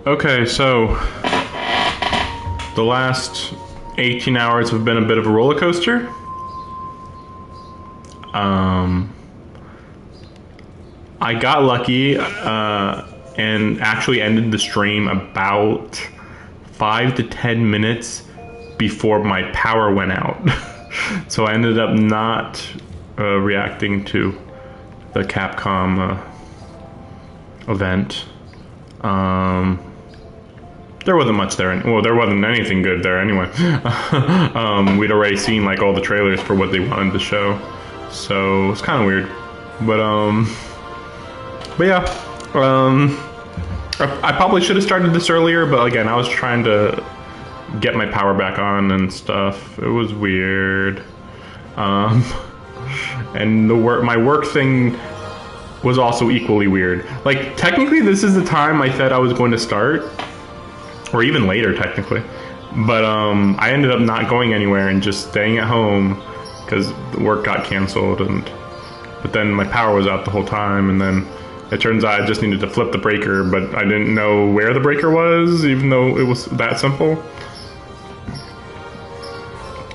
Okay, so the last 18 hours have been a bit of a roller coaster. I got lucky and actually ended the stream about 5 to 10 minutes before my power went out. So I ended up not reacting to the Capcom event. There wasn't much there. Well, there wasn't anything good there anyway. We'd already seen like all the trailers for what they wanted to show, so it's kind of weird. But yeah, I probably should have started this earlier, but again, I was trying to get my power back on and stuff. It was weird. And my work thing was also equally weird. Like, technically this is the time I said I was going to start, or even later technically, but I ended up not going anywhere and just staying at home because the work got canceled, but then my power was out the whole time, and then it turns out I just needed to flip the breaker, but I didn't know where the breaker was, even though it was that simple.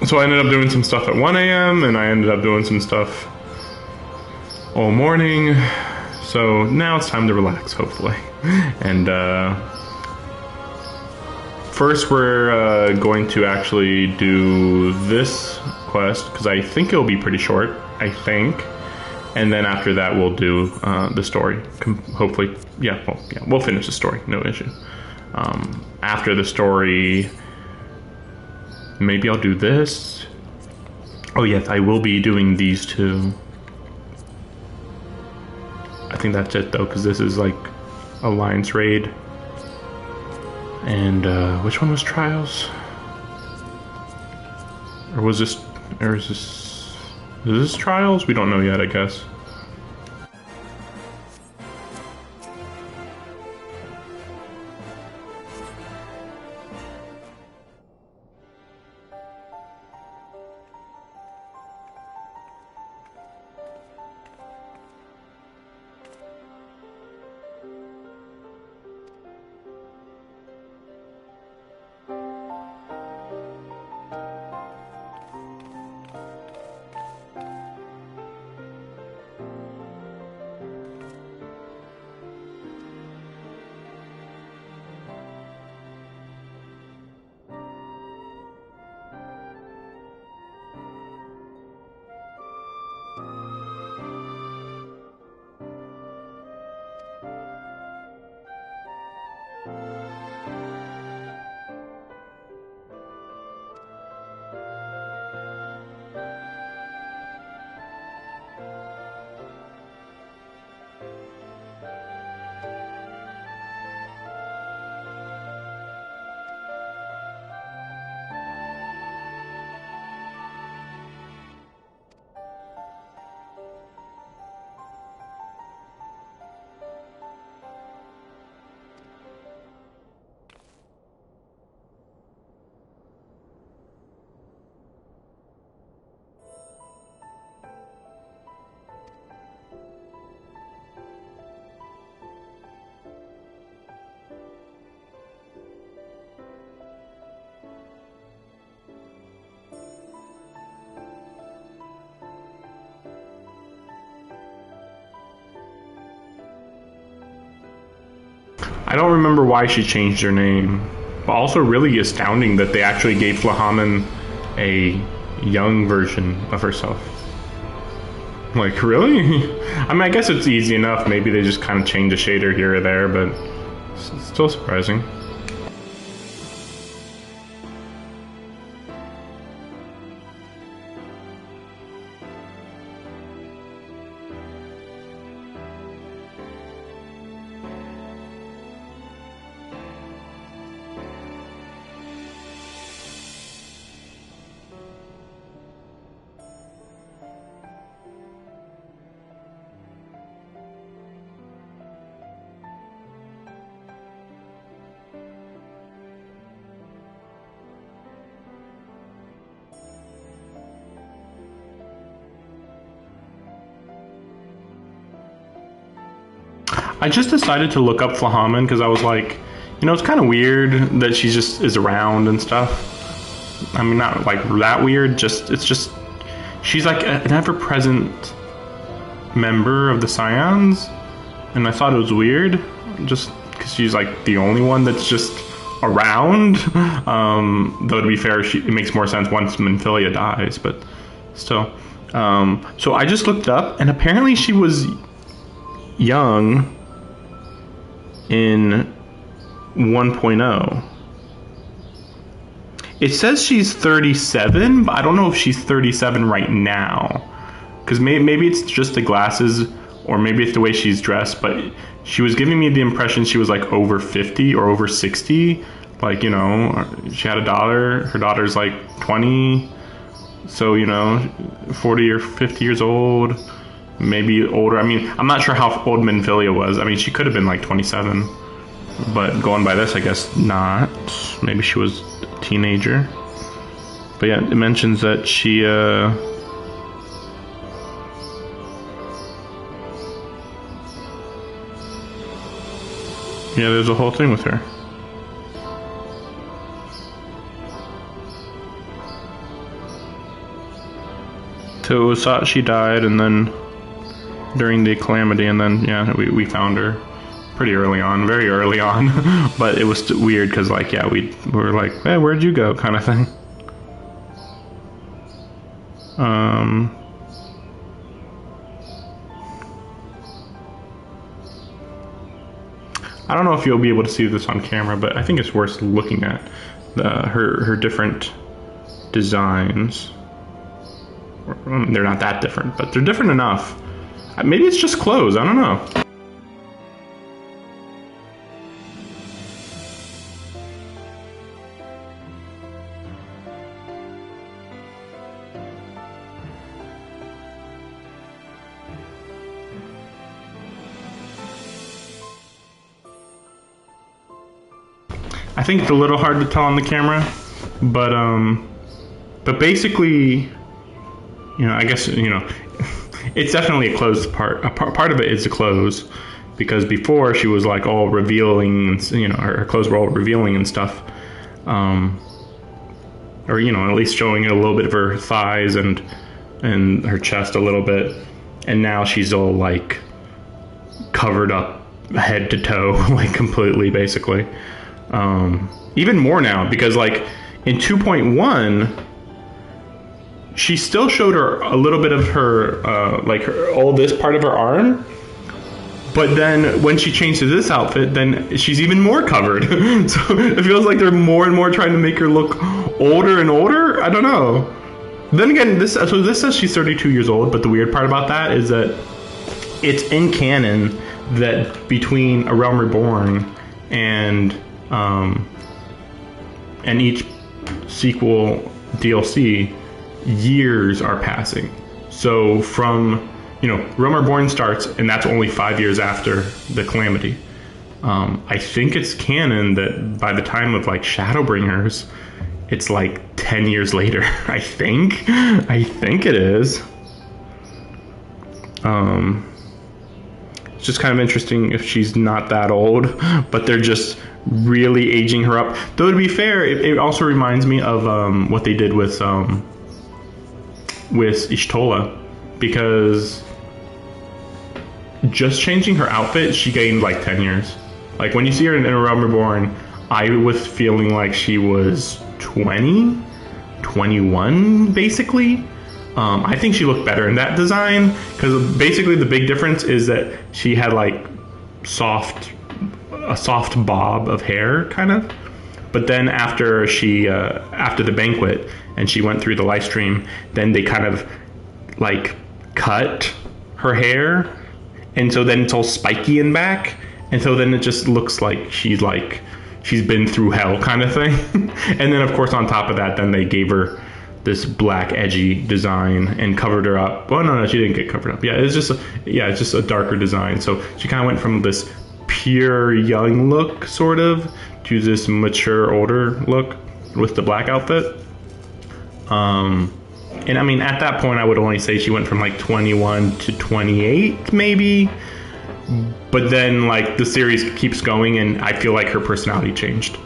So I ended up doing some stuff at 1 a.m. and I ended up doing some stuff all morning. So now it's time to relax, hopefully. And first we're going to actually do this quest, because I think it'll be pretty short, I think. And then after that we'll do the story. Hopefully, we'll finish the story, no issue. After the story, maybe I'll do this. Oh yes, I will be doing these two. I think that's it though, because this is like Alliance Raid. And which one was Trials? Or was this, is this Trials? We don't know yet, I guess. I don't remember why she changed her name, but also really astounding that they actually gave Flahaman a young version of herself. Like, really? I mean, I guess it's easy enough. Maybe they just kind of change a shader here or there, but it's still surprising. I just decided to look up Flahaman because I was like, you know, it's kind of weird that she just is around and stuff. I mean, not like that weird, it's just, she's like an ever-present member of the Scions, and I thought it was weird, just because she's like the only one that's just around. Though to be fair, it makes more sense once Minfilia dies, but still. So I just looked up, and apparently she was young in 1.0. It says she's 37, but I don't know if she's 37 right now. Because maybe it's just the glasses, or maybe it's the way she's dressed, but she was giving me the impression she was like over 50 or over 60. Like, you know, she had a daughter. Her daughter's like 20. So, you know, 40 or 50 years old. Maybe older. I mean, I'm not sure how old Minfilia was. I mean, she could have been like 27. But going by this, I guess not. Maybe she was a teenager. But yeah, it mentions that she, yeah, there's a whole thing with her. So it was thought she died, and then during the calamity, and then yeah, we found her pretty early on, very early on. But it was weird because like, yeah, we were like, hey, where'd you go, kind of thing. I don't know if you'll be able to see this on camera, but I think it's worth looking at her different designs. They're not that different, but they're different enough. Maybe it's just clothes, I don't know. I think it's a little hard to tell on the camera, but basically, you know, I guess, you know, it's definitely a closed part. Part of it is the clothes, because before she was like all revealing, and, you know, her clothes were all revealing and stuff, or, you know, at least showing a little bit of her thighs and her chest a little bit, and now she's all like covered up head to toe, like completely, basically. Even more now, because like in 2.1 she still showed her a little bit of her like all this part of her arm, but then when she changed to this outfit, then she's even more covered. So it feels like they're more and more trying to make her look older and older. I don't know. Then again, this says she's 32 years old, but the weird part about that is that it's in canon that between A Realm Reborn and each sequel DLC, years are passing. So from, you know, Realm Reborn starts, and that's only 5 years after the Calamity. I think it's canon that by the time of like Shadowbringers, it's like 10 years later. I think it is. It's just kind of interesting if she's not that old, but they're just really aging her up. Though to be fair, it also reminds me of what they did with Y'shtola, because just changing her outfit, she gained like 10 years. Like when you see her in A Realm Reborn, I was feeling like she was 20, 21, basically. I think she looked better in that design because basically the big difference is that she had like a soft bob of hair, kind of. But then after after the banquet and she went through the live stream, then they kind of like cut her hair, and so then it's all spiky and back, and so then it just looks like she's been through hell, kind of thing. And then of course on top of that, then they gave her this black edgy design and covered her up. Well, no, she didn't get covered up. Yeah, it's just a darker design. So she kind of went from this pure young look sort of to this mature older look with the black outfit. And I mean, at that point, I would only say she went from like 21 to 28, maybe. But then like the series keeps going, and I feel like her personality changed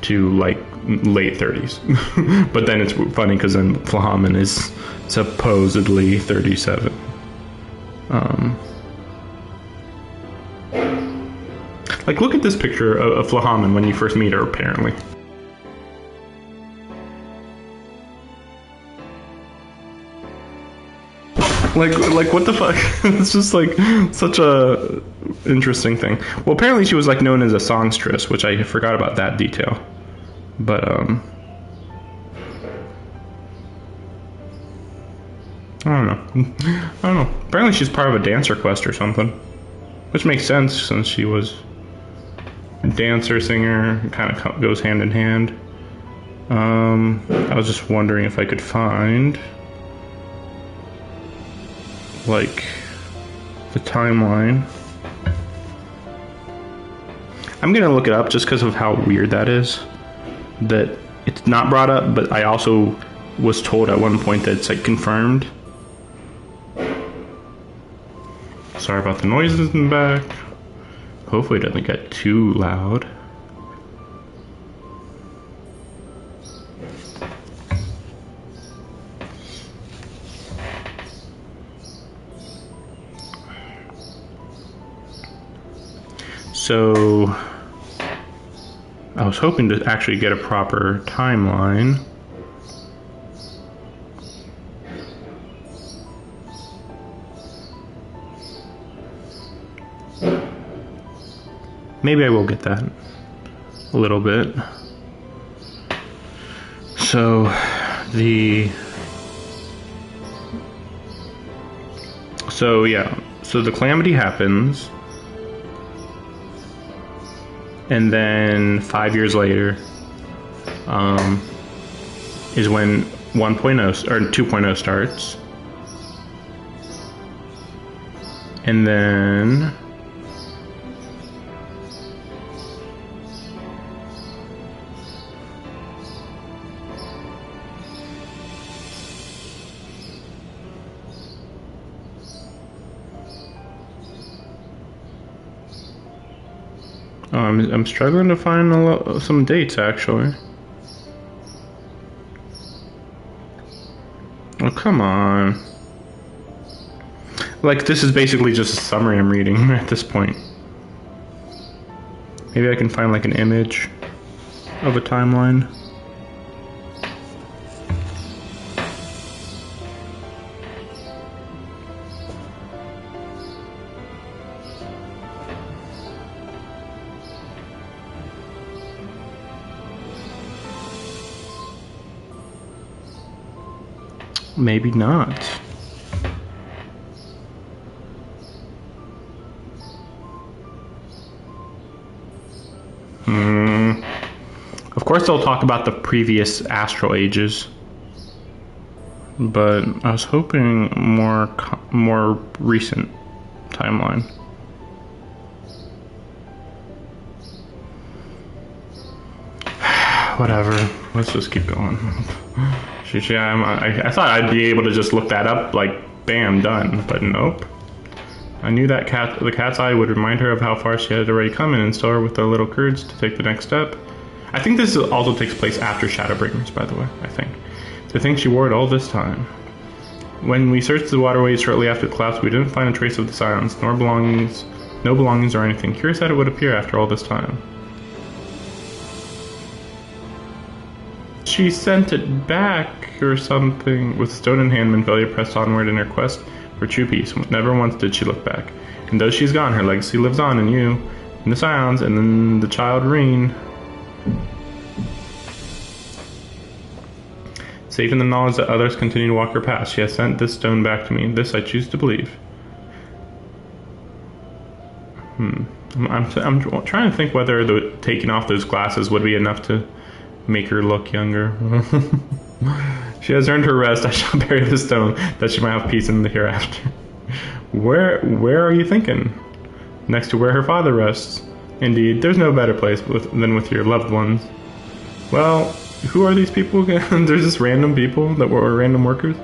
to like late 30s. But then it's funny because then Flahaman is supposedly 37. Like, look at this picture of Flahaman when you first meet her, apparently. Like what the fuck? It's just like such a interesting thing. Well, apparently she was like known as a songstress, which I forgot about that detail. But I don't know. Apparently she's part of a dancer quest or something, which makes sense since she was a dancer, singer. It kind of goes hand in hand. I was just wondering if I could find like the timeline. I'm gonna look it up just because of how weird that is. That it's not brought up, but I also was told at one point that it's like confirmed. Sorry about the noises in the back. Hopefully it doesn't get too loud. So I was hoping to actually get a proper timeline. Maybe I will get that a little bit. So the calamity happens. And then 5 years later is when 1.0 or 2.0 starts. And then I'm struggling to find some dates, actually. Oh, come on. Like, this is basically just a summary I'm reading at this point. Maybe I can find, like, an image of a timeline. Maybe not. Of course they'll talk about the previous astral ages, but I was hoping more recent timeline. Whatever. Let's just keep going. I thought I'd be able to just look that up, like, bam, done, but nope. I knew that the cat's eye would remind her of how far she had already come and instill her with the little courage to take the next step. I think this also takes place after Shadowbringers, by the way, I think. To think she wore it all this time. When we searched the waterways shortly after the collapse, we didn't find a trace of the silence, nor belongings No belongings or anything. Curious how it would appear after all this time. She sent it back or something. With stone in hand, Manvelia pressed onward in her quest for true peace. Never once did she look back. And though she's gone, her legacy lives on in you, in the Scions, and in the child Reen. Safe in the knowledge that others continue to walk her path, she has sent this stone back to me. This I choose to believe. I'm trying to think whether taking off those glasses would be enough to make her look younger. She has earned her rest. I shall bury the stone, that she might have peace in the hereafter. Where are you thinking? Next to where her father rests. Indeed, there's no better place than with your loved ones. Well, who are these people again? There's just random people that were random workers?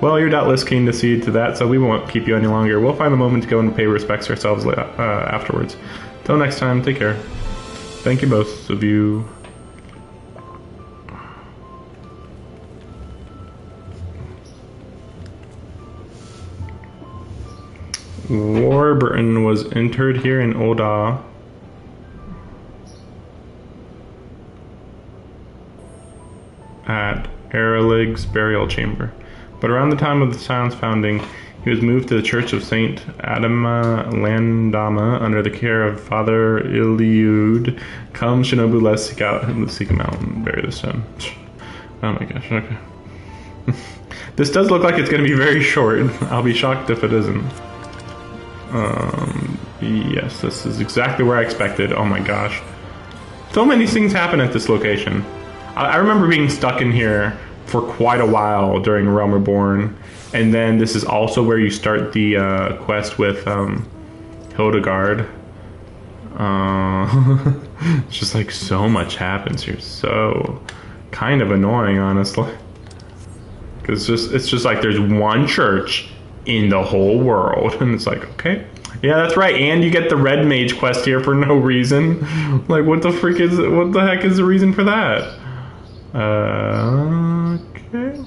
Well, you're doubtless keen to see to that, so we won't keep you any longer. We'll find a moment to go and pay respects ourselves afterwards. Till next time, take care. Thank you both of you. Warburton was interred here in Ul'dah. At Eralig's burial chamber. But around the time of the Scion's founding, he was moved to the Church of Saint Adama Landama under the care of Father Iliud. Come, Shinobu, let's seek him out and bury the stone. Oh my gosh, okay. This does look like it's going to be very short. I'll be shocked if it isn't. Yes, this is exactly where I expected. Oh my gosh. So many things happen at this location. I remember being stuck in here for quite a while during Realm Reborn, and then this is also where you start the quest with Hildegard. It's just like so much happens here. So kind of annoying, honestly. Because it's just like there's one church in the whole world, and it's like, okay, yeah, that's right, and you get the Red Mage quest here for no reason. Like, what the heck is the reason for that? Okay.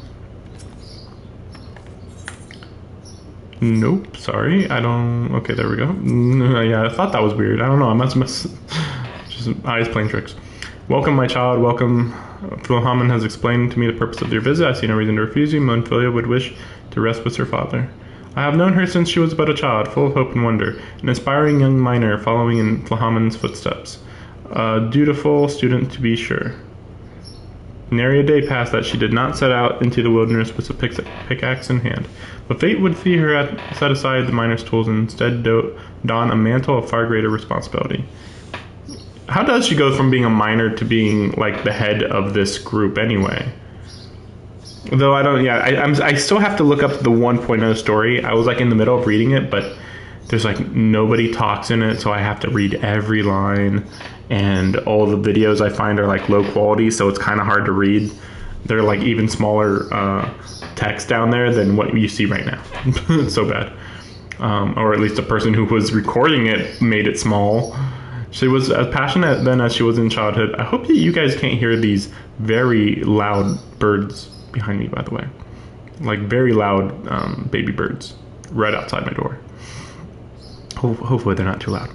Nope, sorry, I don't... Okay, there we go. Yeah, I thought that was weird. I don't know, I must just eyes playing tricks. Welcome, my child, welcome. Flahaman has explained to me the purpose of your visit. I see no reason to refuse you. Manvelia would wish to rest with her father. I have known her since she was but a child, full of hope and wonder, an aspiring young miner following in Flahaman's footsteps. A dutiful student, to be sure. Nary a day passed that she did not set out into the wilderness with a pickaxe in hand. But fate would see her set aside the miner's tools and instead don a mantle of far greater responsibility. How does she go from being a miner to being, like, the head of this group anyway? Though I don't, yeah, I still have to look up the 1.0 story. I was, like, in the middle of reading it, but there's, like, nobody talks in it, so I have to read every line. And all the videos I find are, like, low quality, so it's kind of hard to read. They're, like, even smaller text down there than what you see right now. It's so bad. Or at least the person who was recording it made it small. She was as passionate then as she was in childhood. I hope that you guys can't hear these very loud birds behind me, by the way. Like, very loud baby birds right outside my door. Hopefully they're not too loud.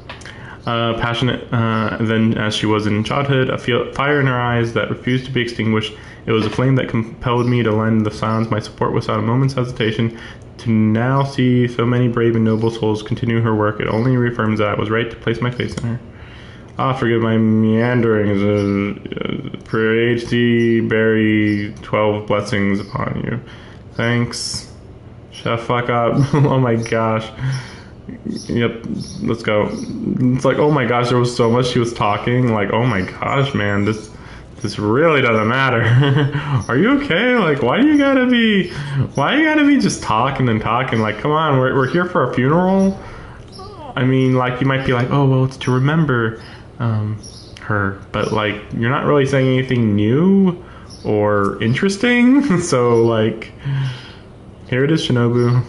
Passionate then as she was in childhood, a fire in her eyes that refused to be extinguished. It was a flame that compelled me to lend the Scions my support without a moment's hesitation. To now see so many brave and noble souls continue her work, it only reaffirms that I was right to place my faith in her. Forgive my meanderings. Pray thee, bury 12 blessings upon you. Thanks. Shut the fuck up. Oh my gosh. Yep, let's go. It's like, oh my gosh, there was so much she was talking. Like, oh my gosh, man, this really doesn't matter. Are you okay? Like, why you gotta be just talking and talking? Like, come on, we're here for a funeral. I mean, like, you might be like, oh, well, it's to remember her, but like, you're not really saying anything new or interesting. So, like, here it is, Shinobu.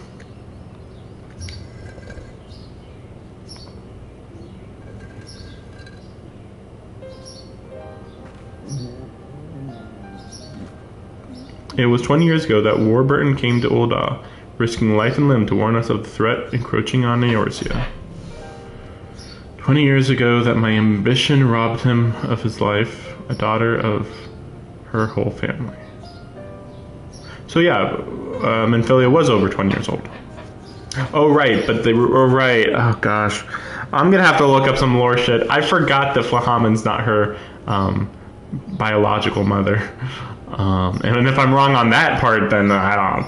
It was 20 years ago that Warburton came to Ul'dah, risking life and limb to warn us of the threat encroaching on Eorzea. 20 years ago that my ambition robbed him of his life, a daughter of her whole family. So yeah, Minfilia was over 20 years old. Oh right, but they were right. Oh gosh, I'm gonna have to look up some lore shit. I forgot that Flahaman's not her biological mother. And if I'm wrong on that part, then I don't.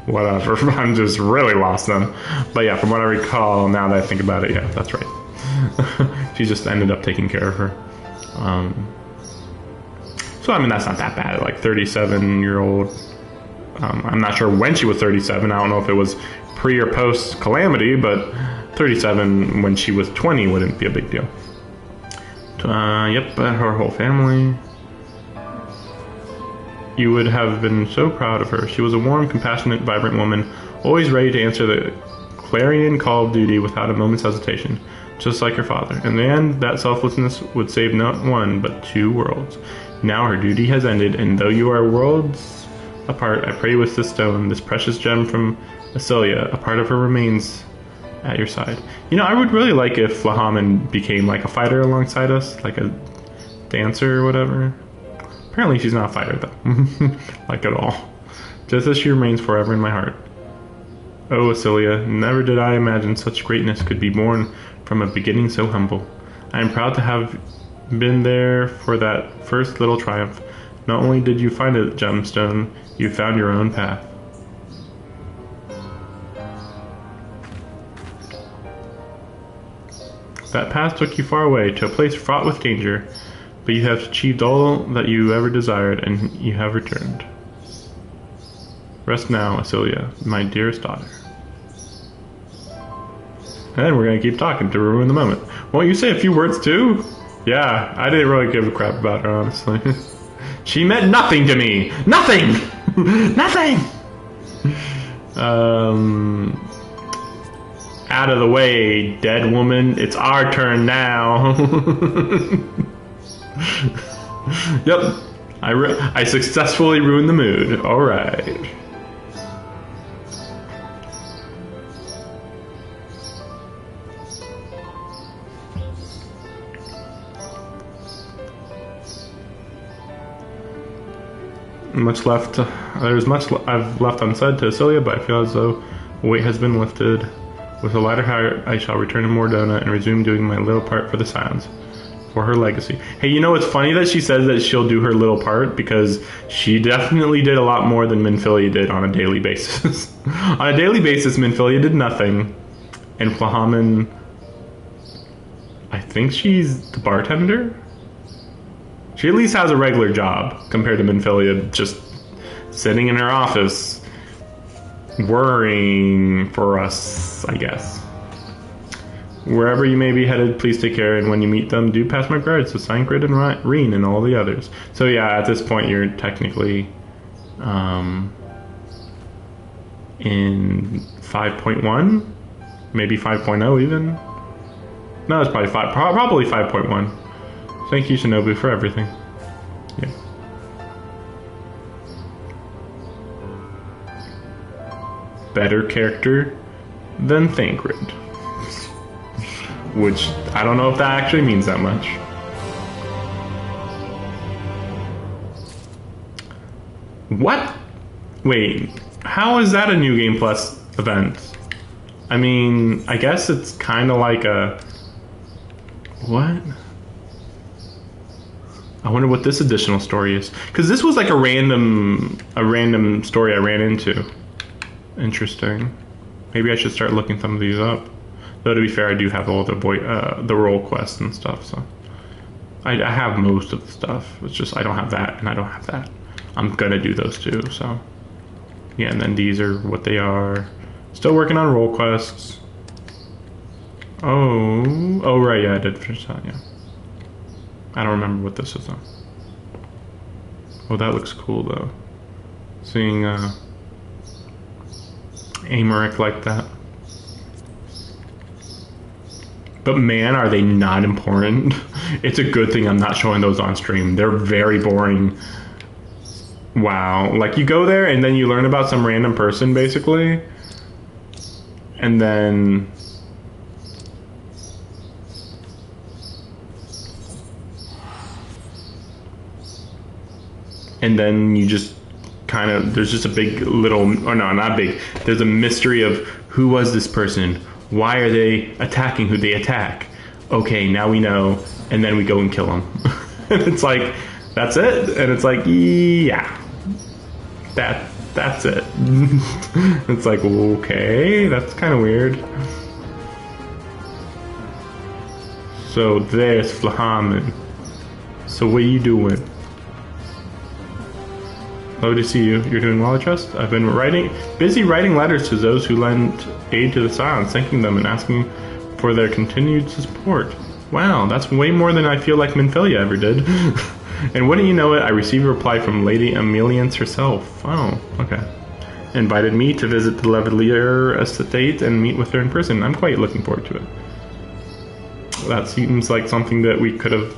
Whatever. I'm just really lost then. But yeah, from what I recall, now that I think about it, yeah, that's right. She just ended up taking care of her. So I mean, that's not that bad. Like 37-year-old. I'm not sure when she was 37. I don't know if it was pre or post Calamity, but 37 when she was 20 wouldn't be a big deal. Yep, her whole family. You would have been so proud of her. She was a warm, compassionate, vibrant woman, always ready to answer the clarion call of duty without a moment's hesitation, just like her father. In the end, that selflessness would save not one, but 2 worlds. Now her duty has ended, and though you are worlds apart, I pray with this stone, this precious gem from Asilia, a part of her remains at your side. You know, I would really like if Flahaman became like a fighter alongside us, like a dancer or whatever. Apparently she's not a fighter though, like at all. Just as she remains forever in my heart. Oh, Asilia, never did I imagine such greatness could be born from a beginning so humble. I am proud to have been there for that first little triumph. Not only did you find a gemstone, you found your own path. That path took you far away, to a place fraught with danger, but you have achieved all that you ever desired, and you have returned. Rest now, Asilia, my dearest daughter. And then we're going to keep talking to ruin the moment. Won't you say a few words too? Yeah, I didn't really give a crap about her, honestly. She meant nothing to me! Nothing! Nothing! Out of the way, dead woman. It's our turn now. Yep, I successfully ruined the mood. All right. There's much I've left unsaid to Asilia, but I feel as though a weight has been lifted. With a lighter heart, I shall return to Mordona and resume doing my little part for the Scions. For her legacy. Hey, you know, it's funny that she says that she'll do her little part, because she definitely did a lot more than Minfilia did on a daily basis. On a daily basis, Minfilia did nothing, and Flahaman, I think she's the bartender? She at least has a regular job, compared to Minfilia just sitting in her office, worrying for us, I guess. Wherever you may be headed, please take care, and when you meet them, do pass my regards to Sankrid and Reen and all the others. So yeah, at this point you're technically in 5.1, maybe 5.0 even. No, it's probably probably 5.1. Thank you, Shinobu, for everything. Yeah. Better character than Thancred. Which, I don't know if that actually means that much. What? Wait, how is that a New Game Plus event? I mean, I guess it's kind of like a... What? I wonder what this additional story is. Because this was like a random story I ran into. Interesting. Maybe I should start looking some of these up. Though to be fair, I do have all the role quests and stuff, so I have most of the stuff. It's just I don't have that, and I don't have that. I'm gonna do those too, so yeah. And then these are what they are. Still working on role quests. Oh right, yeah, I did finish that. Yeah, I don't remember what this is though. Oh, that looks cool though. Seeing Amaric like that. But man, are they not important. It's a good thing I'm not showing those on stream. They're very boring. Wow. Like, you go there and then you learn about some random person, basically. And then and then you just kind of, there's just a big little, or no, not big, there's a mystery of who was this person, why are they attacking who they attack, okay, now we know, and then we go and kill them. And it's like, that's it, and it's like, yeah, that's it. It's like, okay, that's kind of weird. So there's Flahaman. So what are you doing? Lovely to see you. You're doing well, I trust? I've been busy writing letters to those who lent aid to the Silence, thanking them and asking for their continued support. Wow, that's way more than I feel like Minfilia ever did. And wouldn't you know it, I received a reply from Lady Emeliance herself. Oh, okay. Invited me to visit the Lavalier estate and meet with her in person. I'm quite looking forward to it. That seems like something that we could have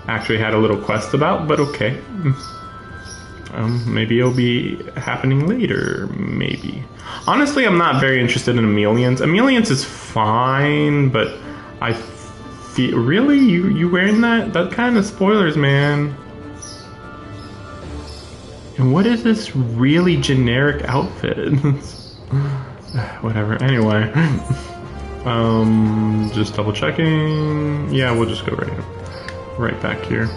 actually had a little quest about, but okay. Maybe it'll be happening later, maybe. Honestly, I'm not very interested in Emeliance. Emeliance is fine, but I feel... Really? You wearing that? That kind of spoilers, man. And what is this really generic outfit? Whatever. Anyway. Just double checking. Yeah, we'll just go right back here.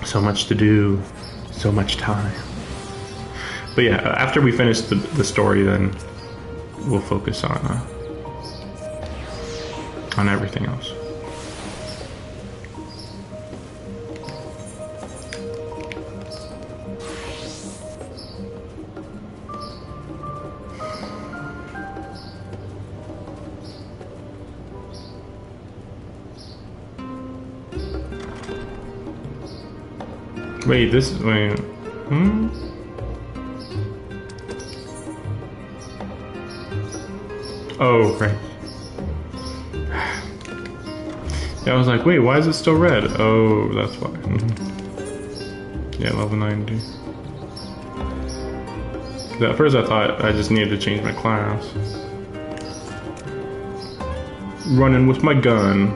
So much to do, so much time. But yeah, after we finish the story, then we'll focus on everything else. Wait, wait. Oh, right. Yeah, I was like, wait, why is it still red? Oh, that's why. Yeah, level 90. At first I thought I just needed to change my class. Running with my gun.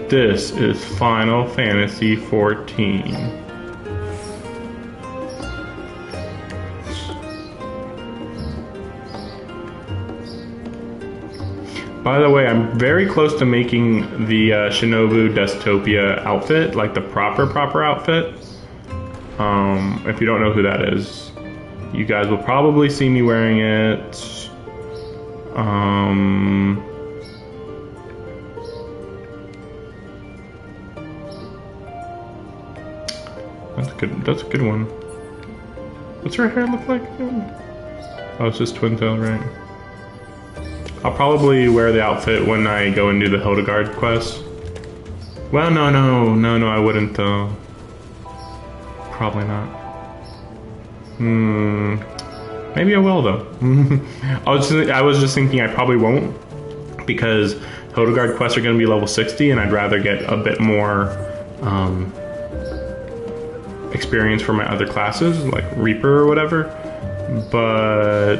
This is Final Fantasy 14. By the way, I'm very close to making the Shinobu Dystopia outfit, like the proper outfit. If you don't know who that is, you guys will probably see me wearing it. That's a good one. What's her hair look like? Oh, it's just twin tail, right? I'll probably wear the outfit when I go and do the Hildegard quest. Well, no, I wouldn't though. Probably not. Maybe I will though. I was just thinking I probably won't, because Hildegard quests are going to be level 60, and I'd rather get a bit more experience for my other classes, like Reaper or whatever. But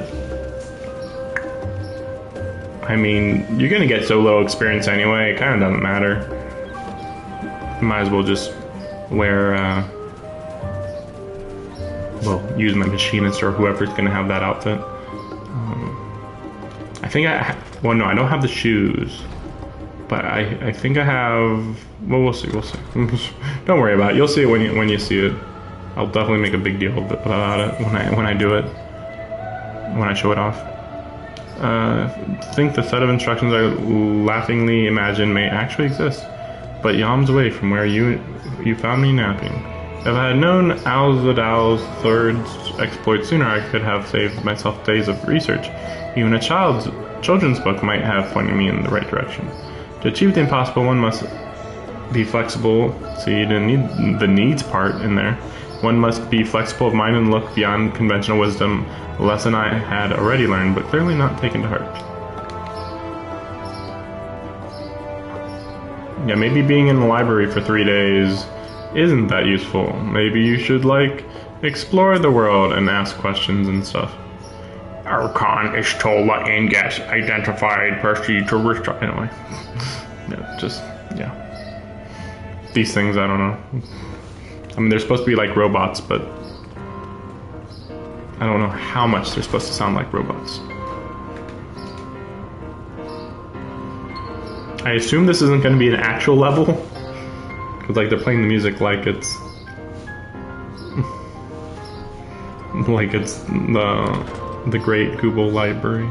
I mean, you're gonna get so little experience anyway, it kind of doesn't matter. Might as well just wear, well, use my machinist or whoever's gonna have that outfit. I think well, no, I don't have the shoes, but I think I have, well, we'll see. Don't worry about it, you'll see it when you see it. I'll definitely make a big deal about it when I do it, when I show it off. Think the set of instructions I laughingly imagine may actually exist, but yawns away from where you found me napping. If I had known Alzadal's third exploit sooner, I could have saved myself days of research. Even a children's book might have pointed me in the right direction. To achieve the impossible, one must be flexible. See, you didn't need the needs part in there. One must be flexible of mind and look beyond conventional wisdom, a lesson I had already learned, but clearly not taken to heart. Yeah, maybe being in the library for 3 days isn't that useful. Maybe you should, like, explore the world and ask questions and stuff. Archon is told what Ingas identified proceed to restore. Anyway. Yeah, these things, I don't know. I mean, they're supposed to be like robots, but I don't know how much they're supposed to sound like robots. I assume this isn't going to be an actual level, because like they're playing the music like it's the Great Google Library.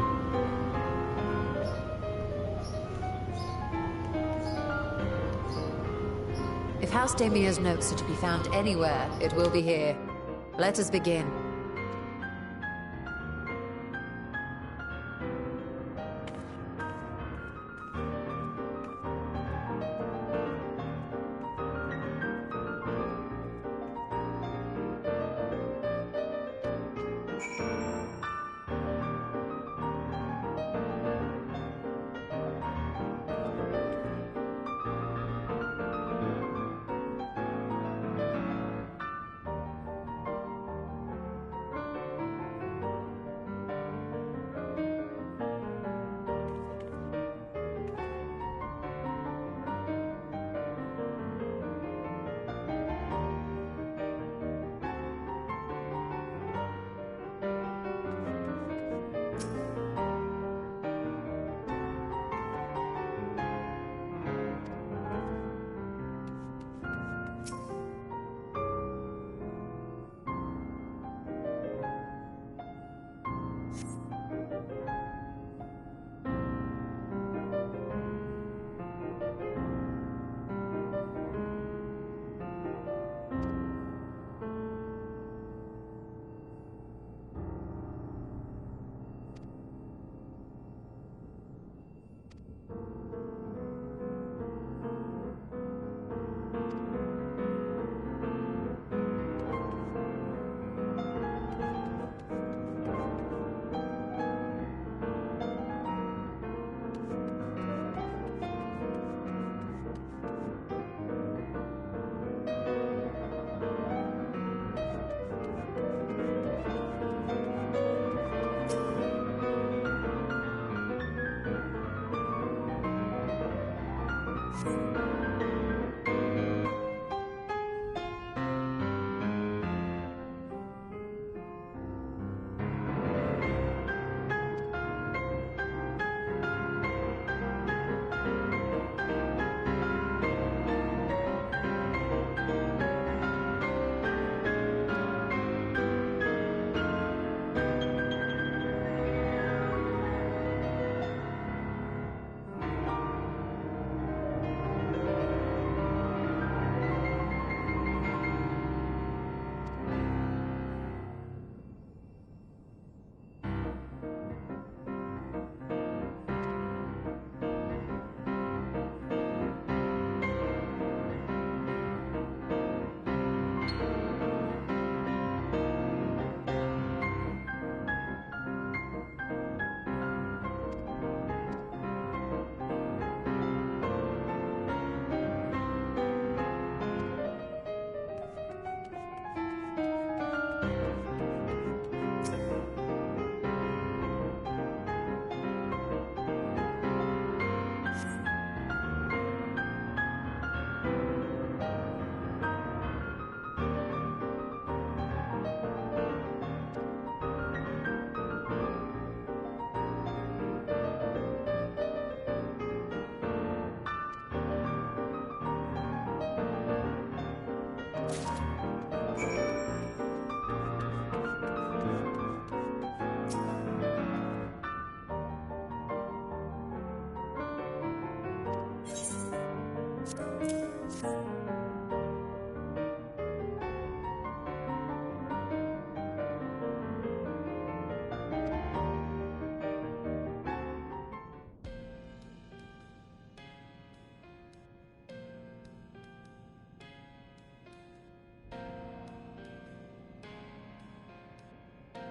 If House Damia's notes are to be found anywhere, it will be here. Let us begin.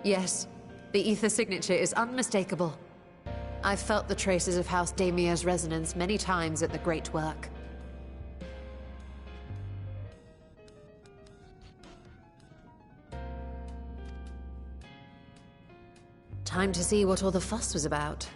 Yes, the ether signature is unmistakable. I've felt the traces of House Damia's resonance many times at the Great Work. Time to see what all the fuss was about.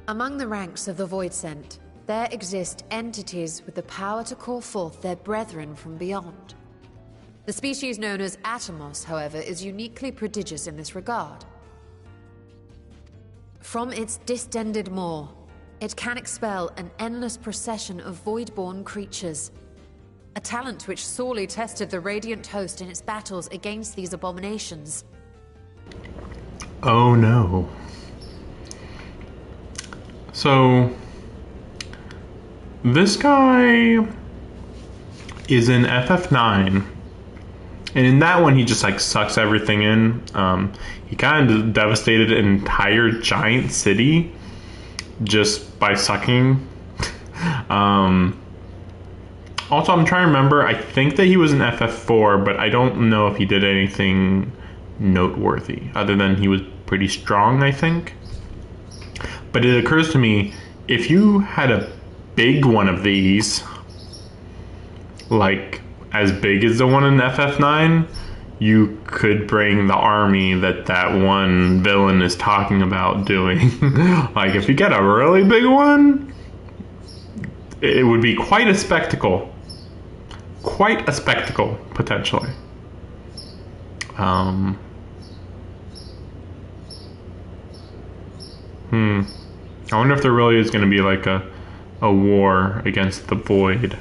Among the ranks of the Voidsent, there exist entities with the power to call forth their brethren from beyond. The species known as Atomos, however, is uniquely prodigious in this regard. From its distended maw, it can expel an endless procession of void-born creatures, a talent which sorely tested the Radiant host in its battles against these abominations. Oh no. So, this guy is in FF9, and in that one he just like sucks everything in. He kind of devastated an entire giant city just by sucking. Also, I'm trying to remember, I think that he was in FF4, but I don't know if he did anything noteworthy, other than he was pretty strong, I think. But it occurs to me, if you had a big one of these, like as big as the one in FF9, you could bring the army that one villain is talking about doing. Like, if you get a really big one, it would be quite a spectacle. Quite a spectacle, potentially. I wonder if there really is going to be like a war against the Void.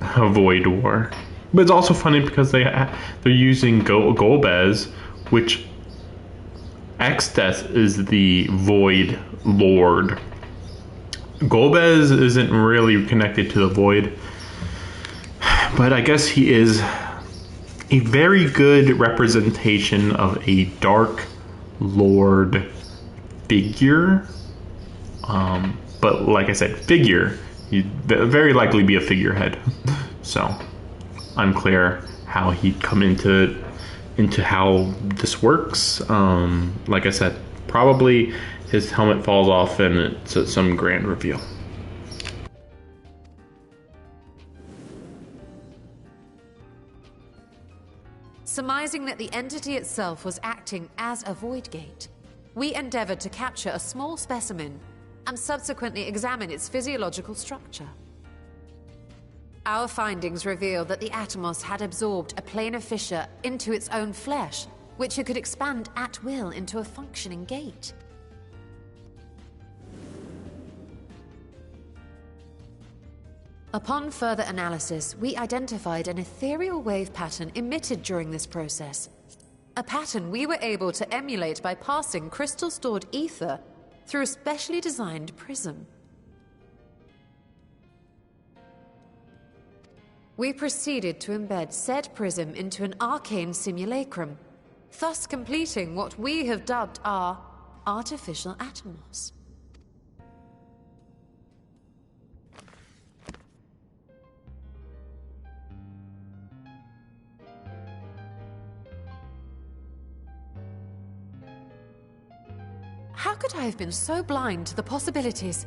A Void war. But it's also funny because they're using Golbez, which Exdeath is the Void Lord. Golbez isn't really connected to the Void, but I guess he is a very good representation of a Dark Lord figure. But like I said, figure. He'd very likely be a figurehead. So, unclear how he'd come into how this works. Like I said, probably his helmet falls off and it's some grand reveal. Surmising that the entity itself was acting as a void gate, we endeavored to capture a small specimen and subsequently examine its physiological structure. Our findings revealed that the Atomos had absorbed a planar fissure into its own flesh, which it could expand at will into a functioning gate. Upon further analysis, we identified an ethereal wave pattern emitted during this process. A pattern we were able to emulate by passing crystal-stored ether through a specially designed prism. We proceeded to embed said prism into an arcane simulacrum, thus completing what we have dubbed our artificial Atomos. How could I have been so blind to the possibilities?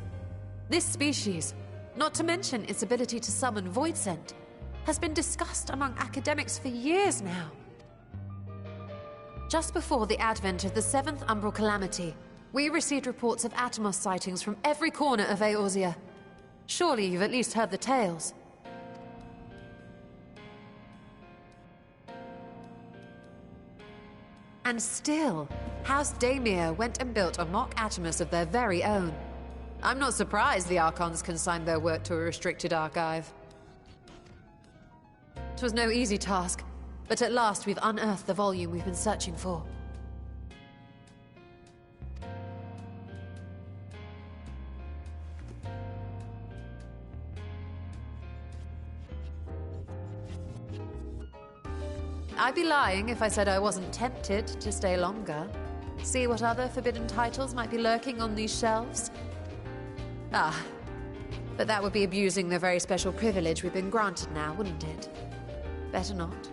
This species, not to mention its ability to summon Voidsent, has been discussed among academics for years now. Just before the advent of the 7th Umbral Calamity, we received reports of Atomos sightings from every corner of Eorzea. Surely you've at least heard the tales. And still, House Daemir went and built a mock Atomos of their very own. I'm not surprised the Archons consigned their work to a restricted archive. It was no easy task, but at last we've unearthed the volume we've been searching for. I'd be lying if I said I wasn't tempted to stay longer. See what other forbidden titles might be lurking on these shelves. Ah, but that would be abusing the very special privilege we've been granted now, wouldn't it? Better not.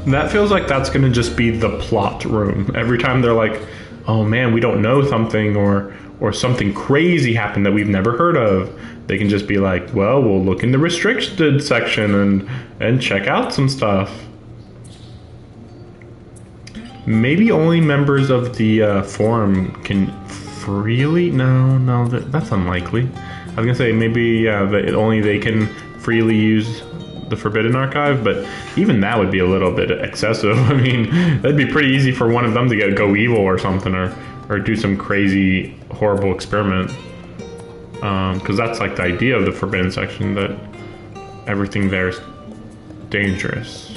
That feels like that's going to just be the plot room. Every time they're like, oh man, we don't know something, or something crazy happened that we've never heard of, they can just be like, well, we'll look in the restricted section and check out some stuff. Maybe only members of the forum can freely... No, that's unlikely. I was going to say, maybe, yeah, only they can freely use the Forbidden Archive, but even that would be a little bit excessive. I mean, that'd be pretty easy for one of them to go evil or something, or do some crazy, horrible experiment. Because that's like the idea of the Forbidden section, that everything there is dangerous.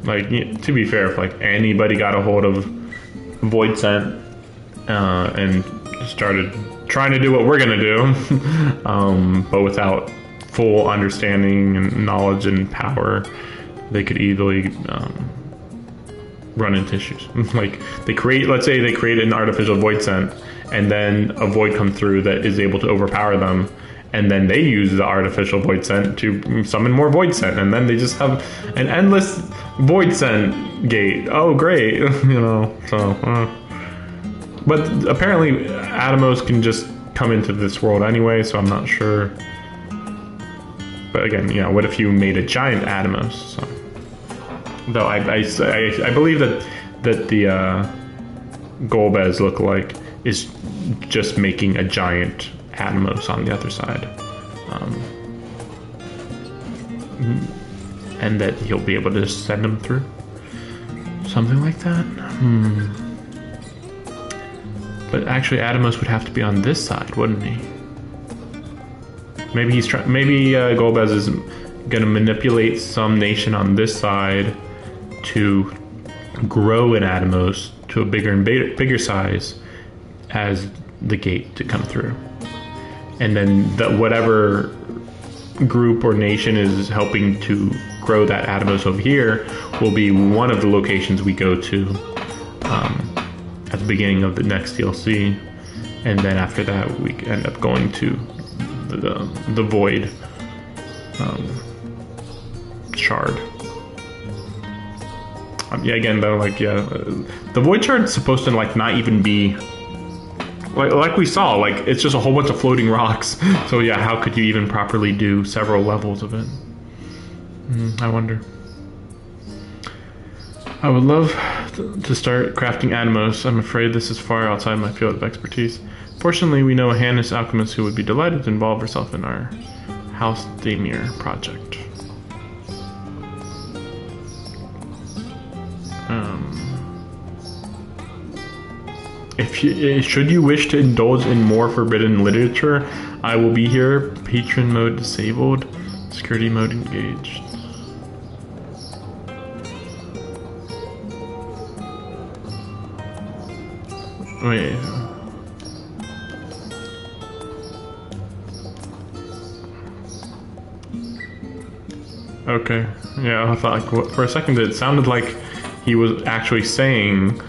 Like, to be fair, if like anybody got a hold of Void Scent and started trying to do what we're gonna do, but without full understanding and knowledge and power, they could easily run into issues. Like, let's say they create an artificial Void Scent, and then a void comes through that is able to overpower them, and then they use the artificial Void Scent to summon more Void Scent, and then they just have an endless Void Scent gate. Oh, great. But apparently Atomos can just come into this world anyway, so I'm not sure. But again, what if you made a giant Atomos? So, though I believe that the Golbez lookalike is just making a giant Atomos on the other side, and that he'll be able to send them through something like that. But actually, Atomos would have to be on this side, wouldn't he? Maybe Golbez is gonna manipulate some nation on this side to grow an Atomos to a bigger and bigger size as the gate to come through, and then whatever group or nation is helping to grow that Atomos over here will be one of the locations we go to at the beginning of the next DLC, and then after that we end up going to the Void Shard. Again though, the Void Shard is supposed to not even be like we saw, it's just a whole bunch of floating rocks. So yeah, how could you even properly do several levels of it? I wonder. I would love to start crafting Atomos. I'm afraid this is far outside my field of expertise. Fortunately, we know a Hannis alchemist who would be delighted to involve herself in our House Daemir project. Should you wish to indulge in more forbidden literature, I will be here. Patron mode disabled. Security mode engaged. Wait. Okay. Yeah, I thought for a second it sounded like he was actually saying,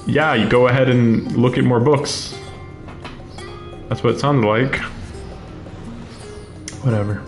yeah, you go ahead and look at more books. That's what it sounded like. Whatever.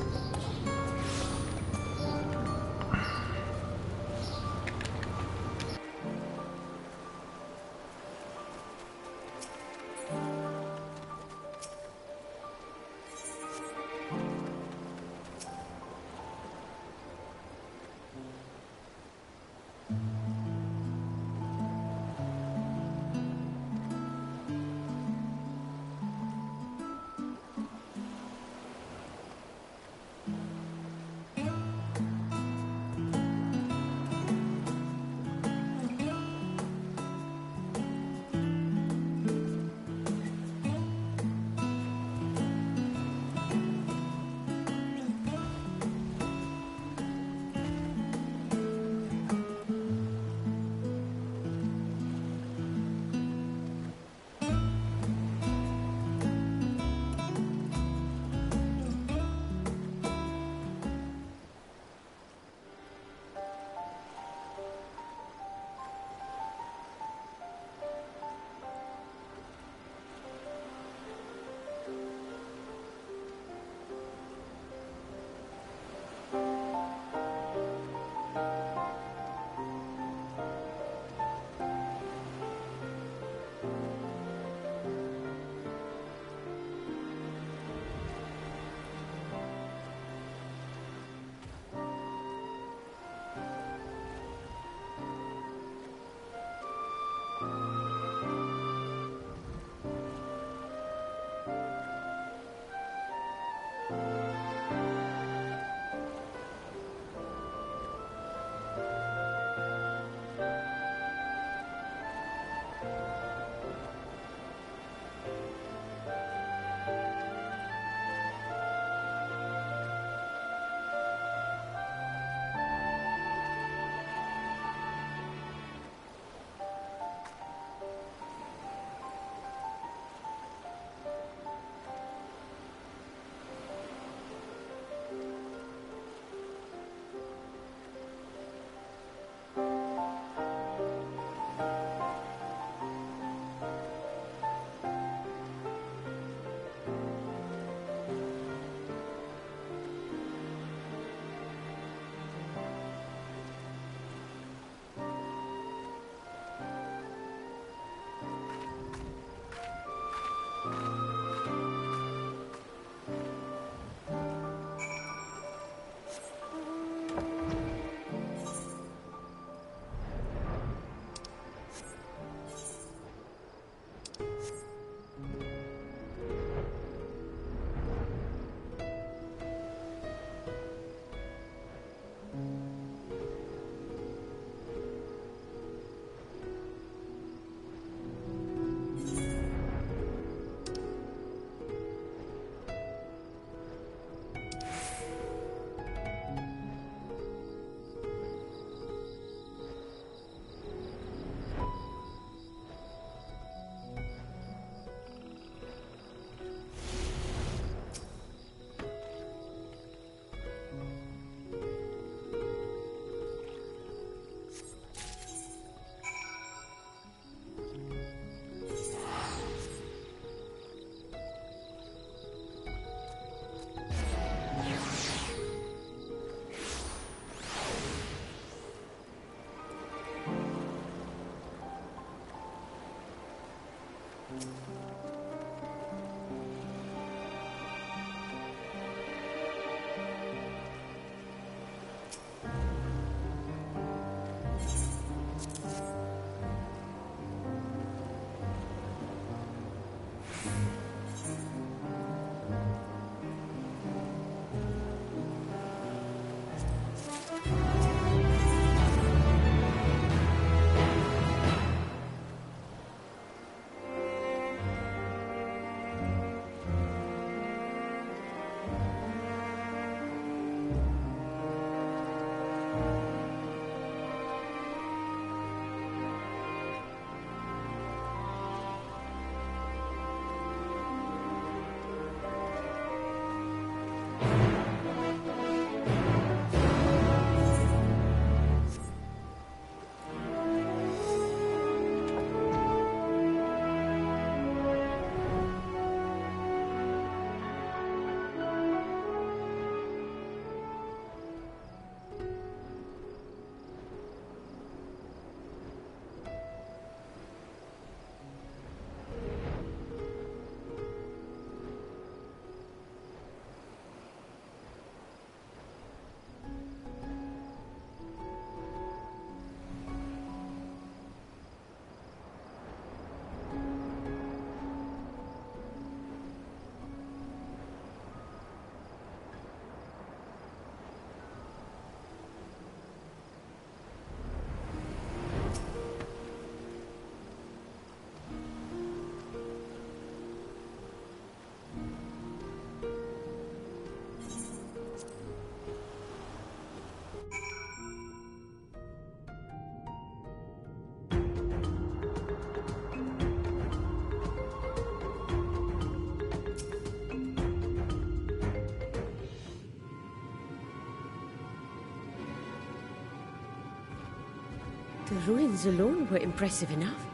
The ruins alone were impressive enough,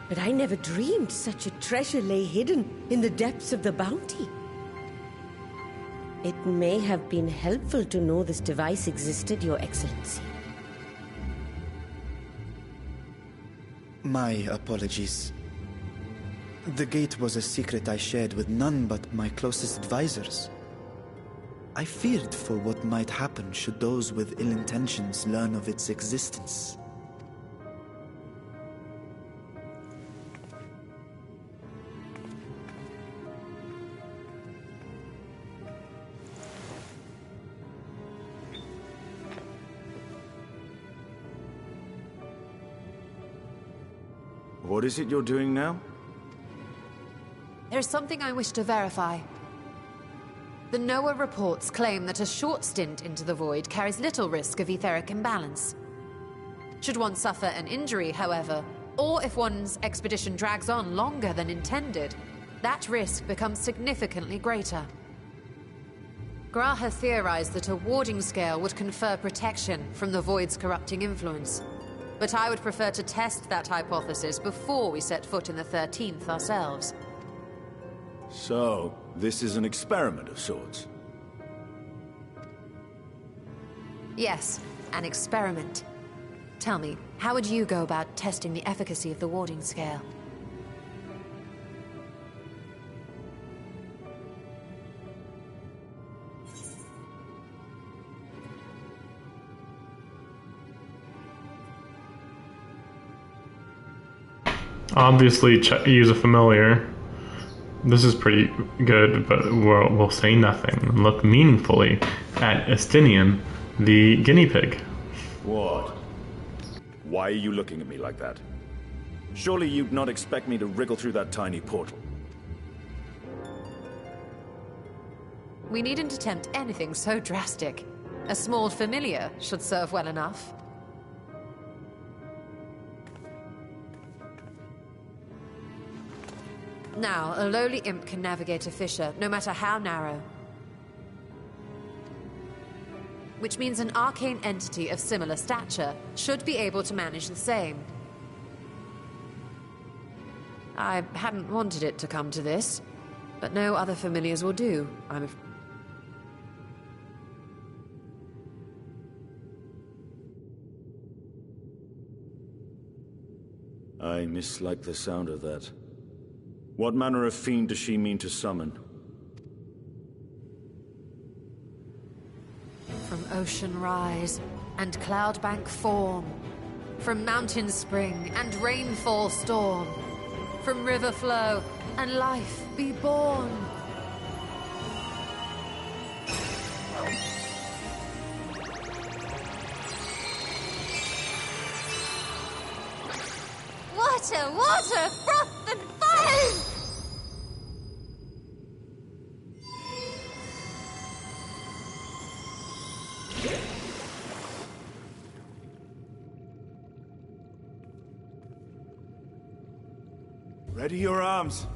but I never dreamed such a treasure lay hidden in the depths of the bounty. It may have been helpful to know this device existed, Your Excellency. My apologies. The gate was a secret I shared with none but my closest advisors. I feared for what might happen should those with ill intentions learn of its existence. What is it you're doing now? There's something I wish to verify. The NOAA reports claim that a short stint into the void carries little risk of etheric imbalance. Should one suffer an injury, however, or if one's expedition drags on longer than intended, that risk becomes significantly greater. Graha theorized that a warding scale would confer protection from the void's corrupting influence. But I would prefer to test that hypothesis before we set foot in the 13th ourselves. So, this is an experiment of sorts? Yes, an experiment. Tell me, how would you go about testing the efficacy of the warding scale? Obviously, use a familiar. This is pretty good, but we'll say nothing. Look meaningfully at Estinian, the guinea pig. What? Why are you looking at me like that? Surely you'd not expect me to wriggle through that tiny portal. We needn't attempt anything so drastic. A small familiar should serve well enough. Now, a lowly imp can navigate a fissure, no matter how narrow. Which means an arcane entity of similar stature should be able to manage the same. I hadn't wanted it to come to this, but no other familiars will do, I mislike the sound of that. What manner of fiend does she mean to summon? From ocean rise and cloudbank form, from mountain spring and rainfall storm, from river flow and life be born. Water, water, froth and foam! Ready your arms.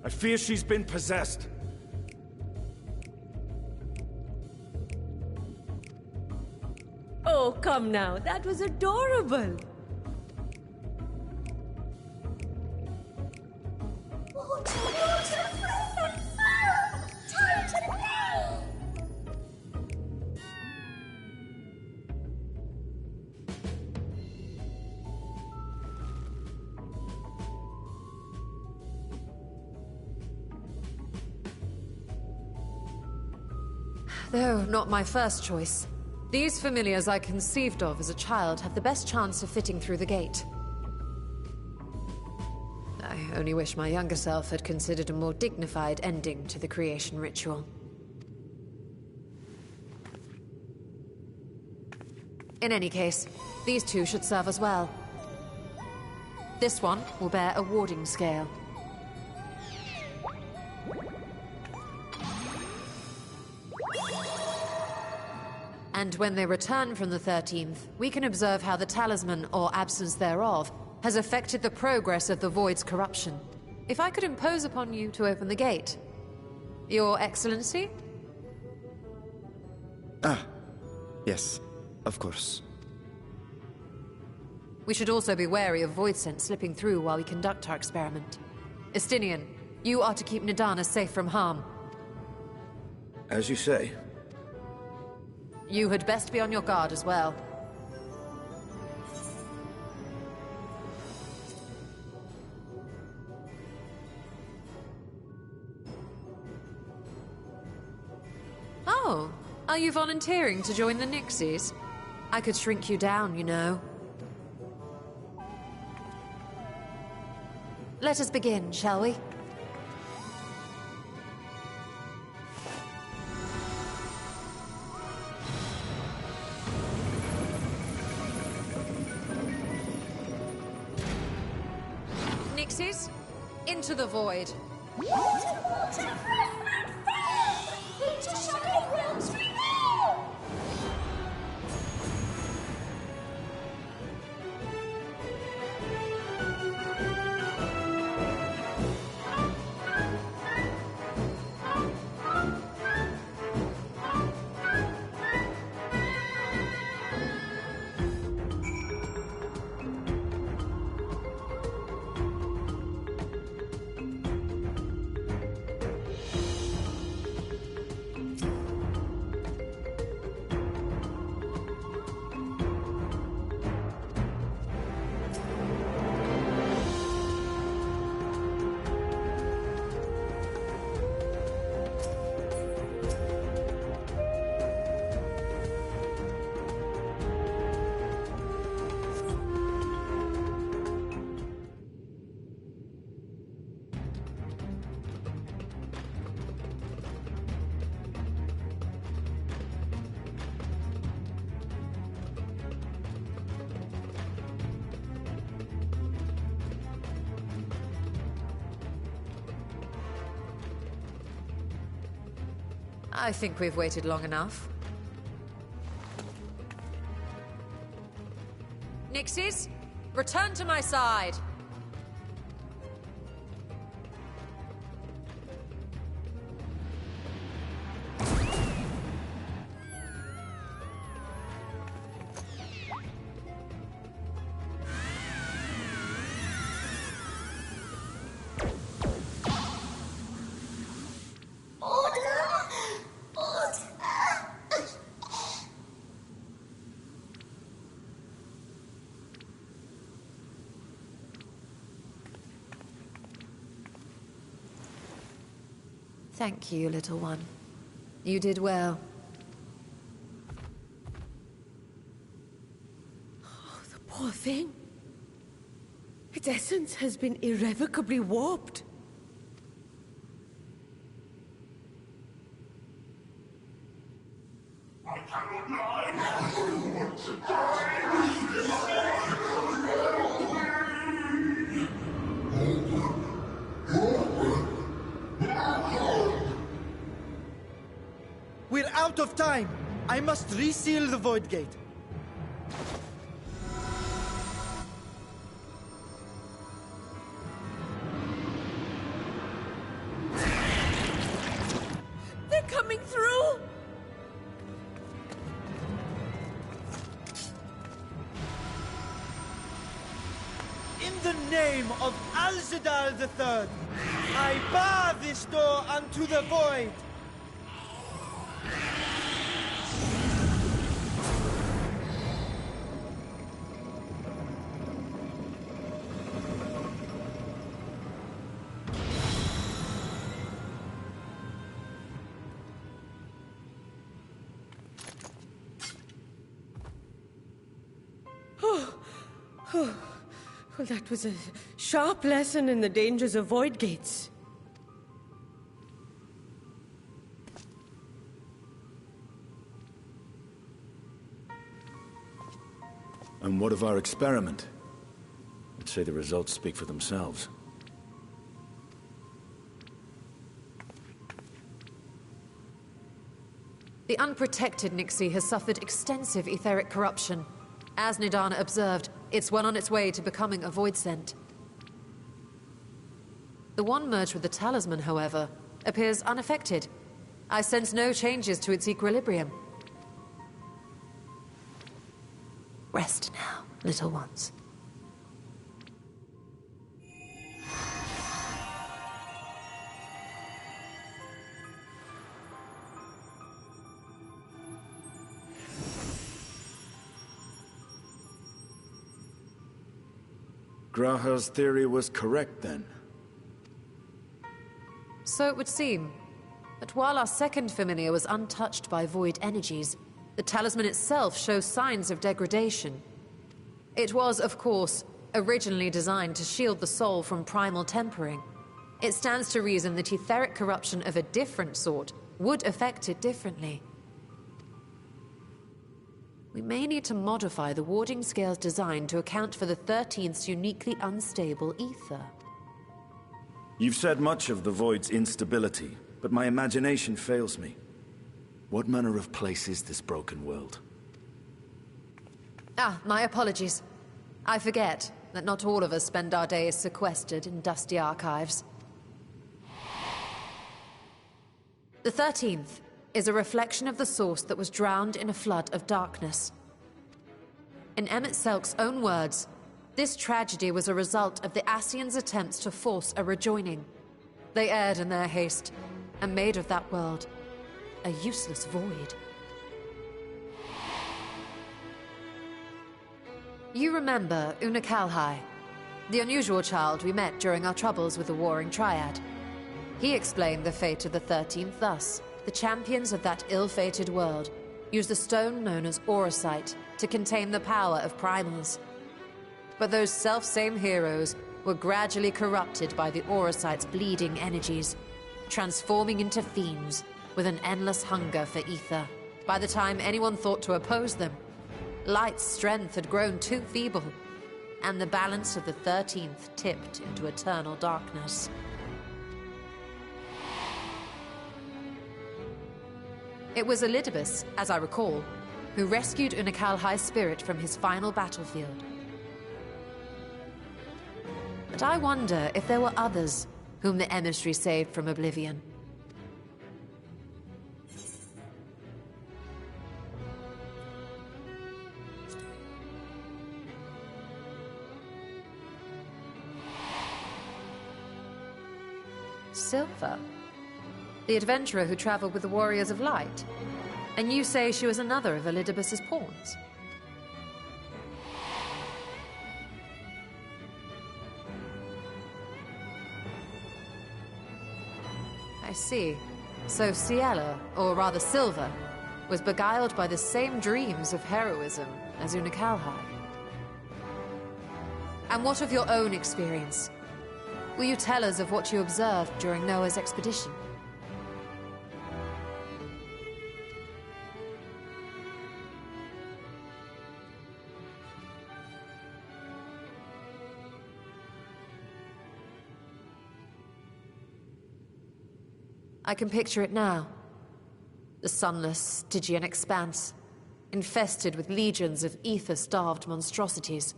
I fear she's been possessed. Oh, come now. That was adorable. Water, water, froth and foam! Time to play! Though not my first choice. These familiars I conceived of as a child have the best chance of fitting through the gate. I only wish my younger self had considered a more dignified ending to the creation ritual. In any case, these two should serve as well. This one will bear a warding scale. And when they return from the 13th, we can observe how the talisman, or absence thereof, has affected the progress of the Void's corruption. If I could impose upon you to open the gate. Your Excellency? Ah, yes, of course. We should also be wary of void scent slipping through while we conduct our experiment. Estinian, you are to keep Nidana safe from harm. As you say. You had best be on your guard as well. Oh, are you volunteering to join the Nixies? I could shrink you down, you know. Let us begin, shall we? Nixies, into the void. Water, water, breath, and fire! Into shining realms we know! I think we've waited long enough. Nixies, return to my side! Thank you, little one. You did well. Oh, the poor thing. Its essence has been irrevocably warped. We're out of time. I must reseal the void gate. They're coming through! In the name of Alzadal III, I bar this door unto the void. Well, that was a sharp lesson in the dangers of void gates. And what of our experiment? I'd say the results speak for themselves. The unprotected Nixie has suffered extensive etheric corruption. As Nidana observed, it's well on its way to becoming a void scent. The one merged with the talisman, however, appears unaffected. I sense no changes to its equilibrium. Rest now, little ones. Graha's theory was correct then. So it would seem. But while our second familiar was untouched by void energies, the talisman itself shows signs of degradation. It was, of course, originally designed to shield the soul from primal tempering. It stands to reason that etheric corruption of a different sort would affect it differently. We may need to modify the warding scale's design to account for the 13th's uniquely unstable ether. You've said much of the Void's instability, but my imagination fails me. What manner of place is this broken world? Ah, my apologies. I forget that not all of us spend our days sequestered in dusty archives. The 13th is a reflection of the source that was drowned in a flood of darkness. In Emmett Selk's own words, this tragedy was a result of the Ascians' attempts to force a rejoining. They erred in their haste, and made of that world a useless void. You remember Una Kalhai, the unusual child we met during our troubles with the Warring Triad. He explained the fate of the 13th thus. The champions of that ill-fated world used the stone known as Auracite to contain the power of primals. But those self-same heroes were gradually corrupted by the Auracite's bleeding energies, transforming into fiends with an endless hunger for ether. By the time anyone thought to oppose them, Light's strength had grown too feeble, and the balance of the 13th tipped into eternal darkness. It was Elidibus, as I recall, who rescued Unakalhai's spirit from his final battlefield. But I wonder if there were others whom the emissary saved from oblivion. Silver? The adventurer who traveled with the Warriors of Light? And you say she was another of Elidibus's pawns? I see. So Ciela, or rather Silver, was beguiled by the same dreams of heroism as Unakalhai. And what of your own experience? Will you tell us of what you observed during Noah's expedition? I can picture it now. The sunless, Stygian expanse, infested with legions of ether-starved monstrosities.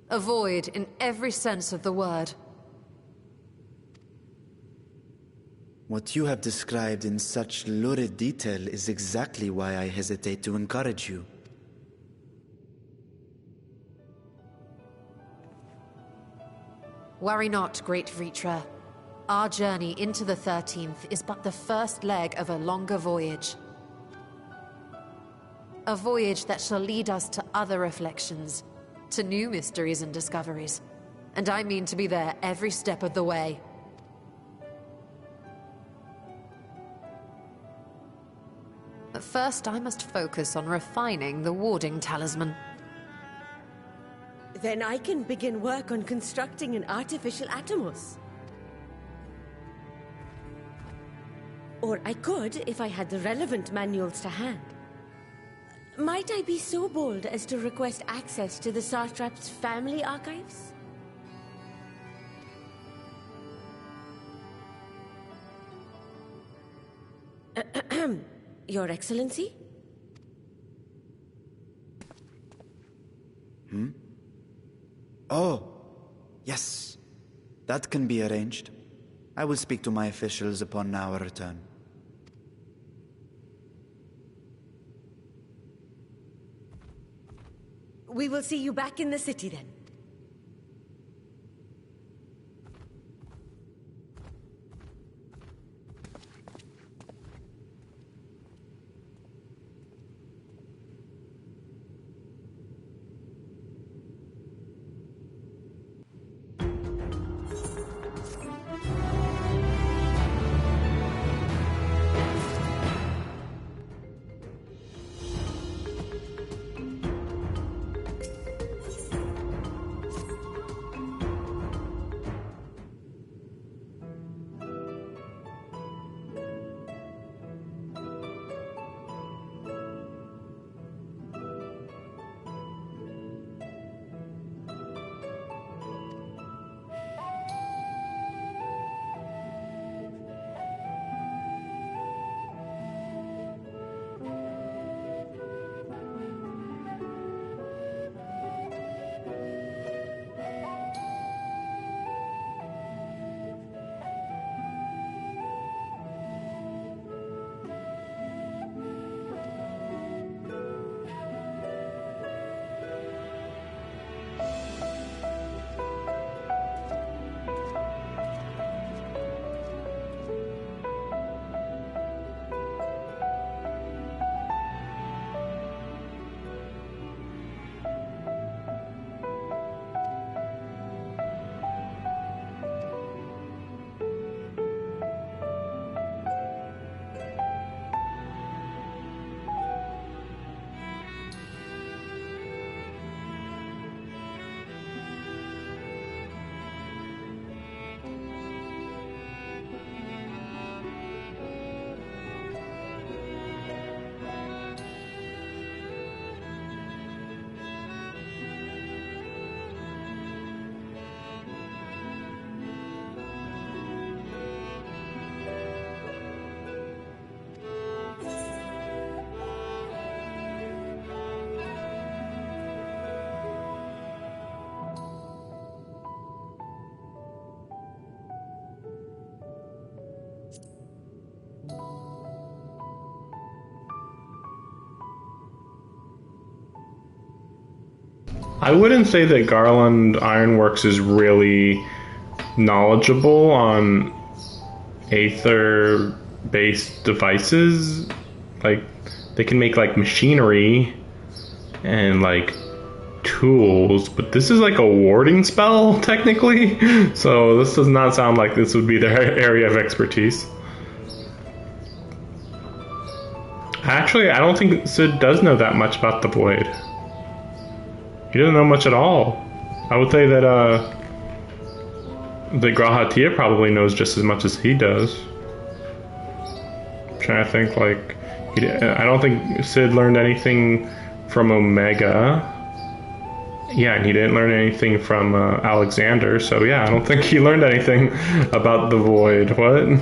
A void in every sense of the word. What you have described in such lurid detail is exactly why I hesitate to encourage you. Worry not, great Vritra. Our journey into the 13th is but the first leg of a longer voyage. A voyage that shall lead us to other reflections, to new mysteries and discoveries. And I mean to be there every step of the way. But first I must focus on refining the warding talisman. Then I can begin work on constructing an artificial Atomos. Or I could, if I had the relevant manuals to hand. Might I be so bold as to request access to the Satrap's family archives? Your Excellency? Oh, yes. That can be arranged. I will speak to my officials upon our return. We will see you back in the city then. I wouldn't say that Garland Ironworks is really knowledgeable on Aether-based devices. Like, they can make, like, machinery and, like, tools, but this is like a warding spell, technically. So this does not sound like this would be their area of expertise. Actually, I don't think Sid does know that much about the Void. He doesn't know much at all. I would say that Grahatia probably knows just as much as he does. I'm trying to think, like, I don't think Sid learned anything from Omega. Yeah, and he didn't learn anything from Alexander, so yeah, I don't think he learned anything about the Void. What?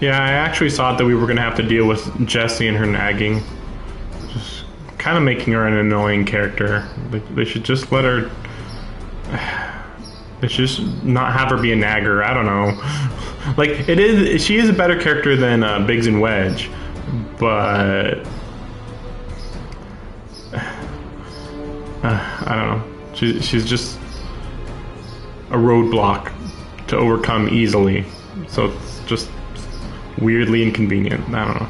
Yeah, I actually thought that we were going to have to deal with Jessie and her nagging. Just kind of making her an annoying character. They should just let her... They should just not have her be a nagger. I don't know. Like, she is a better character than Biggs and Wedge, but... I don't know. She's just a roadblock to overcome easily. So it's just weirdly inconvenient. I don't know.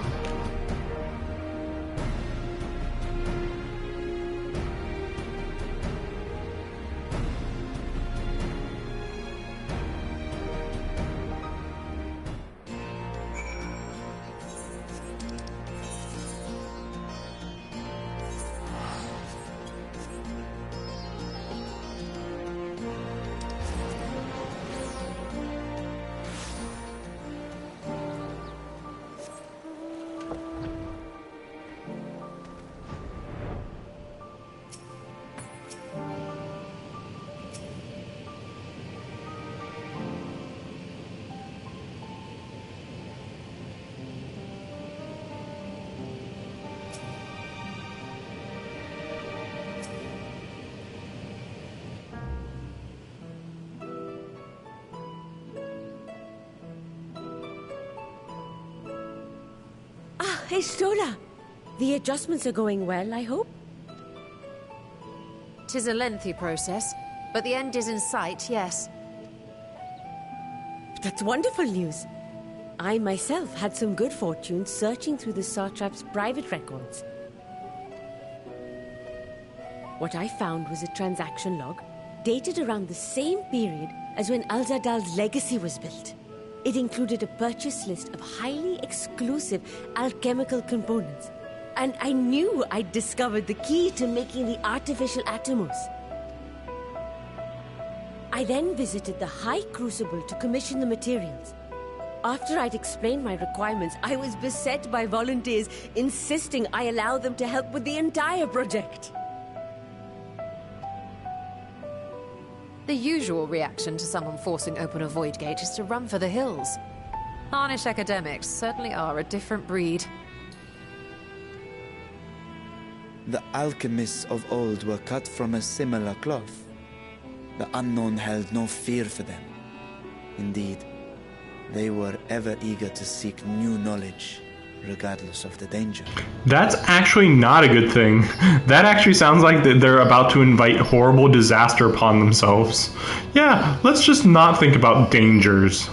Hey, Stola. The adjustments are going well, I hope? 'Tis a lengthy process, but the end is in sight, yes. That's wonderful news. I myself had some good fortune searching through the Satrap's private records. What I found was a transaction log dated around the same period as when Alzadal's legacy was built. It included a purchase list of highly exclusive alchemical components, and I knew I'd discovered the key to making the artificial atomos. I then visited the High Crucible to commission the materials. After I'd explained my requirements, I was beset by volunteers insisting I allow them to help with the entire project. The usual reaction to someone forcing open a void gate is to run for the hills. Harnish academics certainly are a different breed. The alchemists of old were cut from a similar cloth. The unknown held no fear for them. Indeed, they were ever eager to seek new knowledge, regardless of the danger. That's actually not a good thing. That actually sounds like they're about to invite horrible disaster upon themselves. Yeah, let's just not think about dangers.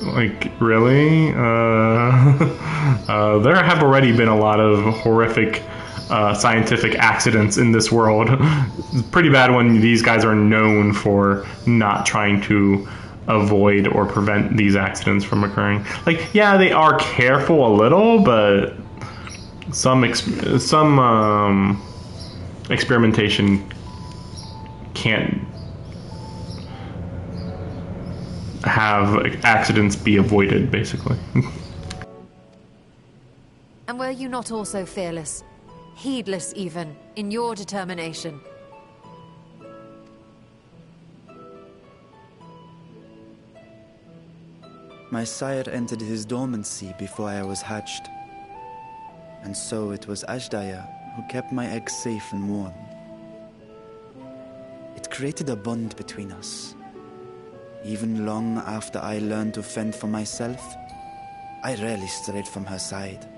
Like, really? There have already been a lot of horrific scientific accidents in this world. It's pretty bad when these guys are known for not trying to avoid or prevent these accidents from occurring. Like, yeah, they are careful a little, but some experimentation can't have accidents be avoided, basically. And were you not also fearless, heedless even, in your determination? My sire entered his dormancy before I was hatched. And so it was Ashdaya who kept my eggs safe and warm. It created a bond between us. Even long after I learned to fend for myself, I rarely strayed from her side.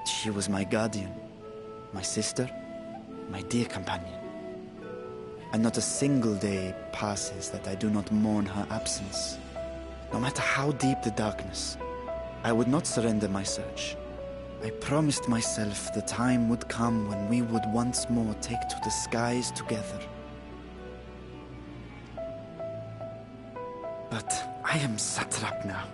She was my guardian, my sister, my dear companion. And not a single day passes that I do not mourn her absence. No matter how deep the darkness, I would not surrender my search. I promised myself the time would come when we would once more take to the skies together. But I am satrap now.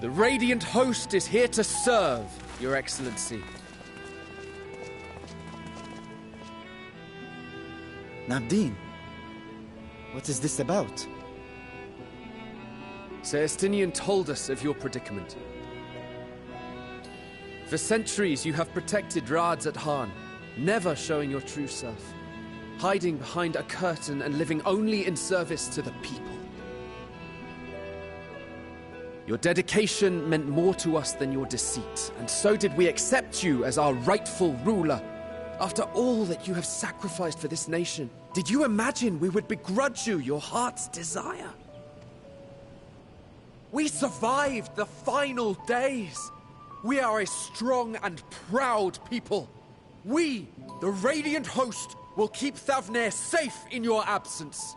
The Radiant Host is here to serve, Your Excellency. Nabdeen, what is this about? Celestinian told us of your predicament. For centuries you have protected Rads at Han, never showing your true self, hiding behind a curtain and living only in service to the people. Your dedication meant more to us than your deceit, and so did we accept you as our rightful ruler. After all that you have sacrificed for this nation, did you imagine we would begrudge you your heart's desire? We survived the final days. We are a strong and proud people. We, the Radiant Host, will keep Thavnair safe in your absence.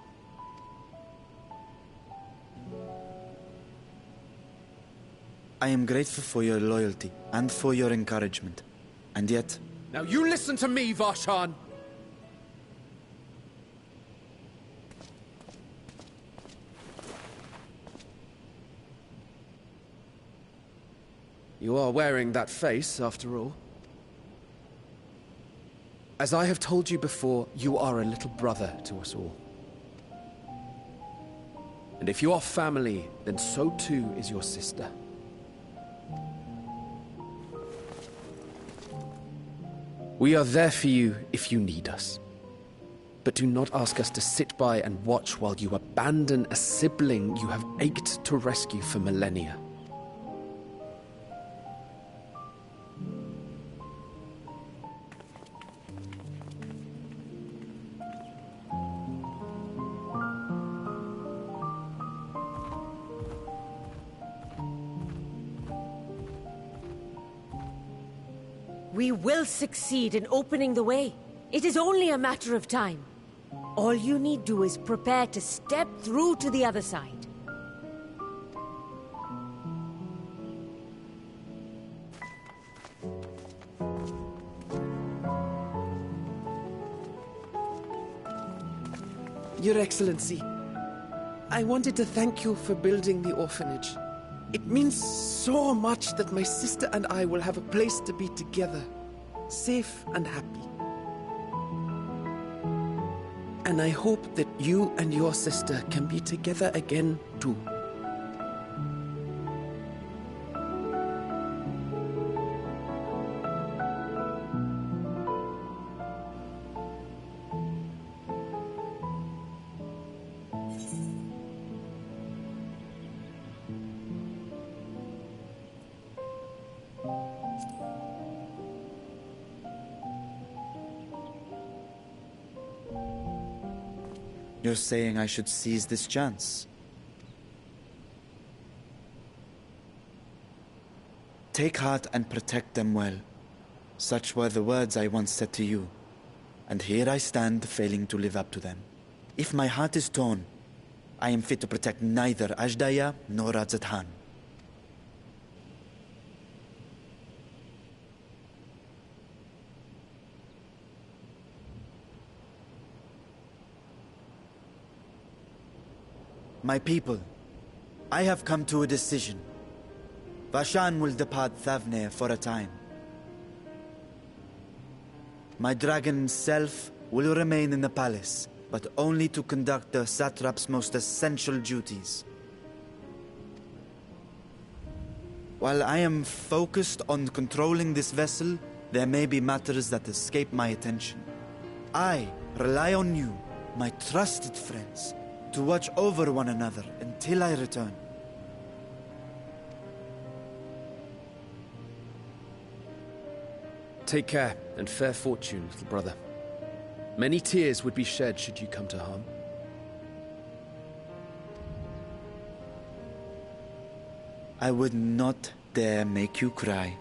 I am grateful for your loyalty and for your encouragement. And yet... Now you listen to me, Varshan! You are wearing that face, after all. As I have told you before, you are a little brother to us all. And if you are family, then so too is your sister. We are there for you if you need us. But do not ask us to sit by and watch while you abandon a sibling you have ached to rescue for millennia. We will succeed in opening the way. It is only a matter of time. All you need do is prepare to step through to the other side. Your Excellency, I wanted to thank you for building the orphanage. It means so much that my sister and I will have a place to be together, safe and happy. And I hope that you and your sister can be together again, too. You're saying I should seize this chance? Take heart and protect them well. Such were the words I once said to you. And here I stand, failing to live up to them. If my heart is torn, I am fit to protect neither Ajdaya nor Radzat-Han. My people, I have come to a decision. Vashan will depart Thavne for a time. My dragon self will remain in the palace, but only to conduct the satrap's most essential duties. While I am focused on controlling this vessel, there may be matters that escape my attention. I rely on you, my trusted friends, to watch over one another until I return. Take care and fair fortune, little brother. Many tears would be shed should you come to harm. I would not dare make you cry.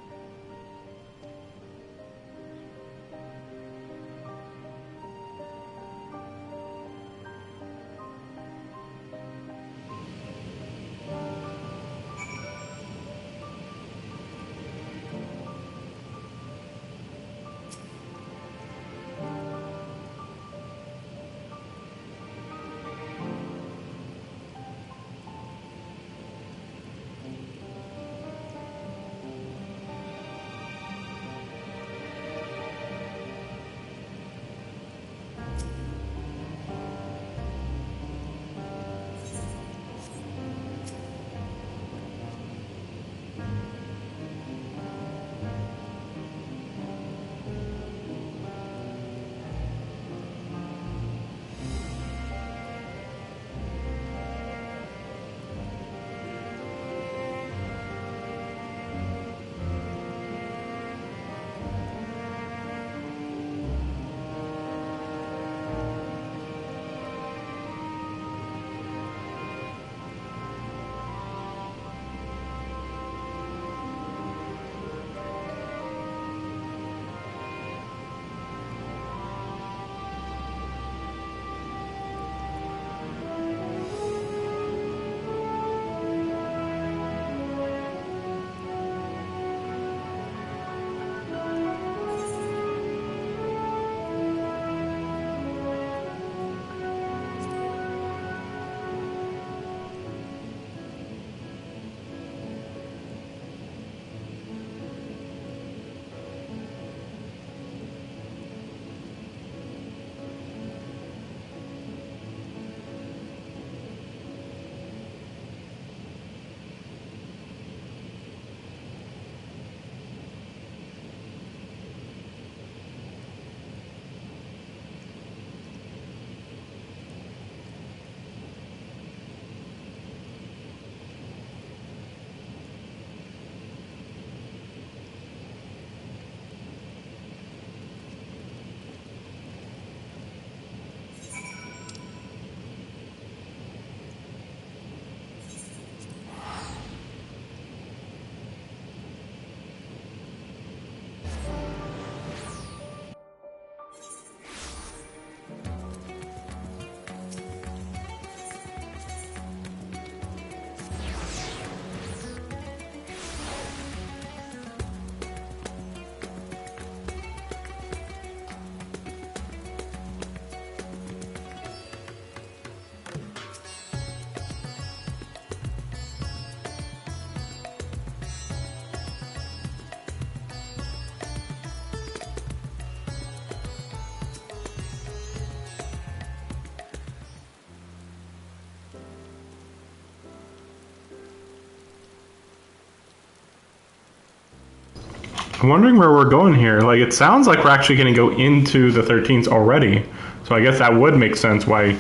I'm wondering where we're going here. Like, it sounds like we're actually going to go into the 13th already. So I guess that would make sense why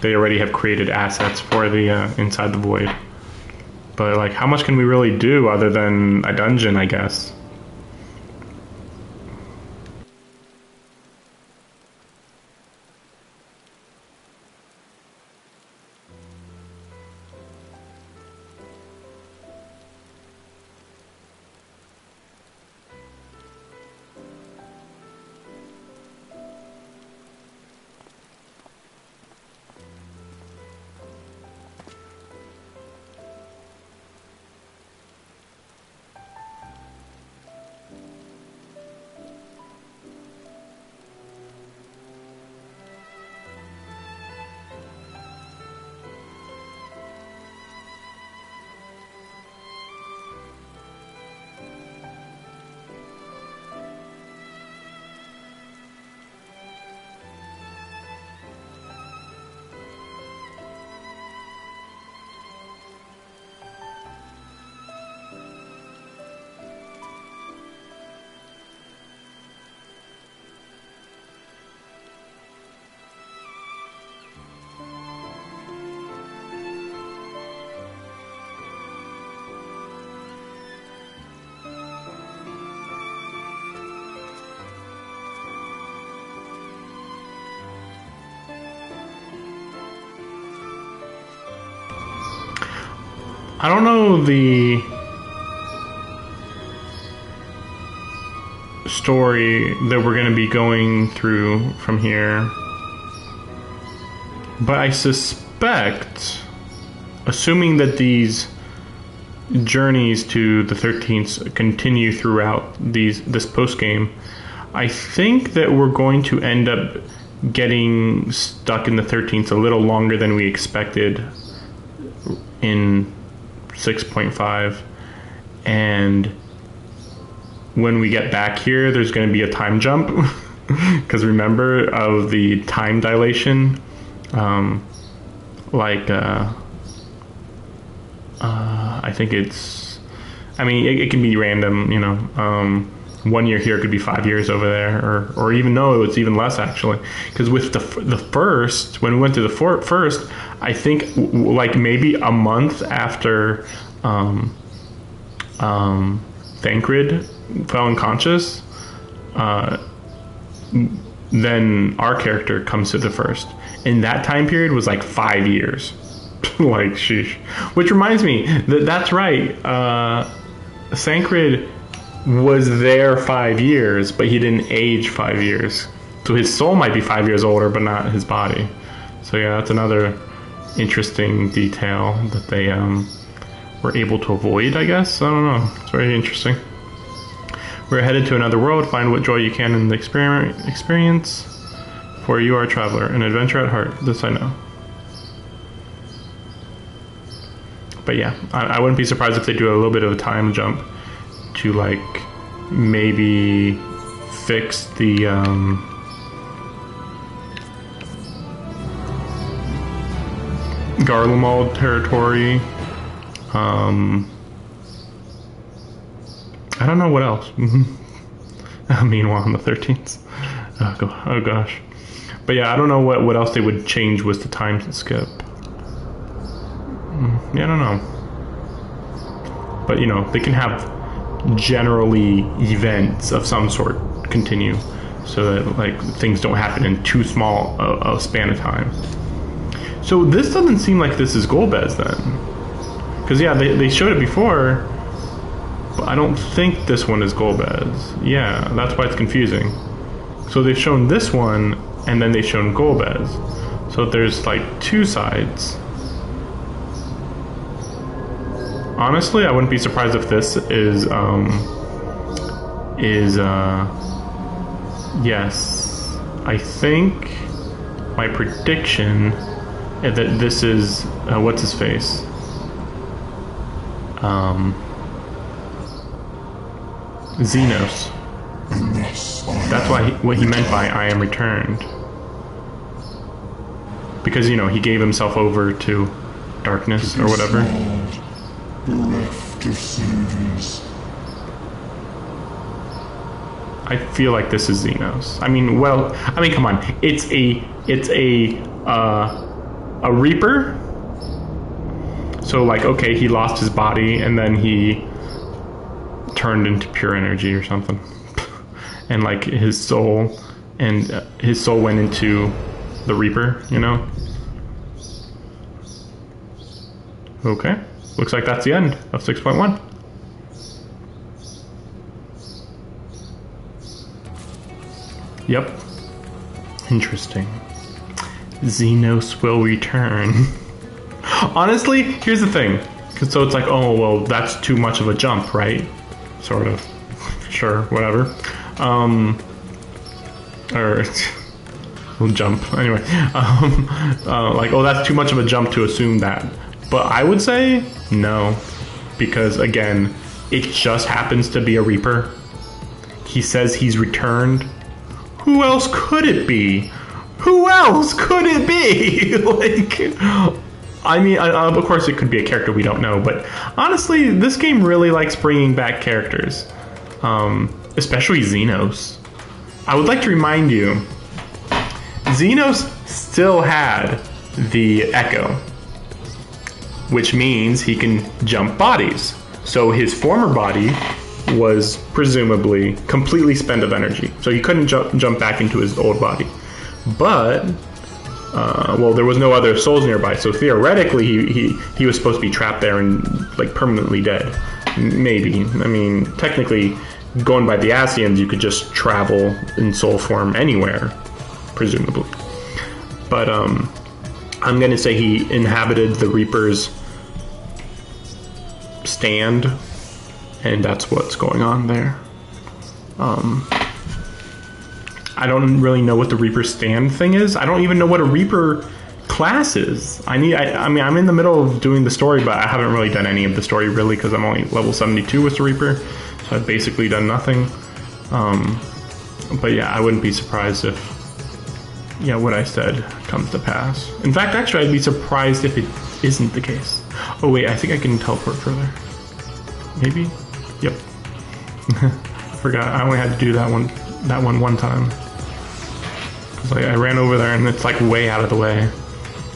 they already have created assets for the Inside the Void. But, like, how much can we really do other than a dungeon, I guess? I don't know the story that we're going to be going through from here, but I suspect, assuming that these journeys to the 13th continue throughout this post-game, I think that we're going to end up getting stuck in the 13th a little longer than we expected in 6.5, and when we get back here there's going to be a time jump because remember of the time dilation, I think it's, I mean, it can be random, you know, 1 year here could be 5 years over there, or even no, it's even less actually, because with the first, when we went to the first, I think like maybe a month after Thancred fell unconscious, then our character comes to the first, and that time period was like 5 years. Like, sheesh. Which reminds me, that's right, Thancred was there 5 years, but he didn't age 5 years. So his soul might be 5 years older, but not his body. So yeah, that's another interesting detail that they were able to avoid, I guess. I don't know. It's very interesting. We're headed to another world. Find what joy you can in the experience. For you are a traveler, an adventurer at heart. This I know. But yeah, I wouldn't be surprised if they do a little bit of a time jump to, like, maybe fix the Garlemald territory. I don't know what else. Meanwhile, on the 13th. Oh gosh. But yeah, I don't know what else they would change with the time skip. Yeah, I don't know. But, you know, they can have generally events of some sort continue so that, like, things don't happen in too small a span of time. So this doesn't seem like this is Golbez then. Because, yeah, they showed it before, but I don't think this one is Golbez. Yeah, that's why it's confusing. So they've shown this one, and then they've shown Golbez. So there's, like, two sides. Honestly, I wouldn't be surprised if this is yes. I think my prediction is that this is, what's his face? Xenos. That's what he meant by I am returned. Because, you know, he gave himself over to darkness or whatever. Bereft of savings. I feel like this is Xenos. I mean, well, I mean, come on. It's a Reaper. So like, okay, he lost his body and then he turned into pure energy or something, and like his soul went into the Reaper, you know. Okay, looks like that's the end of 6.1. Yep. Interesting. Xenos will return. Honestly, here's the thing. So it's like, oh, well, that's too much of a jump, right? Sort of. Sure, whatever. Or, we'll jump. Anyway. Like, oh, that's too much of a jump to assume that. But I would say no. Because, again, it just happens to be a Reaper. He says he's returned. Who else could it be? Who else could it be? Like, I mean, of course it could be a character we don't know, but honestly, this game really likes bringing back characters, especially Xenos. I would like to remind you, Xenos still had the Echo, which means he can jump bodies. So his former body was presumably completely spent of energy, so he couldn't jump back into his old body. But well, there was no other souls nearby, so theoretically he was supposed to be trapped there and like permanently dead. Maybe. I mean, technically, going by the Asians, you could just travel in soul form anywhere, presumably. But I'm gonna say he inhabited the Reaper's stand, and that's what's going on there. I don't really know what the Reaper stand thing is. I don't even know what a Reaper class is. I mean, I'm in the middle of doing the story, but I haven't really done any of the story really because I'm only level 72 with the Reaper, so I've basically done nothing. But yeah, I wouldn't be surprised if, yeah, what I said comes to pass. In fact, actually, I'd be surprised if it isn't the case. Oh wait, I think I can teleport further. Maybe? Yep. Forgot, I only had to do that one one time. Like, I ran over there and it's like way out of the way.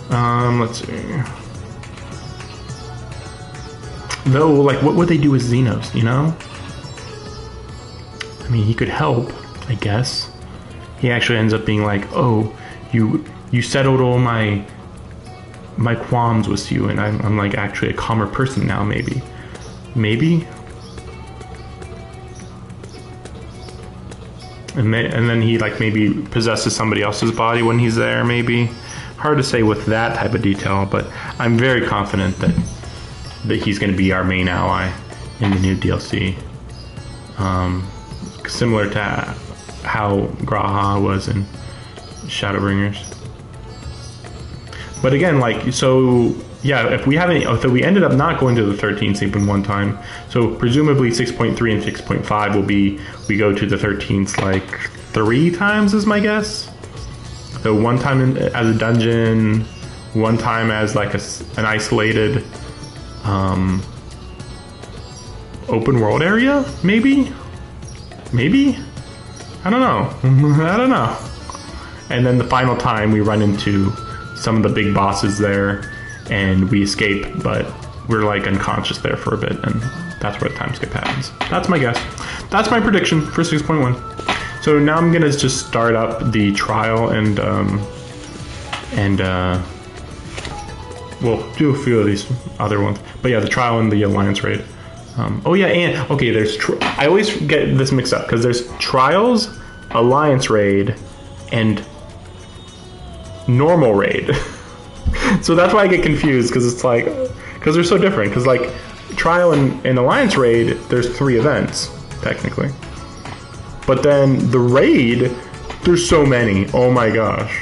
Let's see. Though, like, what would they do with Xenos, you know? I mean, he could help, I guess. He actually ends up being like, oh, you settled all my qualms with you, and I'm like actually a calmer person now, maybe. Maybe? And then he like maybe possesses somebody else's body when he's there, maybe. Hard to say with that type of detail, but I'm very confident that he's going to be our main ally in the new DLC. Similar to how Graha was in Shadowbringers. But again, like, so yeah, if we haven't, so we ended up not going to the 13 sleep in one time. So presumably 6.3 and 6.5 will be, we go to the 13s like 3 times is my guess. So one time as a dungeon, one time as like an isolated open world area, maybe? Maybe? I don't know. I don't know. And then the final time we run into some of the big bosses there, and we escape, but we're like unconscious there for a bit, and that's where the time skip happens. That's my guess. That's my prediction for 6.1. So now I'm gonna just start up the trial and we'll do a few of these other ones. But yeah, the trial and the alliance raid. Oh yeah, and okay, there's I always get this mixed up because there's trials, alliance raid, and normal raid. So that's why I get confused, because it's like, because they're so different. Because like trial and alliance raid, there's 3 events technically, but then the raid, there's so many. Oh my gosh.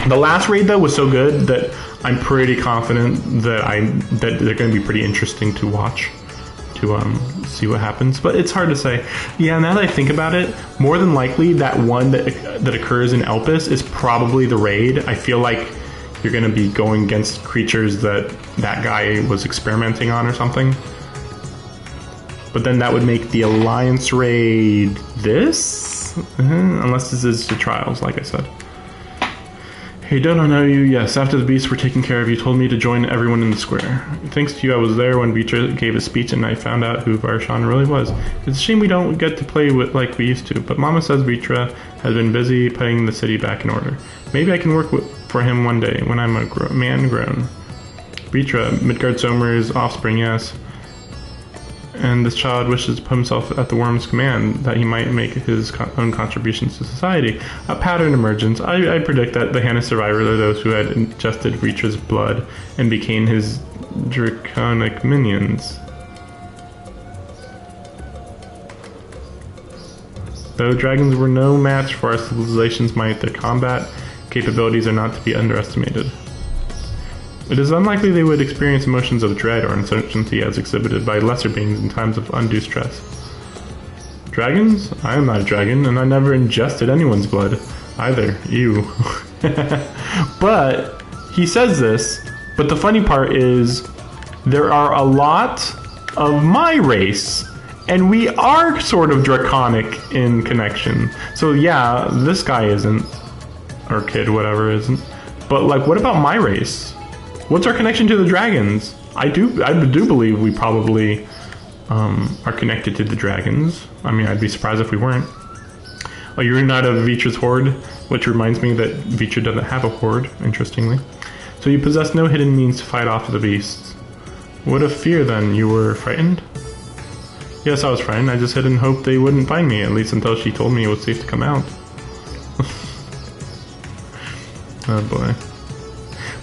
The last raid though was so good that I'm pretty confident that they're going to be pretty interesting to watch, to see what happens. But it's hard to say. Yeah, now that I think about it, more than likely that one that occurs in Elpis is probably the raid. I feel like you're going to be going against creatures that guy was experimenting on or something. But then that would make the Alliance raid this? Unless this is the Trials, like I said. Hey, don't I know you? Yes, after the beasts were taken care of, you told me to join everyone in the square. Thanks to you, I was there when Vitra gave a speech and I found out who Varshan really was. It's a shame we don't get to play with like we used to, but Mama says Vitra has been busy putting the city back in order. Maybe I can work for him one day when I'm a man grown. Vitra, Midgard Somer's offspring, yes. And this child wishes to put himself at the worm's command, that he might make his own contributions to society. A pattern emergence. I predict that the Hannah survivors are those who had ingested Vitra's blood and became his draconic minions. Though dragons were no match for our civilization's might, their combat capabilities are not to be underestimated. It is unlikely they would experience emotions of dread or uncertainty as exhibited by lesser beings in times of undue stress. Dragons? I am not a dragon, and I never ingested anyone's blood. Either. You. But, he says this, but the funny part is, there are a lot of my race, and we are sort of draconic in connection. So yeah, this guy isn't, or kid, whatever isn't. But like, what about my race? What's our connection to the dragons? I do believe we probably are connected to the dragons. I mean, I'd be surprised if we weren't. Oh, you're not of Vitra's horde, which reminds me that Vitra doesn't have a horde, interestingly. So you possess no hidden means to fight off the beasts. What of fear, then? You were frightened? Yes, I was frightened. I just hid and hoped they wouldn't find me, at least until she told me it was safe to come out. Oh boy.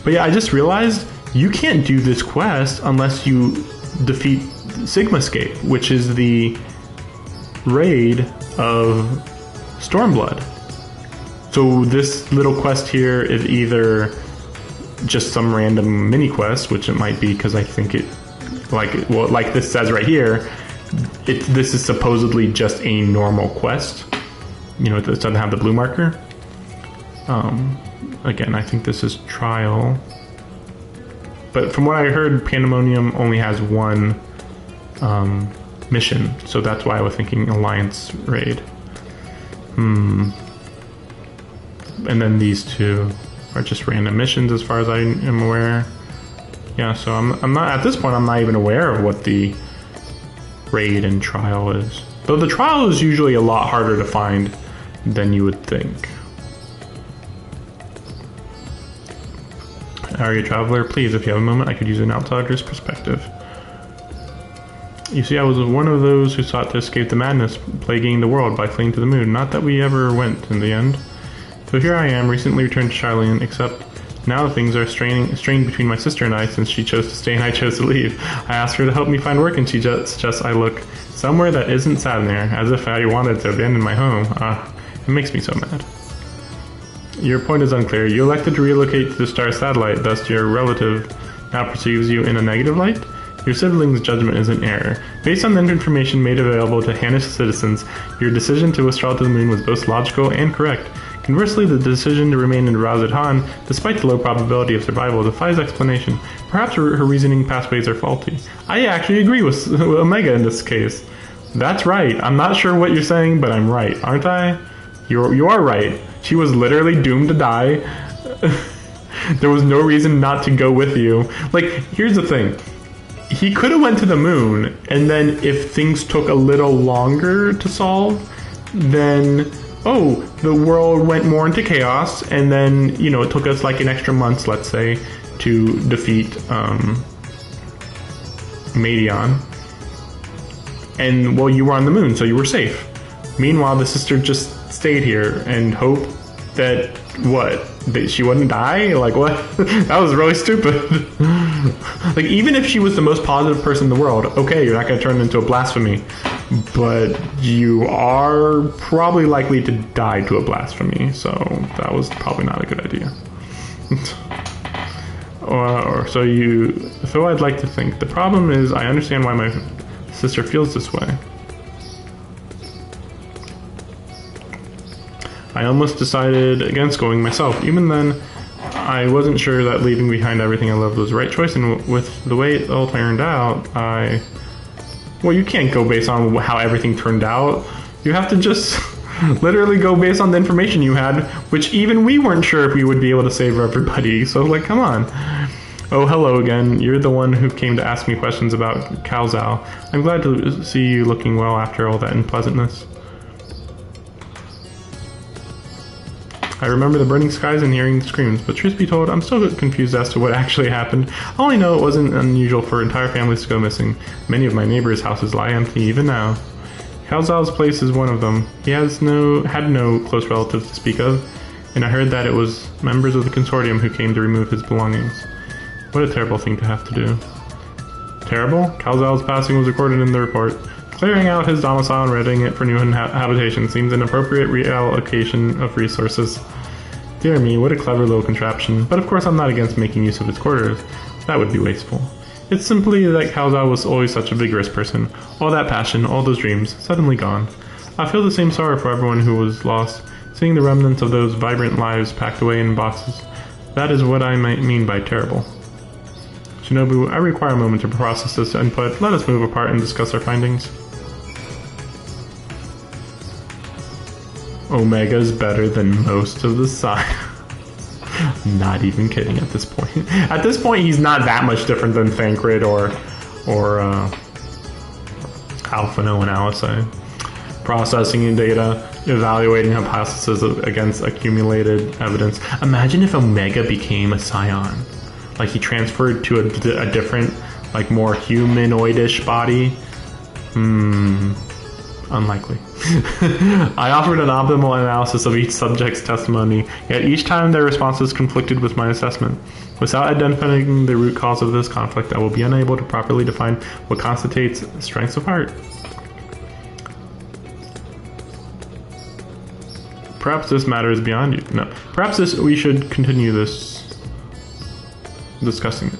But yeah, I just realized you can't do this quest unless you defeat Sigmascape, which is the raid of Stormblood. So this little quest here is either just some random mini quest, which it might be because I think it, like this says right here, this is supposedly just a normal quest. You know, it doesn't have the blue marker. Again, I think this is trial. But from what I heard, Pandemonium only has one mission, so that's why I was thinking Alliance raid. And then these two are just random missions as far as I am aware. Yeah, so I'm not, at this point, I'm not even aware of what the raid and trial is. Though the trial is usually a lot harder to find than you would think. Are you a traveler? Please, if you have a moment, I could use an outsider's perspective. You see, I was one of those who sought to escape the madness plaguing the world by fleeing to the moon. Not that we ever went in the end. So here I am, recently returned to Charlene, except now things are strained between my sister and I since she chose to stay and I chose to leave. I asked her to help me find work and she just suggests I look somewhere that isn't Sadnir, as if I wanted to abandon my home. It makes me so mad. Your point is unclear. You elected to relocate to the star satellite, thus your relative now perceives you in a negative light? Your sibling's judgment is in error. Based on the information made available to Hannish citizens, your decision to withdraw to the moon was both logical and correct. Conversely, the decision to remain in Razad Han, despite the low probability of survival, defies explanation. Perhaps her reasoning pathways are faulty. I actually agree with Omega in this case. That's right. I'm not sure what you're saying, but I'm right, aren't I? You are right. She was literally doomed to die. There was no reason not to go with you. Like, here's the thing. He could have went to the moon, and then if things took a little longer to solve, then, oh, the world went more into chaos, and then, you know, it took us like an extra month, let's say, to defeat Madion. And, well, you were on the moon, so you were safe. Meanwhile, the sister just stayed here and hoped that, what, that she wouldn't die? Like, what? That was really stupid. Like, even if she was the most positive person in the world, okay, you're not going to turn into a blasphemy, but you are probably likely to die to a blasphemy, so that was probably not a good idea. So I'd like to think. The problem is, I understand why my sister feels this way. I almost decided against going myself. Even then, I wasn't sure that leaving behind everything I loved was the right choice, and with the way it all turned out, Well, you can't go based on how everything turned out. You have to just literally go based on the information you had, which even we weren't sure if we would be able to save everybody. So, like, come on. Oh, hello again. You're the one who came to ask me questions about Calzal. I'm glad to see you looking well after all that unpleasantness. I remember the burning skies and hearing the screams, but truth be told, I'm still confused as to what actually happened. I only know it wasn't unusual for entire families to go missing. Many of my neighbors' houses lie empty even now. Calzal's place is one of them. He had no close relatives to speak of, and I heard that it was members of the consortium who came to remove his belongings. What a terrible thing to have to do. Terrible? Calzal's passing was recorded in the report. Clearing out his domicile and readying it for new habitation seems an appropriate reallocation of resources. Dear me, what a clever little contraption. But of course I'm not against making use of his quarters. That would be wasteful. It's simply that Calzal was always such a vigorous person. All that passion, all those dreams, suddenly gone. I feel the same sorrow for everyone who was lost, seeing the remnants of those vibrant lives packed away in boxes. That is what I might mean by terrible. Shinobu, I require a moment to process this input. Let us move apart and discuss our findings. Omega's better than most of the side. Not even kidding at this point. At this point, he's not that much different than Thancred or Alphino and Alisei. Processing data, evaluating hypotheses against accumulated evidence. Imagine if Omega became a Scion. Like he transferred to a different, like more humanoidish body. Unlikely. I offered an optimal analysis of each subject's testimony, yet each time their responses conflicted with my assessment. Without identifying the root cause of this conflict, I will be unable to properly define what constitutes strengths of heart. Perhaps this matter is beyond you. No. Perhaps we should continue discussing it.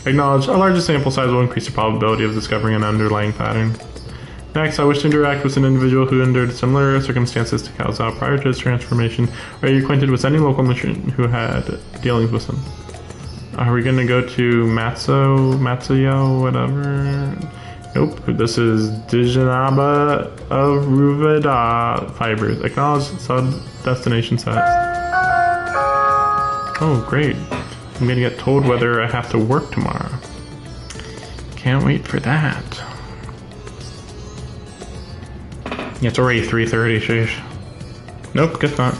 Acknowledge a larger sample size will increase the probability of discovering an underlying pattern. Next, I wish to interact with an individual who endured similar circumstances to Calzal prior to his transformation. Are you acquainted with any local mission who had dealings with him? Are we going to go to Matsuyo, whatever? Nope, this is Dijanaba of Ruveda Fibers. Acknowledge sub-destination set. Oh, great. I'm going to get told whether I have to work tomorrow. Can't wait for that. Yeah, it's already 3:30, sheesh. Nope, guess not.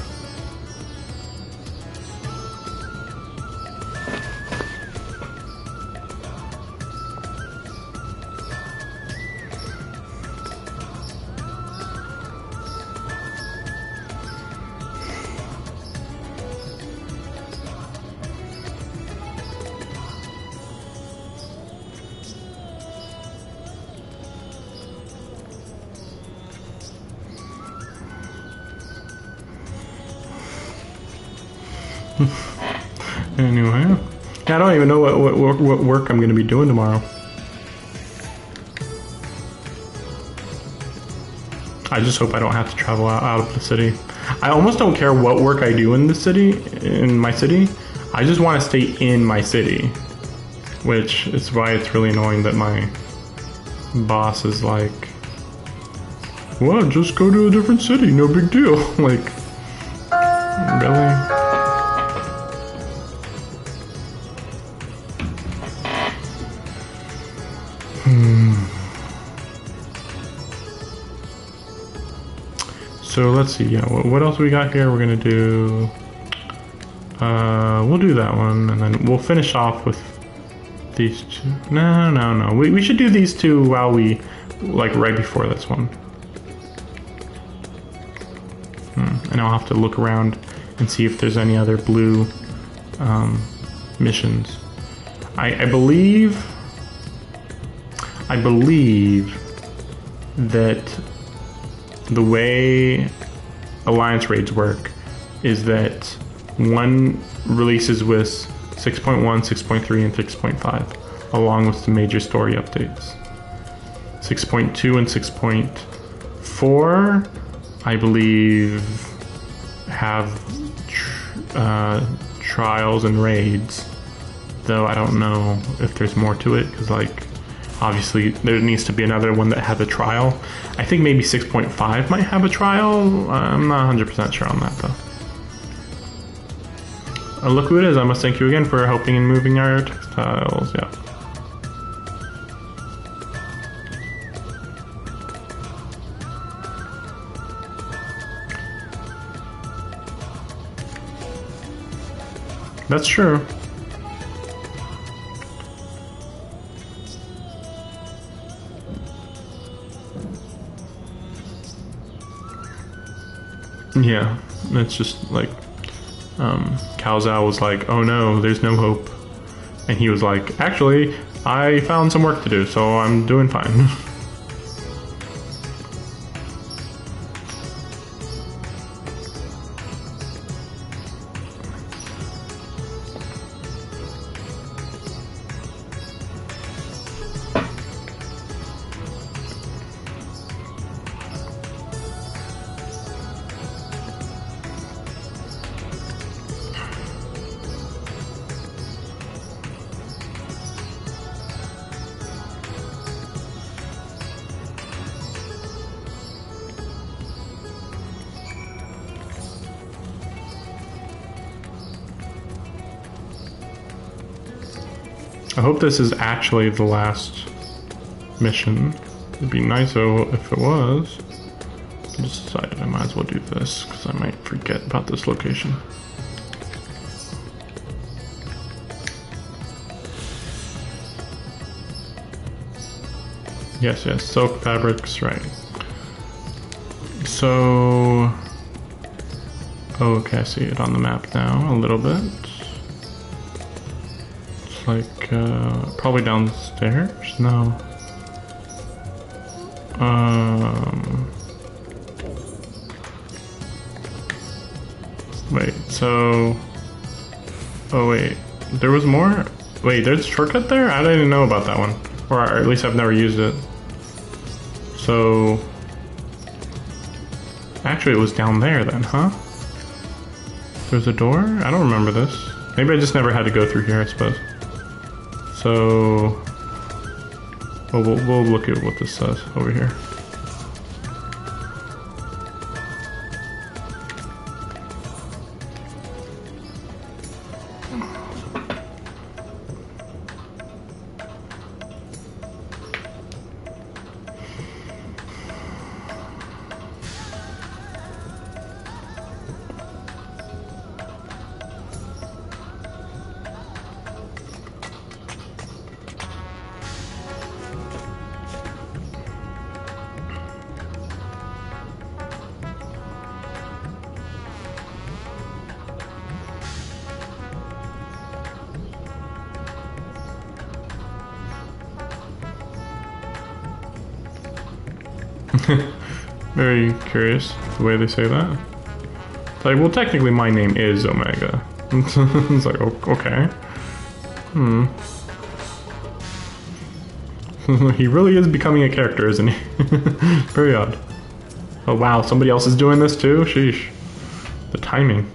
Anyway, I don't even know what work I'm going to be doing tomorrow. I just hope I don't have to travel out of the city. I almost don't care what work I do in my city. I just want to stay in my city, which is why it's really annoying that my boss is like, well, just go to a different city, no big deal. Like, really? So let's see, yeah, what else we got here? We're gonna do, we'll do that one, and then we'll finish off with these two. No. We should do these two while we, like, right before this one. And I'll have to look around and see if there's any other blue missions. I believe that the way Alliance raids work is that one releases with 6.1, 6.3, and 6.5, along with the major story updates. 6.2 and 6.4, I believe, have trials and raids, though I don't know if there's more to it, because, like, Obviously, there needs to be another one that has a trial. I think maybe 6.5 might have a trial. I'm not 100% sure on that, though. Look who it is. I must thank you again for helping in moving our textiles. Yeah. That's true. Yeah, it's just like, Cao Zhao was like, oh no, there's no hope. And he was like, actually, I found some work to do, so I'm doing fine. I hope this is actually the last mission. It'd be nice if it was. I just decided I might as well do this, because I might forget about this location. Yes, silk fabrics, right. So... oh, okay, I see it on the map now, a little bit. Like, probably downstairs? No. Wait, so... oh wait, there was more? Wait, there's a shortcut there? I didn't know about that one. Or at least I've never used it. So... actually it was down there then, huh? There's a door? I don't remember this. Maybe I just never had to go through here, I suppose. So, well, we'll look at what this says over here. Very curious the way they say that. It's like, well, technically my name is Omega. It's like, okay. He really is becoming a character, isn't he? Very odd. Oh wow, somebody else is doing this too? Sheesh. The timing.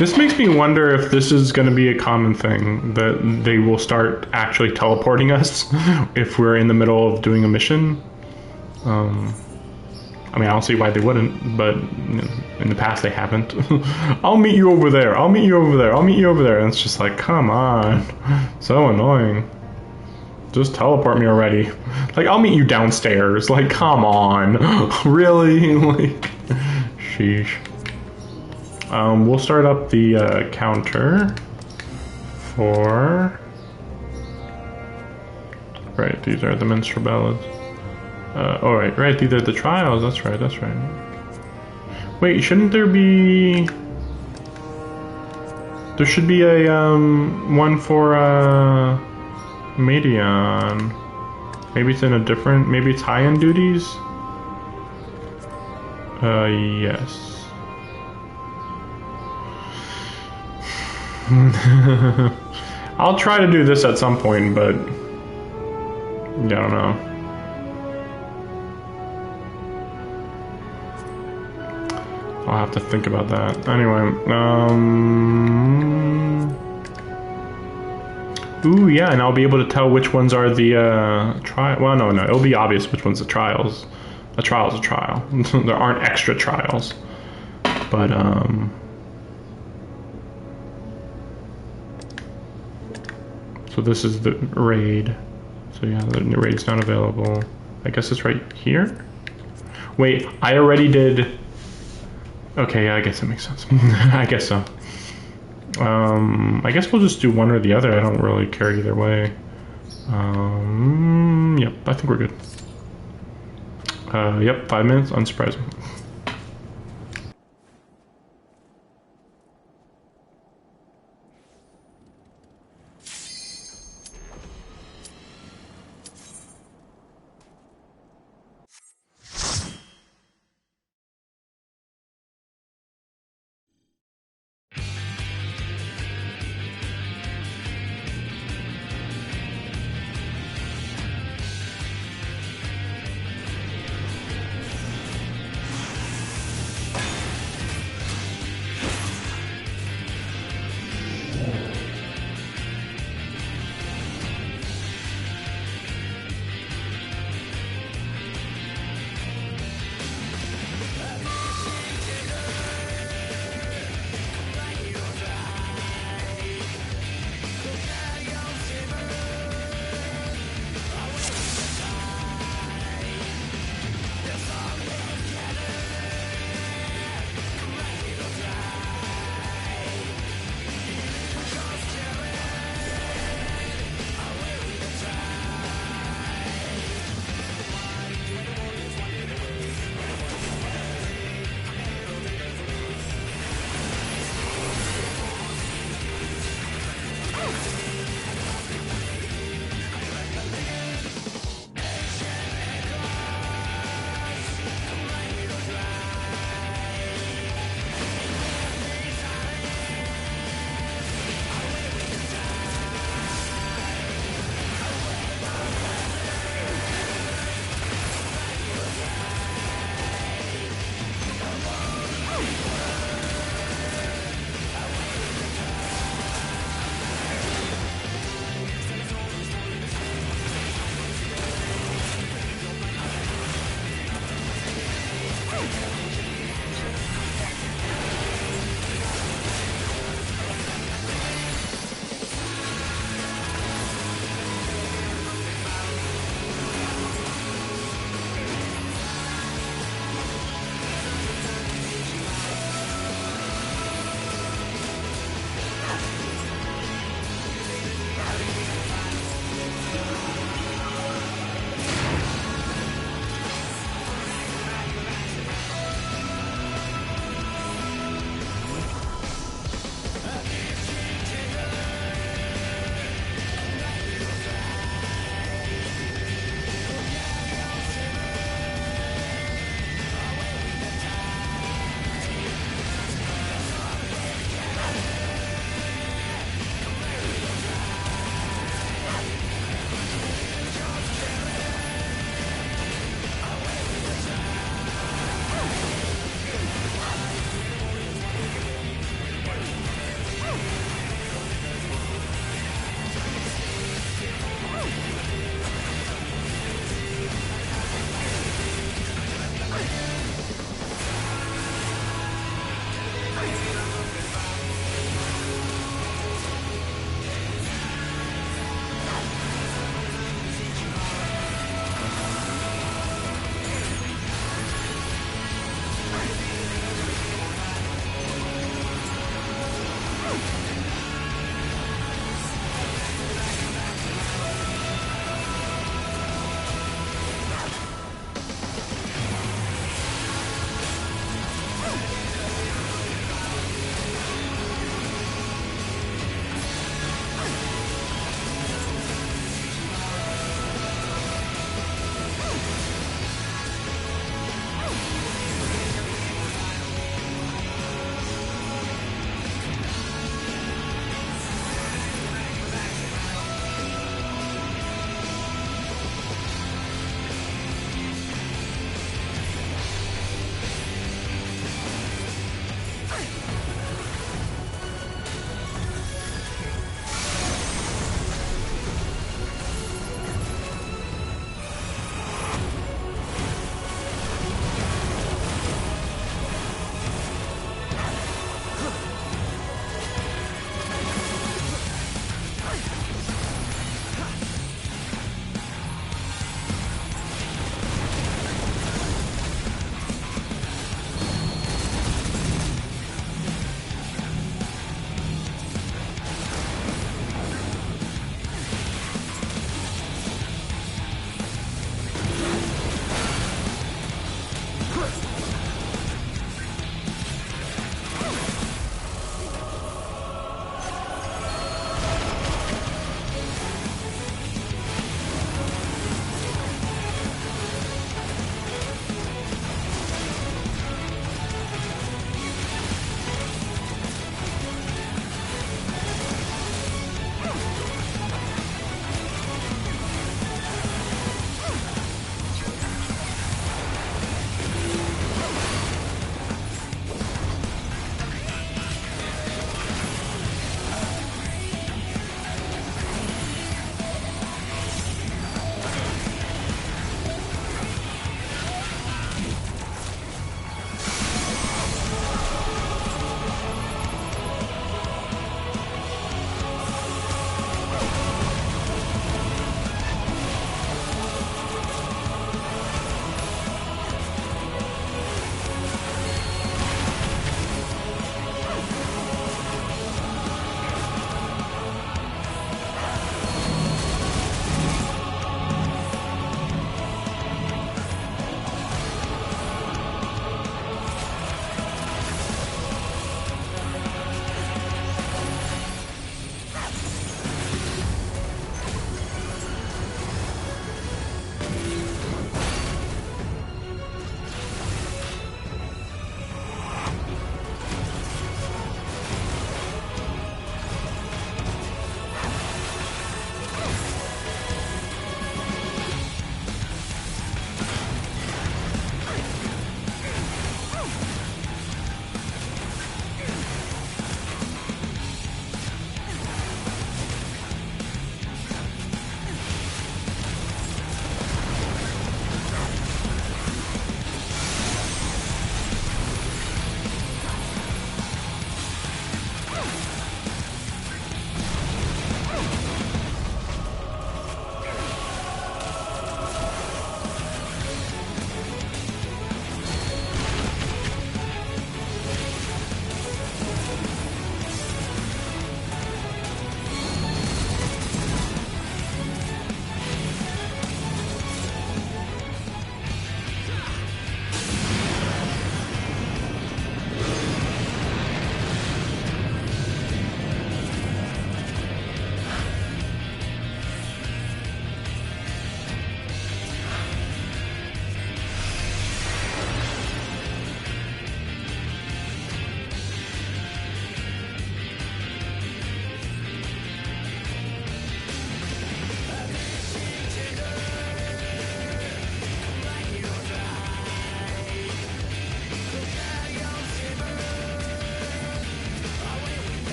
This makes me wonder if this is going to be a common thing, that they will start actually teleporting us if we're in the middle of doing a mission. I mean, I don't see why they wouldn't, but in the past they haven't. I'll meet you over there, I'll meet you over there, I'll meet you over there. And it's just like, come on. So annoying. Just teleport me already. Like, I'll meet you downstairs. Like, come on. Really? Like, sheesh. We'll start up the counter for... Right, these are the minstrel ballads. Oh, right, these are the trials. That's right, that's right. Wait, shouldn't there be... There should be a, one for, Medion. Maybe it's in a different... Maybe it's high-end duties? Yes. I'll try to do this at some point, but... Yeah, I don't know. I'll have to think about that. Anyway, Ooh, yeah, and I'll be able to tell which ones are the, well, no, it'll be obvious which one's the trials. A trial's a trial. There aren't extra trials. But, so this is the raid. So yeah, the raid's not available. I guess it's right here? Wait, I already did... Okay, yeah, I guess that makes sense. I guess so. I guess we'll just do one or the other. I don't really care either way. Yep, I think we're good. Yep, 5 minutes, unsurprising.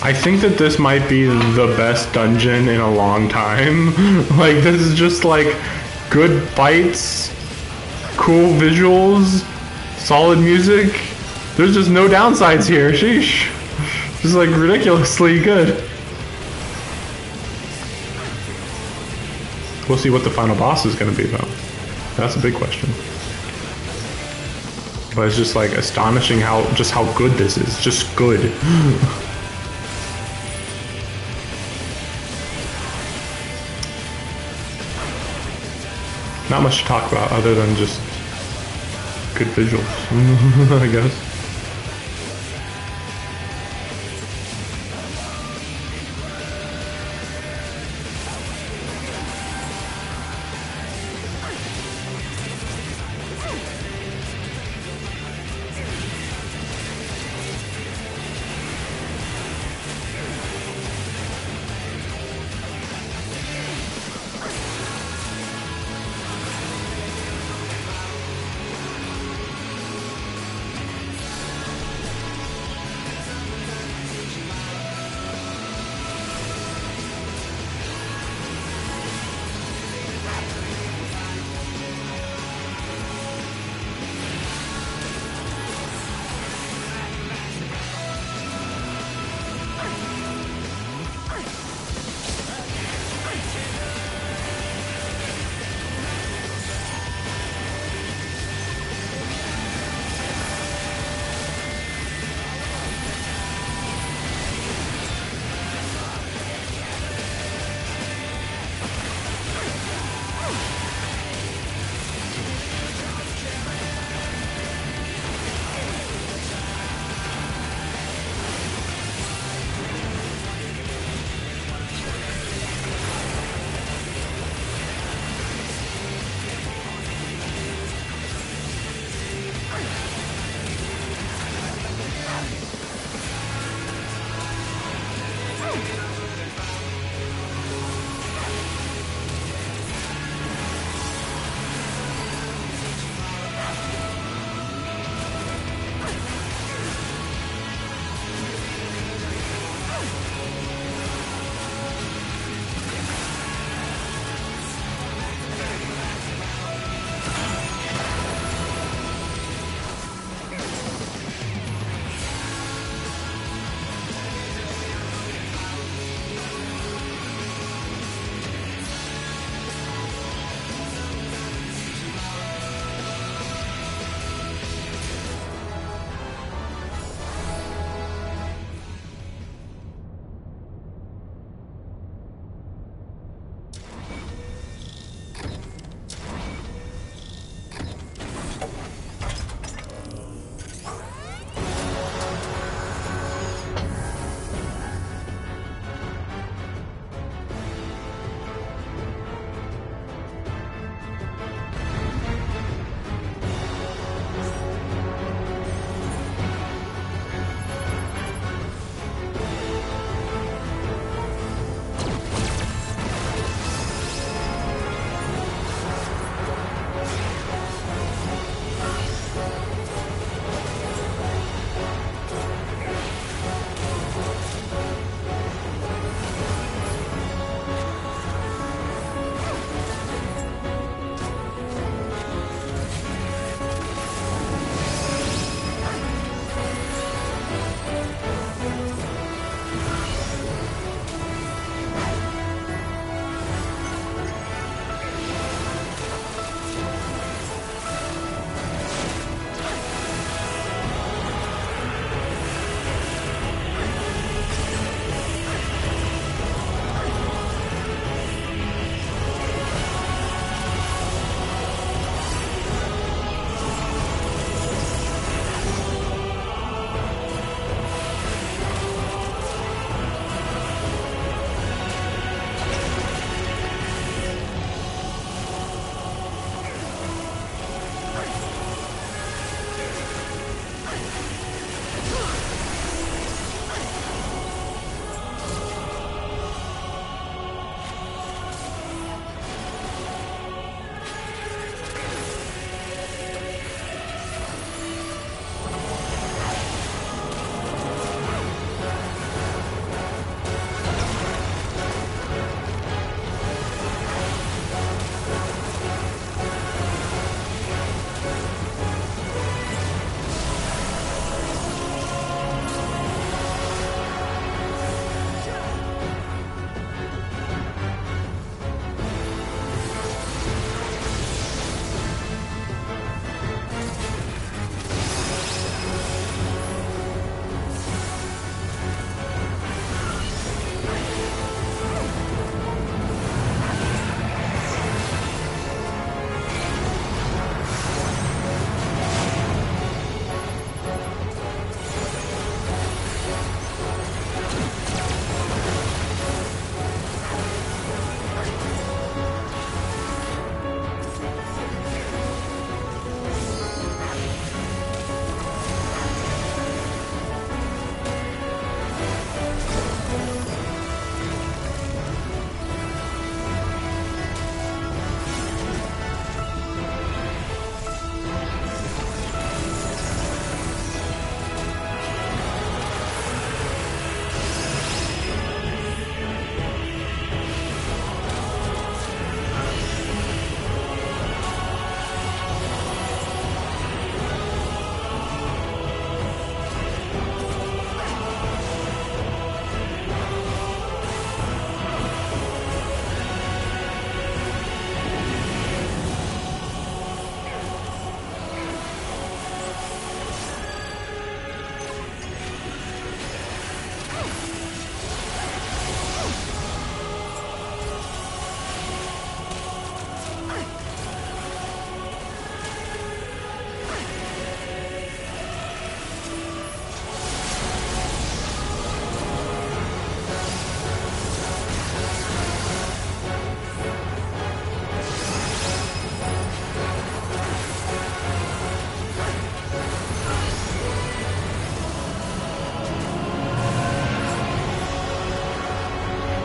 I think that this might be the best dungeon in a long time. Like, this is just like good fights, cool visuals, solid music. There's just no downsides here. Sheesh. Just like ridiculously good. We'll see what the final boss is going to be though. That's a big question. But it's just like astonishing how good this is. Just good. Not much to talk about other than just good visuals, I guess.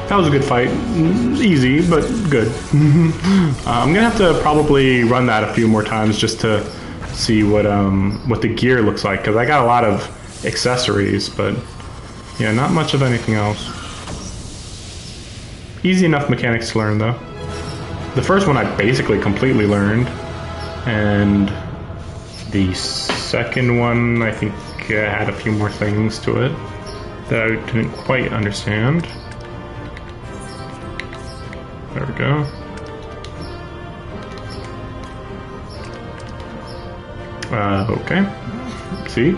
That was a good fight. Easy, but good. I'm gonna have to probably run that a few more times just to see what the gear looks like, because I got a lot of accessories, but yeah, not much of anything else. Easy enough mechanics to learn, though. The first one I basically completely learned, and the second one I think had a few more things to it that I didn't quite understand. There we go. Okay. See?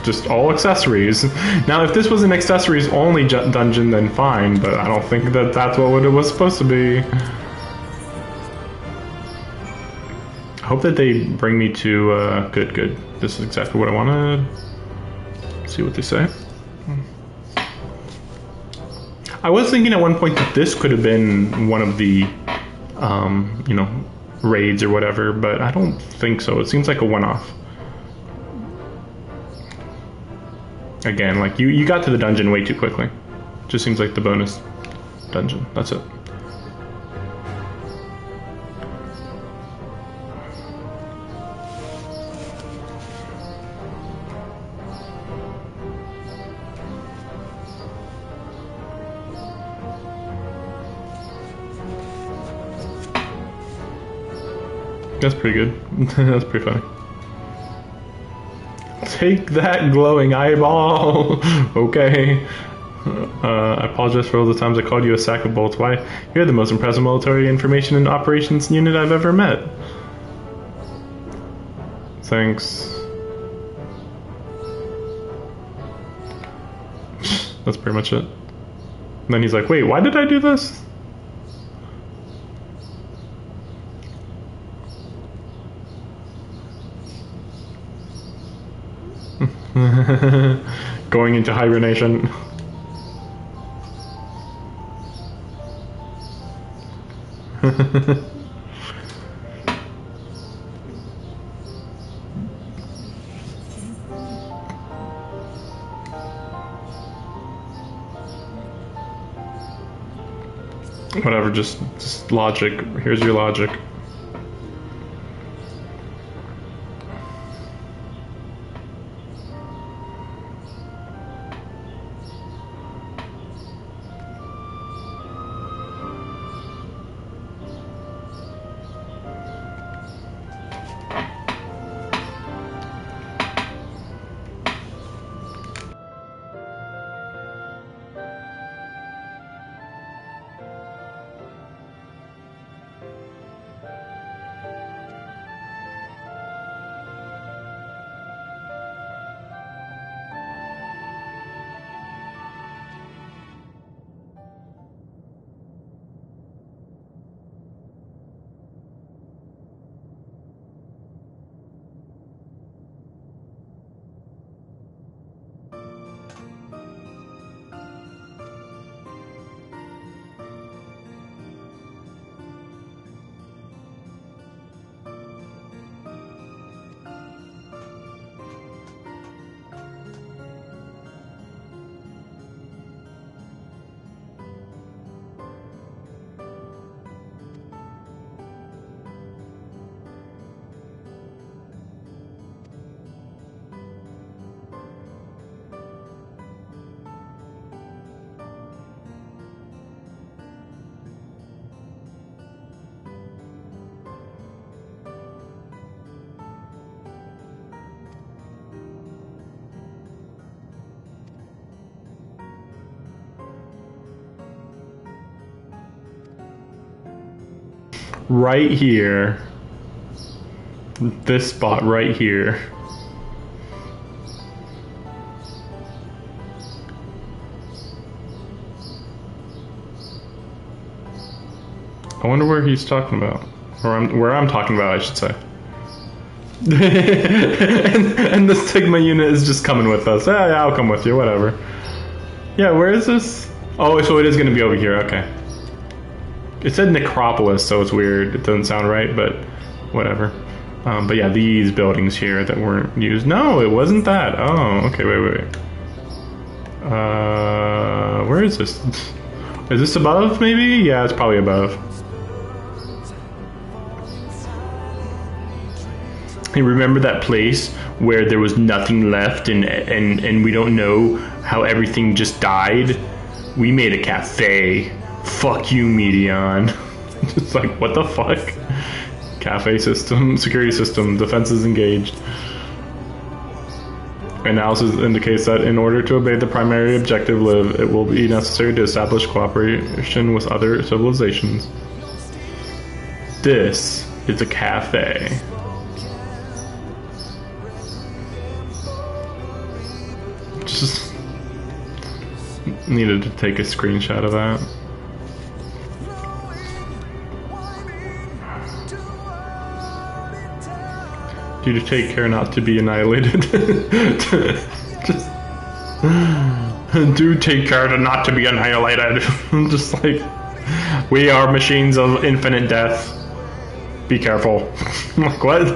Just all accessories. Now, if this was an accessories-only dungeon, then fine, but I don't think that that's what it was supposed to be. I hope that they bring me to, good. This is exactly what I wanted. Let's see what they say. I was thinking at one point that this could have been one of the, you know, raids or whatever, but I don't think so. It seems like a one-off. Again, like, you got to the dungeon way too quickly. Just seems like the bonus dungeon. That's it. That's pretty good. That's pretty funny. Take that, glowing eyeball! Okay. I apologize for all the times I called you a sack of bolts. Why? You're the most impressive military information and operations unit I've ever met. Thanks. That's pretty much it. And then he's like, wait, why did I do this? Going into hibernation. Whatever, just logic. Here's your logic. Right here. This spot right here. I wonder where he's talking about. Or where I'm talking about, I should say. and the Sigma unit is just coming with us. Yeah, I'll come with you, whatever. Yeah, where is this? Oh, so it is going to be over here, okay. It said Necropolis, so it's weird. It doesn't sound right, but whatever. But yeah, these buildings here that weren't used. No, it wasn't that. Oh, okay, wait. Where is this? Is this above, maybe? Yeah, it's probably above. Hey, remember that place where there was nothing left and we don't know how everything just died? We made a cafe. Fuck you, Medion. Just like, what the fuck? Cafe system, security system, defenses engaged. Analysis indicates that in order to obey the primary objective live, it will be necessary to establish cooperation with other civilizations. This is a cafe. Just needed to take a screenshot of that. Do to take care not to be annihilated. Just do take care to not to be annihilated. Just like, we are machines of infinite death. Be careful. Like, what?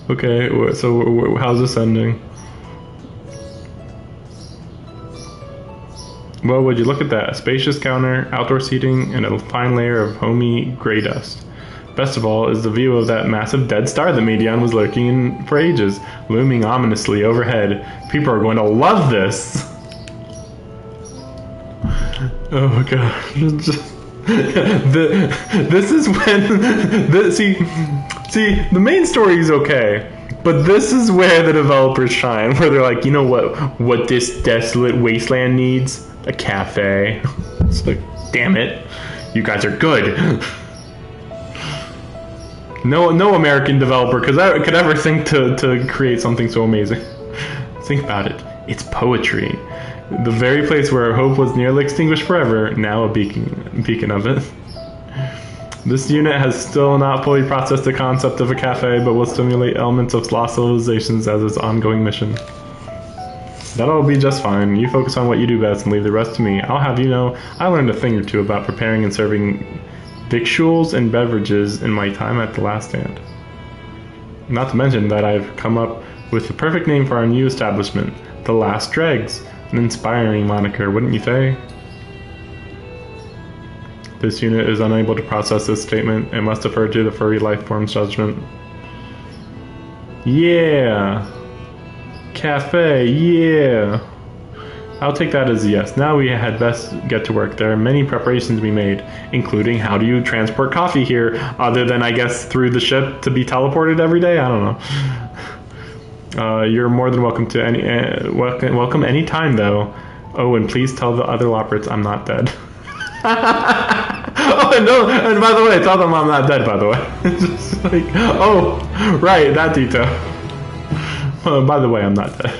Okay, so how's this ending? Well, would you look at that? A spacious counter, outdoor seating, and a fine layer of homey gray dust. Best of all is the view of that massive dead star that Medion was lurking in for ages, looming ominously overhead. People are going to love this! Oh god. This is when... See, the main story is okay, but this is where the developers shine, where they're like, you know what this desolate wasteland needs? A cafe. It's like, damn it, you guys are good. No American developer could ever think to create something so amazing. Think about it. It's poetry. The very place where hope was nearly extinguished forever, now a beacon of it. This unit has still not fully processed the concept of a cafe, but will stimulate elements of lost civilizations as its ongoing mission. That'll be just fine. You focus on what you do best and leave the rest to me. I'll have you know, I learned a thing or two about preparing and serving victuals and beverages in my time at the Last Stand. Not to mention that I've come up with the perfect name for our new establishment, The Last Dregs. An inspiring moniker, wouldn't you say? This unit is unable to process this statement and must defer to the furry lifeform's judgment. Yeah! Cafe, yeah! I'll take that as a yes. Now we had best get to work. There are many preparations to be made, including how do you transport coffee here, other than, I guess, through the ship to be teleported every day? I don't know. You're more than welcome to welcome any time, though. Oh, and please tell the other Loporits I'm not dead. Oh, no, and by the way, tell them I'm not dead, by the way. It's just like, oh, right, that detail. By the way, I'm not dead.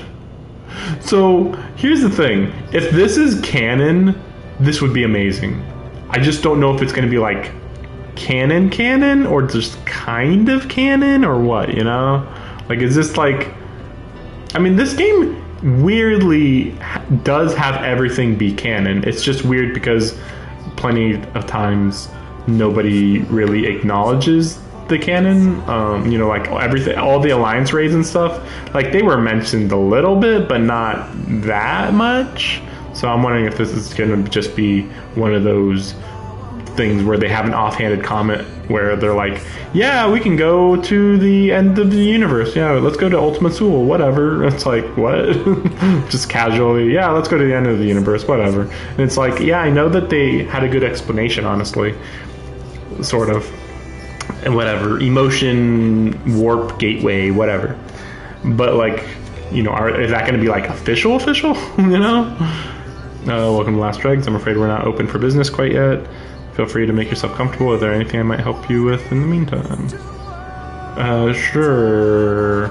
So, here's the thing. If this is canon, this would be amazing. I just don't know if it's going to be like canon, or just kind of canon, or what, you know? Like, is this like... I mean, this game weirdly does have everything be canon. It's just weird because plenty of times nobody really acknowledges the canon. You know, like everything, all the alliance raids and stuff, like they were mentioned a little bit, but not that much. So I'm wondering if this is going to just be one of those things where they have an offhanded comment where they're like, yeah, we can go to the end of the universe. Yeah, let's go to Ultima Thule, whatever. It's like, what? Just casually, yeah, let's go to the end of the universe, whatever. And it's like, yeah, I know that they had a good explanation, honestly. Sort of. And whatever. Emotion, warp, gateway, whatever. But like, you know, is that going to be like official? You know? Welcome to Last Dregs. I'm afraid we're not open for business quite yet. Feel free to make yourself comfortable. Is there anything I might help you with in the meantime? Sure.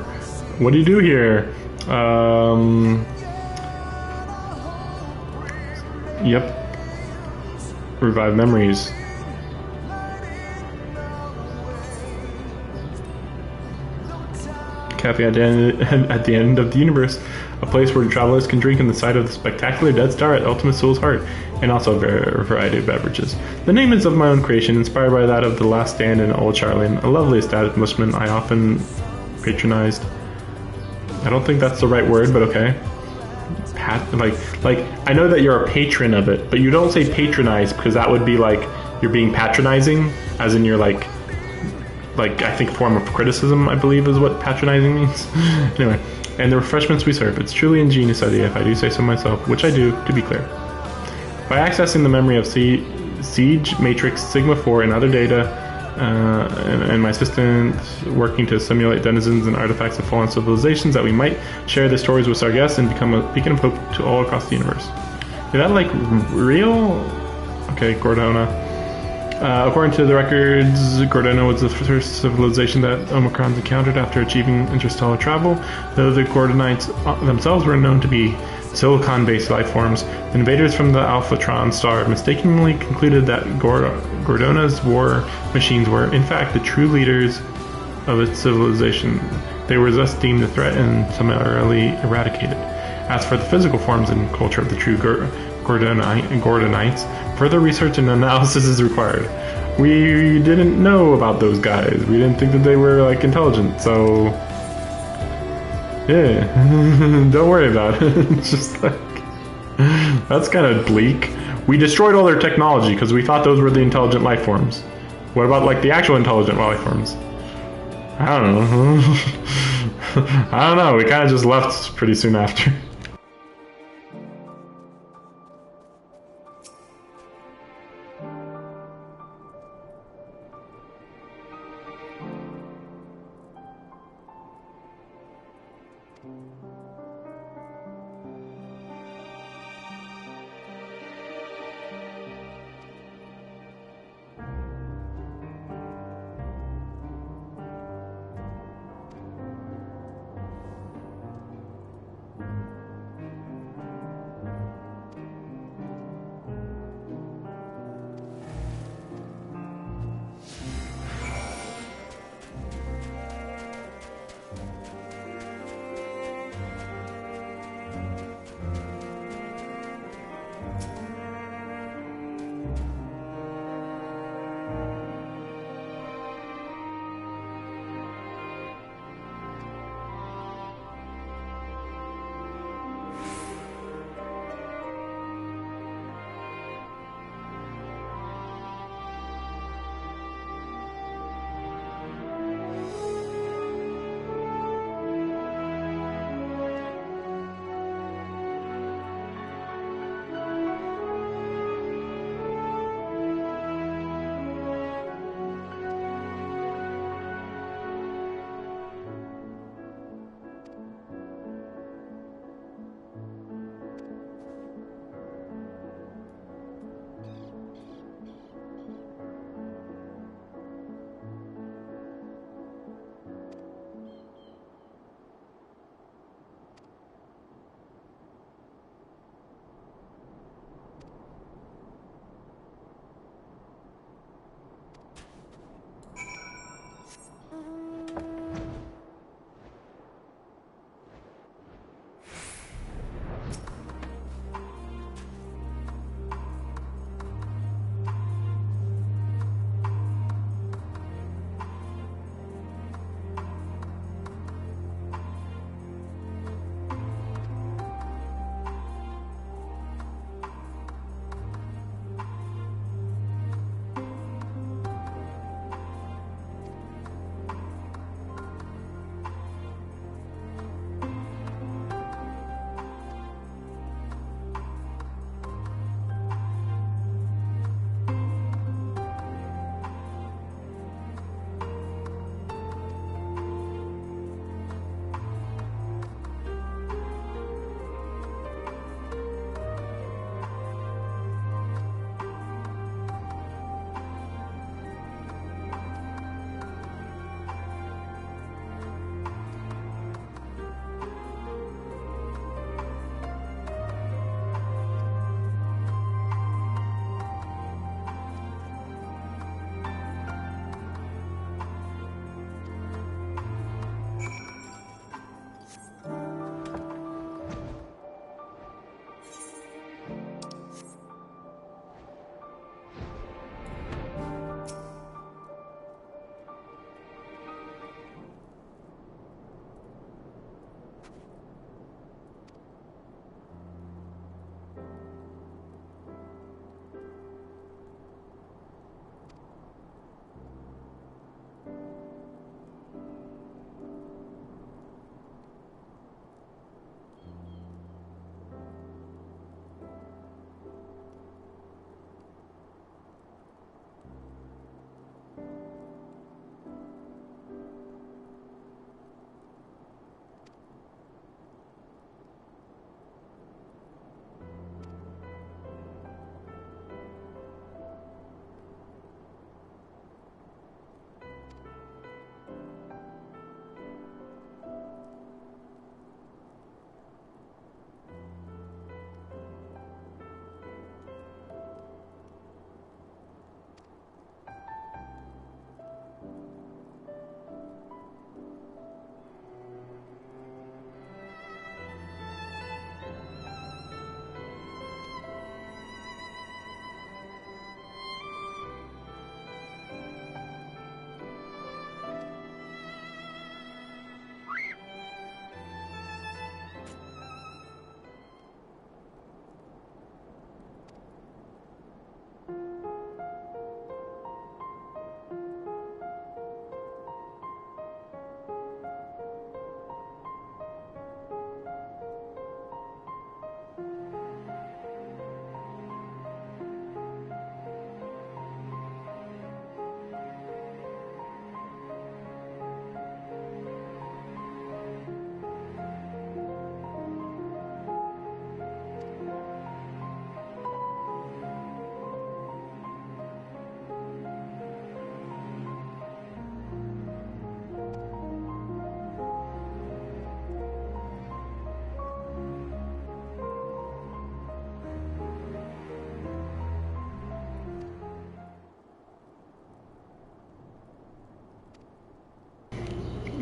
What do you do here? Yep. Revive memories. Cafe at the end of the universe. A place where travelers can drink in the sight of the spectacular dead star at Ultima Thule's heart, and also a variety of beverages. The name is of my own creation, inspired by that of the Last Stand in Old Charlene, a lovely establishment I often patronized. I don't think that's the right word, but okay. like I know that you're a patron of it, but you don't say patronize because that would be like you're being patronizing, as in you're like I think a form of criticism, I believe is what patronizing means. Anyway, and the refreshments we serve, it's truly ingenious idea if I do say so myself, which I do, to be clear. By accessing the memory of Siege, Matrix, Sigma 4, and other data, and my assistants working to simulate denizens and artifacts of fallen civilizations, that we might share the stories with our guests and become a beacon of hope to all across the universe. Is that like real? Okay, Gordona. According to the records, Gordona was the first civilization that Omicrons encountered after achieving interstellar travel. Though the Gordonites themselves were known to be silicon-based life forms, the invaders from the Alphatron star mistakenly concluded that Gordona's war machines were, in fact, the true leaders of its civilization. They were thus deemed a threat and summarily eradicated. As for the physical forms and culture of the true Gordonites, further research and analysis is required. We didn't know about those guys. We didn't think that they were, like, intelligent, so... yeah, don't worry about it. It's just like... that's kind of bleak. We destroyed all their technology because we thought those were the intelligent life forms. What about, like, the actual intelligent life forms? I don't know. I don't know. We kind of just left pretty soon after.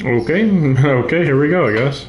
Okay, okay, here we go, I guess.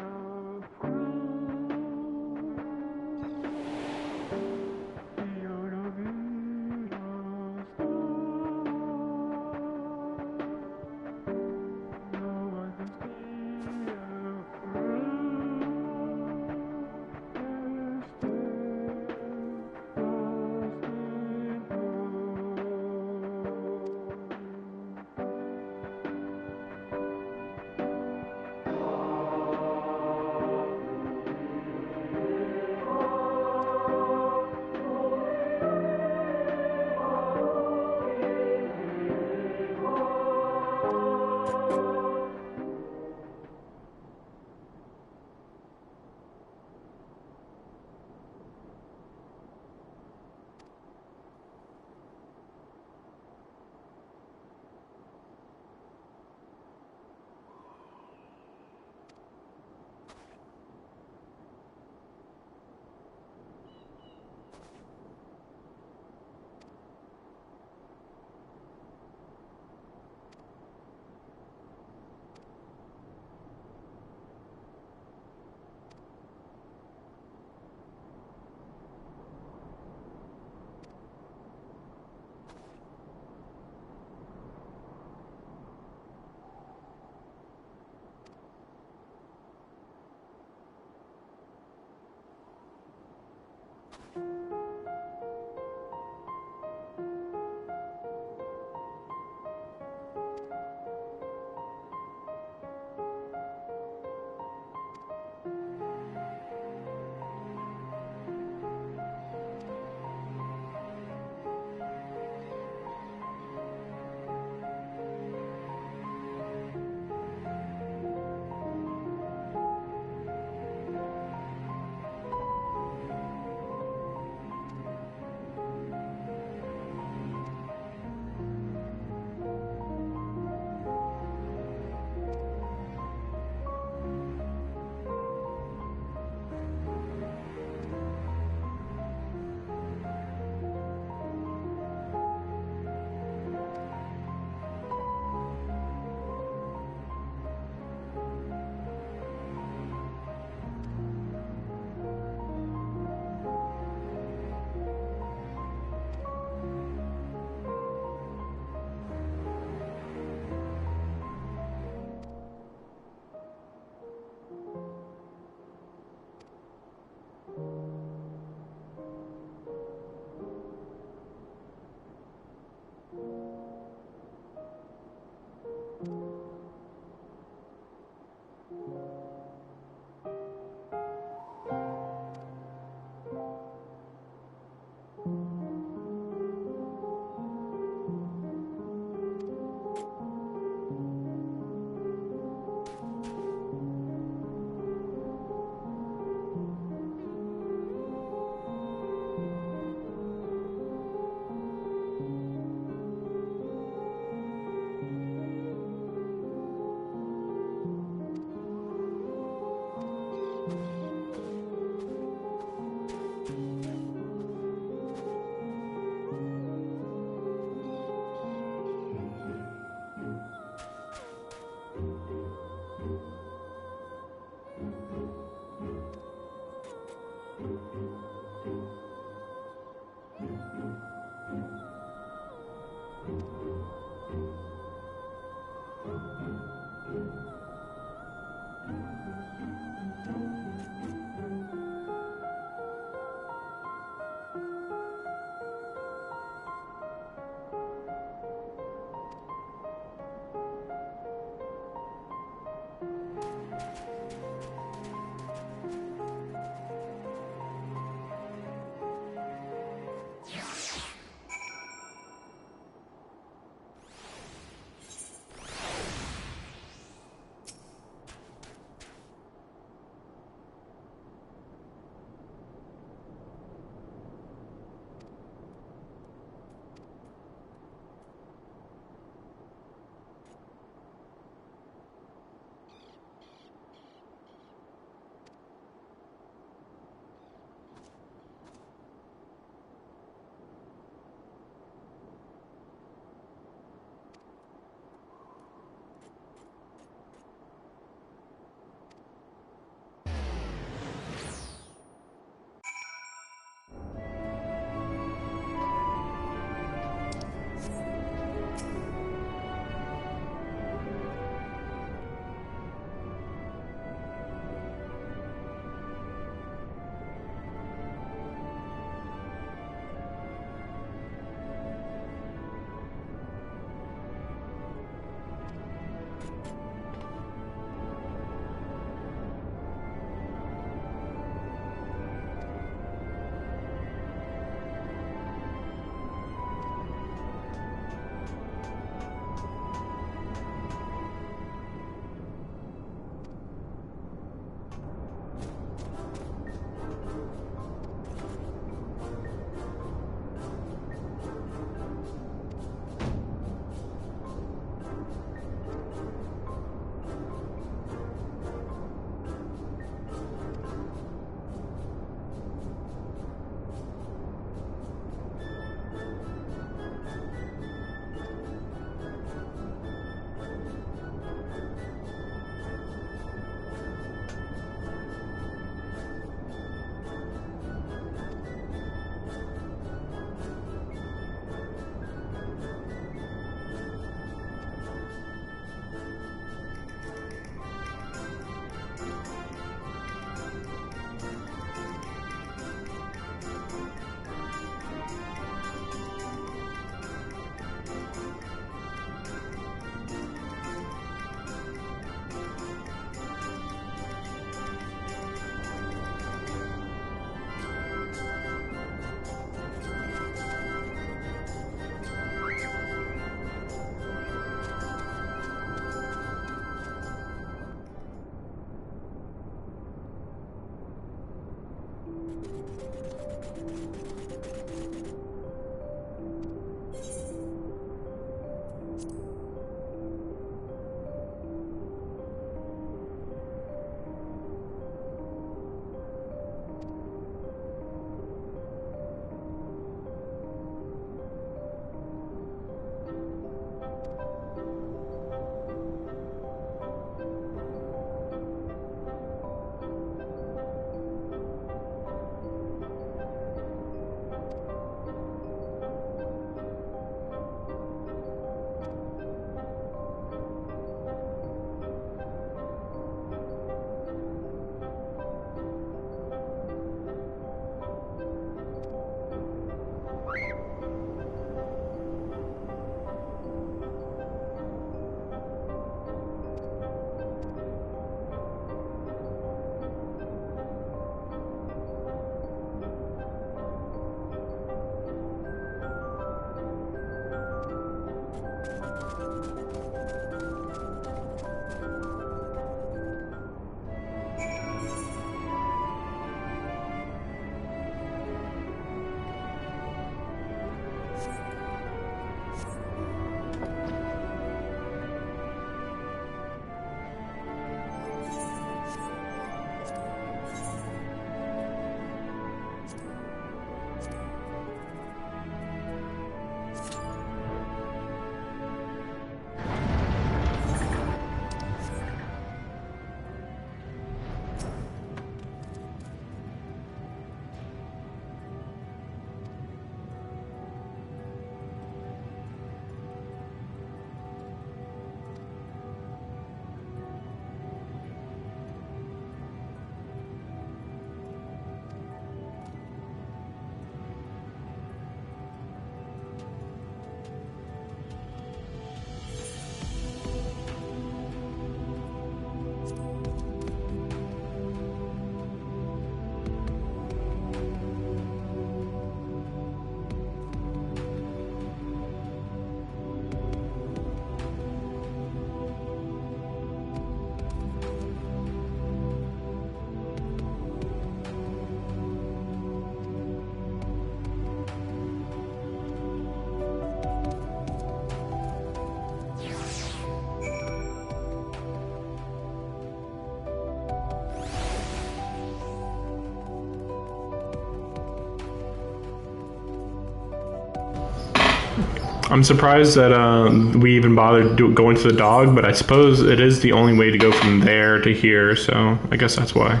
I'm surprised that we even bothered going to the dog, but I suppose it is the only way to go from there to here, so I guess that's why.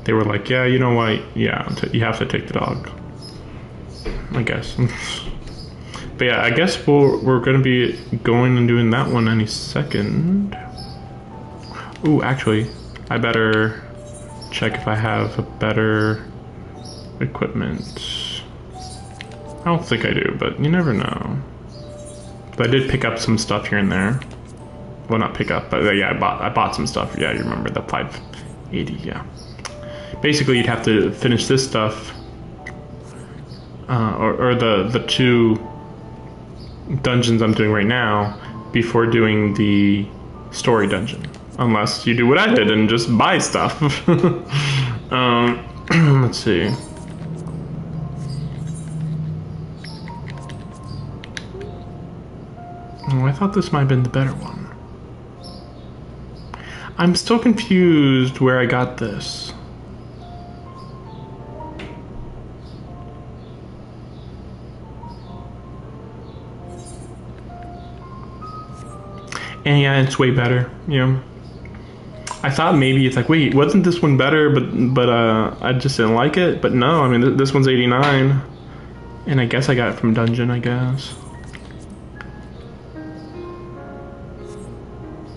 They were like, yeah, you know what, yeah, you have to take the dog. I guess. But yeah, I guess we're going to be going and doing that one any second. Ooh, actually, I better check if I have a better equipment. I don't think I do, but you never know. But I did pick up some stuff here and there. Well, not pick up, but yeah, I bought some stuff. Yeah, you remember the 580, yeah. Basically, you'd have to finish this stuff, or the two dungeons I'm doing right now before doing the story dungeon. Unless you do what I did and just buy stuff. Let's see. Oh, I thought this might have been the better one. I'm still confused where I got this. And yeah, it's way better, you know. I thought maybe it's like, wait, wasn't this one better? But I just didn't like it. But no, I mean, this one's 89. And I guess I got it from Dungeon, I guess.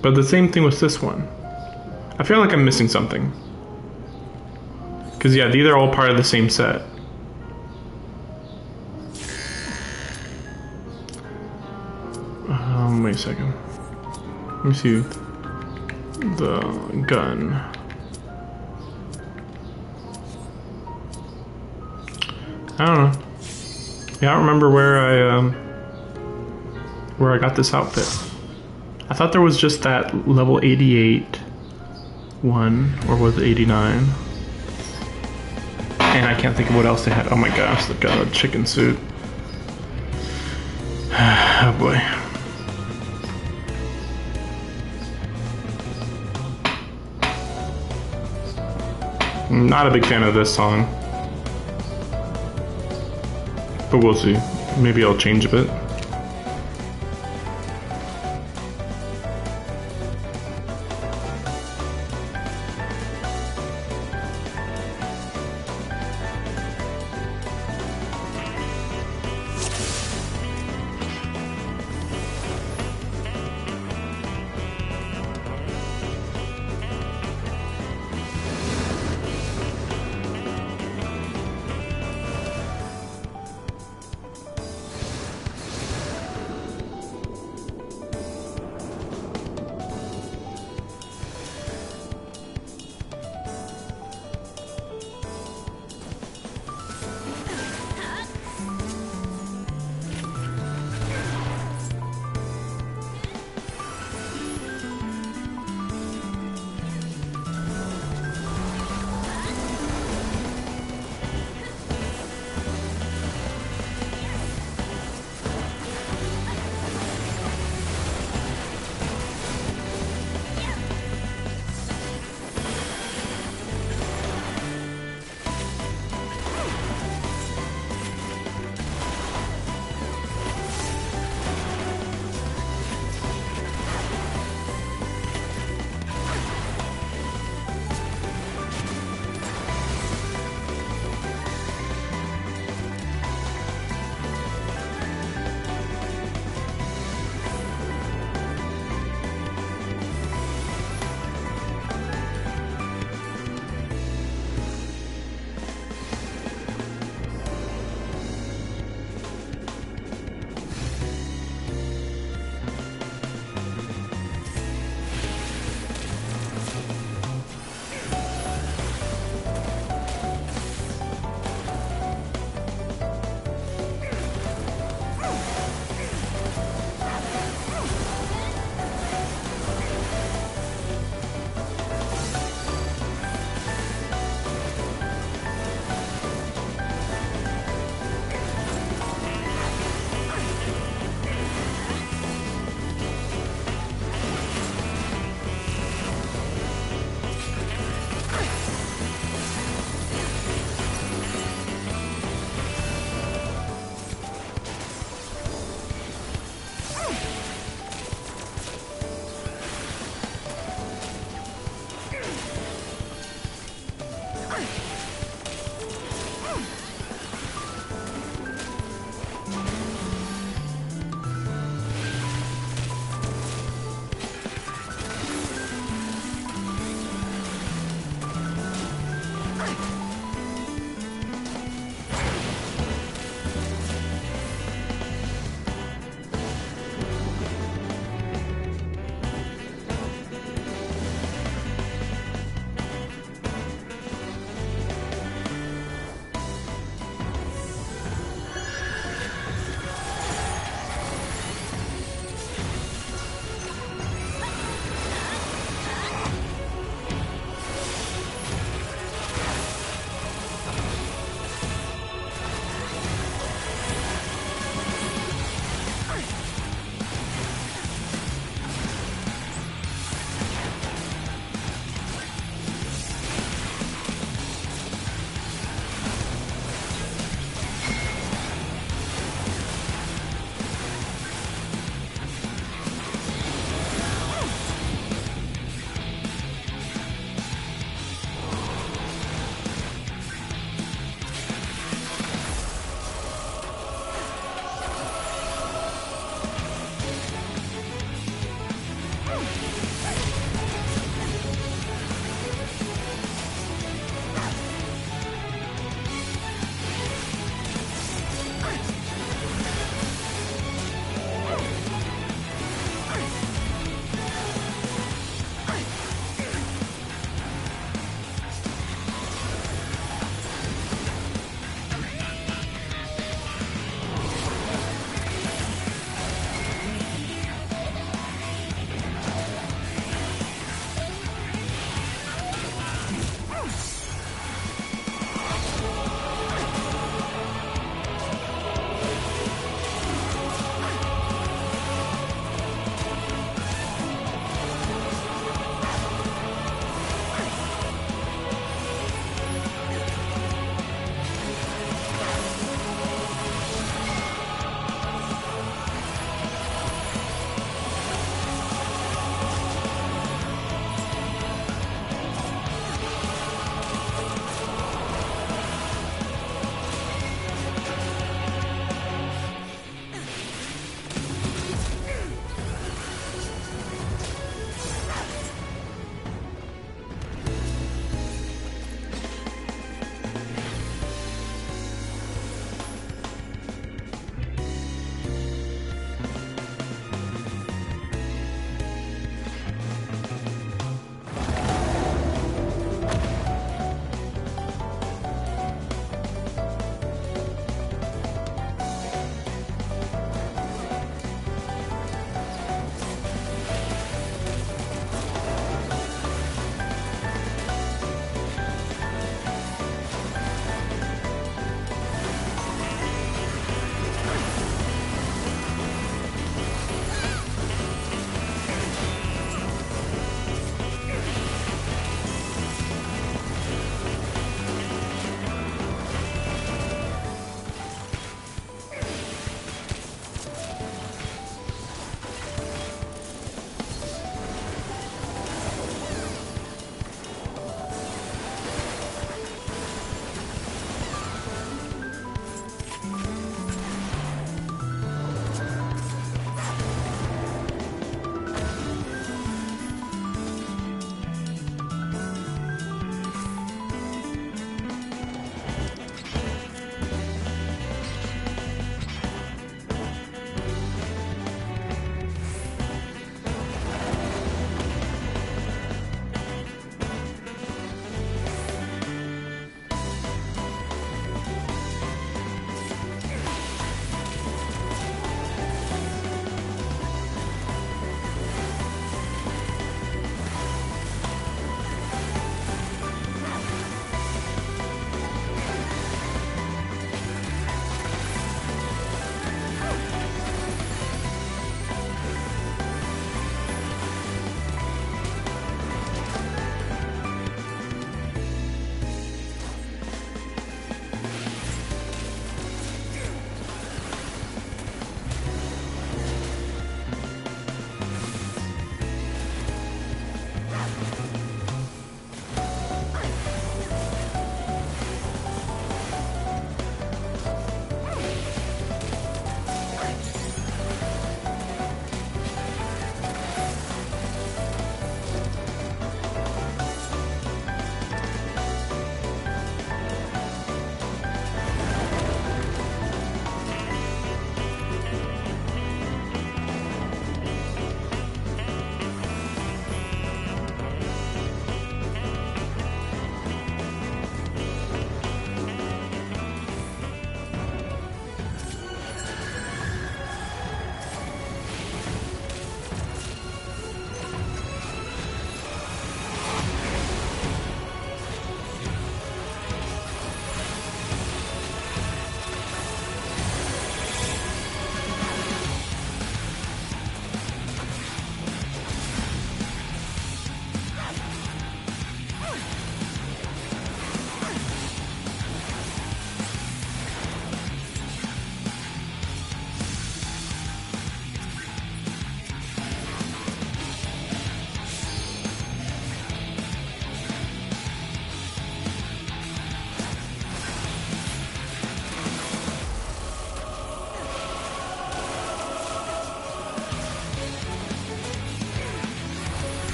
But the same thing with this one. I feel like I'm missing something. Because yeah, these are all part of the same set. Wait a second. Let me see the gun. I don't know. Yeah, I don't remember where I got this outfit. I thought there was just that level 88 one, or was it 89? And I can't think of what else they had. Oh my gosh, they've got a chicken suit. Oh boy. Not a big fan of this song. But we'll see. Maybe I'll change a bit.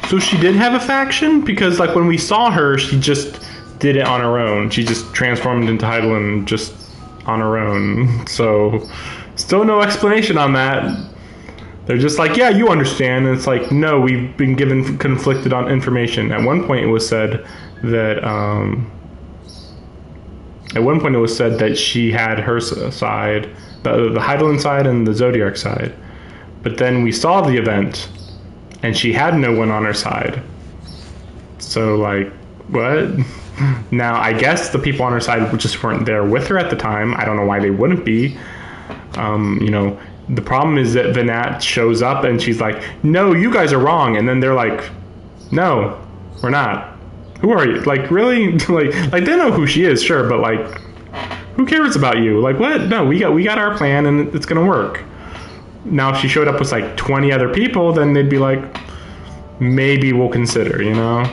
So she did have a faction? Because, like, when we saw her, she just did it on her own. She just transformed into Heidelin just on her own. So, still no explanation on that. They're just like, yeah, you understand. And it's like, no, we've been given conflicted on information. At one point it was said that, she had her side, the Heidelin side and the Zodiac side. But then we saw the event, and she had no one on her side. So, like, what? Now, I guess the people on her side just weren't there with her at the time. I don't know why they wouldn't be. The problem is that Vinat shows up and she's like, no, you guys are wrong. And then they're like, no, we're not. Who are you? Like, really? like they know who she is, sure, but, like, who cares about you? Like, what? No, we got our plan and it's gonna work. Now, if she showed up with, like, 20 other people, then they'd be like, maybe we'll consider, you know?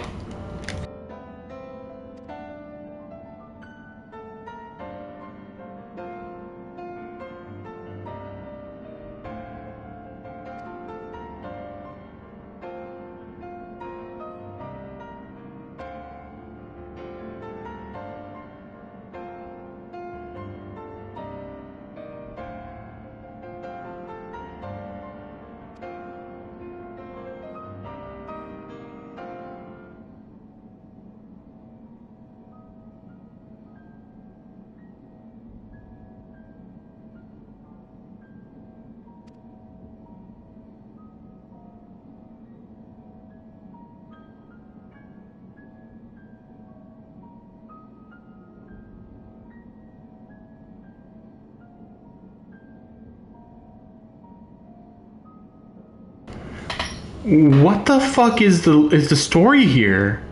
What the fuck is the story here?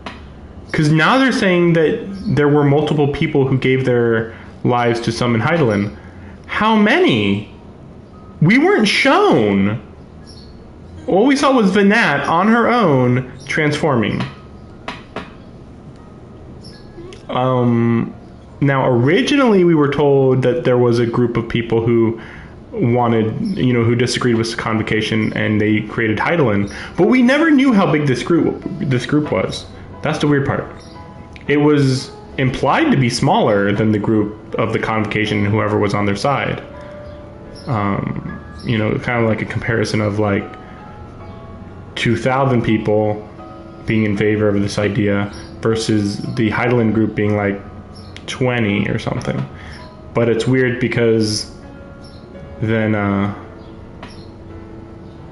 Because now they're saying that there were multiple people who gave their lives to summon Heidelin. How many? We weren't shown. All we saw was Vinat on her own transforming. Now, originally we were told that there was a group of people who who disagreed with convocation, and they created Heidelin. But we never knew how big this group was. That's the weird part. It was implied to be smaller than the group of the convocation and whoever was on their side. Kind of like a comparison of like 2,000 people being in favor of this idea versus the Heidelin group being like 20 or something. But it's weird because then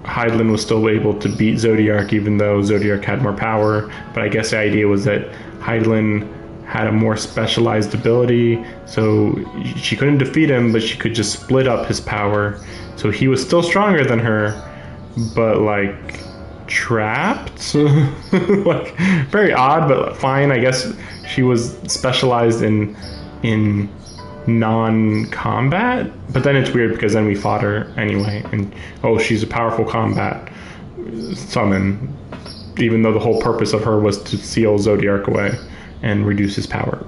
Heidelin was still able to beat Zodiark, even though Zodiark had more power. But I guess the idea was that Heidelin had a more specialized ability, so she couldn't defeat him, but she could just split up his power. So he was still stronger than her, but like trapped. Like very odd, but fine. I guess she was specialized in non-combat, but then it's weird because then we fought her anyway, and she's a powerful combat summon, even though the whole purpose of her was to seal Zodiark away and reduce his power.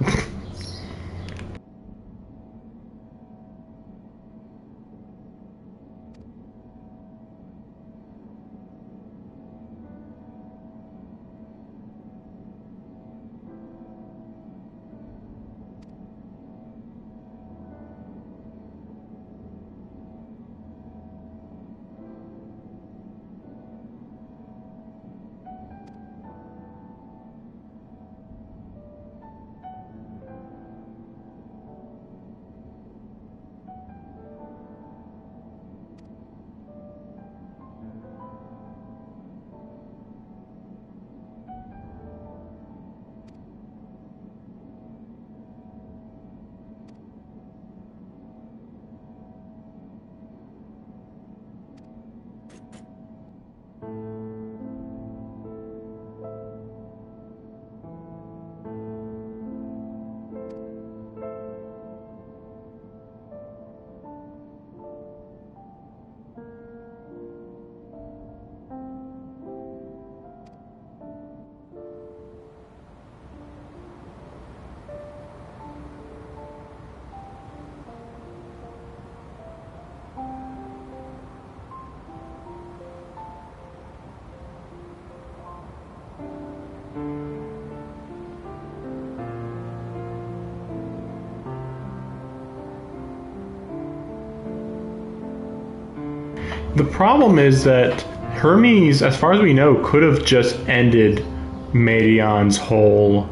The problem is that Hermes, as far as we know, could have just ended Medion's whole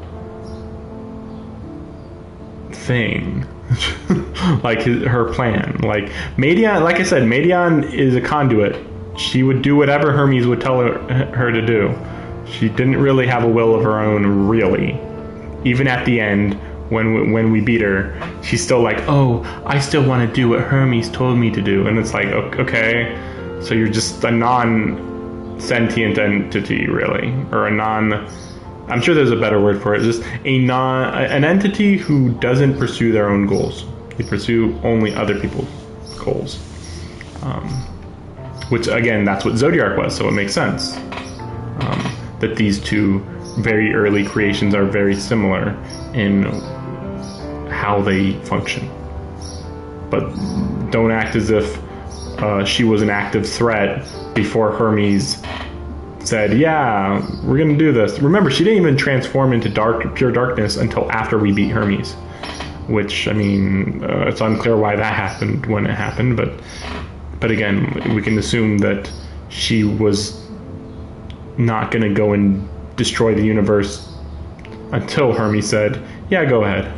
thing. Like her plan. Like Medion, like I said, Medion is a conduit. She would do whatever Hermes would tell her to do. She didn't really have a will of her own, really. Even at the end, when we beat her, she's still like, oh, I still want to do what Hermes told me to do. And it's like, okay, so you're just a non-sentient entity, really. Or a non... I'm sure there's a better word for it. Just an entity who doesn't pursue their own goals. They pursue only other people's goals. Which, again, that's what Zodiark was, so it makes sense. That these two very early creations are very similar in how they function. But don't act as if she was an active threat before Hermes said, yeah, we're going to do this. Remember, she didn't even transform into pure darkness until after we beat Hermes. Which, I mean, it's unclear why that happened when it happened, but again, we can assume that she was not going to go and destroy the universe until Hermes said, yeah, go ahead.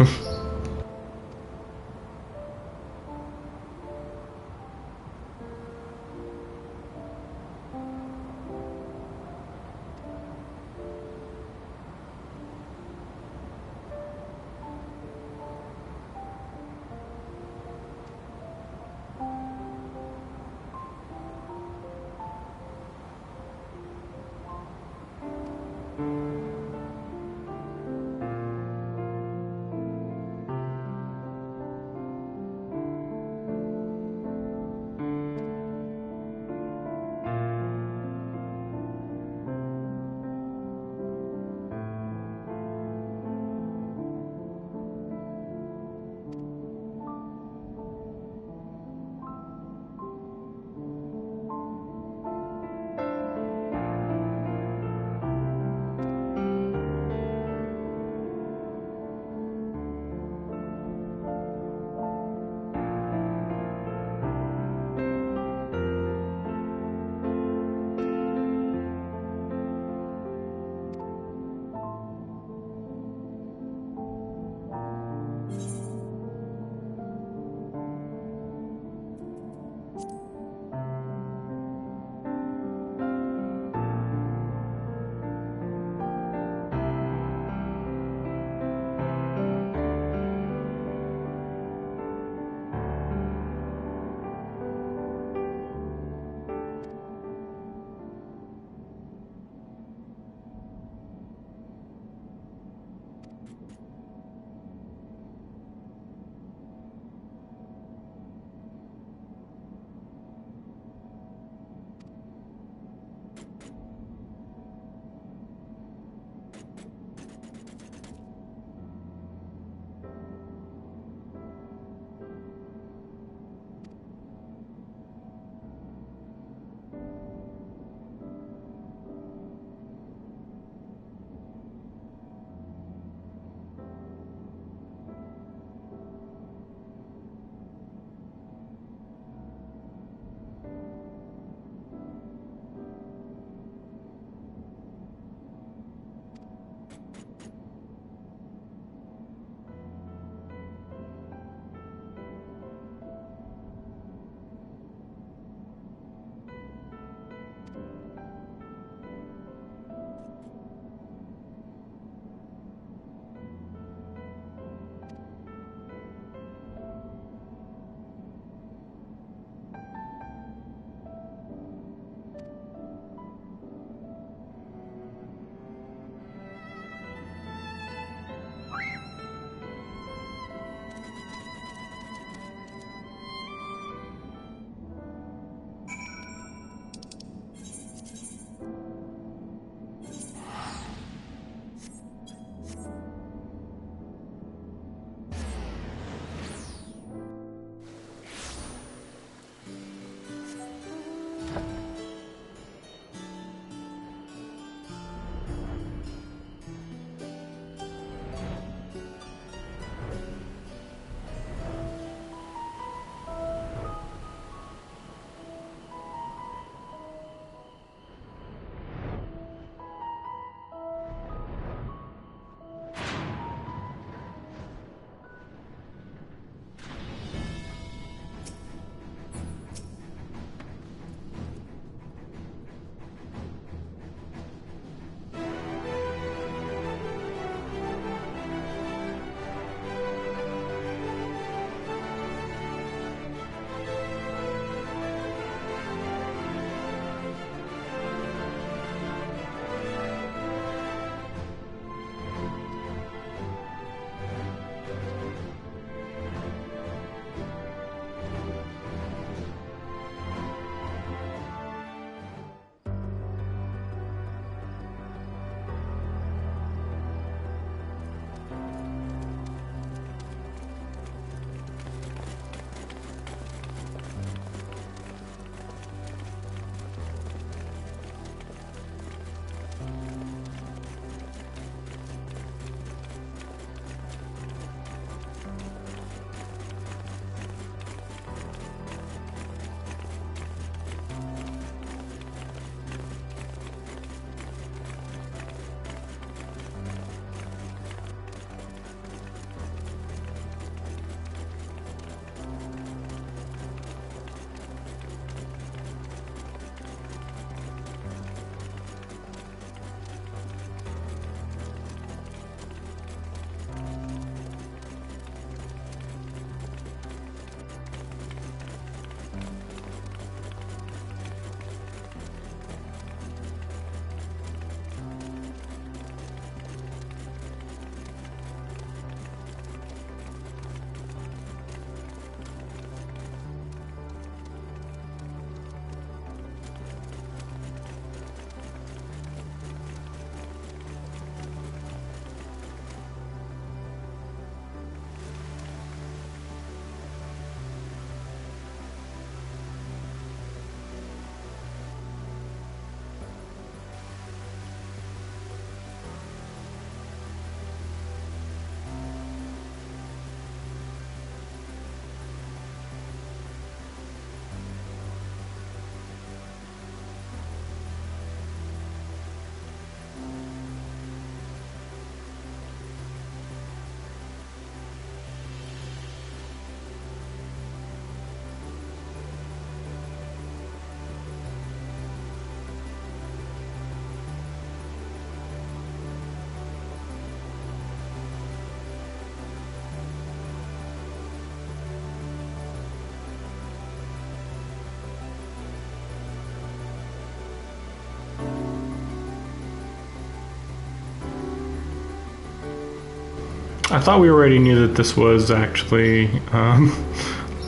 I thought we already knew that this was actually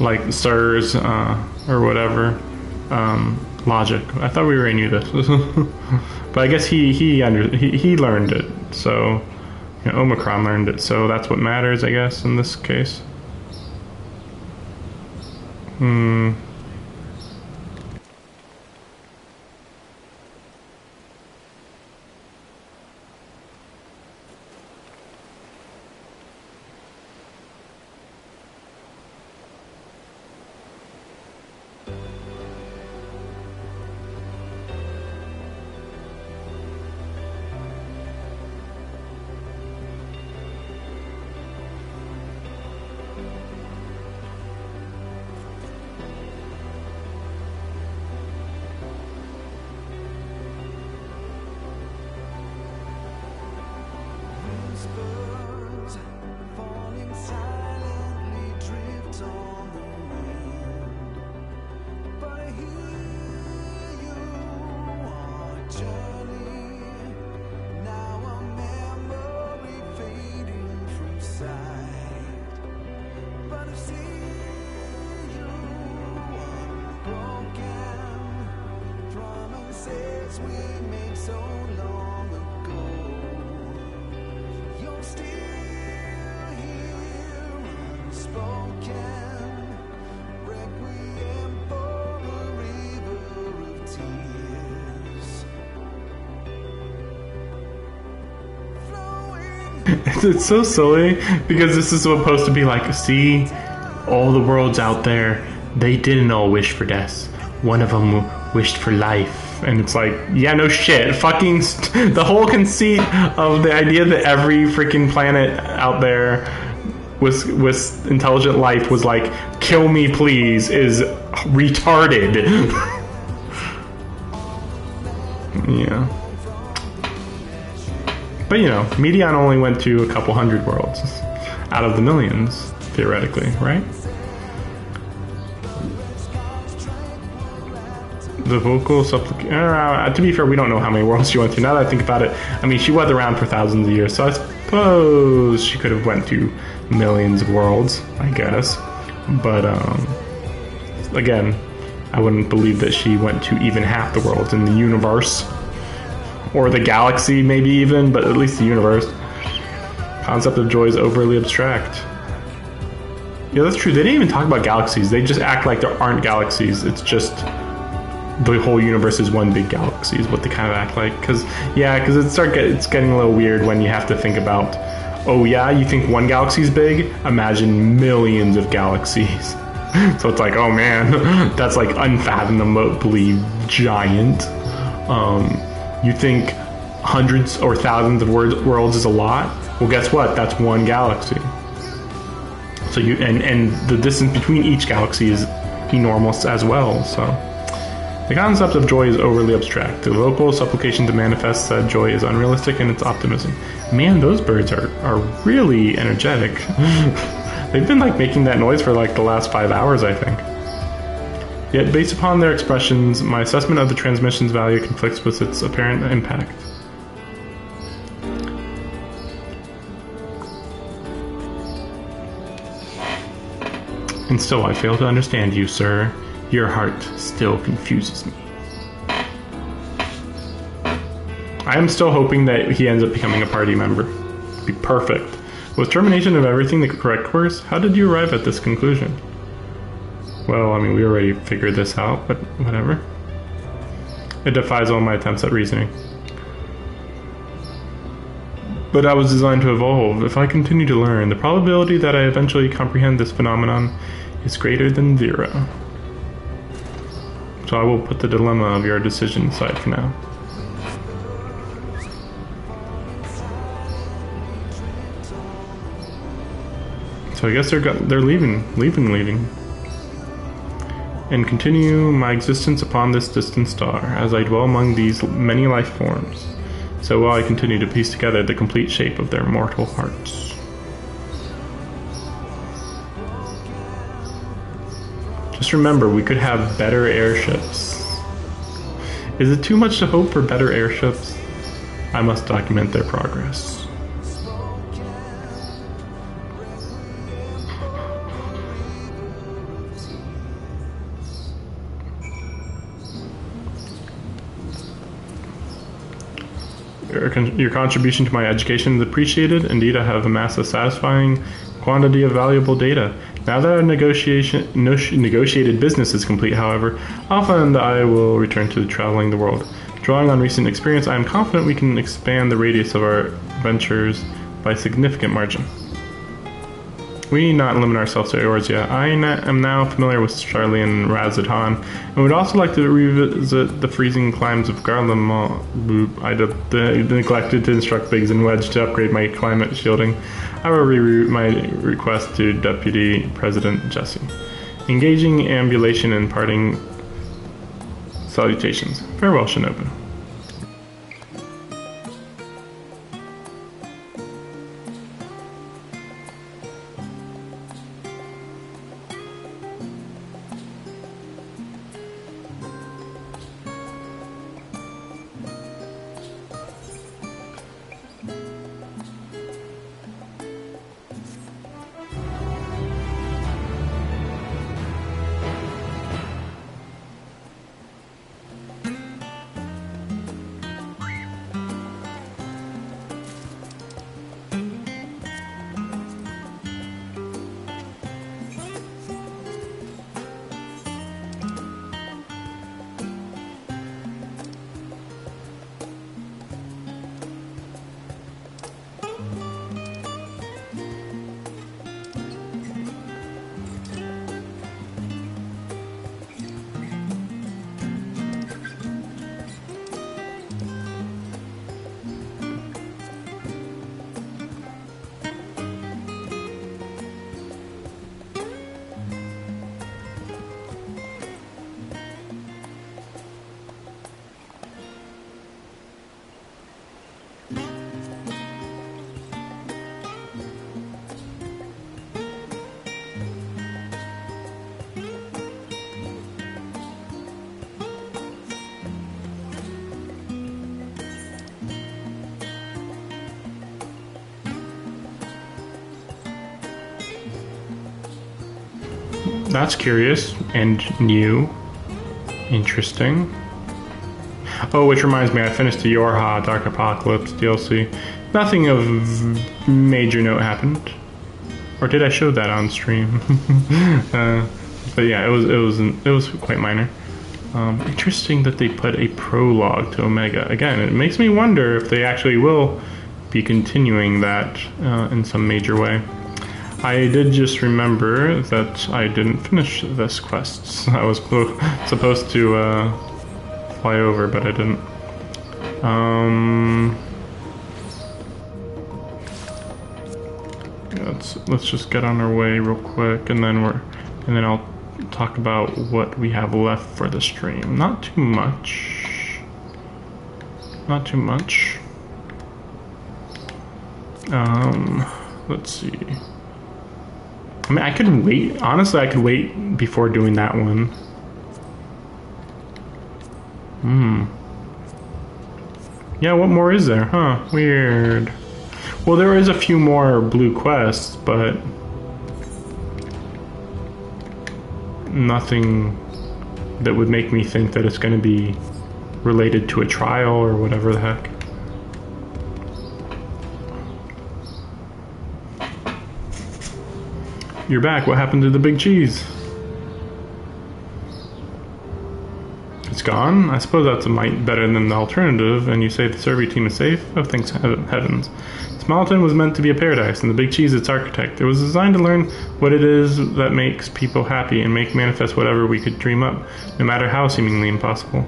like Sir's or whatever logic. I thought we already knew this, but I guess he learned it. So you know, Omicron learned it. So that's what matters, I guess, in this case. It's so silly because this is supposed to be like, see, all the worlds out there, they didn't all wish for death. One of them wished for life. And it's like, yeah, no shit. Fucking the whole conceit of the idea that every freaking planet out there with intelligent life was like, kill me please, is retarded. Yeah. But you know, Medion only went to a couple hundred worlds out of the millions, theoretically, right? The vocal supplication. To be fair, we don't know how many worlds she went to. Now that I think about it, I mean, she was around for thousands of years, so I suppose she could have went to millions of worlds, I guess. But again, I wouldn't believe that she went to even half the worlds in the universe. Or the galaxy, maybe even, but at least the universe. Concept of joy is overly abstract. Yeah, that's true. They didn't even talk about galaxies. They just act like there aren't galaxies. It's just the whole universe is one big galaxy is what they kind of act like. Because it's getting a little weird when you have to think about, oh yeah, you think one galaxy is big? Imagine millions of galaxies. So it's like, oh man, that's like unfathomably giant. You think hundreds or thousands of worlds is a lot? Well, guess what? That's one galaxy. So and the distance between each galaxy is enormous as well. So the concept of joy is overly abstract. The vocal supplication to manifest that joy is unrealistic in its optimism. Man, those birds are really energetic. They've been like making that noise for like the last 5 hours, I think. Yet, based upon their expressions, my assessment of the transmission's value conflicts with its apparent impact. And still, I fail to understand you, sir. Your heart still confuses me. I am still hoping that he ends up becoming a party member. Be perfect. Was termination of everything the correct course? How did you arrive at this conclusion? Well, I mean, we already figured this out, but whatever. It defies all my attempts at reasoning. But I was designed to evolve. If I continue to learn, the probability that I eventually comprehend this phenomenon is greater than 0. So I will put the dilemma of your decision aside for now. So I guess they're leaving. And continue my existence upon this distant star, as I dwell among these many life forms. So will I continue to piece together the complete shape of their mortal hearts. Just remember, we could have better airships. Is it too much to hope for better airships? I must document their progress. Your contribution to my education is appreciated. Indeed, I have amassed a satisfying quantity of valuable data. Now that our negotiated business is complete, however, often I will return to traveling the world. Drawing on recent experience, I am confident we can expand the radius of our ventures by a significant margin. We need not limit ourselves to Eorzea. I am now familiar with Charlie and Razadhan, and would also like to revisit the freezing climes of Garlemald. I neglected to instruct Biggs and Wedge to upgrade my climate shielding. I will reroute my request to Deputy President Jesse. Engaging ambulation and parting salutations. Farewell, Shinobu. That's curious and new. Interesting. Oh, which reminds me, I finished the Yorha Dark Apocalypse DLC. Nothing of major note happened. Or did I show that on stream? But yeah, it was quite minor. Interesting that they put a prologue to Omega. Again, it makes me wonder if they actually will be continuing that in some major way. I did just remember that I didn't finish this quest. I was supposed to fly over, but I didn't. Let's just get on our way real quick, and then I'll talk about what we have left for the stream. Not too much. Not too much. Let's see. I mean, I could wait. Honestly, I could wait before doing that one. Yeah, what more is there? Huh, weird. Well, there is a few more blue quests, but nothing that would make me think that it's going to be related to a trial or whatever the heck. You're back. What happened to the big cheese? It's gone? I suppose that's a mite better than the alternative, and you say the survey team is safe? Oh, thanks heavens. Smalton was meant to be a paradise, and the big cheese its architect. It was designed to learn what it is that makes people happy and make manifest whatever we could dream up, no matter how seemingly impossible.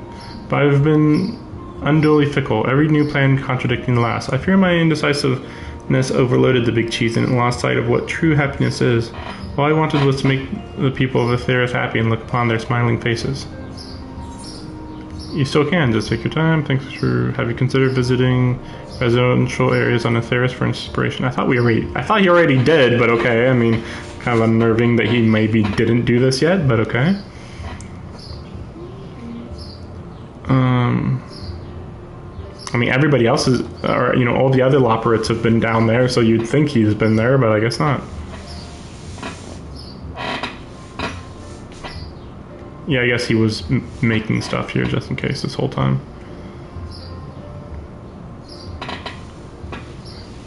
But I've been unduly fickle, every new plan contradicting the last. I fear my indecisiveness overloaded the big cheese and it lost sight of what true happiness is. All I wanted was to make the people of Atheris happy and look upon their smiling faces. You still can, just take your time. Thanks for, have you considered visiting residential areas on Atheris for inspiration? I thought he already did, but okay. I mean, kind of unnerving that he maybe didn't do this yet, but okay. I mean, everybody else is, or, you know, all the other Loperates have been down there, so you'd think he's been there, but I guess not. Yeah, I guess he was making stuff here just in case this whole time.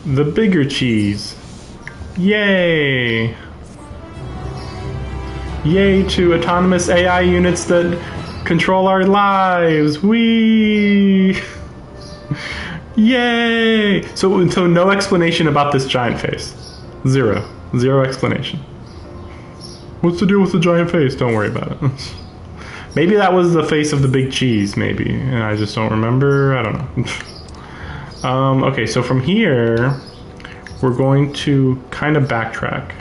The bigger cheese. Yay! Yay to autonomous AI units that control our lives! Whee! Yay! So no explanation about this giant face. Zero. Zero explanation. What's the deal with the giant face? Don't worry about it. Maybe that was the face of the big cheese, maybe. And I just don't remember. I don't know. Okay, so from here, we're going to kind of backtrack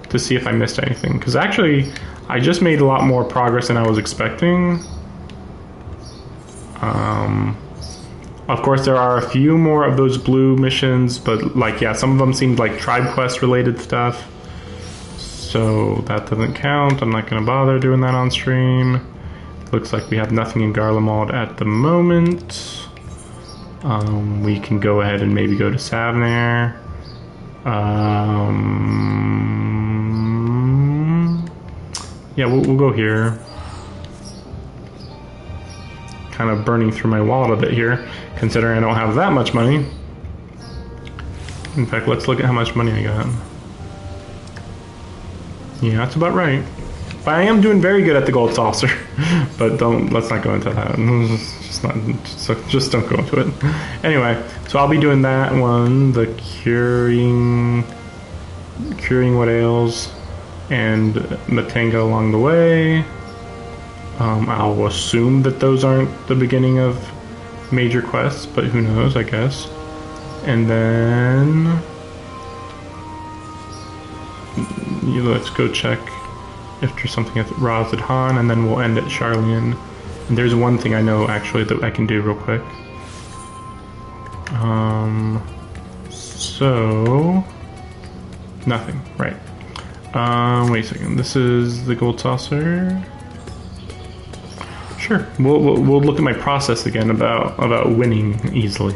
to see if I missed anything. Because actually, I just made a lot more progress than I was expecting. Of course, there are a few more of those blue missions, but like, yeah, some of them seemed like tribe quest related stuff. So that doesn't count. I'm not going to bother doing that on stream. Looks like we have nothing in Garlemald at the moment. We can go ahead and maybe go to Savnair. Yeah, we'll go here. Kind of burning through my wallet a bit here, considering I don't have that much money. In fact, let's look at how much money I got. Yeah, that's about right. But I am doing very good at the gold saucer. But let's not go into that. Just don't go into it. Anyway, so I'll be doing that one, the curing what ails, and Matenga along the way. I'll assume that those aren't the beginning of major quests, but who knows, I guess. And then let's go check if there's something at Razadhan, and then we'll end at Charlian. And there's one thing I know actually that I can do real quick. So nothing, right? Wait a second. This is the gold saucer. Sure, we'll look at my process again about winning easily.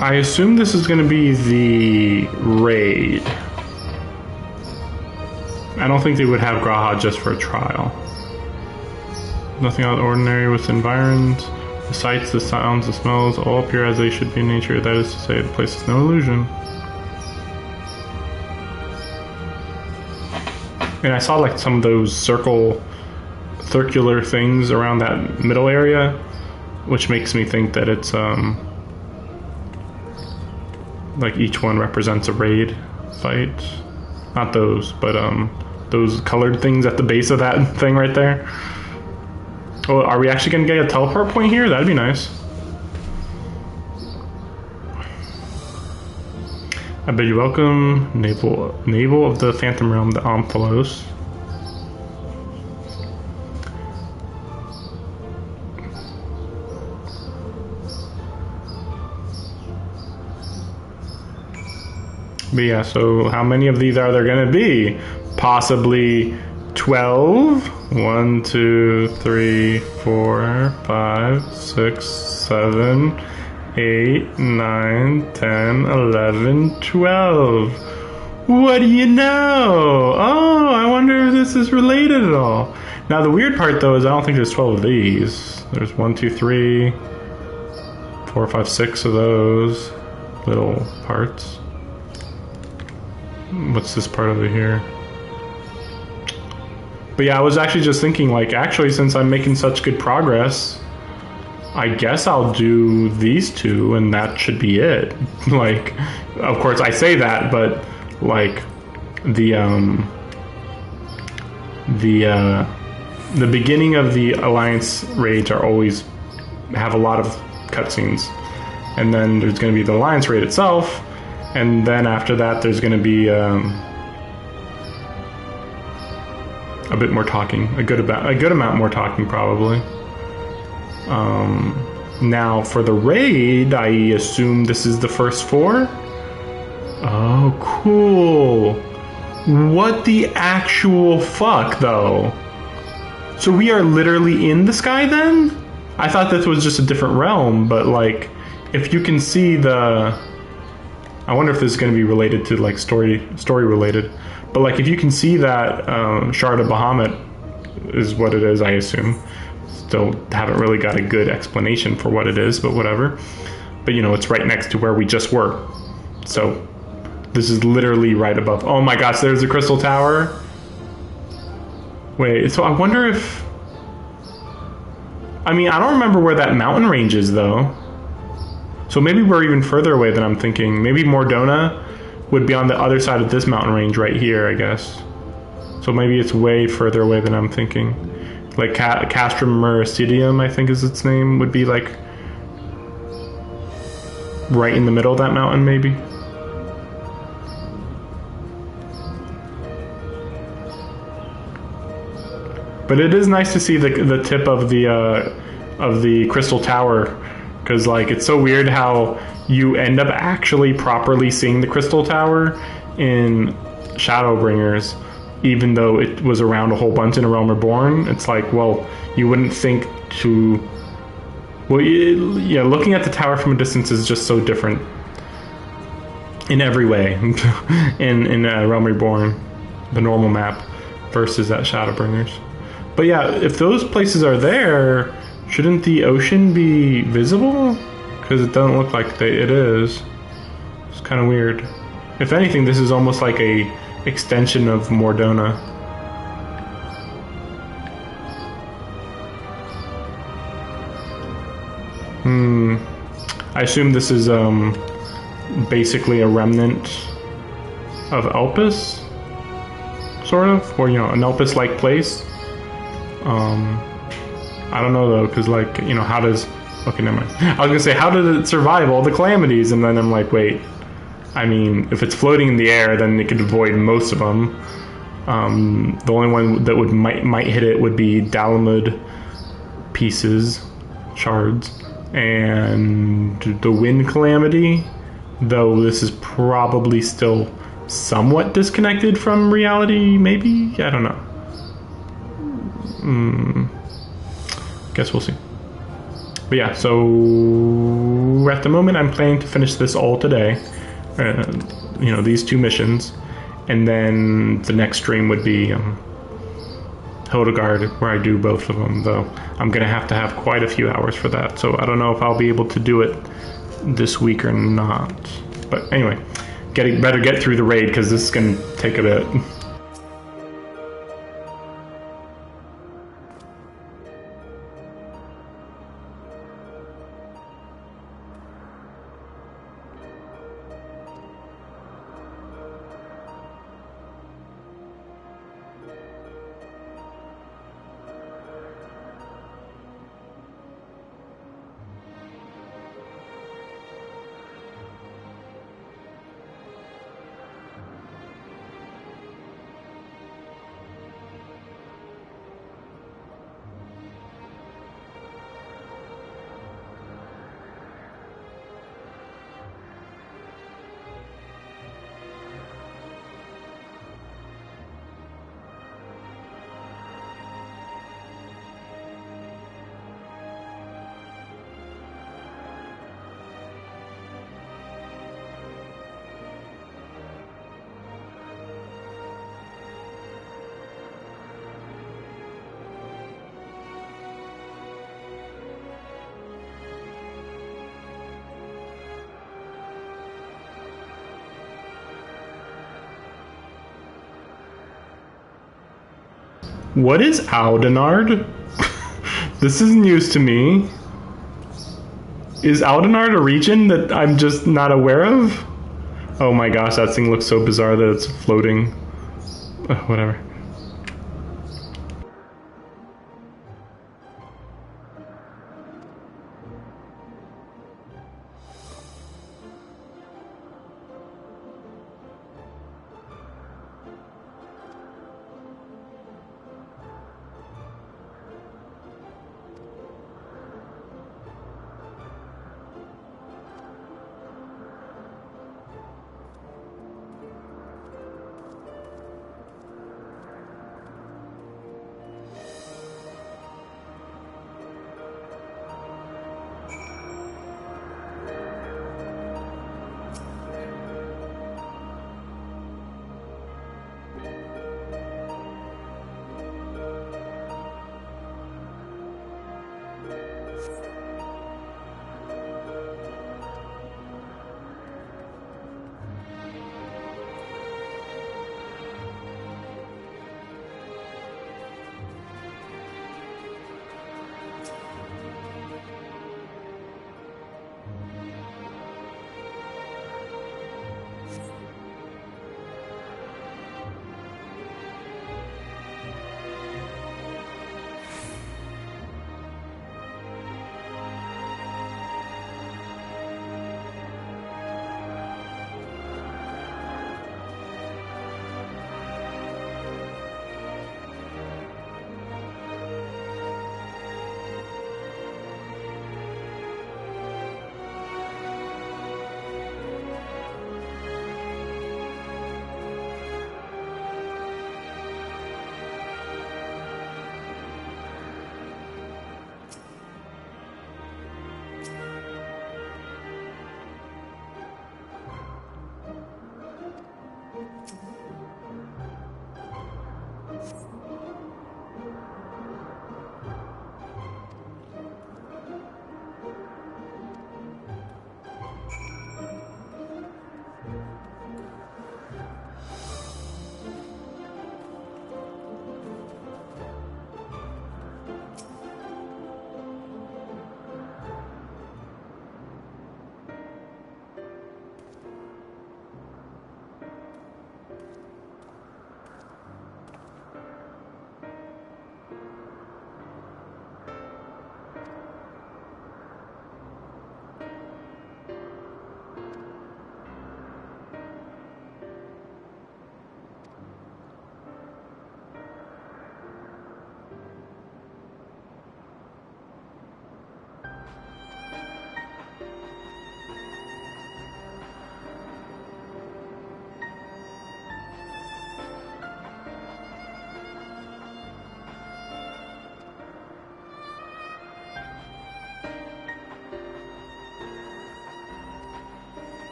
I assume this is going to be the raid. I don't think they would have Graha just for a trial. Nothing out of the ordinary with environs. The sights, the sounds, the smells all appear as they should be in nature. That is to say, the place is no illusion. And I saw like some of those circular things around that middle area, which makes me think that it's like each one represents a raid fight. Not those, but those colored things at the base of that thing right there. Oh, are we actually gonna get a teleport point here? That'd be nice. I bid you welcome, naval of the Phantom Realm, the Omphalos. But yeah, so how many of these are there gonna be? Possibly 12? 1, 2, 3, 4, 5, 6, 7, 8, 9, 10, 11, 12. What do you know? Oh, I wonder if this is related at all. Now the weird part though is I don't think there's 12 of these. There's 1, 2, 3, 4, 5, 6 of those little parts. What's this part over here? But yeah, I was actually just thinking, like, actually, since I'm making such good progress, I guess I'll do these two, and that should be it. Like, of course, I say that, but like, the beginning of the Alliance raids are always have a lot of cutscenes, and then there's going to be the Alliance raid itself, and then after that, there's going to be a bit more talking, a good amount more talking probably. Now for the raid, I assume this is the first 4. Oh, cool. What the actual fuck, though? So we are literally in the sky then? I thought this was just a different realm, but like, if you can see the I wonder if this is going to be related to like story related. But like if you can see that Shard of Bahamut is what it is, I assume. Still haven't really got a good explanation for what it is, but whatever. But you know, it's right next to where we just were. So this is literally right above. Oh my gosh, there's the Crystal Tower. Wait, so I wonder if... I mean, I don't remember where that mountain range is, though. So maybe we're even further away than I'm thinking. Maybe Mordona would be on the other side of this mountain range right here, I guess. So maybe it's way further away than I'm thinking. Like Castrum Mercidium, I think is its name, would be like right in the middle of that mountain, maybe. But it is nice to see the tip of the Crystal Tower, because like it's so weird how you end up actually properly seeing the Crystal Tower in Shadowbringers, even though it was around a whole bunch in A Realm Reborn. It's like, well, you wouldn't think to... Well, yeah, looking at the tower from a distance is just so different in every way in Realm Reborn, the normal map, versus at Shadowbringers. But yeah, if those places are there, shouldn't the ocean be visible? Because it doesn't look like it is. It's kind of weird. If anything, this is almost like a extension of Mordona. I assume this is basically a remnant of Elpis, sort of, or you know, an Elpis-like place. I don't know though, because like, you know, how does... Okay, never mind. I was gonna say, how did it survive all the calamities? And then I'm like, wait, I mean, if it's floating in the air, then it could avoid most of them. The only one that might hit it would be Dalamud pieces, shards, and the wind calamity, though this is probably still somewhat disconnected from reality, maybe? I don't know. Guess we'll see. But yeah, so at the moment I'm planning to finish this all today. You know, these 2 missions. And then the next stream would be Hildegard, where I do both of them, though I'm going to have quite a few hours for that. So I don't know if I'll be able to do it this week or not. But anyway, better get through the raid, because this is going to take a bit. What is Aldenard? This is news to me. Is Aldenard a region that I'm just not aware of? Oh my gosh, that thing looks so bizarre that it's floating. Whatever.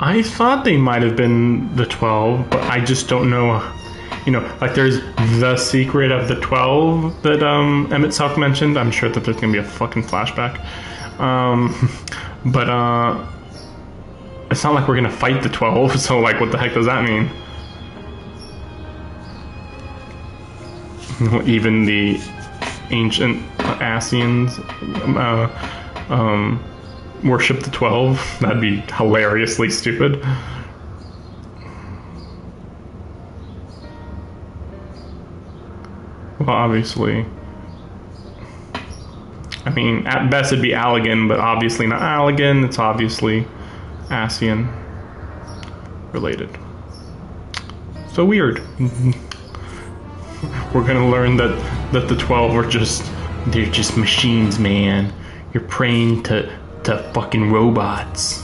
I thought they might have been the 12, but I just don't know. You know, like there's the secret of the 12 that Emmett Selk mentioned. I'm sure that there's gonna be a fucking flashback. But it's not like we're gonna fight the 12, so like what the heck does that mean? Even the ancient Asians worship the 12. That'd be hilariously stupid. Well, obviously. I mean, at best it'd be Allegan, but obviously not Allegan. It's obviously Asian related. So weird. We're gonna learn that the 12 are they're just machines, man. You're praying to fucking robots.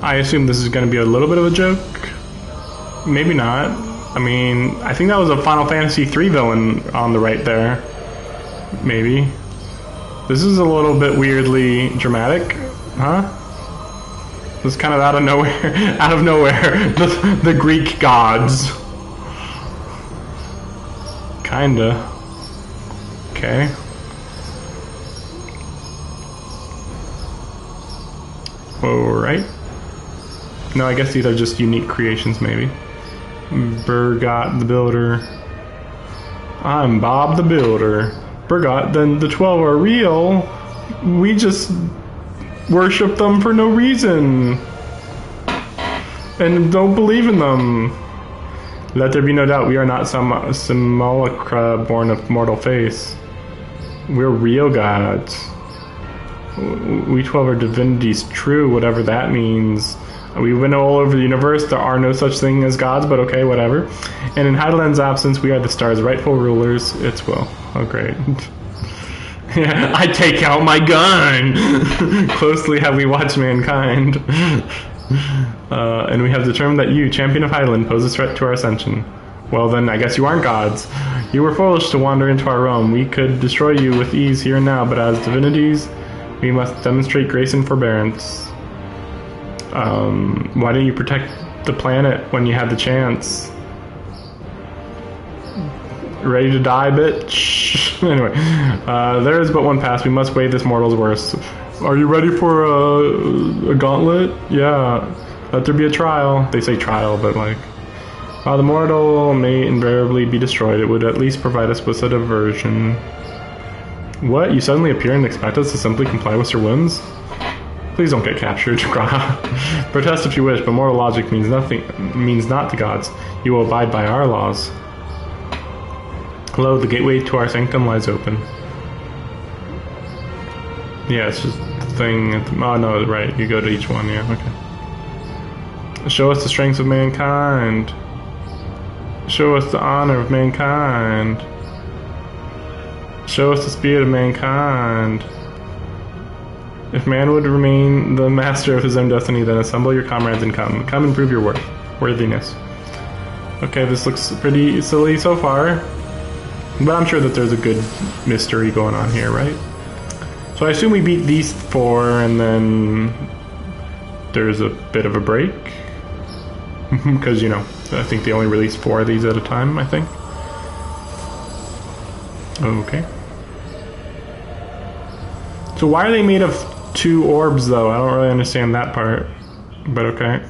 I assume this is going to be a little bit of a joke. Maybe not. I mean, I think that was a Final Fantasy III villain on the right there. Maybe. This is a little bit weirdly dramatic, huh? This is kind of out of nowhere. Out of nowhere. The Greek gods. Kinda. Okay. Alright. No, I guess these are just unique creations, maybe. Burgot the Builder. I'm Bob the Builder. Burgot, then the 12 are real. We just worship them for no reason. And don't believe in them. Let there be no doubt, we are not some simulacra born of mortal face. We're real gods. We 12 are divinities, true, whatever that means. We went all over the universe. There are no such thing as gods, but okay, whatever. And in Heideland's absence, we are the stars' rightful rulers. It's will. Oh, great. Yeah, I take out my gun! Closely have we watched mankind. And we have determined that you, champion of Heideland, pose a threat to our ascension. Well then, I guess you aren't gods. You were foolish to wander into our realm. We could destroy you with ease here and now, but as divinities, we must demonstrate grace and forbearance. Why didn't you protect the planet when you had the chance? Ready to die, bitch? Anyway, there is but one path. We must weigh this mortal's worst. Are you ready for a gauntlet? Yeah. Let there be a trial. They say trial, but like... While the mortal may invariably be destroyed, it would at least provide us with a diversion. What? You suddenly appear and expect us to simply comply with your whims? Please don't get captured. Protest if you wish, but moral logic means not to gods. You will abide by our laws. Hello, the gateway to our sanctum lies open. Yeah, it's just the thing. Oh no, right. You go to each one. Yeah, okay. Show us the strengths of mankind. Show us the honor of mankind. Show us the spirit of mankind. If man would remain the master of his own destiny, then assemble your comrades and come. Come and prove your worthiness. Okay, this looks pretty silly so far. But I'm sure that there's a good mystery going on here, right? So I assume we beat these 4 and then there's a bit of a break. Because, you know, I think they only release 4 of these at a time, I think. Okay. So why are they made of 2 orbs, though? I don't really understand that part. But okay.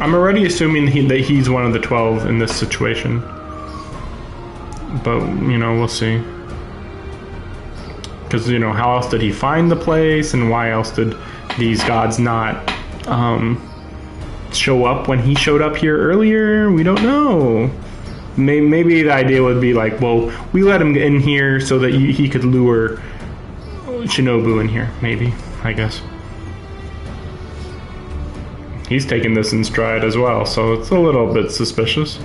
I'm already assuming that he's one of the 12 in this situation. But, you know, we'll see. Because, you know, how else did he find the place, and why else did these gods not show up when he showed up here earlier? We don't know. Maybe the idea would be like, well, we let him in here so that he could lure Shinobu in here, maybe, I guess. He's taking this in stride as well, so it's a little bit suspicious.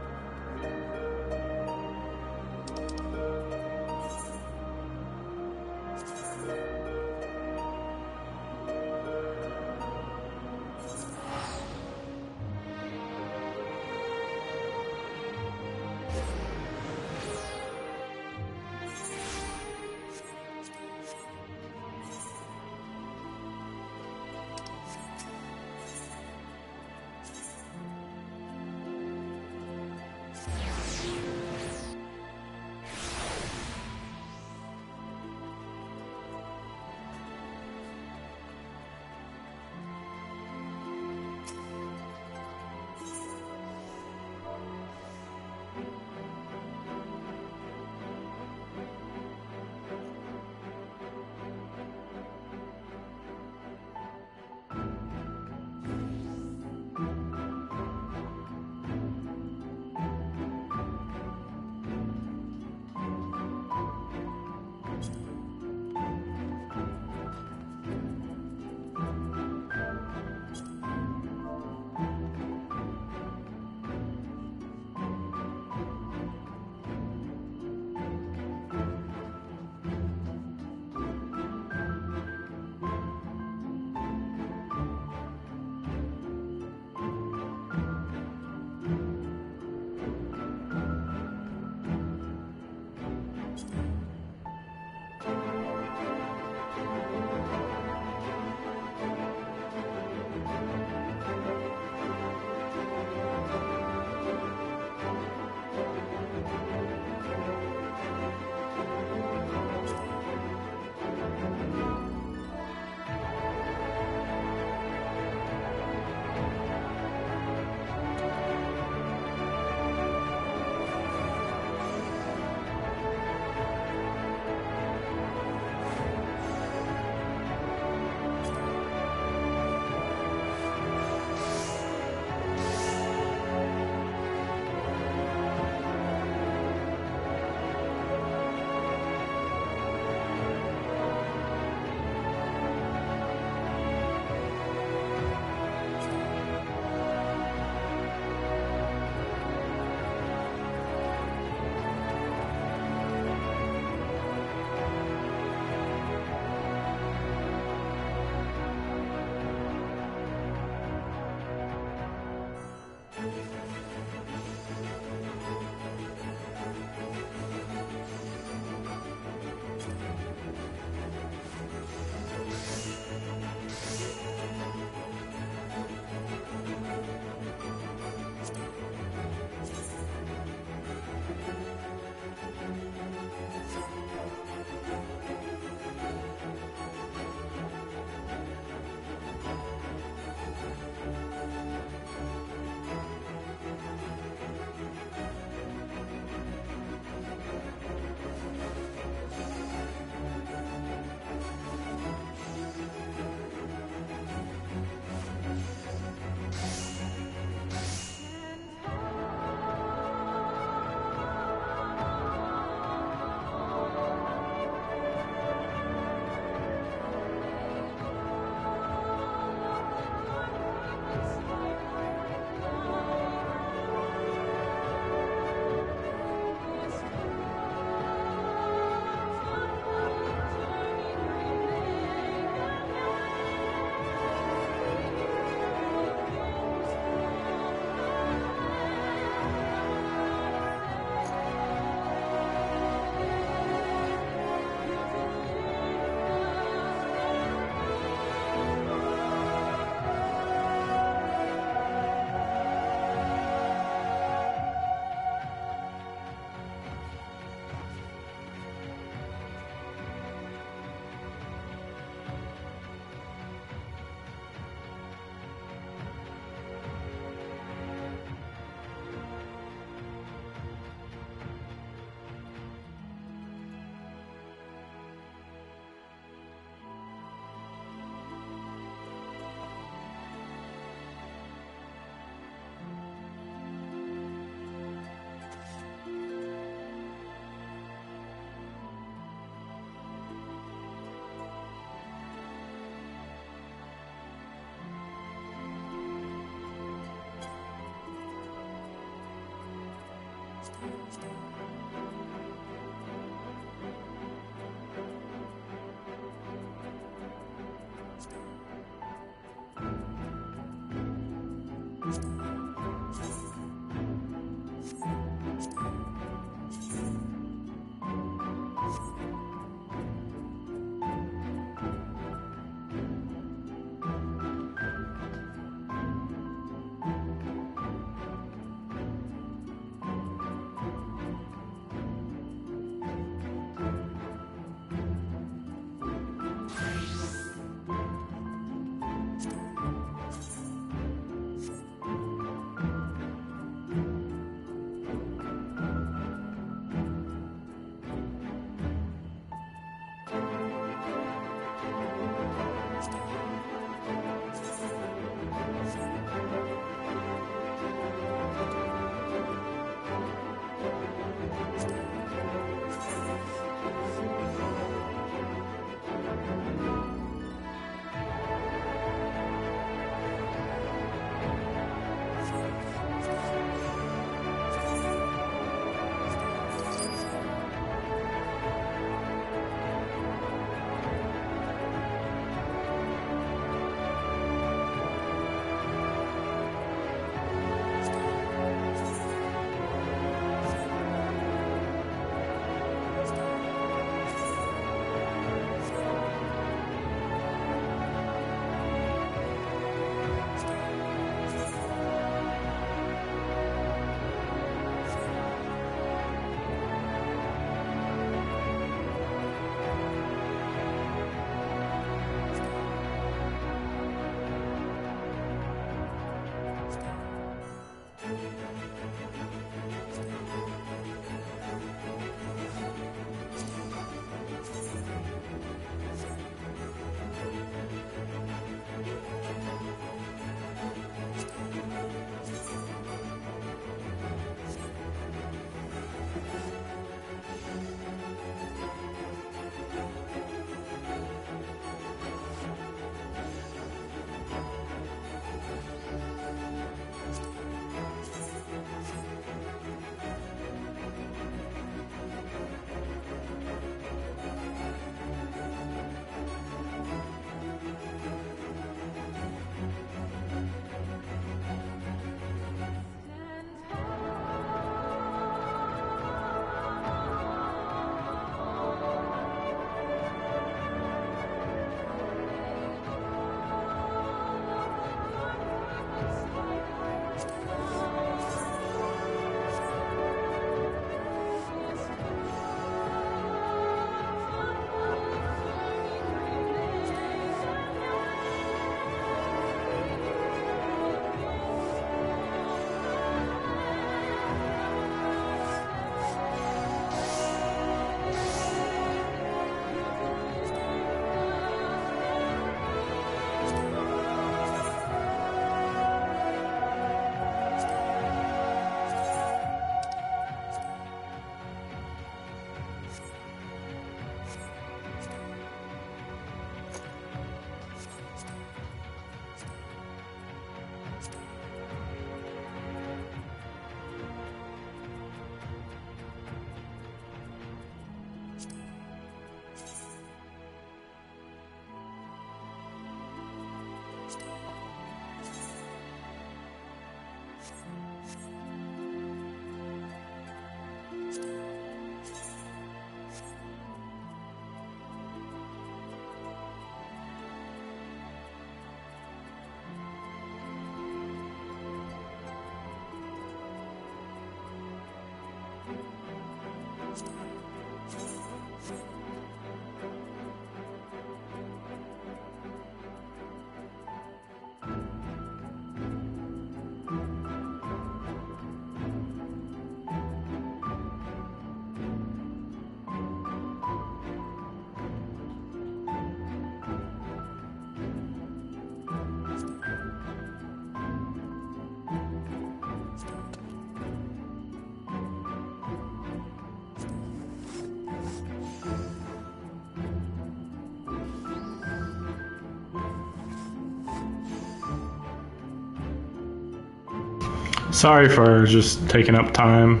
Sorry for just taking up time.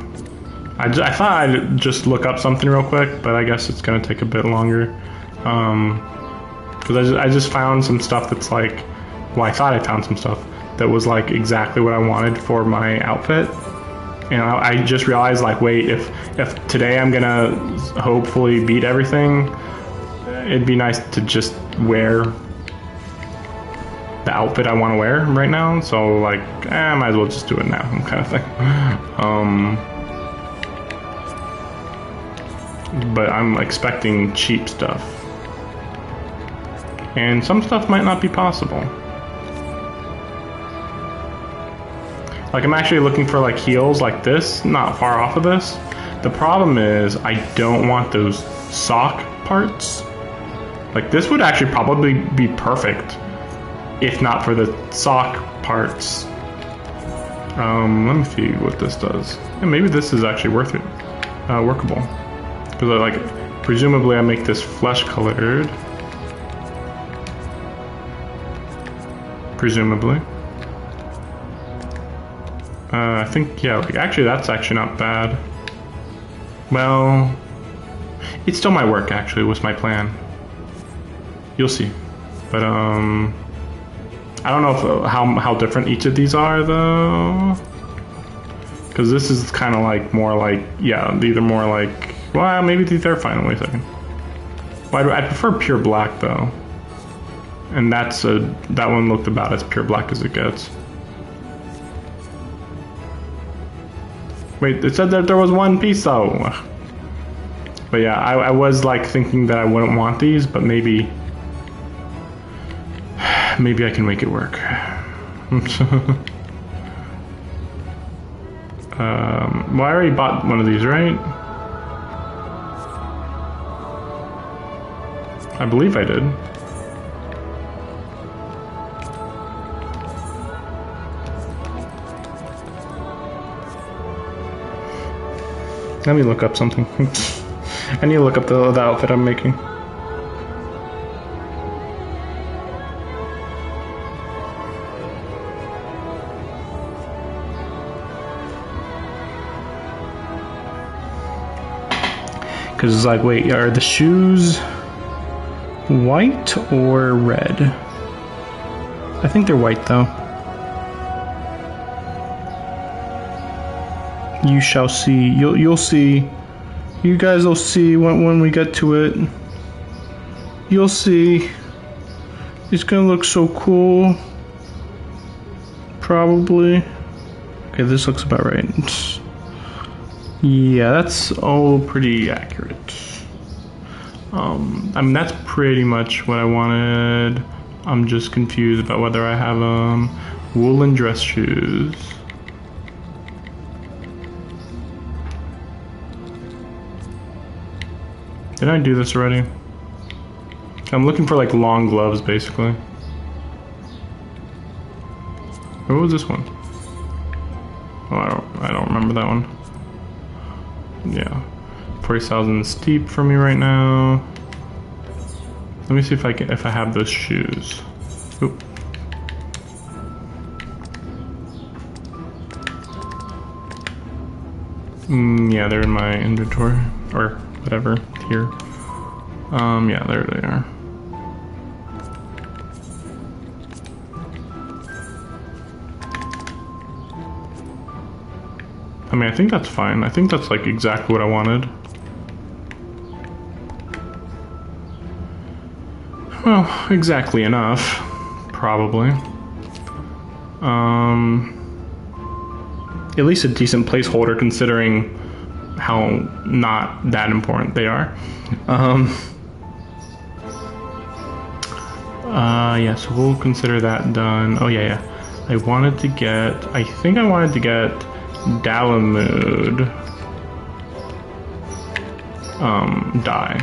I thought I'd just look up something real quick, but I guess it's gonna take a bit longer. Because I just found some stuff that's like, well, I thought I found some stuff that was like exactly what I wanted for my outfit. And I just realized, like, wait, if today I'm gonna hopefully beat everything, it'd be nice to just wear the outfit I want to wear right now. So like, I might as well just do it now, kind of thing. But I'm expecting cheap stuff, and some stuff might not be possible. Like, I'm actually looking for like heels like this, not far off of this. The problem is I don't want those sock parts. Like, this would actually probably be perfect if not for the sock parts. Let me see what this does. And maybe this is actually worth it, workable. Because like, presumably I make this flesh colored. Presumably. I think, yeah, like, actually that's actually not bad. Well, it still might work, actually, was my plan. You'll see. But, I don't know if, how different each of these are, though. Because this is kind of like, more like, yeah, these are more like, well, maybe these are fine. Wait a second. Well, I prefer pure black, though. And that one looked about as pure black as it gets. Wait, it said that there was one piece though. But yeah, I was like thinking that I wouldn't want these, but maybe I can make it work. Well, I already bought one of these, right? I believe I did. Let me look up something. I need to look up the outfit I'm making. Because it's like, wait, are the shoes white or red? I think they're white though. You shall see. You'll see. You guys will see when we get to it. You'll see. It's gonna look so cool. Probably. Okay, this looks about right. Yeah, that's all pretty accurate. I mean, that's pretty much what I wanted. I'm just confused about whether I have woolen dress shoes. Did I do this already? I'm looking for like long gloves, basically. What was this one? Oh, I don't remember that one. Yeah, 40,000 steep for me right now. Let me see if I have those shoes. Oop. Yeah, they're in my inventory or whatever here. Yeah, there they are. I mean, I think that's fine. I think that's like exactly what I wanted. Well, exactly enough, probably. At least a decent placeholder considering how not that important they are. Yeah, so we'll consider that done. Oh yeah. I think I wanted to get Dalamud dye.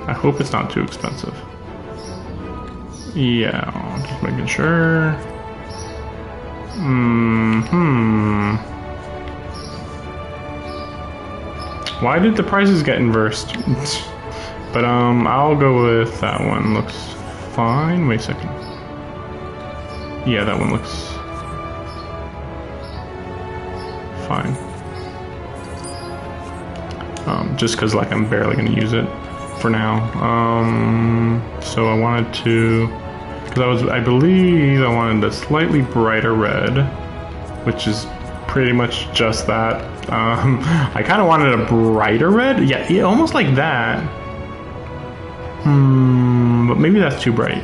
I hope it's not too expensive. Yeah, just making sure. Why did the prices get inversed? But I'll go with that one. Looks fine. Wait a second. Yeah, that one looks fine. just because like I'm barely gonna use it for now. So I wanted to, because I believe I wanted a slightly brighter red, which is pretty much just that. I kind of wanted a brighter red, yeah, almost like that. But maybe that's too bright.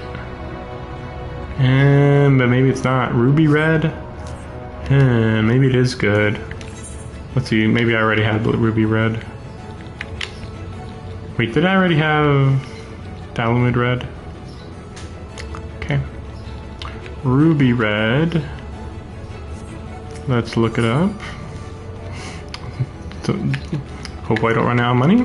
But maybe it's not. Ruby red? Maybe it is good. Let's see, maybe I already had ruby red. Wait, did I already have Dalamud red? Okay. Ruby red. Let's look it up. Hope I don't run out of money.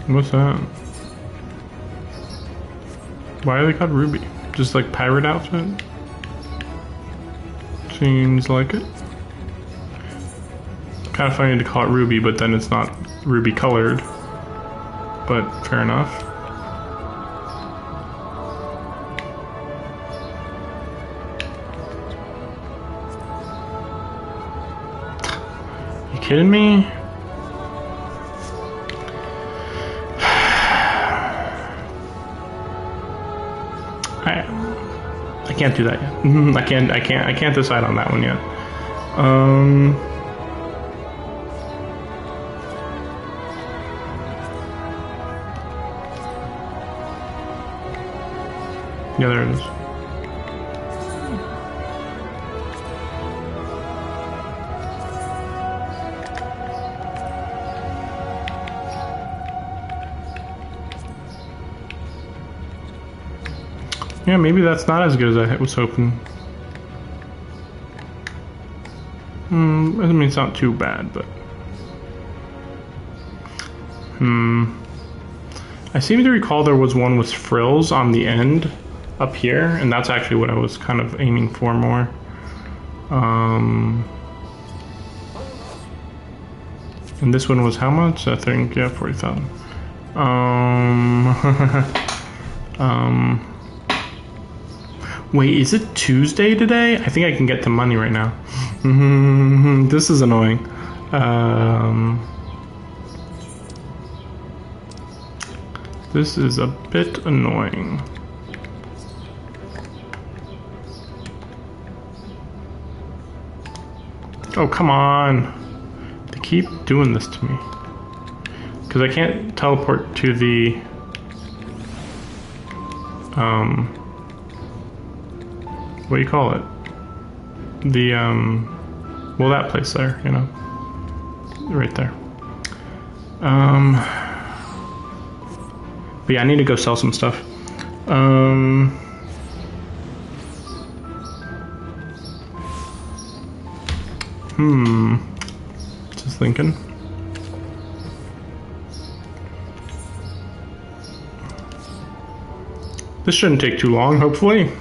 What's that? Why are they called Ruby? Just like pirate outfit? Seems like it. Kind of funny to call it Ruby, but then it's not ruby colored. But fair enough. You kidding me? I can't do that yet. I can't decide on that one yet. Yeah, there it is. Yeah, maybe that's not as good as I was hoping. I mean, it's not too bad, but... I seem to recall there was one with frills on the end up here, and that's actually what I was kind of aiming for more. And this one was how much? I think, yeah, 40,000. Wait, is it Tuesday today? I think I can get the money right now. This is annoying. This is a bit annoying. Oh, come on. They keep doing this to me. Because I can't teleport to the... what do you call it? The, well, that place there, you know? Right there. But yeah, I need to go sell some stuff. Just thinking. This shouldn't take too long, hopefully.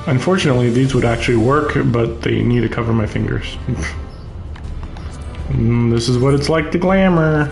Unfortunately, these would actually work, but they need to cover my fingers. This is what it's like to glamour.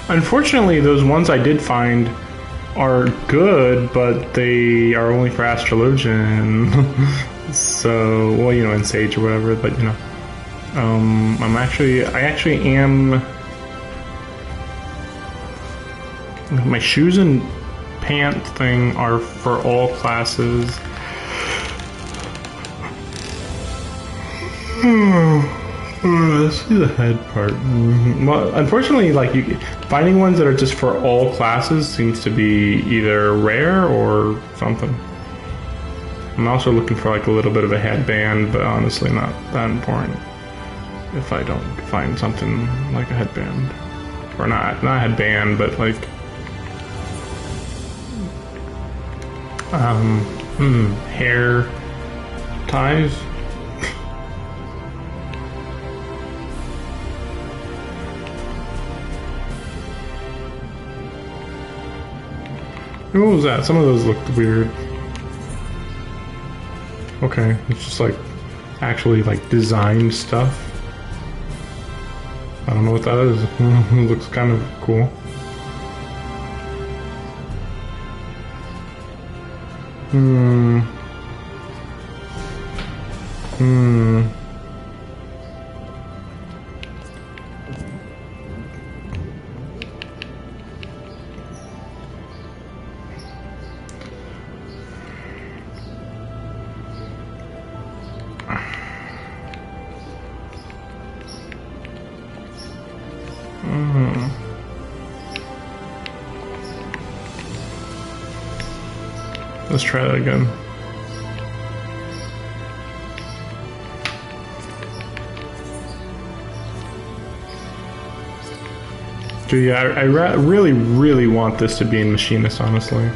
Unfortunately, those ones I did find are good, but they are only for Astrologian. So, well, you know, in Sage or whatever, but you know. I actually am... My shoes and pant thing are for all classes. Let's see the head part. Well, unfortunately, like finding ones that are just for all classes seems to be either rare or something. I'm also looking for like a little bit of a headband, but honestly not that important. If I don't find something like a headband, or not a headband, but like hair ties. What was that? Some of those looked weird. Okay, it's just like actually like designed stuff. I don't know what that is. It looks kind of cool. Let's try that again. Dude, yeah, I really want this to be in Machinist, honestly.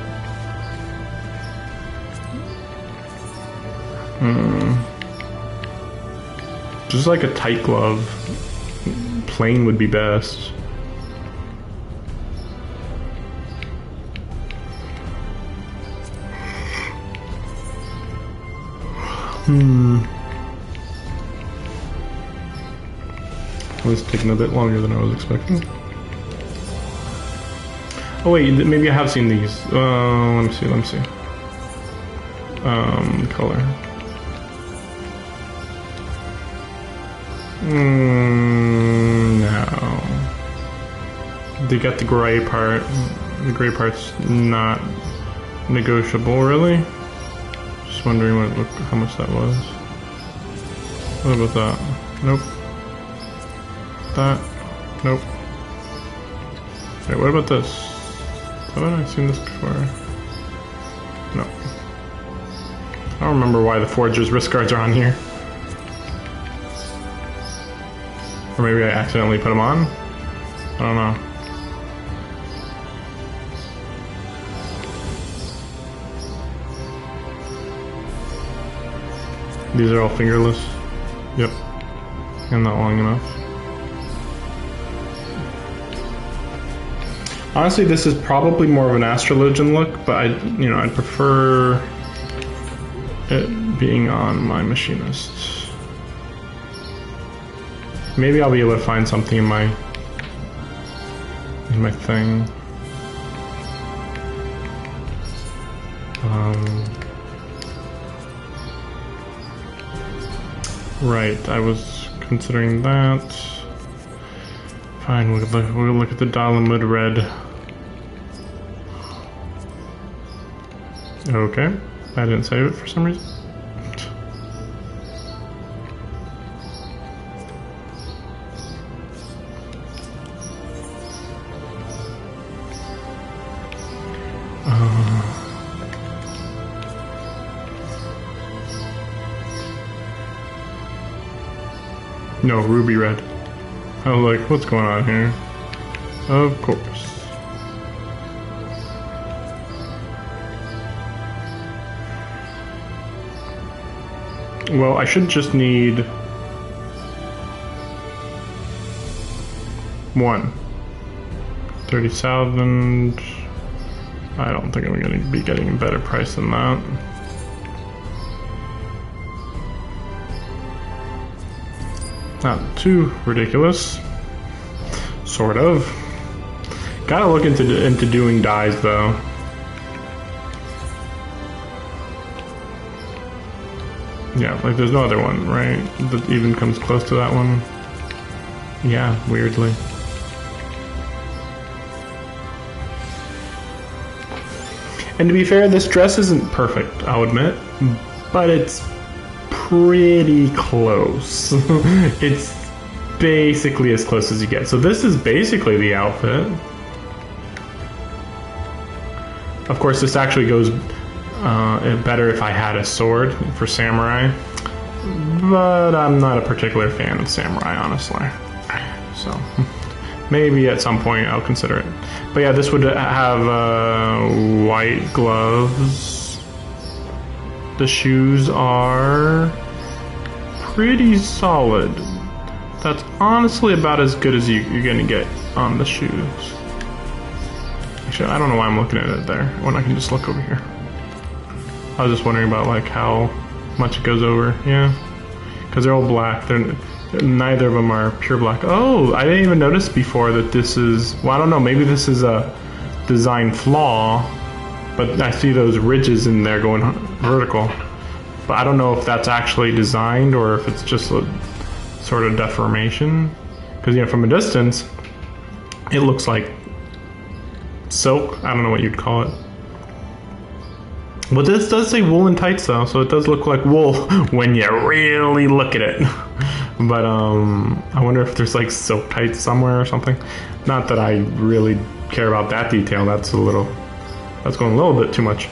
Just like a tight glove. Plain would be best. It was taking a bit longer than I was expecting. Oh wait, maybe I have seen these. Let me see. Color. No. They got the gray part. The gray part's not negotiable, really. Just wondering how much that was. What about that? Nope. That? Nope. Wait, what about this? Haven't I seen this before? No. I don't remember why the Forger's wrist guards are on here. Or maybe I accidentally put them on? I don't know. These are all fingerless. Yep. And not long enough. Honestly, this is probably more of an Astrologian look, but I'd prefer it being on my machinist. Maybe I'll be able to find something in my thing. Right, I was considering that. Fine, we'll look at the Dalamud red. Okay, I didn't save it for some reason. No, ruby red. I was like, what's going on here? Of course. Well, I should just need one. 30,000. I don't think I'm going to be getting a better price than that. Not too ridiculous. Sort of. Gotta look into doing dyes though. Yeah, like there's no other one, right? That even comes close to that one. Yeah, weirdly. And to be fair, this dress isn't perfect, I'll admit, but it's pretty close. It's basically as close as you get. So this is basically the outfit. Of course, this actually goes better if I had a sword for samurai, but I'm not a particular fan of samurai, honestly. So maybe at some point I'll consider it. But yeah, this would have white gloves. The shoes are pretty solid. That's honestly about as good as you're gonna get on the shoes. Actually, I don't know why I'm looking at it there when I can just look over here. I was just wondering about like how much it goes over. Yeah, because they're all black. Neither of them are pure black. Oh, I didn't even notice before that this is. Well, I don't know. Maybe this is a design flaw. But I see those ridges in there going vertical. But I don't know if that's actually designed or if it's just a sort of deformation. Because, from a distance, it looks like silk. I don't know what you'd call it. But this does say woolen tights, though, so it does look like wool when you really look at it. But I wonder if there's like silk tights somewhere or something. Not that I really care about that detail. That's going a little bit too much.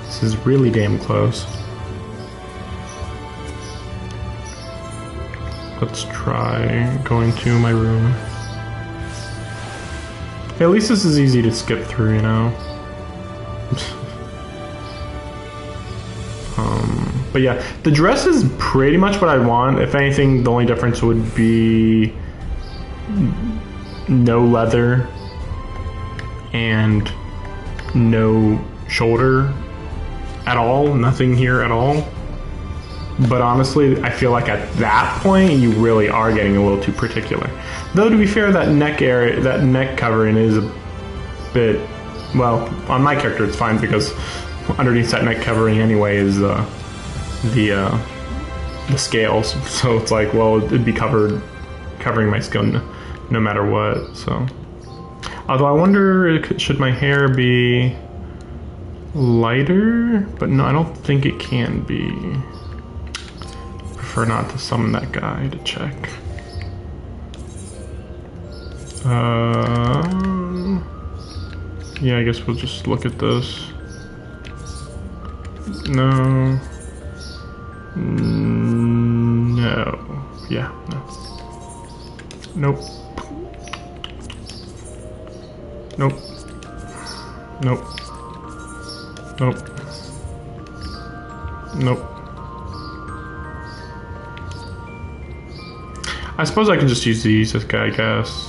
This is really damn close. Let's try going to my room. At least this is easy to skip through, But yeah, the dress is pretty much what I want. If anything, the only difference would be no leather and no shoulder at all. Nothing here at all. But honestly, I feel like at that point, you really are getting a little too particular. Though to be fair, that neck area, that neck covering is a bit, well, on my character it's fine because underneath that neck covering anyway is the scales. So it's like, well, it'd be covering my skin no matter what. So, although I wonder, should my hair be lighter? But no, I don't think it can be. Prefer not to summon that guy to check. Yeah, I guess we'll just look at this. No. No. Yeah, no. Nope. Nope. Nope. Nope. Nope. I suppose I can just use these, this guy, I guess.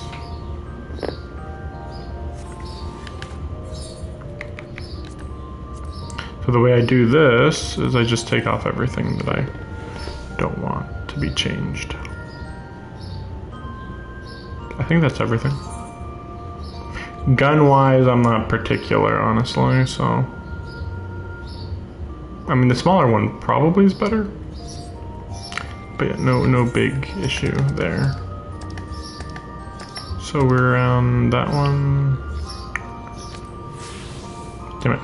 So the way I do this is I just take off everything that I don't want to be changed. I think that's everything. Gun-wise, I'm not particular, honestly, so... I mean, the smaller one probably is better. But yeah, no big issue there. So we're on that one. Damn it.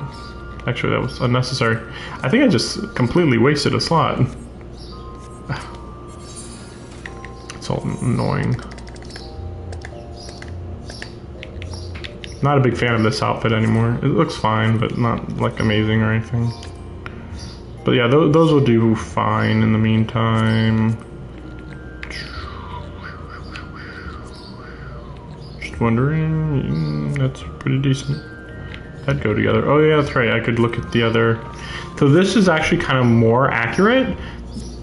Actually, that was unnecessary. I think I just completely wasted a slot. It's all annoying. Not a big fan of this outfit anymore. It looks fine, but not like amazing or anything. But yeah, those will do fine in the meantime. Just wondering, that's pretty decent. That'd go together. Oh yeah, that's right, I could look at the other. So this is actually kind of more accurate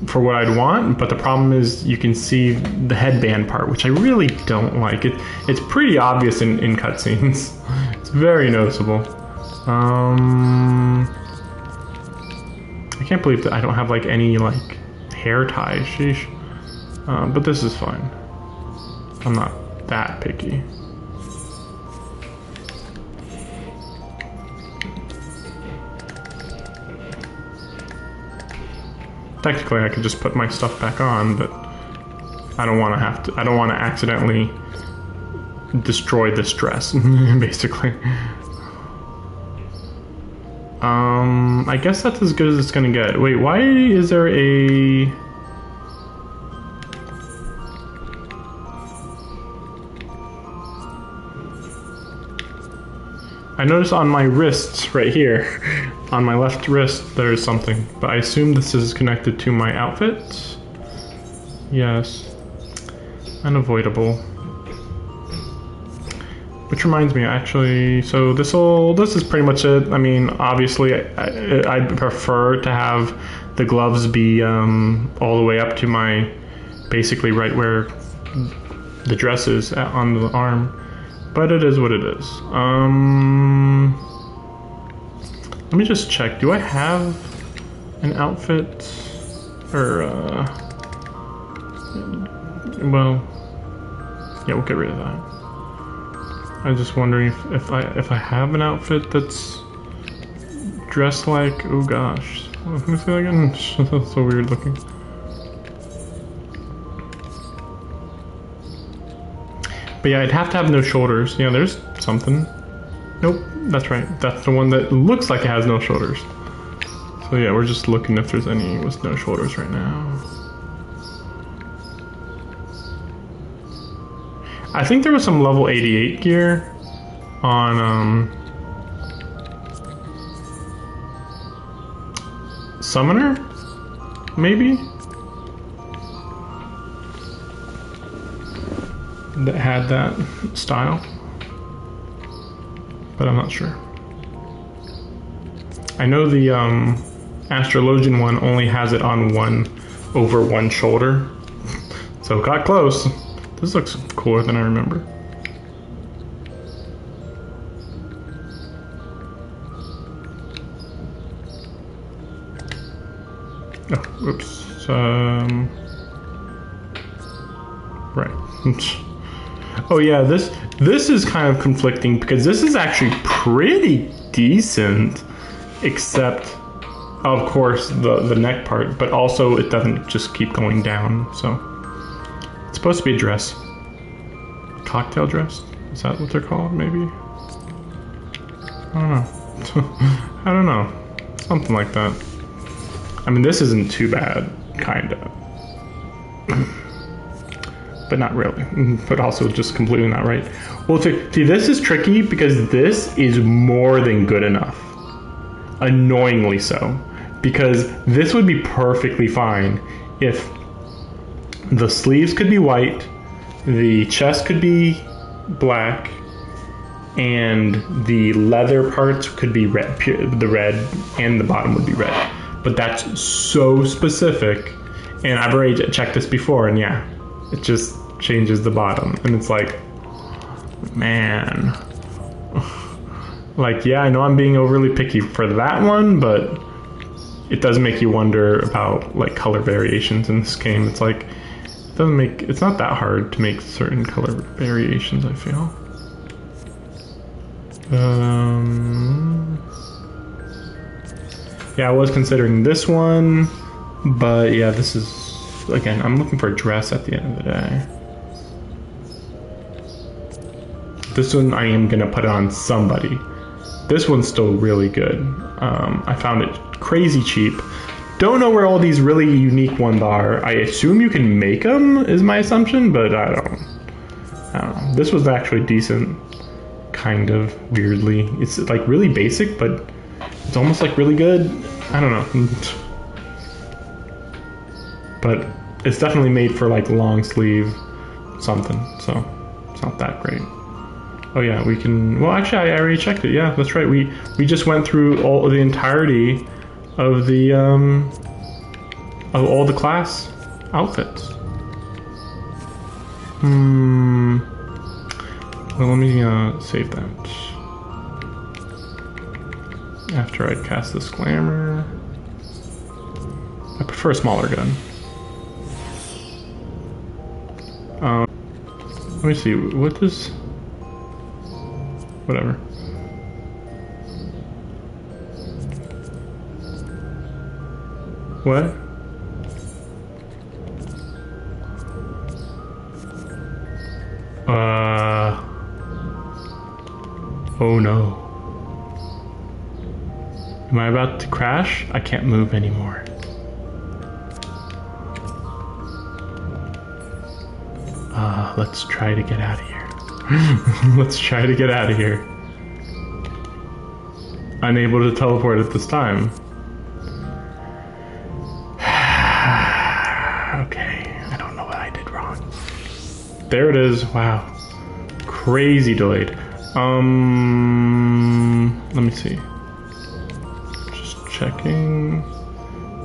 for what I'd want, but the problem is you can see the headband part, which I really don't like. It's pretty obvious in cutscenes. It's very noticeable. I can't believe that I don't have like any like hair ties, sheesh. But this is fine. I'm not that picky. Technically, I could just put my stuff back on, but I don't want to have to. I don't want to accidentally destroy this dress, basically. I guess that's as good as it's gonna get. Wait, why is there a... I noticed on my wrists right here, on my left wrist, there's something, but I assume this is connected to my outfit. Yes, unavoidable. Which reminds me, actually, so this is pretty much it. I mean, obviously, I'd prefer to have the gloves be all the way up to my, basically right where the dress is on the arm. But it is what it is. Let me just check. Do I have an outfit? Or, well, yeah, we'll get rid of that. I'm just wondering if I have an outfit that's dressed like, oh gosh. Let me see that again. That's so weird looking. But yeah, I'd have to have no shoulders. Yeah, there's something. Nope, that's right. That's the one that looks like it has no shoulders. So yeah, we're just looking if there's any with no shoulders right now. I think there was some level 88 gear on Summoner, maybe? That had that style, but I'm not sure. I know the Astrologian one only has it on over one shoulder. So got close. This looks cooler than I remember. Oh, oops. Right. Oh yeah, this is kind of conflicting because this is actually pretty decent, except of course the neck part, but also it doesn't just keep going down. So it's supposed to be a dress, cocktail dress. Is that what they're called? Maybe. I don't know. I don't know. Something like that. I mean, this isn't too bad, kinda. But not really. But also just completely not right. Well, see, this is tricky because this is more than good enough. Annoyingly so. Because this would be perfectly fine if the sleeves could be white, the chest could be black, and the leather parts could be red. The red and the bottom would be red. But that's so specific. And I've already checked this before, and yeah. It just changes the bottom. And it's like, man. Like, yeah, I know I'm being overly picky for that one, but it does make you wonder about, like, color variations in this game. It's like, it's not that hard to make certain color variations, I feel. Yeah, I was considering this one, but yeah, this is, again, I'm looking for a dress at the end of the day. This one, I am going to put it on somebody. This one's still really good. I found it crazy cheap. Don't know where all these really unique ones are. I assume you can make them, is my assumption, but I don't know. This was actually decent, kind of, weirdly. It's like really basic, but it's almost like really good. I don't know. But it's definitely made for like long sleeve something, so it's not that great. Oh yeah, we can, well actually I already checked it, yeah, that's right. We just went through the entirety of the of all the class outfits. Well, let me save that. After I cast this glamour. I prefer a smaller gun. Let me see, what does... Whatever. What? Oh no. Am I about to crash? I can't move anymore. Let's try to get out of here. Let's try to get out of here. Unable to teleport at this time. Okay, I don't know what I did wrong. There it is. Wow. Crazy delayed. Let me see. Just checking.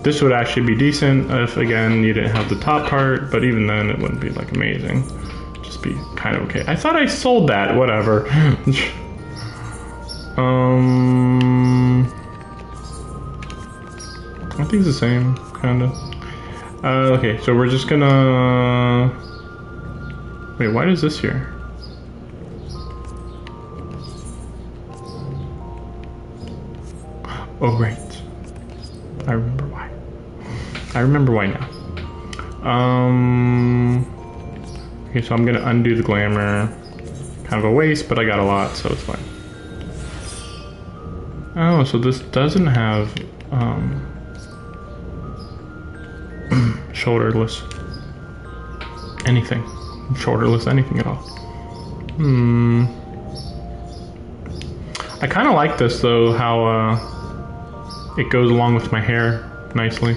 This would actually be decent if, again, you didn't have the top part, but even then it wouldn't be, like, amazing. Just be kind of okay. I thought I sold that, whatever. I think it's the same, kind of. Okay, so we're just gonna... Wait, why is this here? Oh, right. I remember why. I remember why now. Okay, so I'm gonna undo the glamour. Kind of a waste, but I got a lot, so it's fine. Oh, so this doesn't have shoulderless anything. Shoulderless anything at all. I kind of like this though, how it goes along with my hair nicely.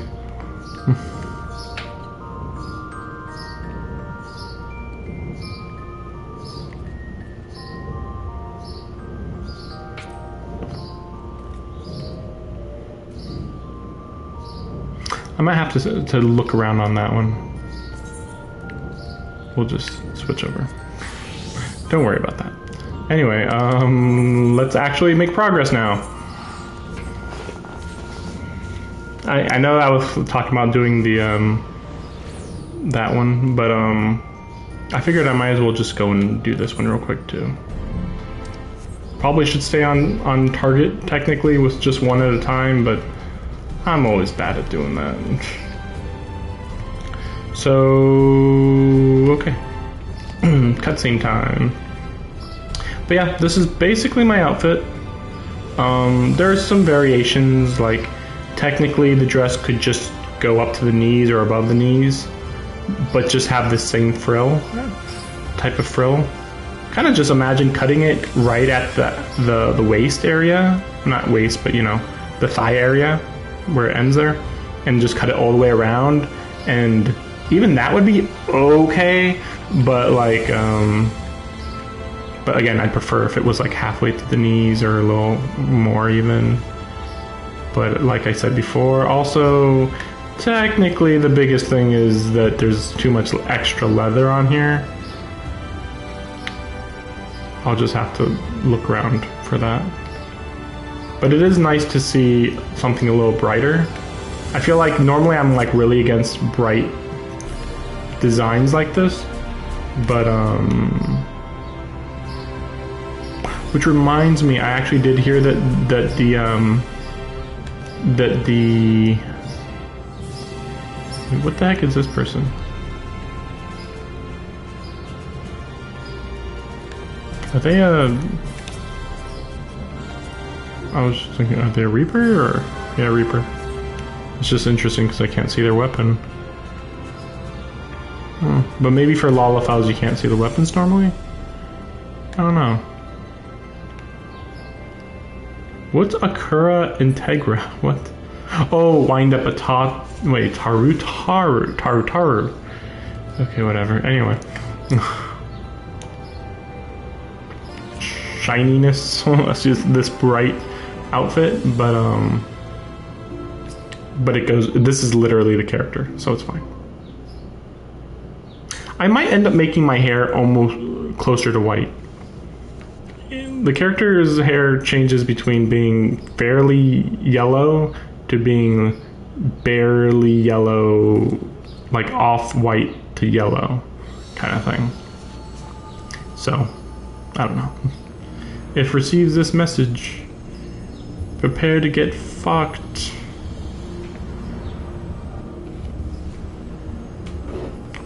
I might have to look around on that one. We'll just switch over. Don't worry about that. Anyway, let's actually make progress now. I know I was talking about doing the that one, but I figured I might as well just go and do this one real quick too. Probably should stay on target technically with just one at a time, but I'm always bad at doing that. So, okay. Cutscene time. But yeah, this is basically my outfit. There's some variations, like technically the dress could just go up to the knees or above the knees, but just have the same frill, type of frill. Kind of just imagine cutting it right at the waist area. Not waist, but you know, the thigh area where it ends there, and just cut it all the way around. And even that would be okay, but like, but again, I'd prefer if it was like halfway to the knees or a little more even. But like I said before, also, technically the biggest thing is that there's too much extra leather on here. I'll just have to look around for that. But it is nice to see something a little brighter. I feel like normally I'm like really against bright designs like this, but which reminds me, I actually did hear that the what the heck is this person? Are they I was just thinking, are they a Reaper or yeah, Reaper? It's just interesting because I can't see their weapon. But maybe for Lolophiles you can't see the weapons normally? I don't know. What's Akura Integra? What? Oh, wind up a top. Wait, Taru. Okay, whatever. Anyway. Shininess. That's just this bright outfit, but it goes. This is literally the character, so it's fine. I might end up making my hair almost closer to white. The character's hair changes between being fairly yellow to being barely yellow, like off-white to yellow kind of thing. So, I don't know. If receives this message, prepare to get fucked.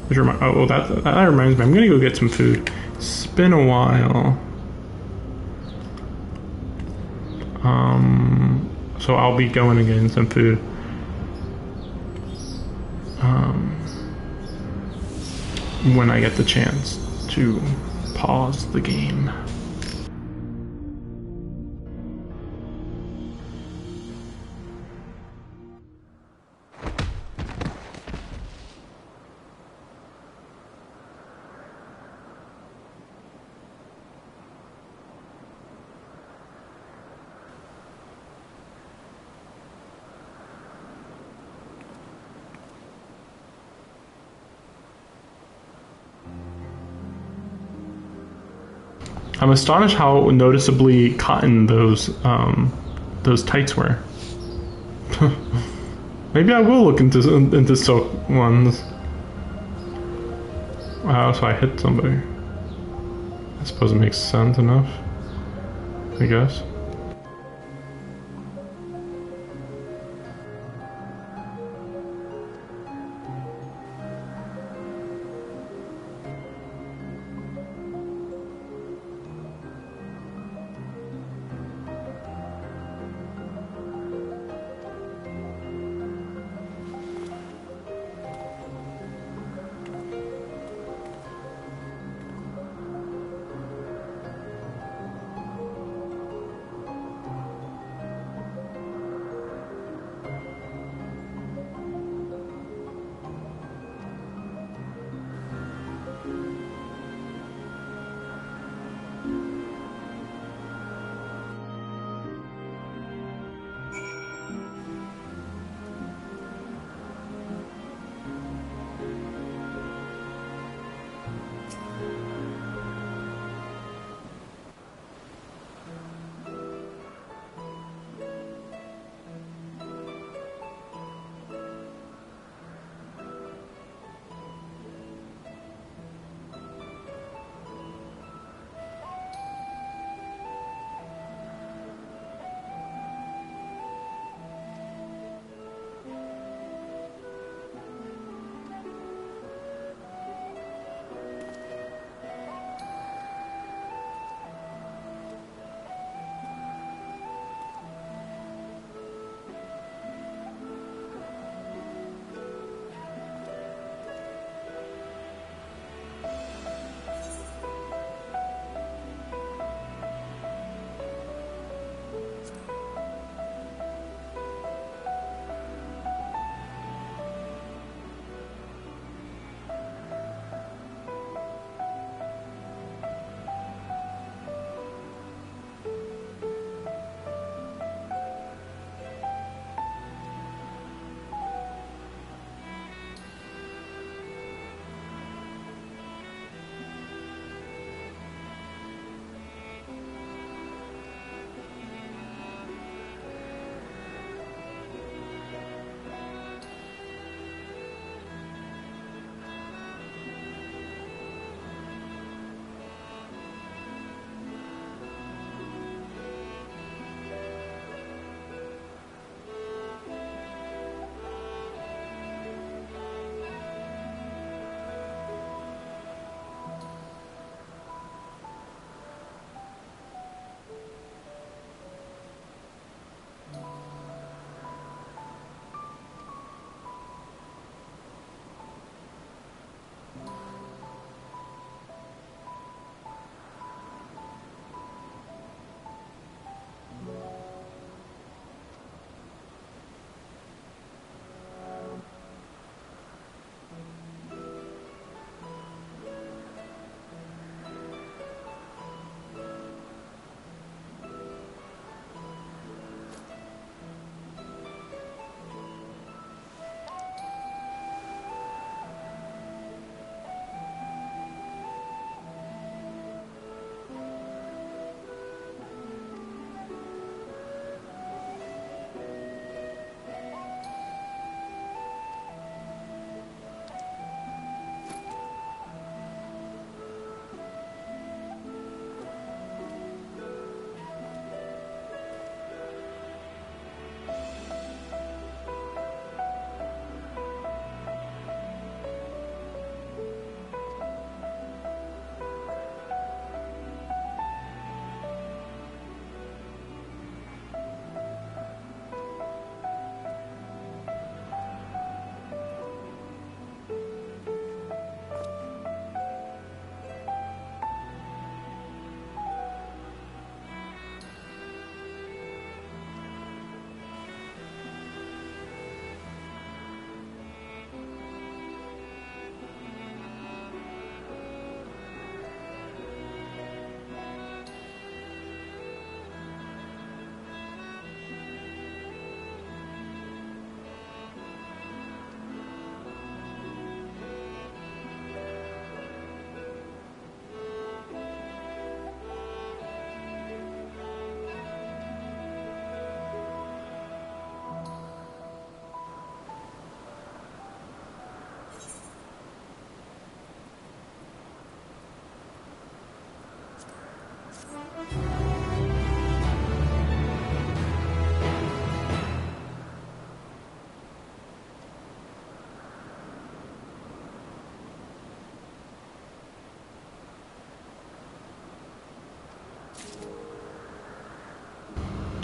Which that reminds me, I'm gonna go get some food. It's been a while. So I'll be going and getting some food. When I get the chance to pause the game. I'm astonished how noticeably cotton those tights were. Maybe I will look into silk ones. Wow, so I hit somebody. I suppose it makes sense enough, I guess.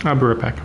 I'll be right back.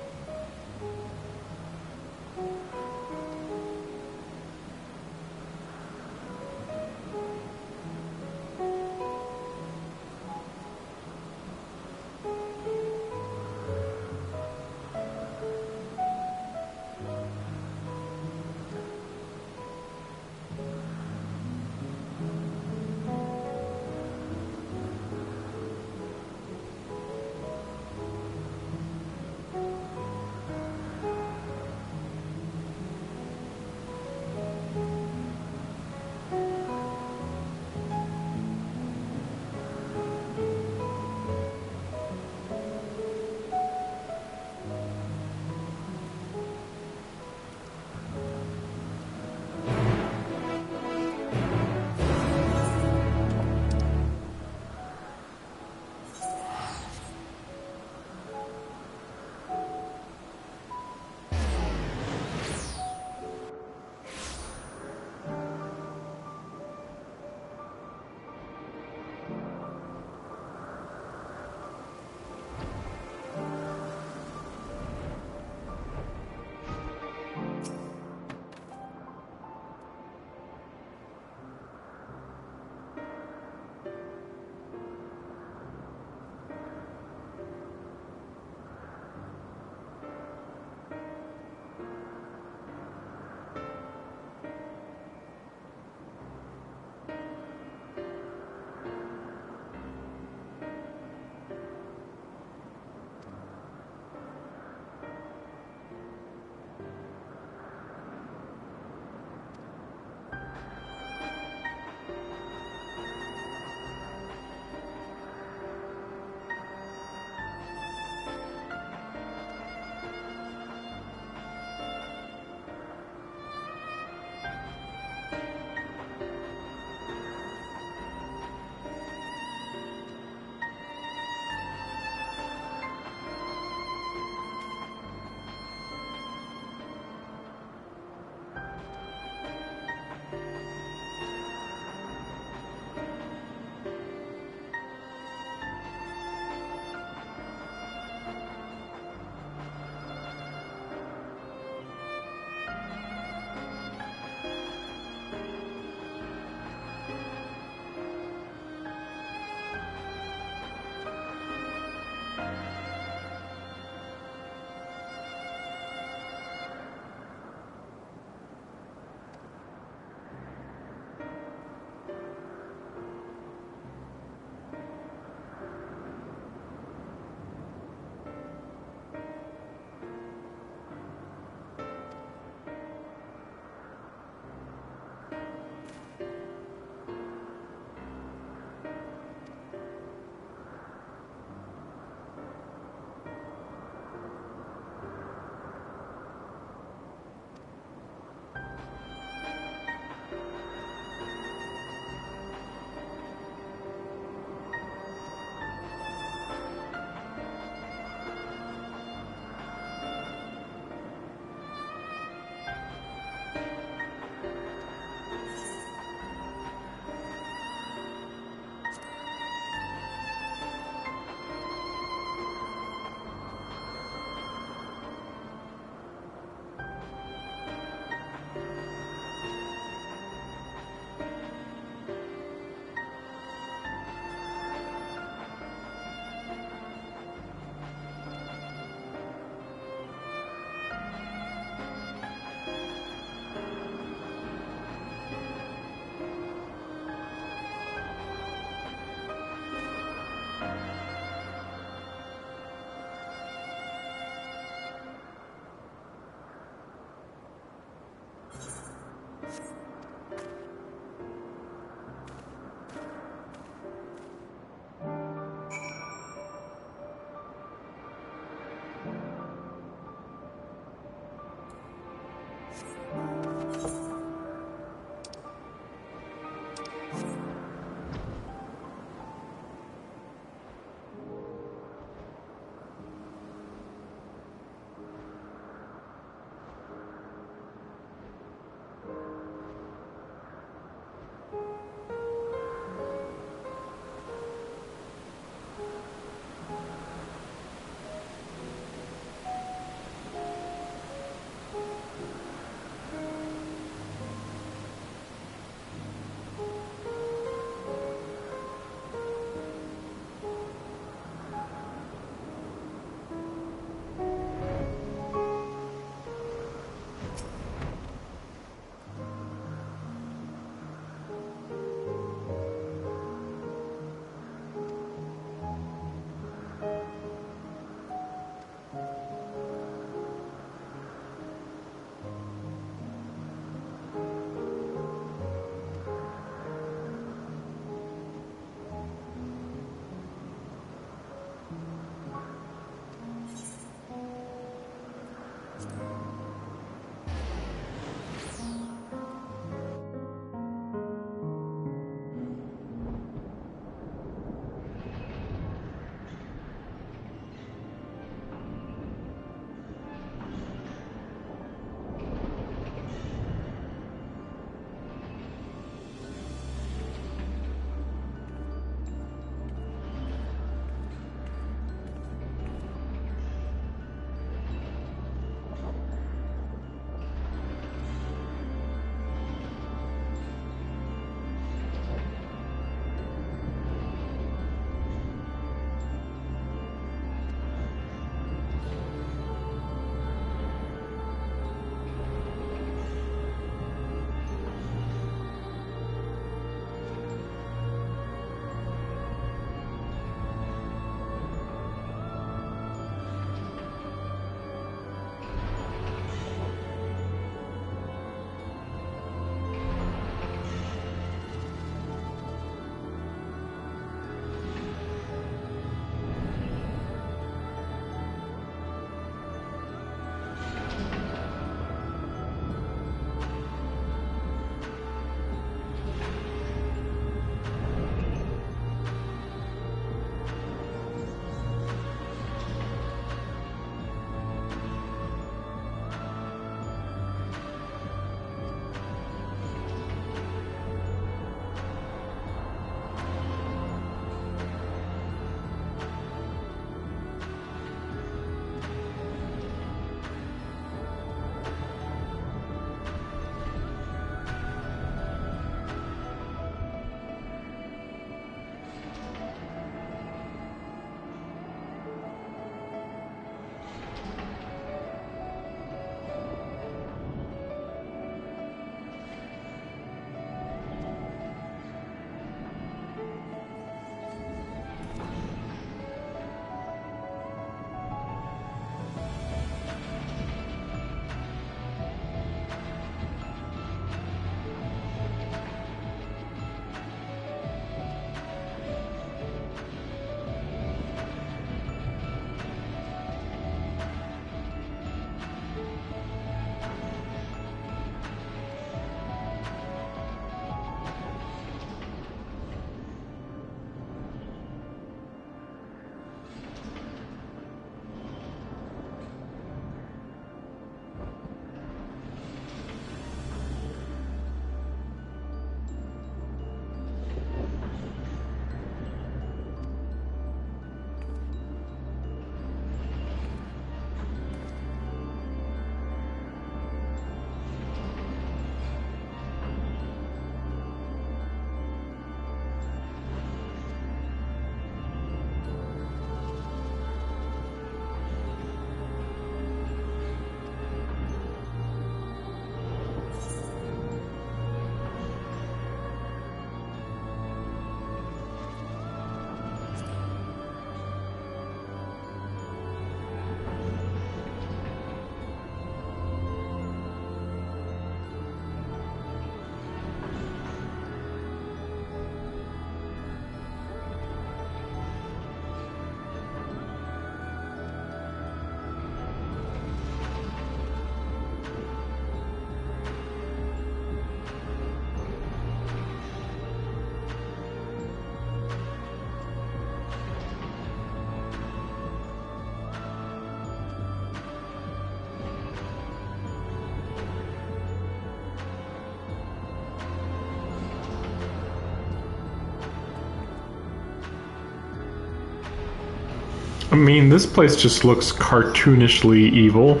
I mean, this place just looks cartoonishly evil.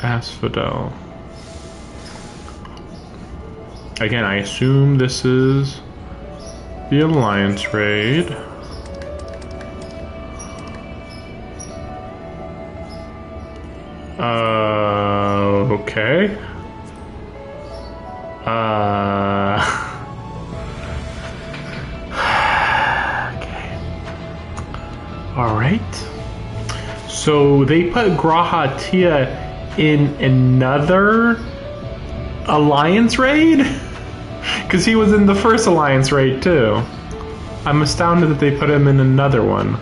Asphodel. Again, I assume this is the Alliance raid. Okay. Okay. Alright. So they put Graha Tia in another Alliance raid? Because he was in the first Alliance raid too. I'm astounded that they put him in another one.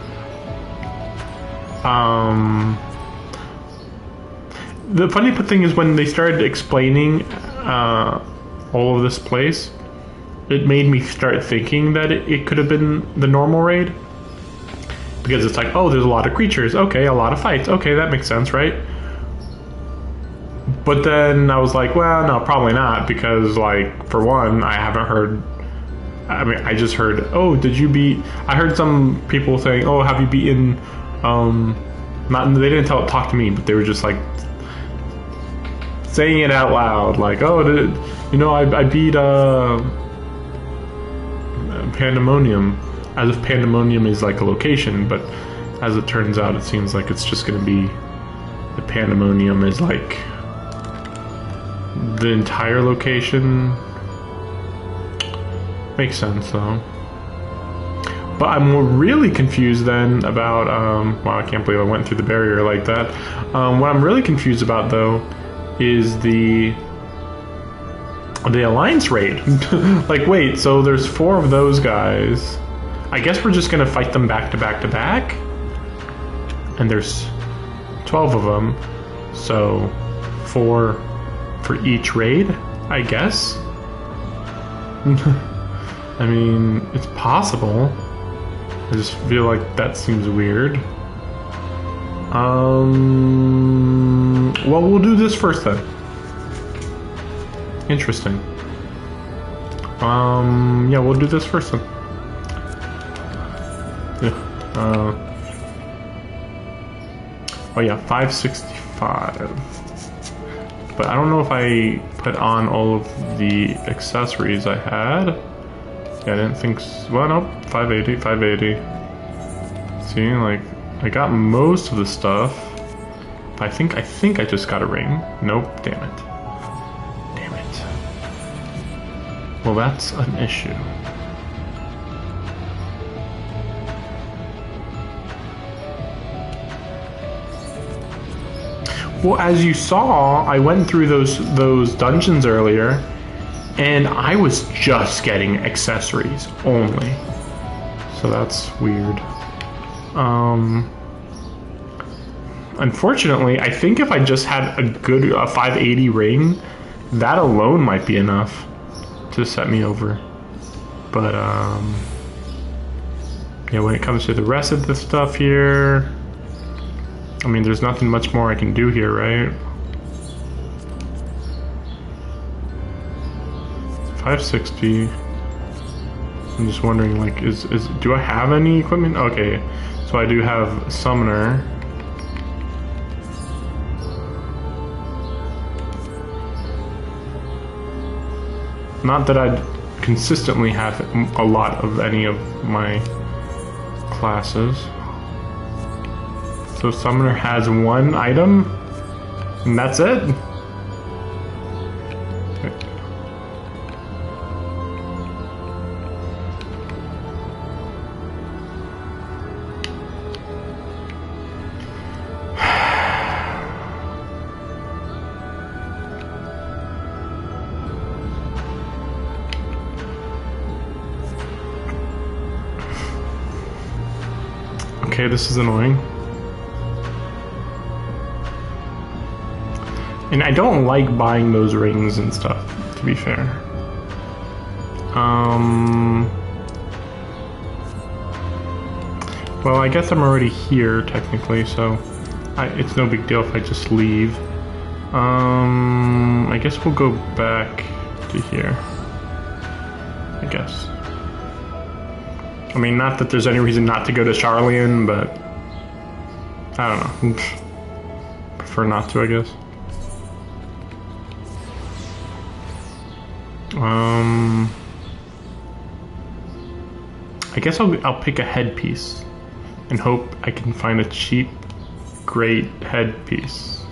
The funny thing is when they started explaining all of this place, it made me start thinking that it could have been the normal raid. Because it's like, oh, there's a lot of creatures. Okay, a lot of fights. Okay, that makes sense, right? But then I was like, well, no, probably not. Because, like, for one, I haven't heard... I mean, I just heard, oh, did you beat... I heard some people saying, oh, have you beaten... Not, they didn't talk to me, but they were just, like, saying it out loud. Like, oh, I beat, Pandemonium. As if Pandemonium is, like, a location, but as it turns out, it seems like it's just gonna be... The Pandemonium is, like... the entire location. Makes sense though. But I'm really confused then about wow, I can't believe I went through the barrier like that. What I'm really confused about though is the Alliance raid. Like, wait, so there's 4 of those guys. I guess we're just gonna fight them back to back to back. And there's 12 of them. So 4 for each raid, I guess. I mean, it's possible. I just feel like that seems weird. Well, we'll do this first then. Interesting. Yeah, we'll do this first then. Yeah. Oh yeah, 565. But I don't know if I put on all of the accessories I had. Yeah, I didn't think so. Well, no, 580. See, like, I got most of the stuff. I think I just got a ring. Nope, damn it. Damn it. Well, that's an issue. Well, as you saw, I went through those dungeons earlier, and I was just getting accessories only. So that's weird. Unfortunately, I think if I just had a good 580 ring, that alone might be enough to set me over. But yeah, when it comes to the rest of the stuff here, I mean, there's nothing much more I can do here, right? 560. I'm just wondering, like, do I have any equipment? Okay, so I do have Summoner. Not that I'd consistently have a lot of any of my classes. So Summoner has 1 item, and that's it? Okay, this is annoying. And I don't like buying those rings and stuff, to be fair. Well, I guess I'm already here, technically, so it's no big deal if I just leave. I guess we'll go back to here. I guess. I mean, not that there's any reason not to go to Charlian, but I don't know. Prefer not to, I guess. I guess I'll pick a headpiece and hope I can find a cheap, great headpiece.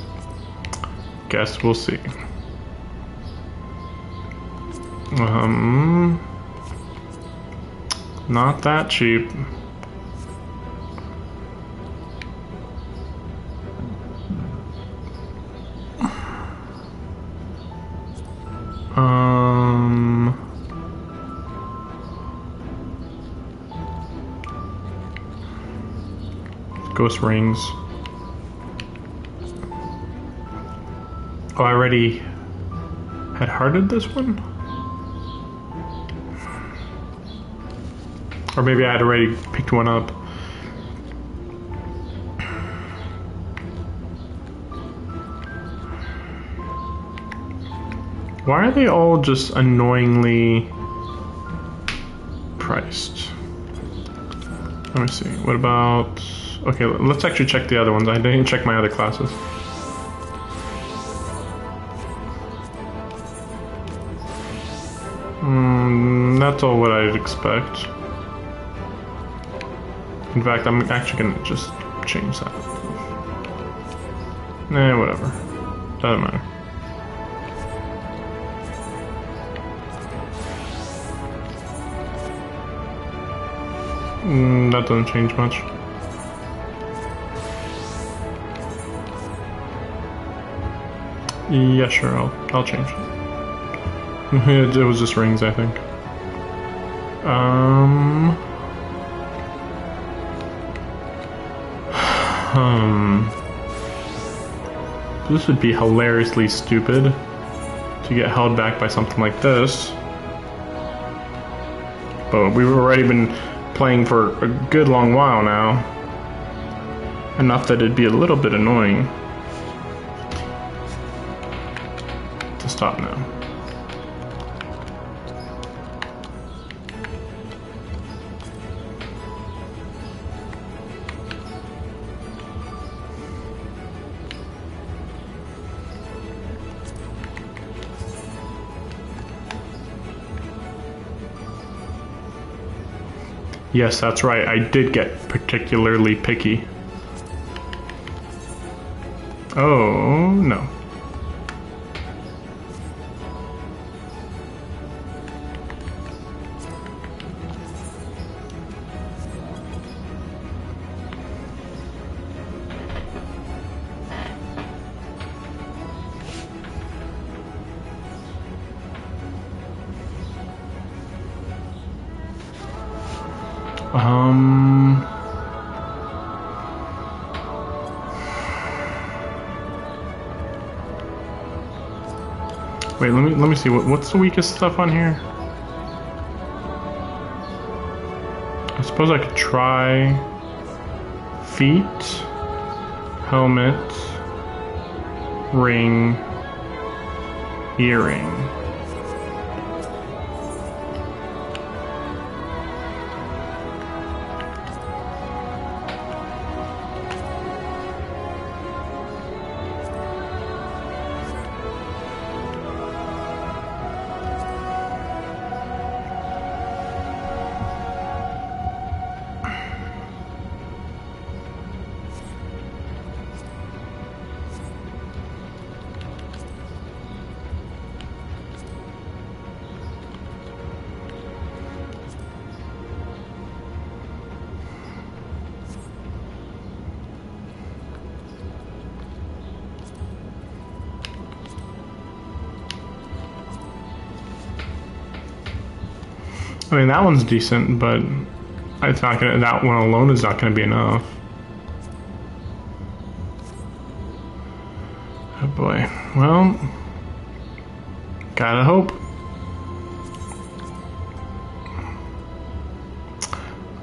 Guess we'll see. Not that cheap. Ghost rings. Oh, I already had hearted this one? Or maybe I had already picked one up. Why are they all just annoyingly priced? Let me see. What about... Okay, let's actually check the other ones. I didn't check my other classes. That's all what I'd expect. In fact, I'm actually gonna just change that. Whatever. Doesn't matter. That doesn't change much. Yeah, sure, I'll change it. It was just rings, I think. This would be hilariously stupid to get held back by something like this. But we've already been playing for a good long while now. Enough that it'd be a little bit annoying to stop now. Yes, that's right. I did get particularly picky. Oh, no. Wait, let me see. What's the weakest stuff on here? I suppose I could try feet, helmet, ring, earring. I mean, that one's decent, but it's not gonna. That one alone is not gonna be enough. Oh boy. Well, gotta hope.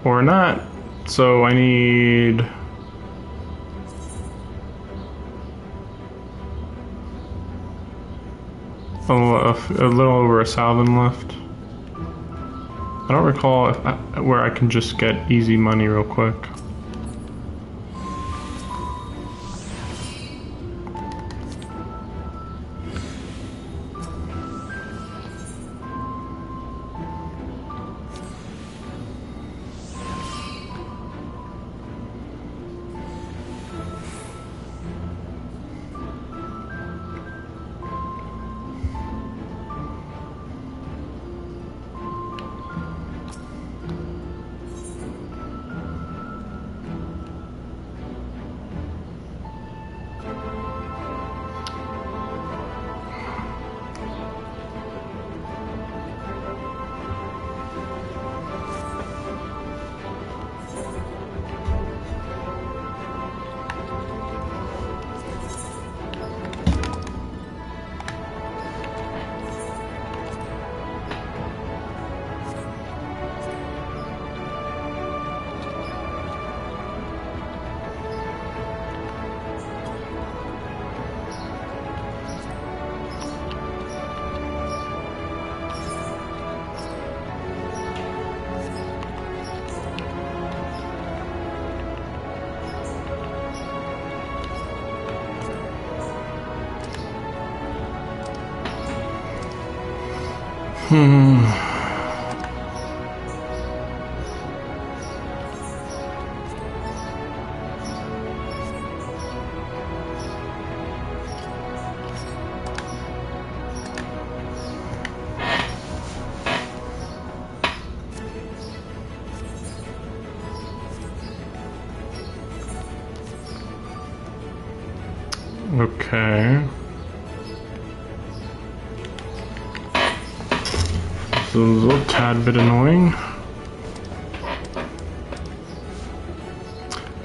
Or not. So I need a little over a salvin left. I don't recall where I can just get easy money real quick. Okay. This is a little tad bit annoying.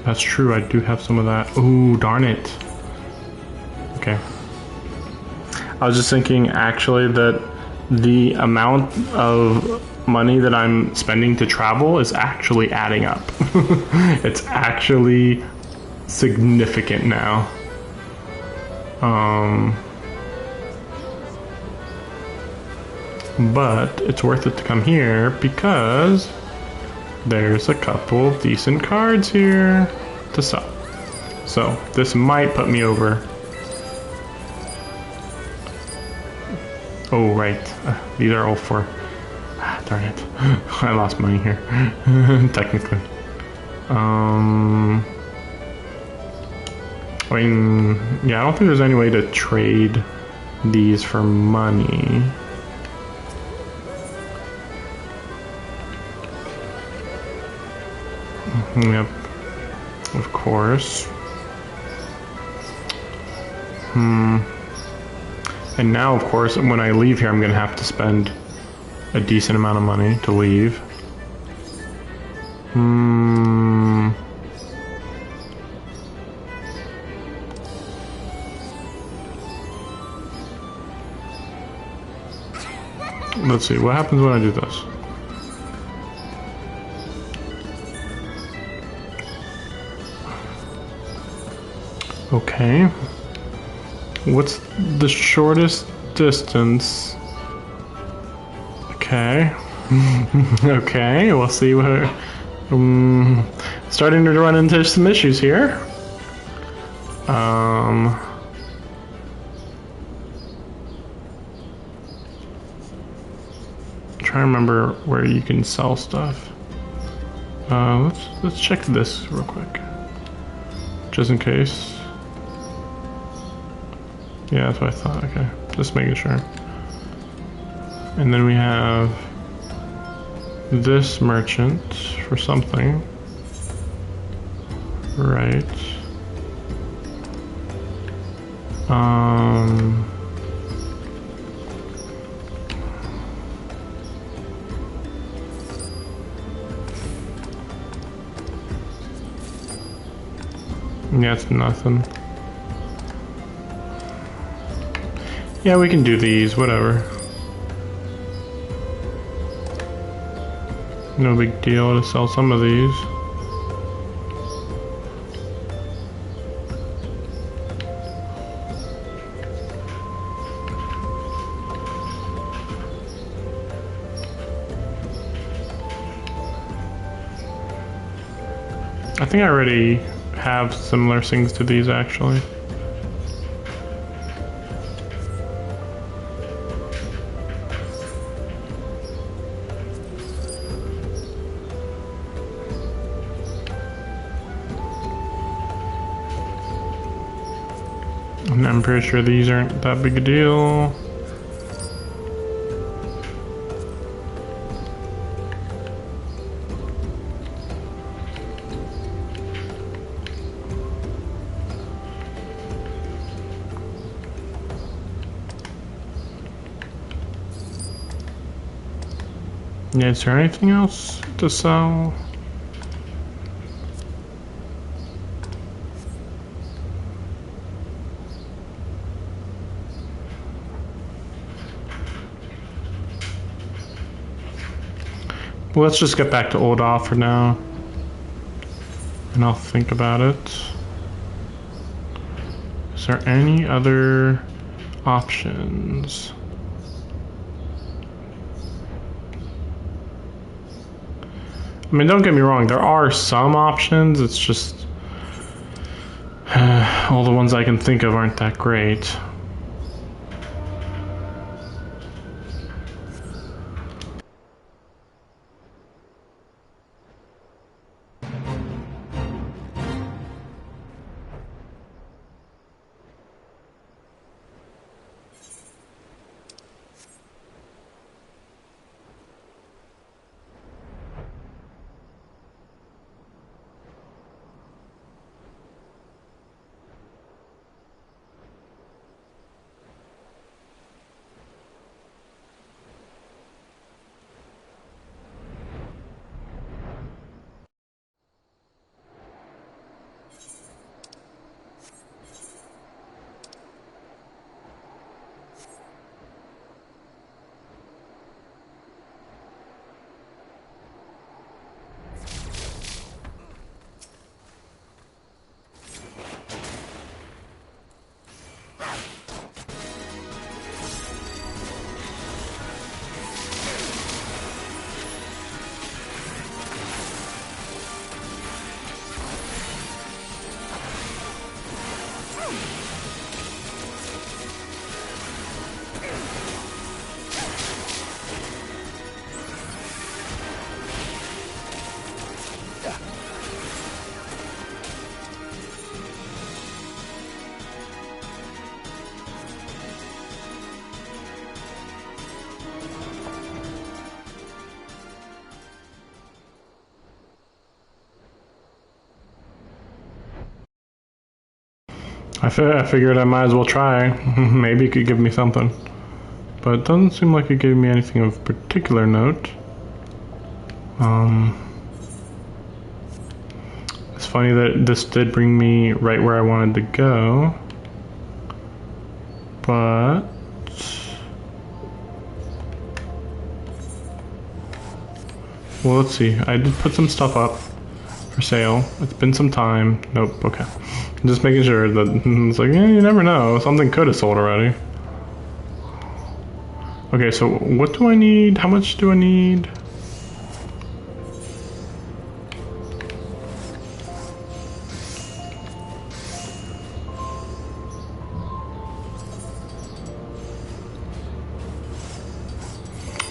That's true, I do have some of that. Ooh, darn it. Okay. I was just thinking actually that the amount of money that I'm spending to travel is actually adding up. It's actually significant now. But it's worth it to come here because there's a couple of decent cards here to sell. So this might put me over. Oh, right. These are all for... darn it. I lost money here. Technically. I mean, yeah, I don't think there's any way to trade these for money. Yep. Of course. And now, of course, when I leave here, I'm going to have to spend a decent amount of money to leave. Let's see, what happens when I do this? Okay. What's the shortest distance? Okay. Okay, we'll see what... starting to run into some issues here. Trying to remember where you can sell stuff. Let's check this real quick, just in case. Yeah, that's what I thought. Okay, just making sure. And then we have this merchant for something, right? Yeah, it's nothing. Yeah, we can do these, whatever. No big deal to sell some of these. I think I already have similar things to these, actually. And I'm pretty sure these aren't that big a deal. Yeah, is there anything else to sell? Well, let's just get back to Old Off for now. And I'll think about it. Is there any other options? I mean, don't get me wrong, there are some options, it's just all the ones I can think of aren't that great. I figured I might as well try. Maybe it could give me something. But it doesn't seem like it gave me anything of particular note. It's funny that this did bring me right where I wanted to go. But... well, let's see. I did put some stuff up for sale. It's been some time. Nope, okay. I'm just making sure that it's like, you never know. Something could have sold already. Okay, so what do I need? How much do I need?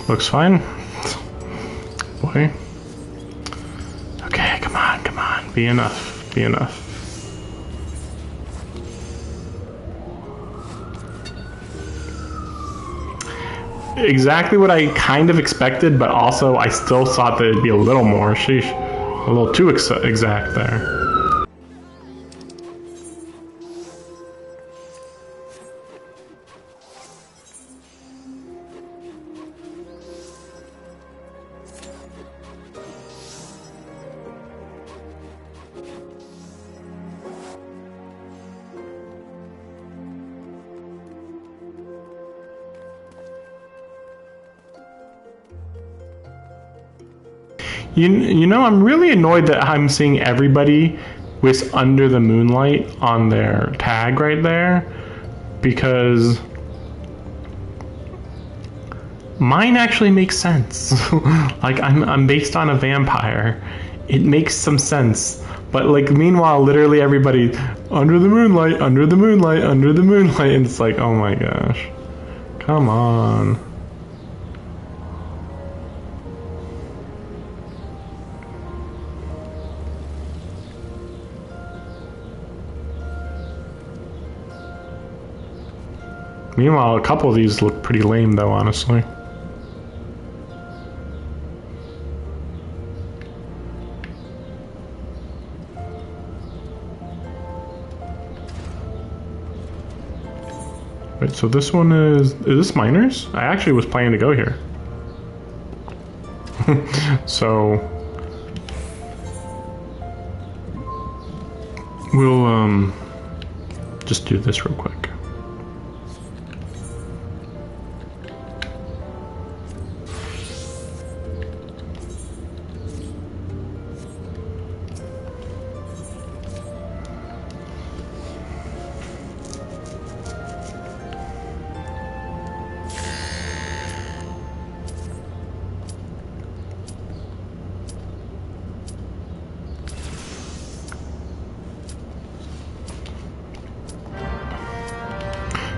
Looks fine. Boy. Okay, come on, come on. Be enough. Be enough. Exactly what I kind of expected, but also I still thought that it'd be a little more. Sheesh. A little too exact there. You know, I'm really annoyed that I'm seeing everybody with Under the Moonlight on their tag right there, because mine actually makes sense. Like, I'm based on a vampire. It makes some sense, But like, meanwhile, literally everybody under the moonlight, under the moonlight, under the moonlight, and it's like, oh my gosh, come on. Meanwhile, a couple of these look pretty lame, though, honestly. Wait, so this one is this miners? I actually was planning to go here. So we'll just do this real quick.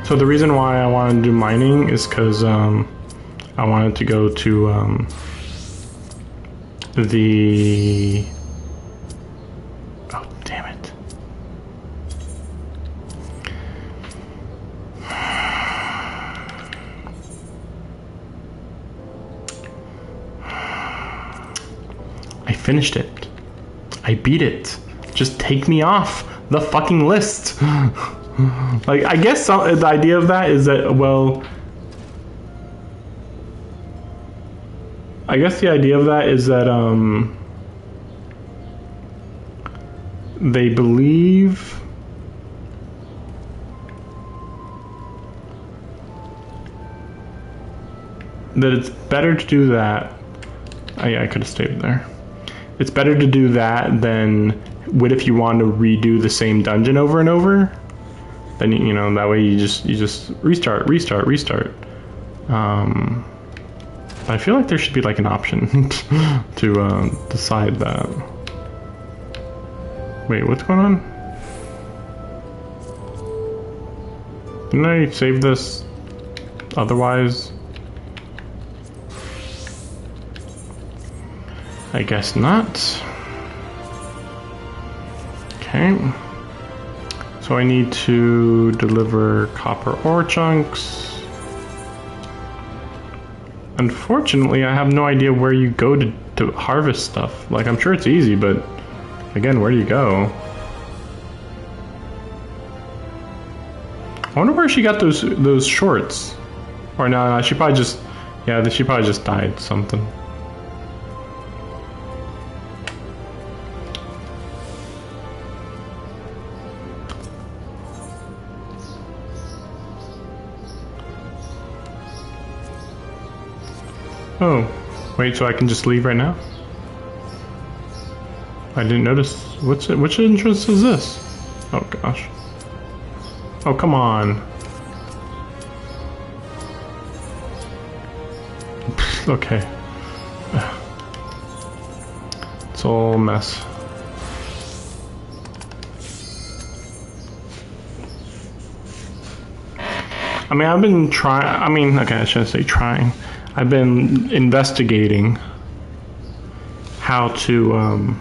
So the reason why I wanted to do mining is because I wanted to go to the... Oh, damn it. I finished it. I beat it. Just take me off the fucking list. Like, I guess the idea of that is that, well, I guess the idea of that is that they believe that it's better to do that. I could have stayed there. It's better to do that than what if you want to redo the same dungeon over and over. Then you know, that way you just restart. I feel like there should be like an option to decide that. Wait, what's going on? Didn't I save this otherwise? I guess not. Okay. So I need to deliver copper ore chunks. Unfortunately, I have no idea where you go to harvest stuff. Like, I'm sure it's easy, but again, where do you go? I wonder where she got those shorts. Or no, she probably just, yeah, she probably just dyed something. Oh, wait, so I can just leave right now? I didn't notice. Which entrance is this? Oh gosh. Oh, come on. Okay. It's all a mess. I mean, I've been trying, okay, I shouldn't say trying. I've been investigating how to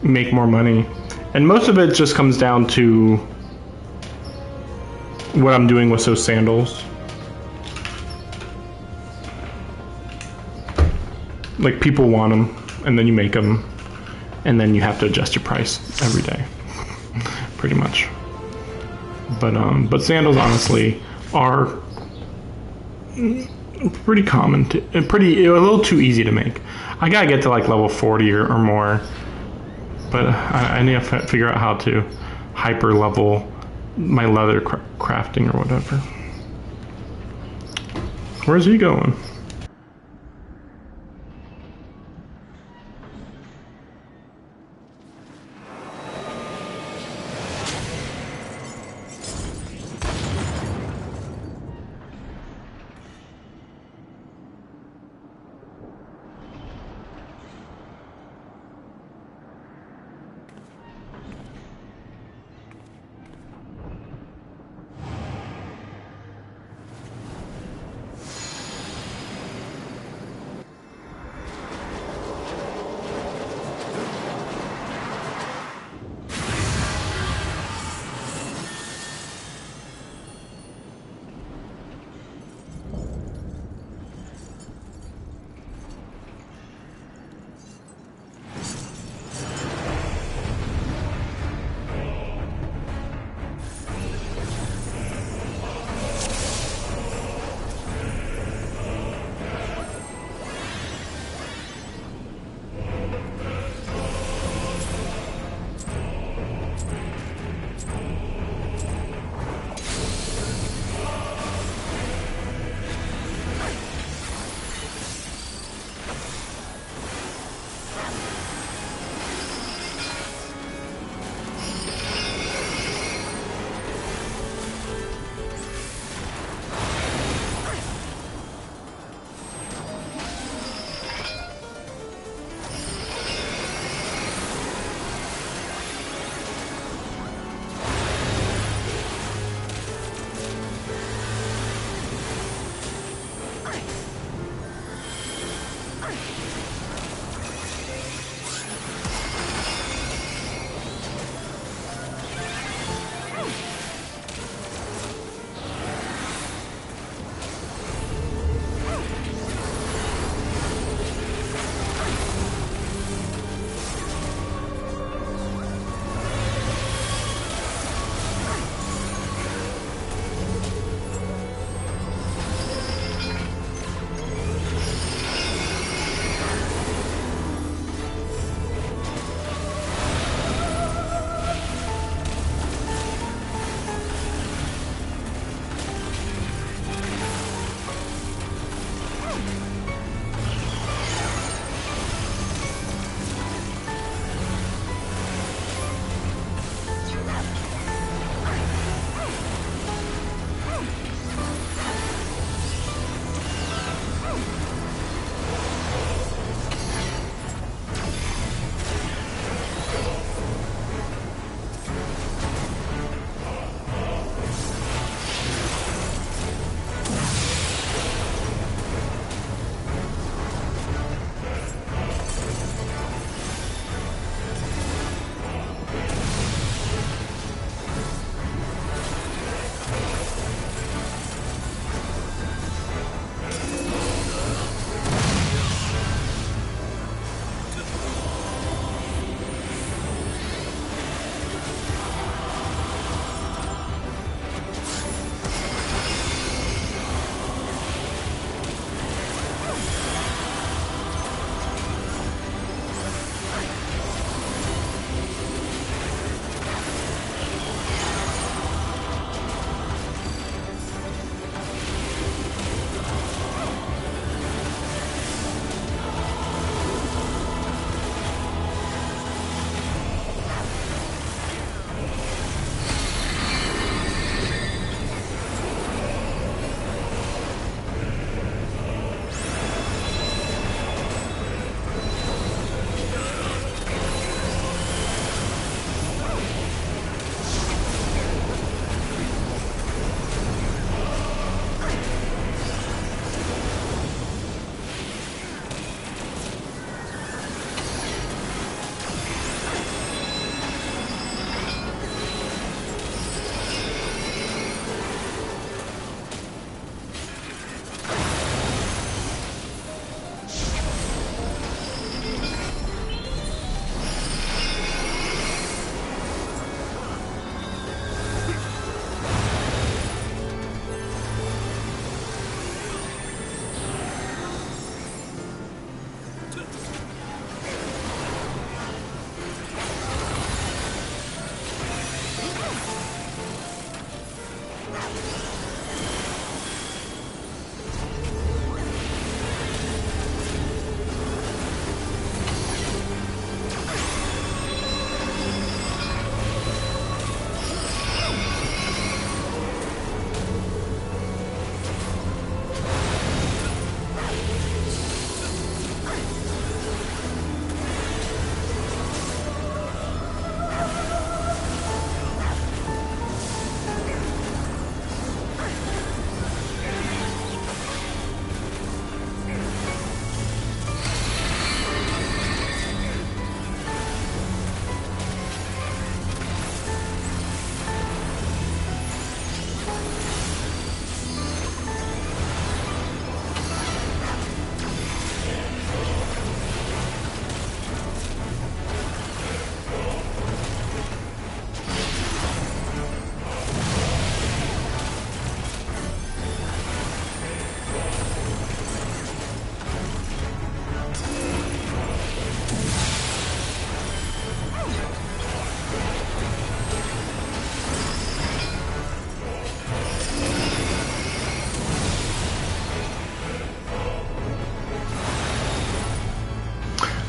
make more money. And most of it just comes down to what I'm doing with those sandals. Like, people want them, and then you make them, and then you have to adjust your price every day, pretty much. But sandals honestly are pretty common, a little too easy to make. I gotta get to like level 40 or more, but I need to figure out how to hyper level my leather crafting or whatever. Where's he going?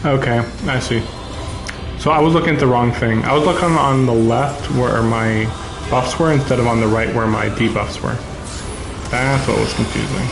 Okay, I see. So I was looking at the wrong thing. I was looking on the left where my buffs were instead of on the right where my debuffs were. That's what was confusing.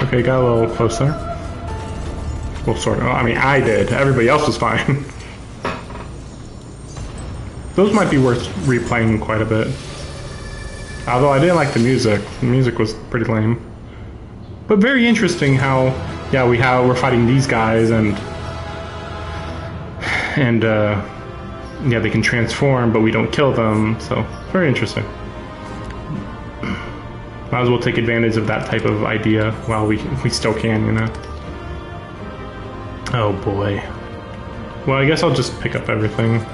Okay, got a little closer. Well, sort of. I mean, I did. Everybody else was fine. Those might be worth replaying quite a bit. Although I didn't like the music. The music was pretty lame. But very interesting how, yeah, we're fighting these guys and yeah, they can transform, but we don't kill them. So very interesting. Might as well take advantage of that type of idea while we still can, you know. Oh boy. Well, I guess I'll just pick up everything.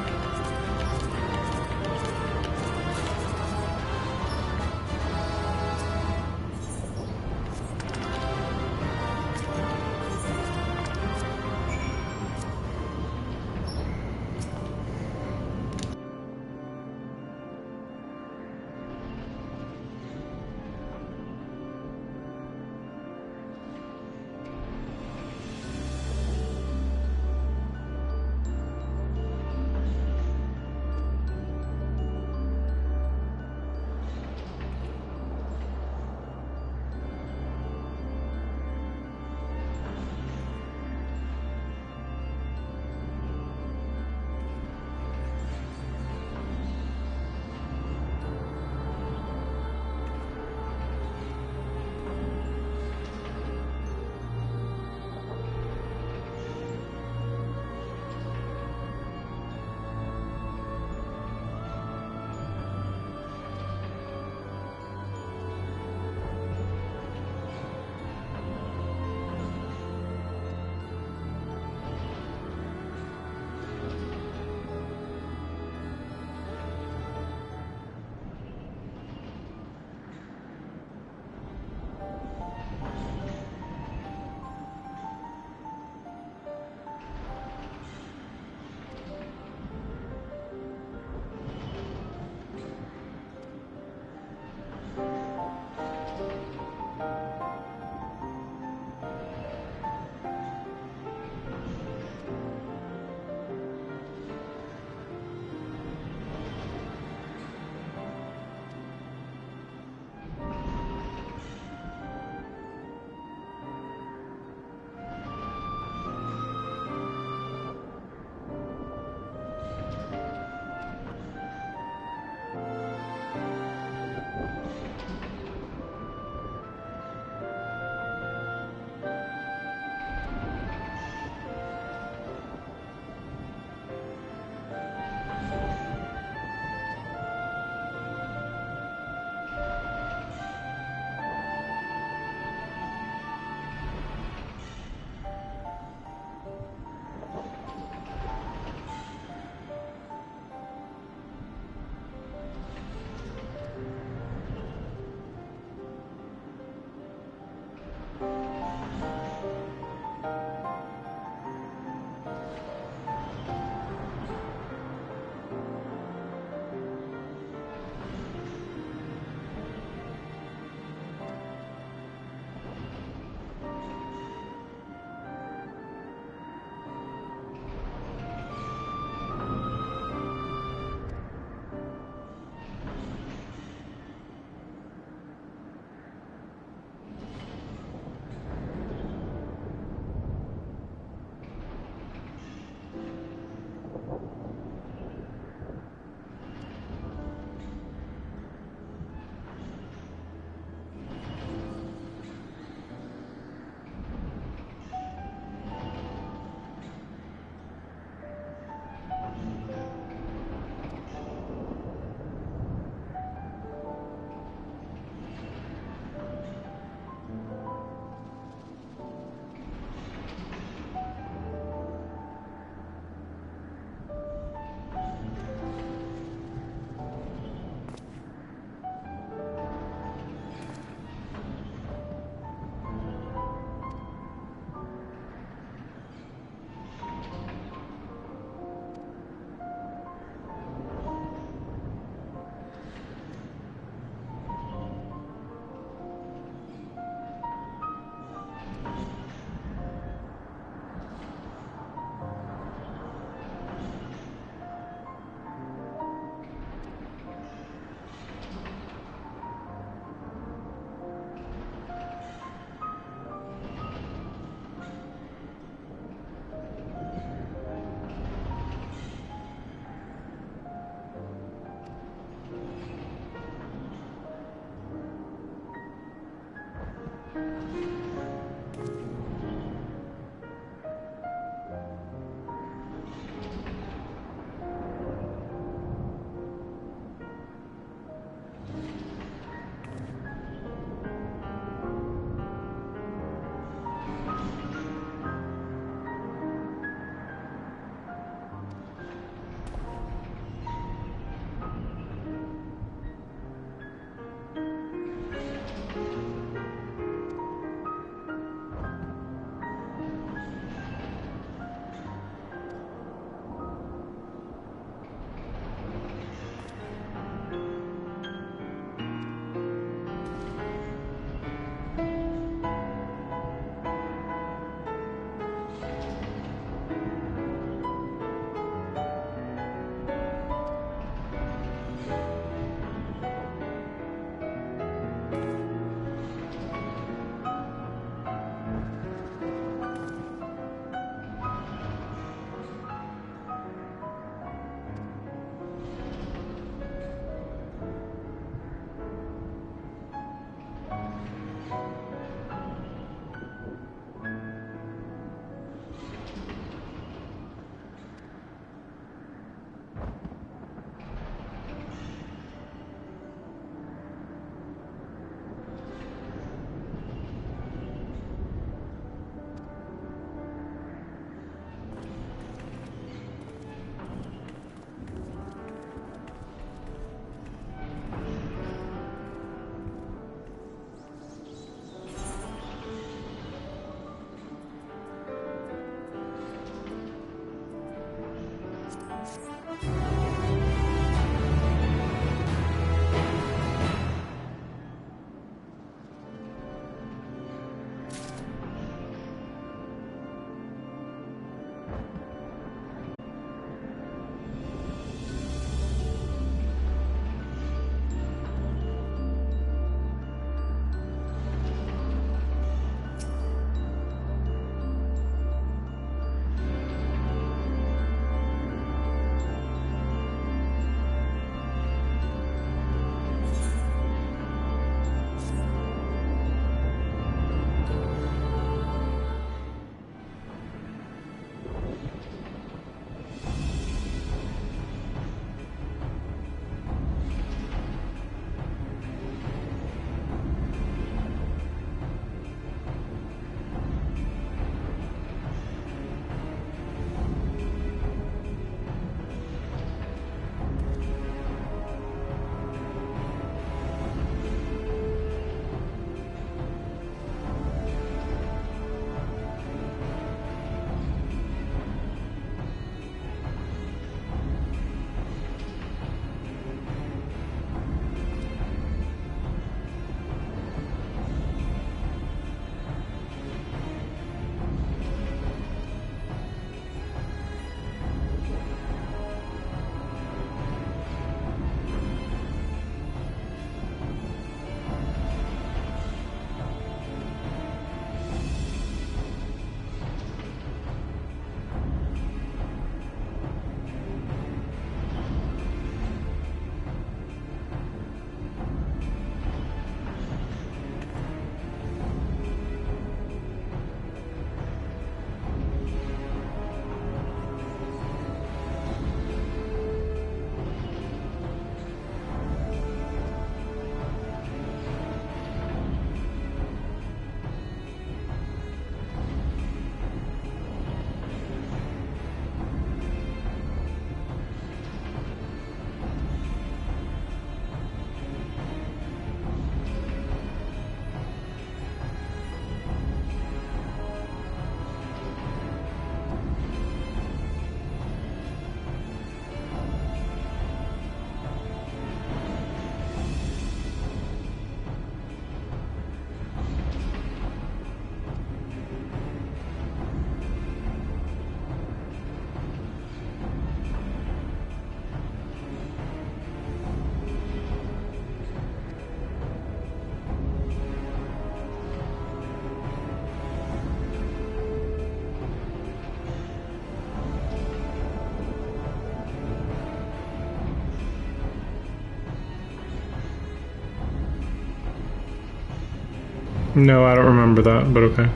No, I don't remember that, but okay.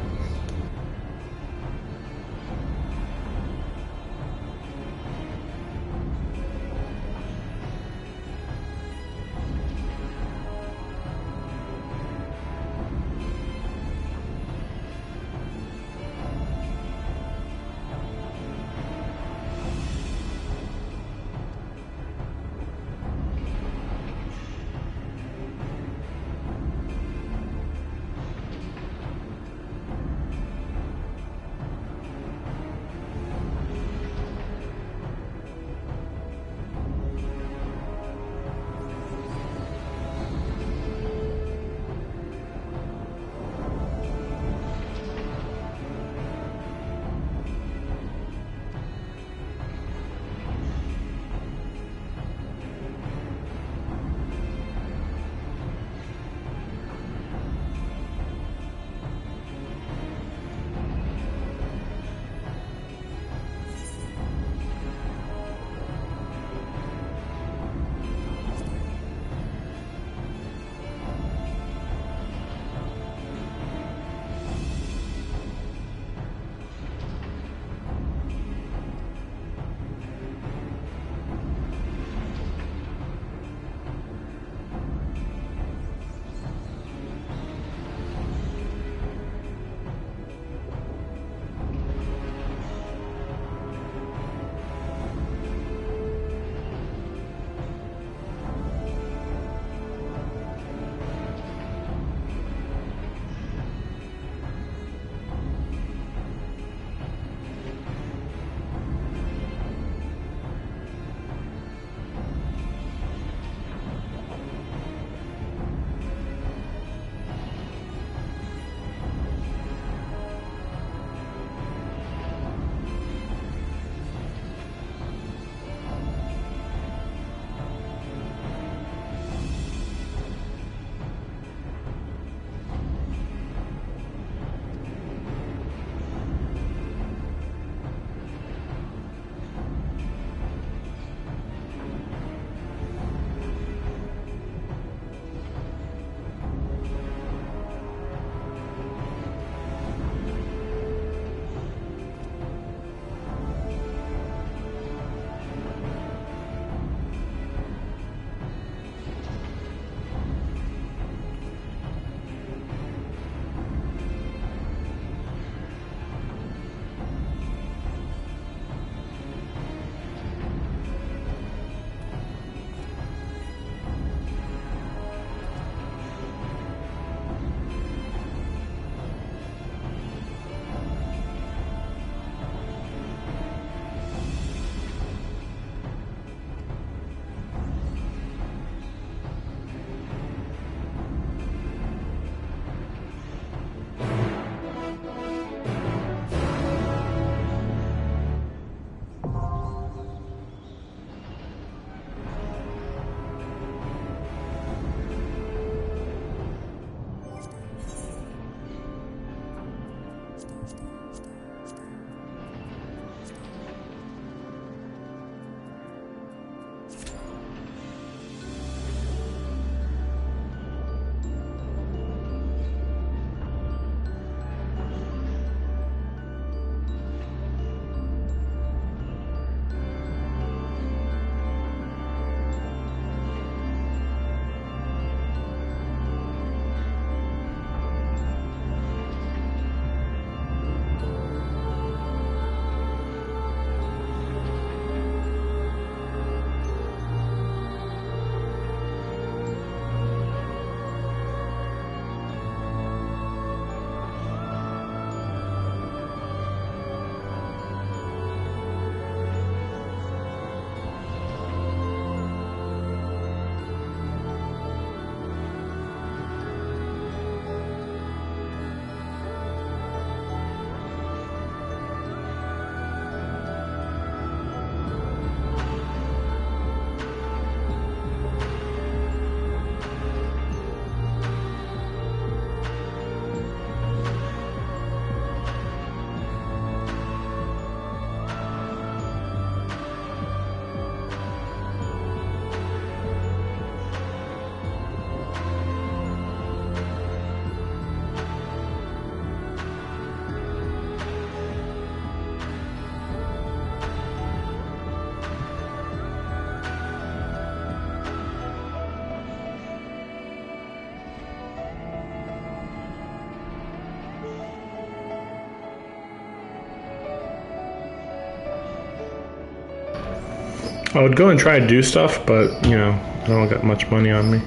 I would go and try to do stuff, but, you know, I don't got much money on me.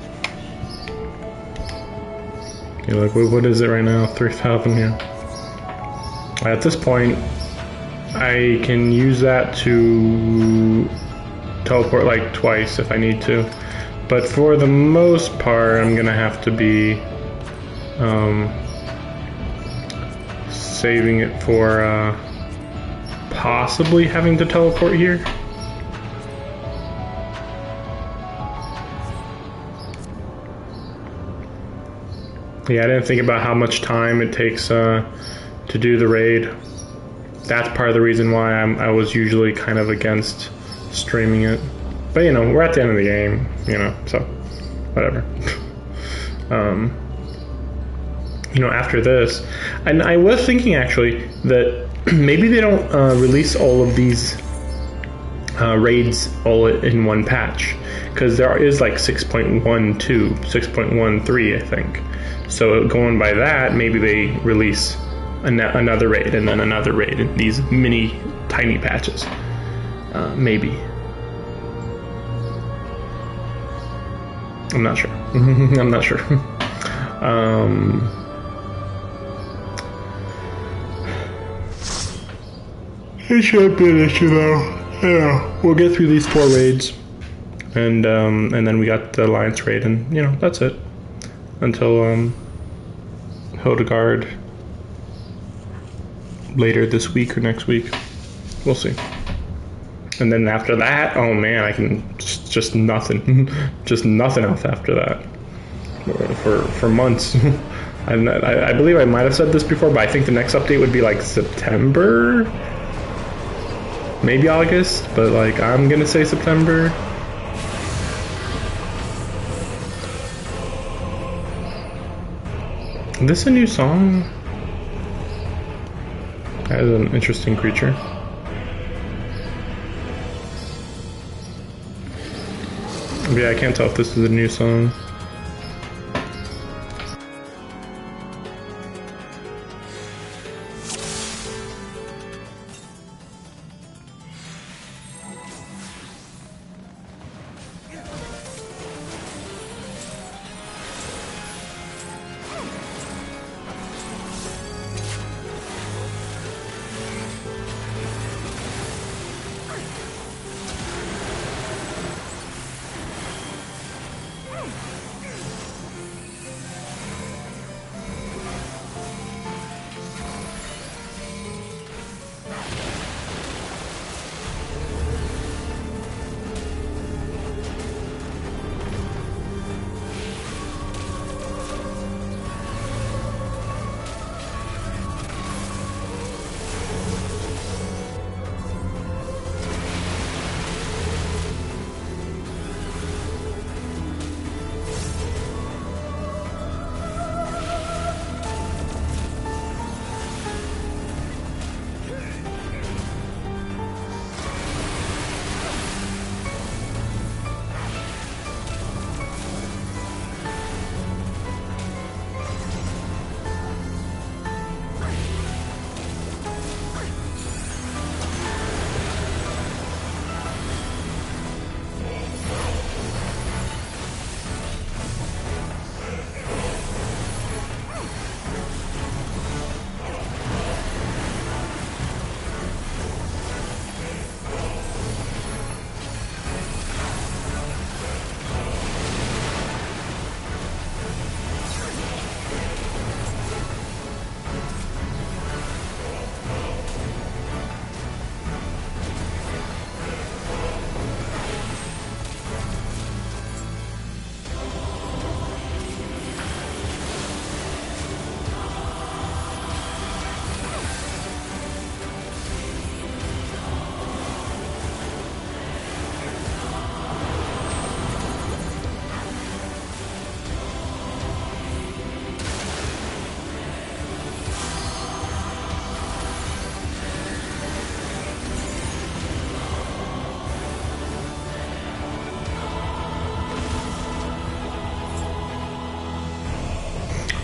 You're like, what is it right now? 3,000, yeah. At this point, I can use that to teleport like twice if I need to. But for the most part, I'm gonna have to be saving it for possibly having to teleport here. Yeah, I didn't think about how much time it takes to do the raid. That's part of the reason why I was usually kind of against streaming it. But, you know, we're at the end of the game, you know, so whatever. You know, after this, and I was thinking actually that maybe they don't release all of these raids all in one patch, because there is like 6.12, 6.13, I think. So going by that, maybe they release another raid and then another raid in these mini tiny patches. Maybe. I'm not sure. I'm not sure. It shouldn't be an issue though. Yeah, we'll get through these 4 raids, and then we got the Alliance raid, and you know that's it until Hildegard later this week or next week. We'll see. And then after that, oh man, I can just nothing, just nothing else after that for months. I believe I might have said this before, but I think the next update would be like September. Maybe August, but like I'm gonna say September. Is this a new song? That is an interesting creature. Yeah, I can't tell if this is a new song.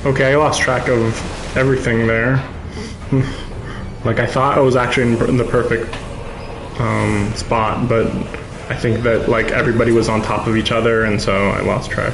Okay, I lost track of everything there. Like, I thought I was actually in the perfect spot, but I think that like everybody was on top of each other, and so I lost track.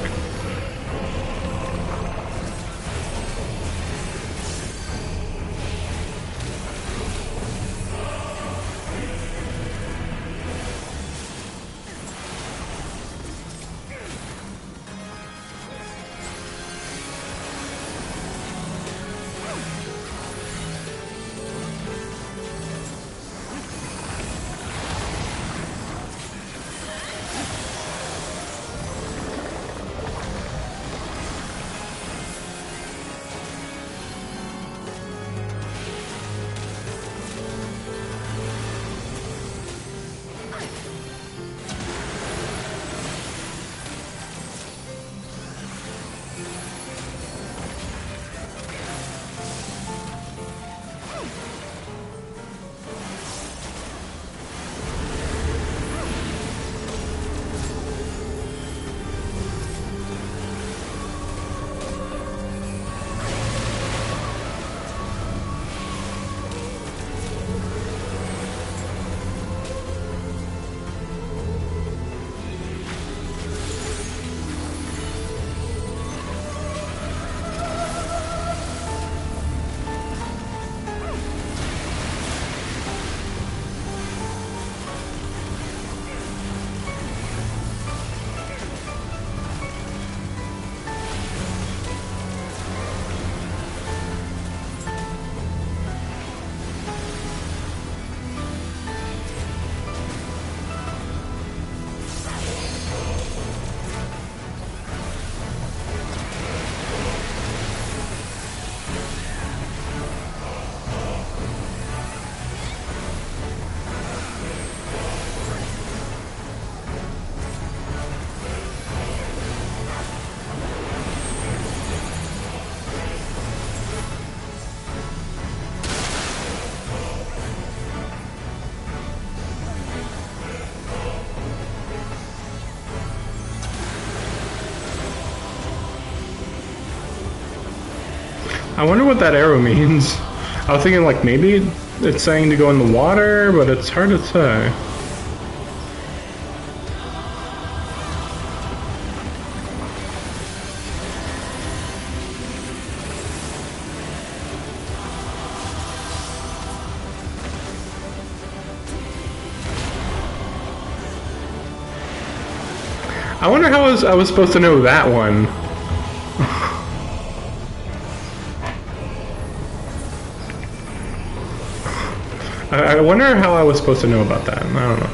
I wonder what that arrow means. I was thinking like maybe it's saying to go in the water, but it's hard to say. I wonder how I was supposed to know that one. I wonder how I was supposed to know about that. I don't know.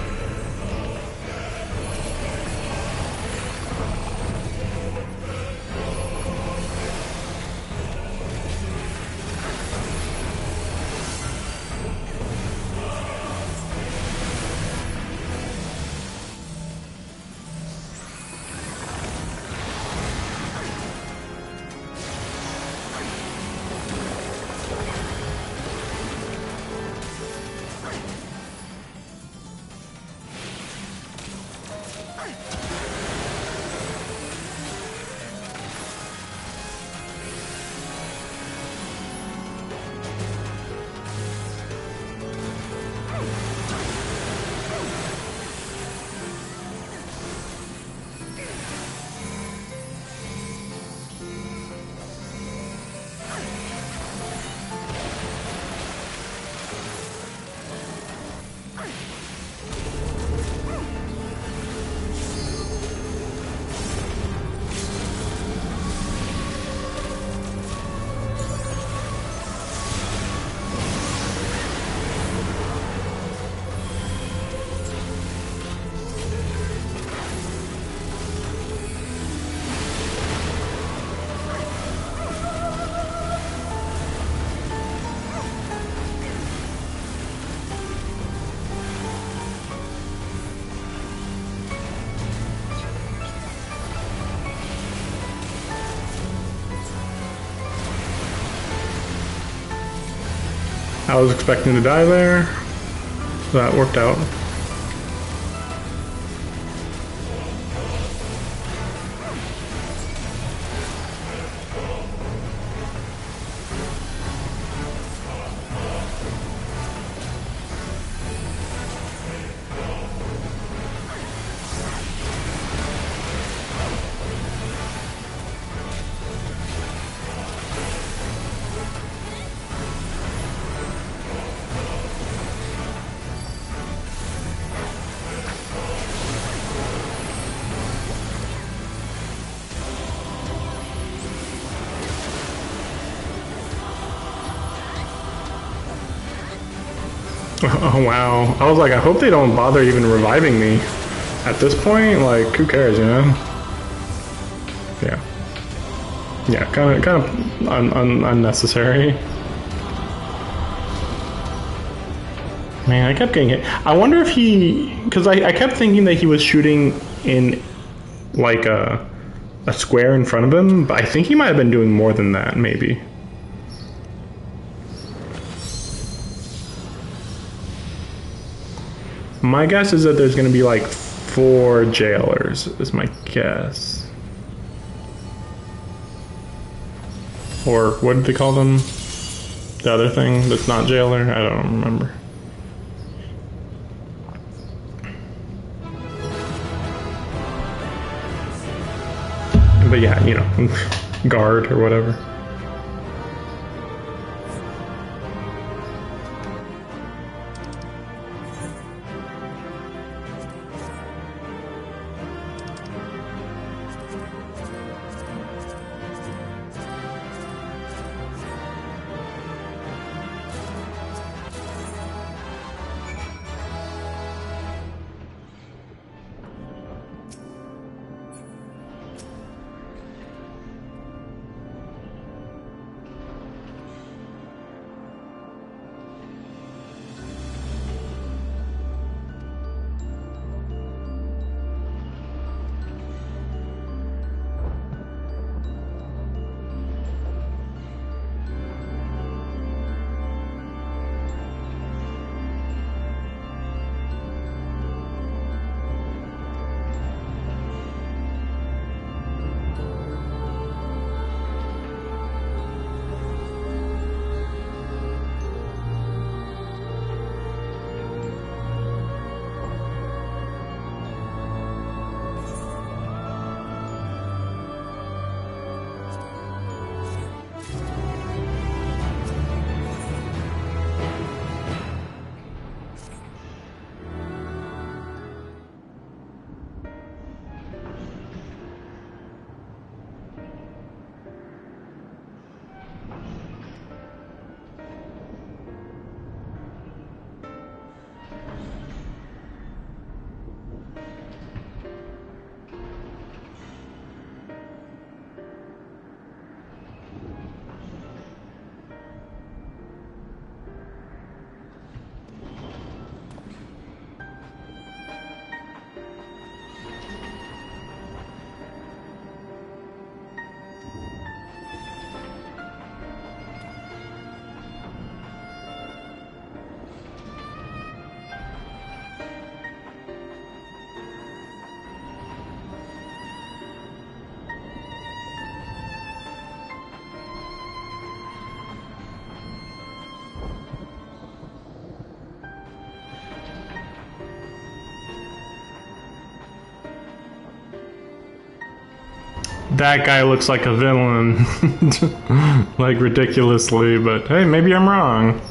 I was expecting to die there. That worked out. Oh wow. I was like, I hope they don't bother even reviving me. At this point, like, who cares, you know? Yeah. Yeah, kind of unnecessary. Man, I kept getting hit. I wonder if he... Because I kept thinking that he was shooting in, like, a square in front of him, but I think he might have been doing more than that, maybe. My guess is that there's going to be, like, 4 jailers, is my guess. Or what did they call them? The other thing that's not jailer? I don't remember. But yeah, you know, guard or whatever. That guy looks like a villain. Like, ridiculously, but hey, maybe I'm wrong.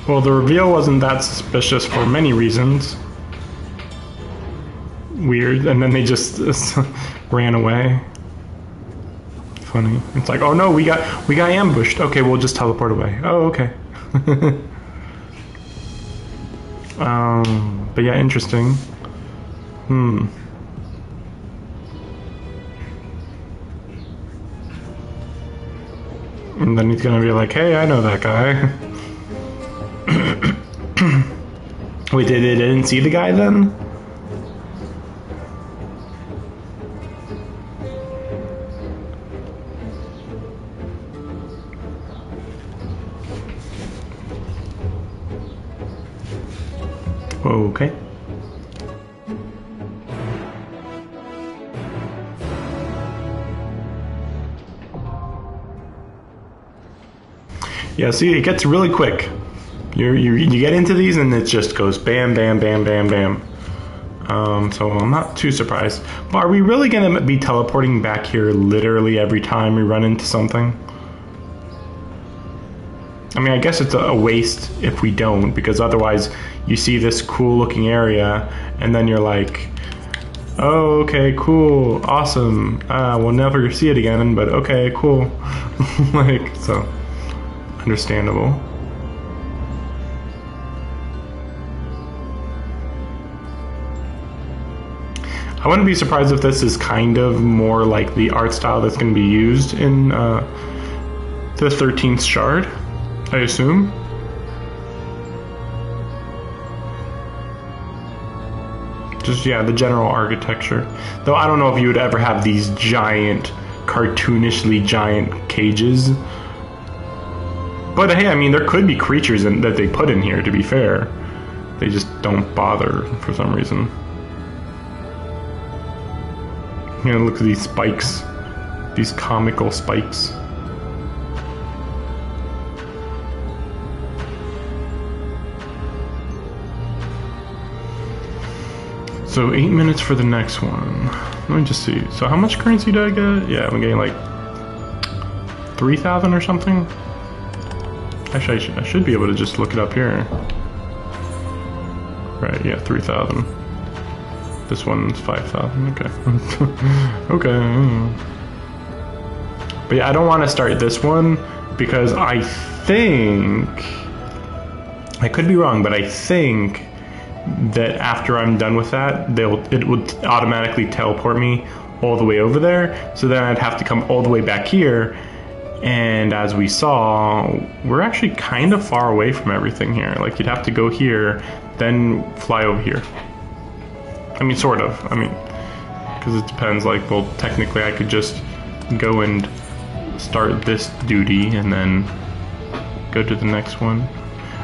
Well, the reveal wasn't that suspicious for many reasons. Weird, and then they just ran away. Funny. It's like, oh no, we got ambushed. Okay, we'll just teleport away. Oh, okay. But yeah, interesting. And then he's gonna be like, hey, I know that guy. Wait, they didn't see the guy then? Okay. Yeah, see, it gets really quick. You get into these and it just goes bam, bam, bam, bam, bam. So I'm not too surprised. But are we really gonna be teleporting back here literally every time we run into something? I mean, I guess it's a waste if we don't, because otherwise you see this cool looking area and then you're like, oh, okay, cool, awesome. We'll never see it again, but okay, cool. Like, so, understandable. I wouldn't be surprised if this is kind of more like the art style that's going to be used in the 13th Shard, I assume. Just, yeah, the general architecture. Though I don't know if you would ever have these giant, cartoonishly giant cages. But hey, I mean, there could be creatures that they put in here, to be fair. They just don't bother for some reason. You know, look at these spikes. These comical spikes. So 8 minutes for the next one. Let me just see. So how much currency did I get? Yeah, I'm getting like 3,000 or something. Actually, I should be able to just look it up here. Right, yeah, 3,000. This one's 5,000, okay. Okay. But yeah, I don't want to start this one because I think, I could be wrong, but I think that after I'm done with that, it would automatically teleport me all the way over there. So then I'd have to come all the way back here. And as we saw, we're actually kind of far away from everything here. Like, you'd have to go here, then fly over here. I mean, sort of. I mean, because it depends. Like, well, technically I could just go and start this duty and then go to the next one.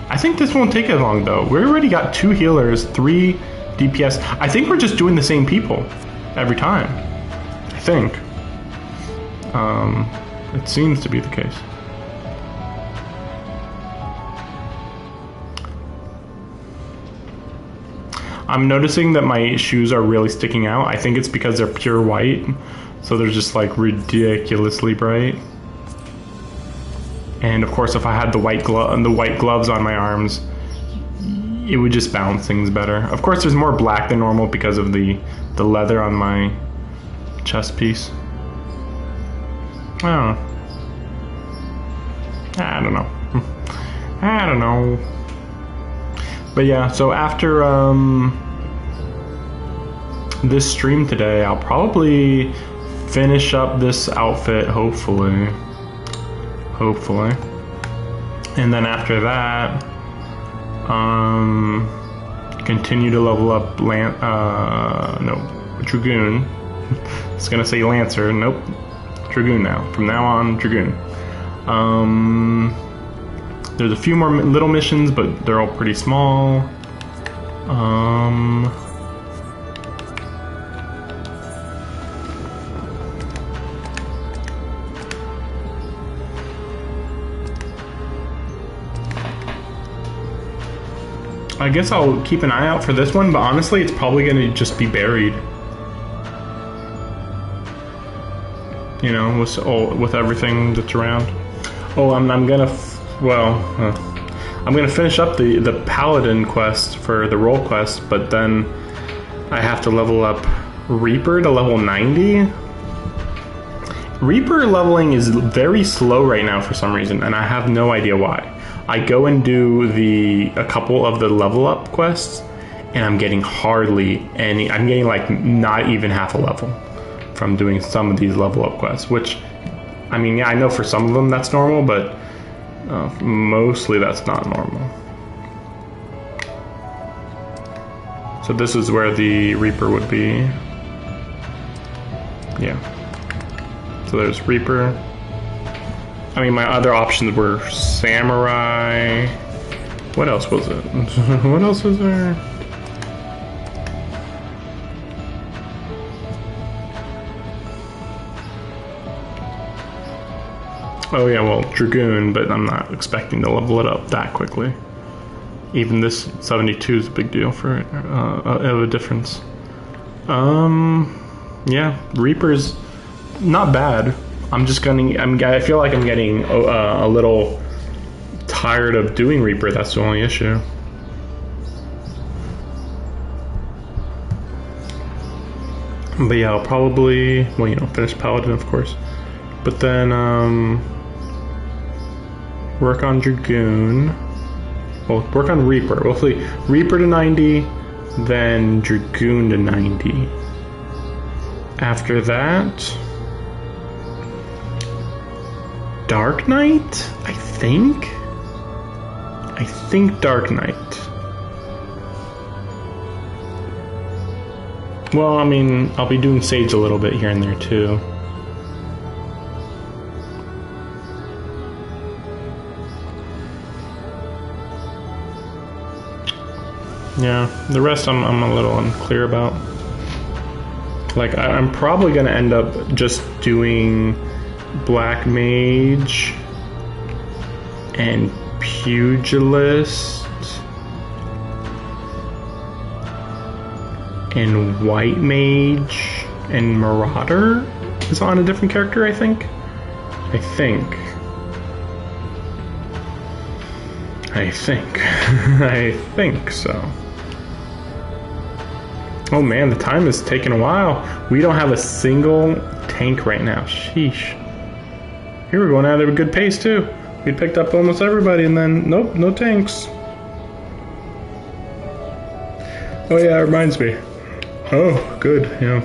I think this won't take as long, though. We already got 2 healers, 3 DPS. I think we're just doing the same people every time. I think. It seems to be the case. I'm noticing that my shoes are really sticking out. I think it's because they're pure white, so they're just like ridiculously bright. And of course, if I had the white gloves on my arms, it would just balance things better. Of course, there's more black than normal because of the leather on my chest piece. I don't know. I don't know. But yeah, so after this stream today, I'll probably finish up this outfit, hopefully. And then after that, continue to level up Dragoon. It's gonna say Lancer, nope. Dragoon now. From now on, Dragoon. There's a few more little missions, but they're all pretty small. I guess I'll keep an eye out for this one, but honestly, it's probably going to just be buried. You know, with everything that's around. Oh, I'm gonna, I'm gonna finish up the Paladin quest for the role quest, but then I have to level up Reaper to level 90. Reaper leveling is very slow right now for some reason, and I have no idea why. I go and do a couple of the level up quests, and I'm getting hardly any. I'm getting like not even half a level from doing some of these level up quests, which, I mean, yeah, I know for some of them that's normal, but mostly that's not normal. So this is where the Reaper would be. Yeah. So there's Reaper. I mean, my other options were Samurai. What else was it? What else was there? Oh yeah, well, Dragoon, but I'm not expecting to level it up that quickly. Even this 72 is a big deal for of a difference. Yeah, Reaper's not bad. I feel like I'm getting a little tired of doing Reaper. That's the only issue. But yeah, I'll probably, well, you know, finish Paladin, of course. But then, work on Dragoon. Well, work on Reaper. We'll see. Reaper to 90, then Dragoon to 90. After that, Dark Knight, I think? I think Dark Knight. Well, I mean, I'll be doing Sage a little bit here and there too. Yeah, the rest I'm a little unclear about. Like, I'm probably gonna end up just doing Black Mage and Pugilist and White Mage and Marauder is on a different character, I think. I think I think so. Oh man, the time is taking a while. We don't have a single tank right now. Sheesh. Here we're going at a good pace too. We picked up almost everybody and then, nope, no tanks. Oh yeah, it reminds me. Oh, good, yeah.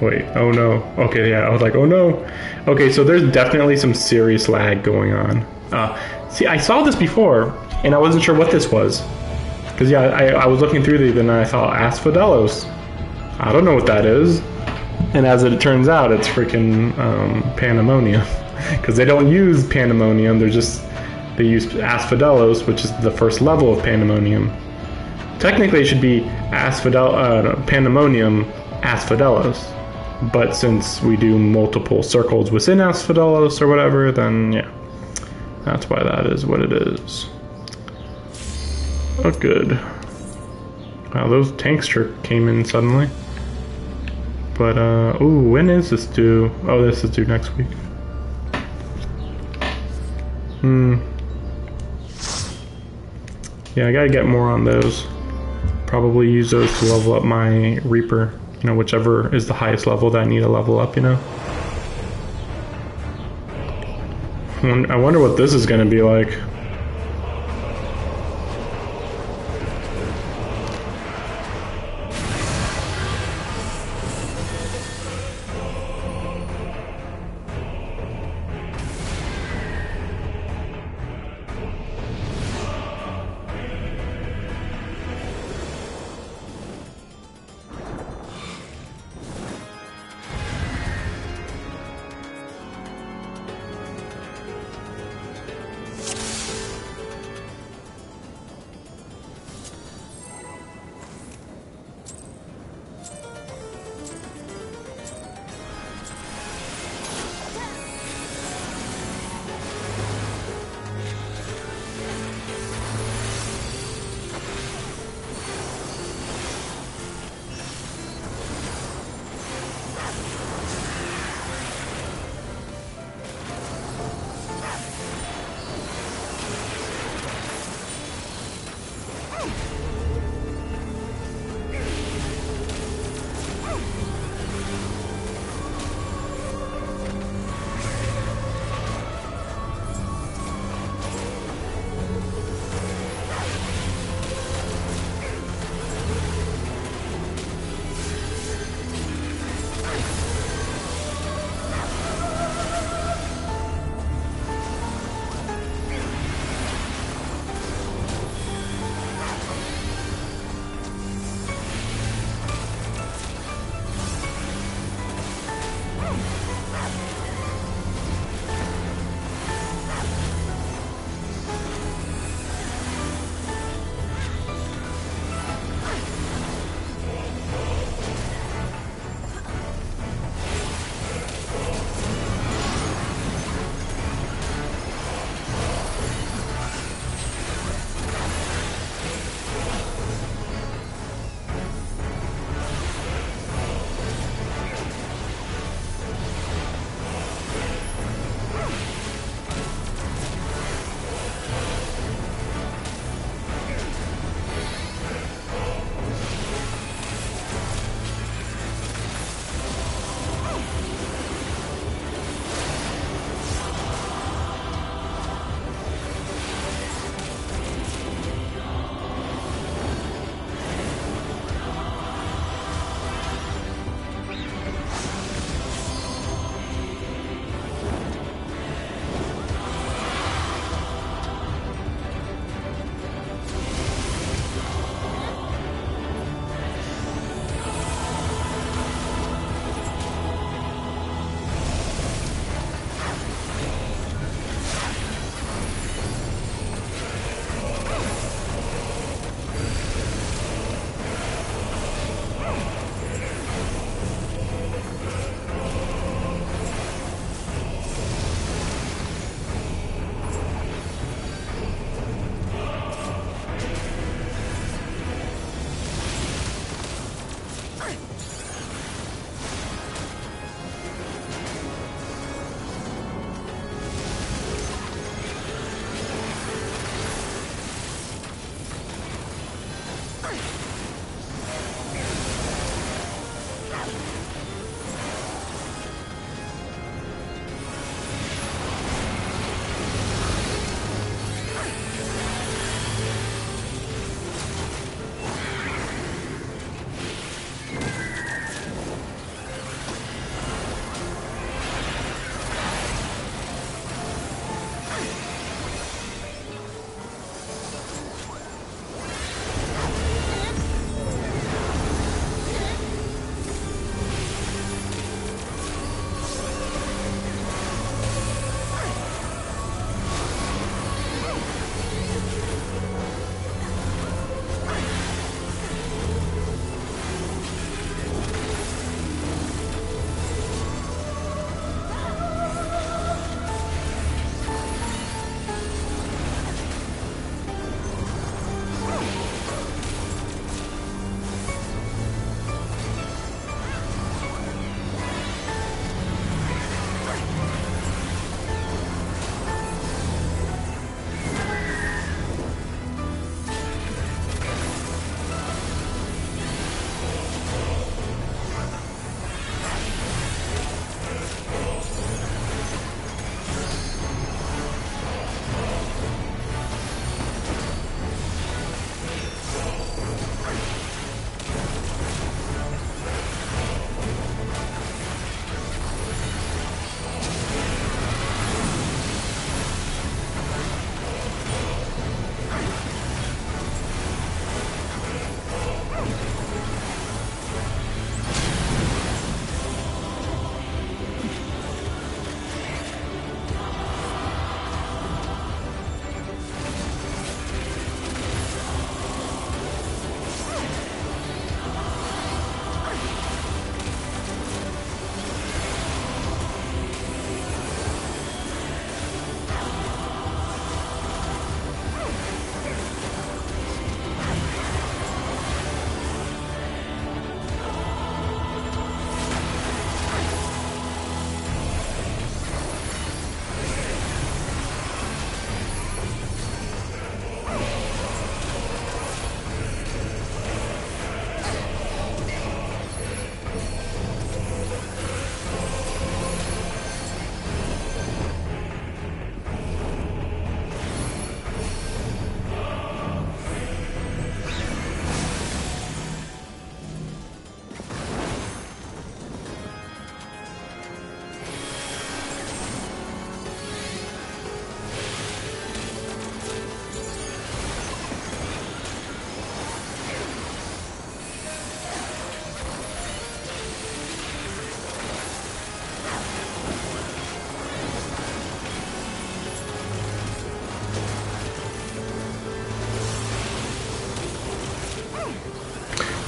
Wait, oh no. Okay, yeah, I was like, oh no. Okay, so there's definitely some serious lag going on. See, I saw this before, and I wasn't sure what this was. Because, yeah, I was looking through these, and I saw Asphodelos. I don't know what that is. And as it turns out, it's freaking Pandemonium. Because they don't use Pandemonium, they use Asphodelos, which is the first level of Pandemonium. Technically, it should be Pandemonium Asphodelos. But since we do multiple circles within Asphodelos or whatever, then yeah. That's why that is what it is. Oh, good. Wow, those tanks sure came in suddenly. But, ooh, when is this due? Oh, this is due next week. Yeah, I gotta get more on those. Probably use those to level up my Reaper. You know, whichever is the highest level that I need to level up, you know? I wonder what this is gonna be like.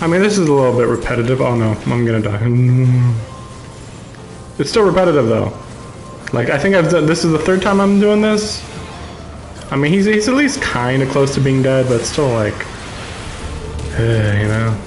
I mean, this is a little bit repetitive. Oh no, I'm gonna die. It's still repetitive though. Like, I think I've done, this is the third time I'm doing this. I mean, he's at least kind of close to being dead, but still like, you know.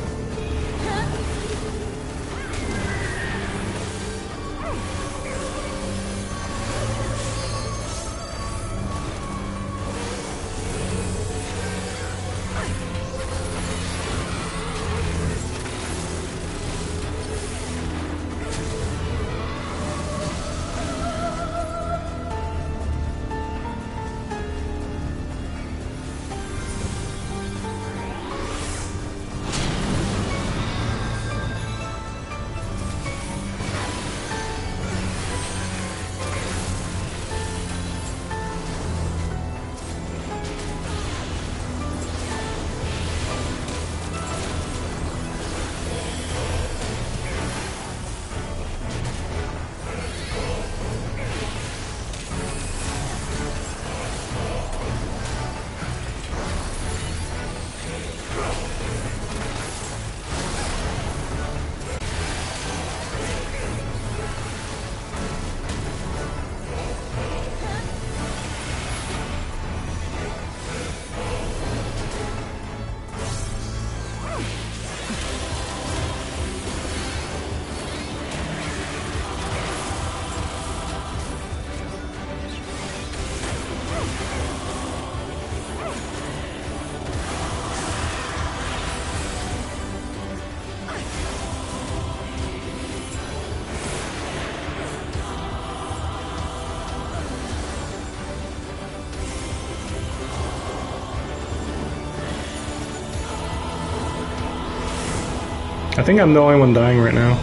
I think I'm the only one dying right now.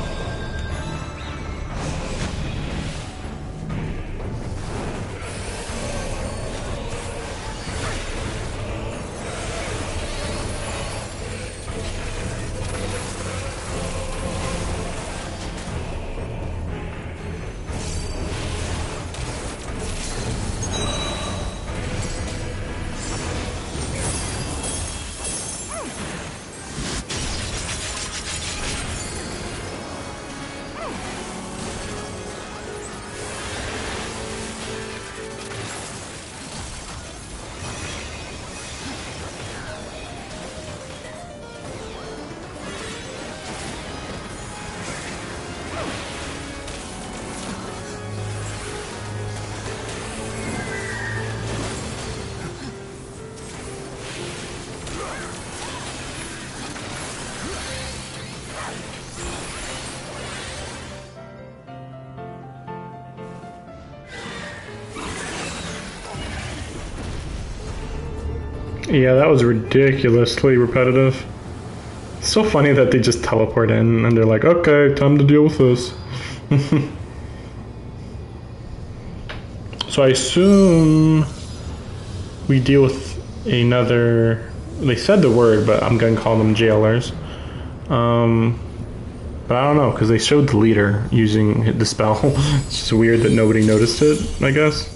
Yeah, that was ridiculously repetitive. It's so funny that they just teleport in and they're like, okay, time to deal with this. So I assume we deal with another, they said the word, but I'm gonna call them jailers. But I don't know, because they showed the leader using the spell. It's just weird that nobody noticed it, I guess.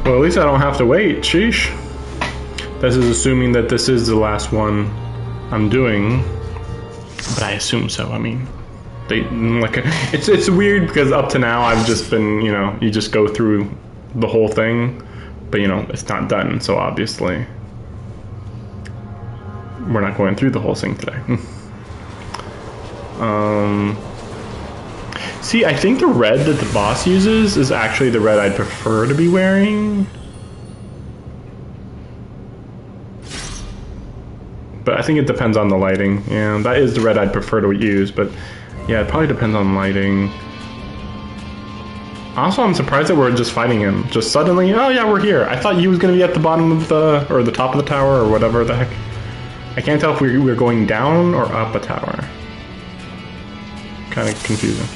Well, at least I don't have to wait. Sheesh. This is assuming that this is the last one I'm doing, but I assume so. I mean, it's weird because up to now I've just been, you just go through the whole thing, but it's not done. So obviously, we're not going through the whole thing today. See, I think the red that the boss uses is actually the red I'd prefer to be wearing. But I think it depends on the lighting. Yeah, that is the red I'd prefer to use, but yeah, it probably depends on lighting. Also, I'm surprised that we're just fighting him. Just suddenly, oh yeah, we're here. I thought he was going to be at the bottom of or the top of the tower, or whatever the heck. I can't tell if we're going down or up a tower. Kind of confusing.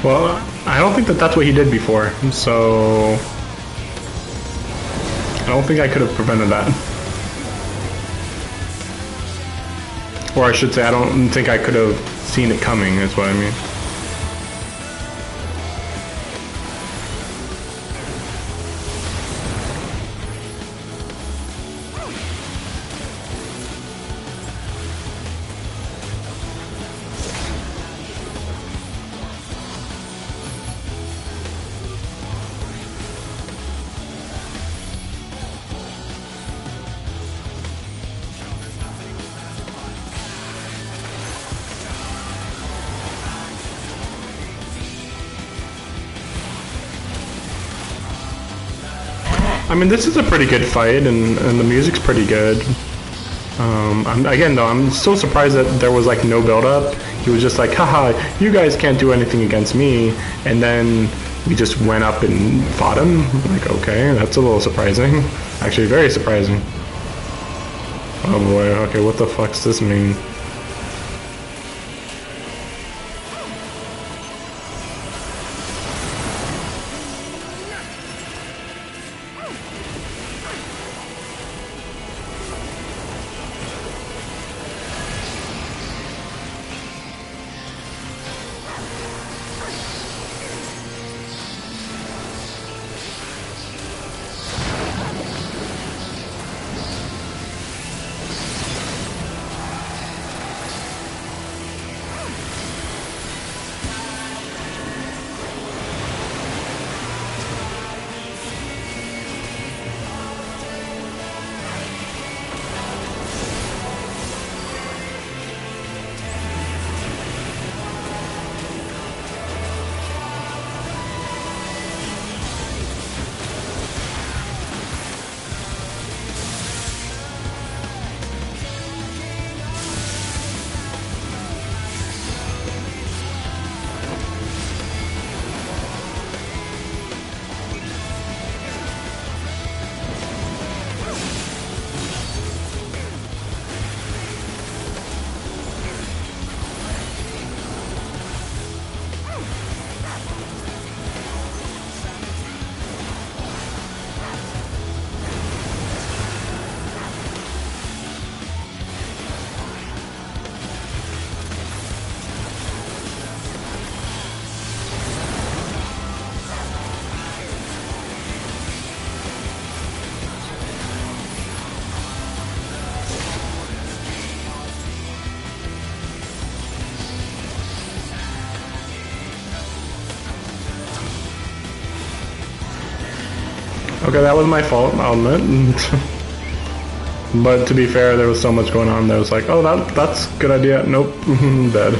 Well, I don't think that that's what he did before, so I don't think I could have prevented that. Or I should say, I don't think I could have seen it coming, is what I mean. I mean, this is a pretty good fight, and the music's pretty good. I'm still surprised that there was like no build-up. He was just like, haha, you guys can't do anything against me, and then we just went up and fought him. Like, okay, that's a little surprising. Actually, very surprising. Oh boy, okay, what the fuck does this mean? Okay, that was my fault, I'll admit. But to be fair, there was so much going on that I was like, oh, that's a good idea. Nope, dead.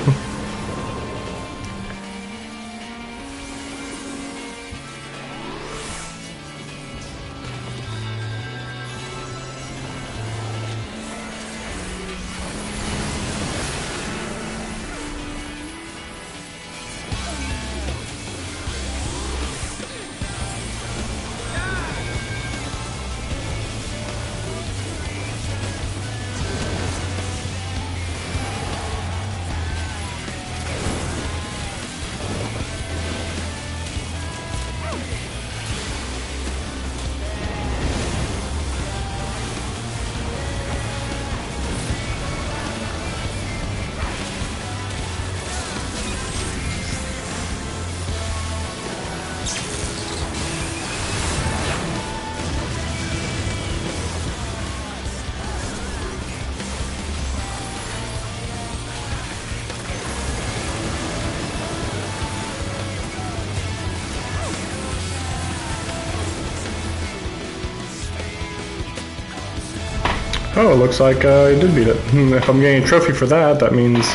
Oh, it looks like I did beat it. If I'm getting a trophy for that, that means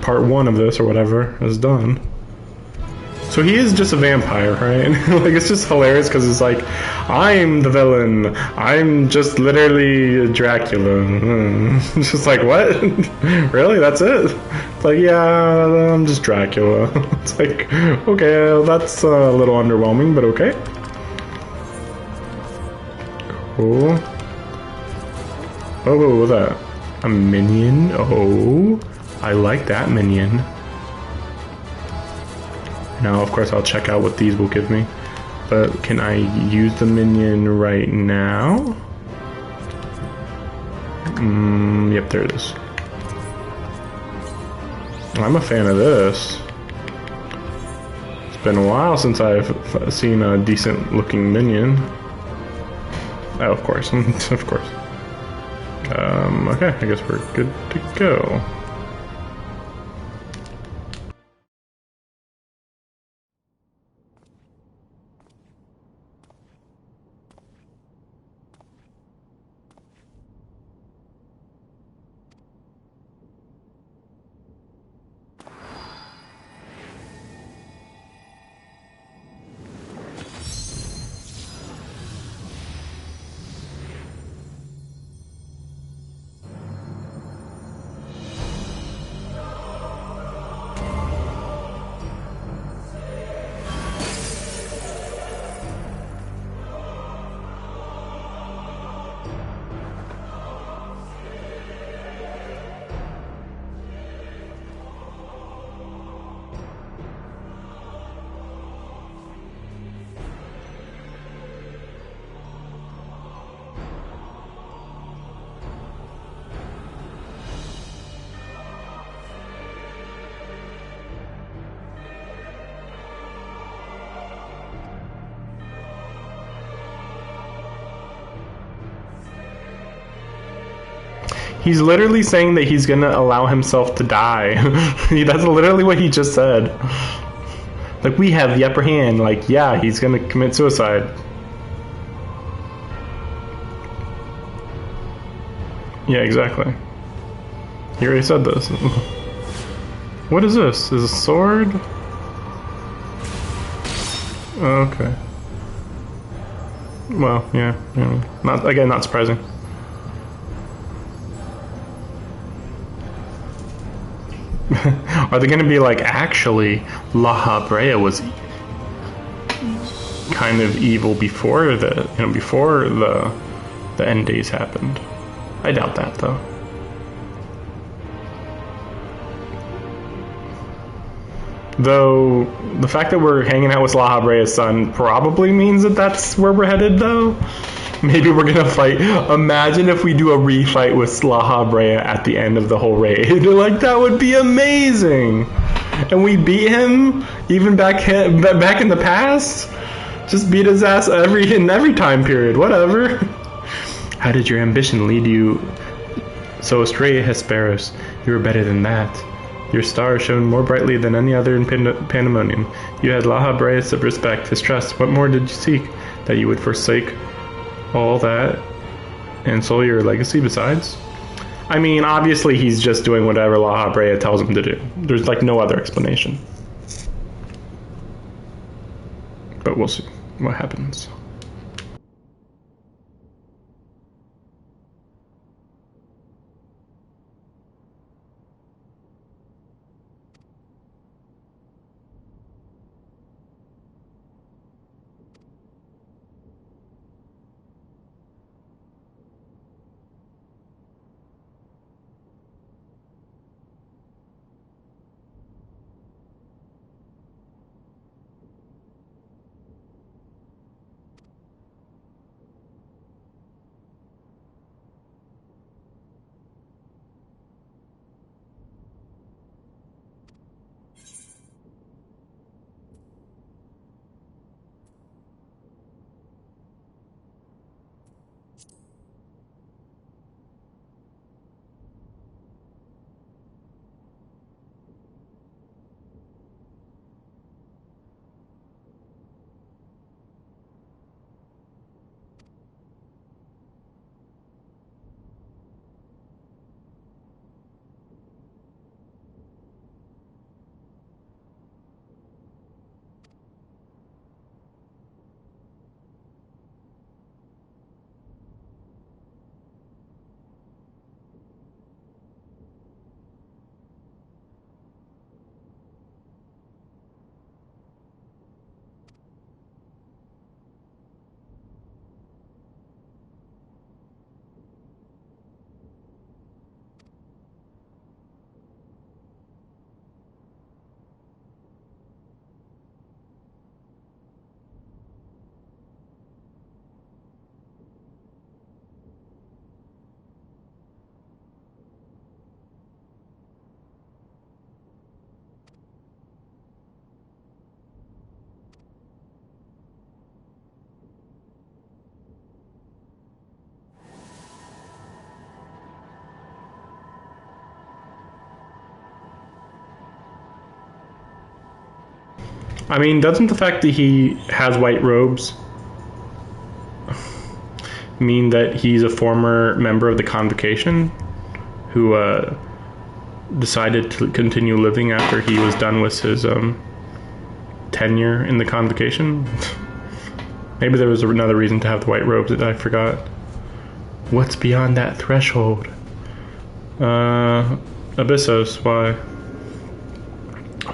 part 1 of this or whatever is done. So he is just a vampire, right? Like, it's just hilarious because it's like, I'm the villain. I'm just literally Dracula. It's just like, what? Really? That's it? It's like, yeah, I'm just Dracula. It's like, okay, that's a little underwhelming, but okay. Cool. Oh, what was that? A minion? Oh, I like that minion. Now, of course, I'll check out what these will give me. But can I use the minion right now? Yep, there it is. I'm a fan of this. It's been a while since I've seen a decent looking minion. Oh, of course, of course. Okay, I guess we're good to go. He's literally saying that he's gonna allow himself to die. That's literally what he just said. Like, we have the upper hand. Like, yeah, he's gonna commit suicide. Yeah, exactly. He already said this. What is this? Is a sword? Oh, okay. Well, yeah. Not surprising. Are they going to be like, actually, La Brea was kind of evil before the end days happened? I doubt that, though. Though the fact that we're hanging out with La Brea's son probably means that that's where we're headed, though. Maybe we're gonna fight. Imagine if we do a refight with La Brea at the end of the whole raid. Like, that would be amazing. And we beat him even back in the past. Just beat his ass in every time period. Whatever. How did your ambition lead you so astray, Hesperos? You were better than that. Your star shone more brightly than any other in Pandemonium. You had La Brea's respect, his trust. What more did you seek? That you would forsake all that and soul your legacy besides? I mean, obviously he's just doing whatever La Brea tells him to do. There's like no other explanation. But we'll see what happens. I mean, doesn't the fact that he has white robes mean that he's a former member of the Convocation who decided to continue living after he was done with his tenure in the Convocation? Maybe there was another reason to have the white robes that I forgot. What's beyond that threshold? Abyssos, why?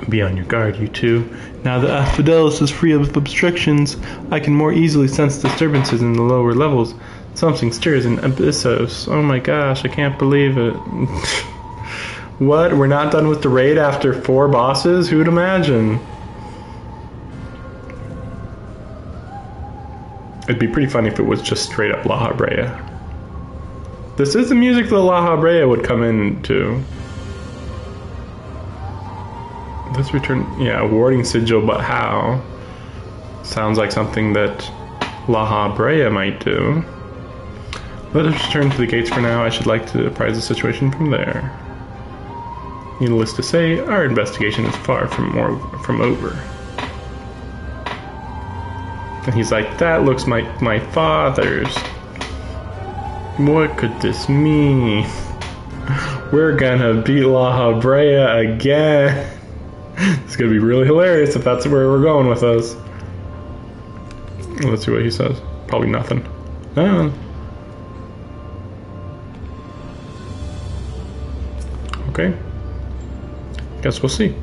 Be on your guard, you two. Now that Fidelis is free of obstructions, I can more easily sense disturbances in the lower levels. Something stirs in Abyssos. Oh my gosh, I can't believe it. What? We're not done with the raid after 4 bosses? Who'd imagine? It'd be pretty funny if it was just straight up La Habrea. This is the music that La Habrea would come into. Let's return, yeah, warding sigil, but how? Sounds like something that La Habrea might do. Let us return to the gates for now. I should like to apprise the situation from there. Needless to say, our investigation is far from over. And he's like, that looks like my father's. What could this mean? We're gonna beat La Habrea again. It's gonna be really hilarious if that's where we're going with us. Let's see what he says. Probably nothing. Okay. Guess we'll see.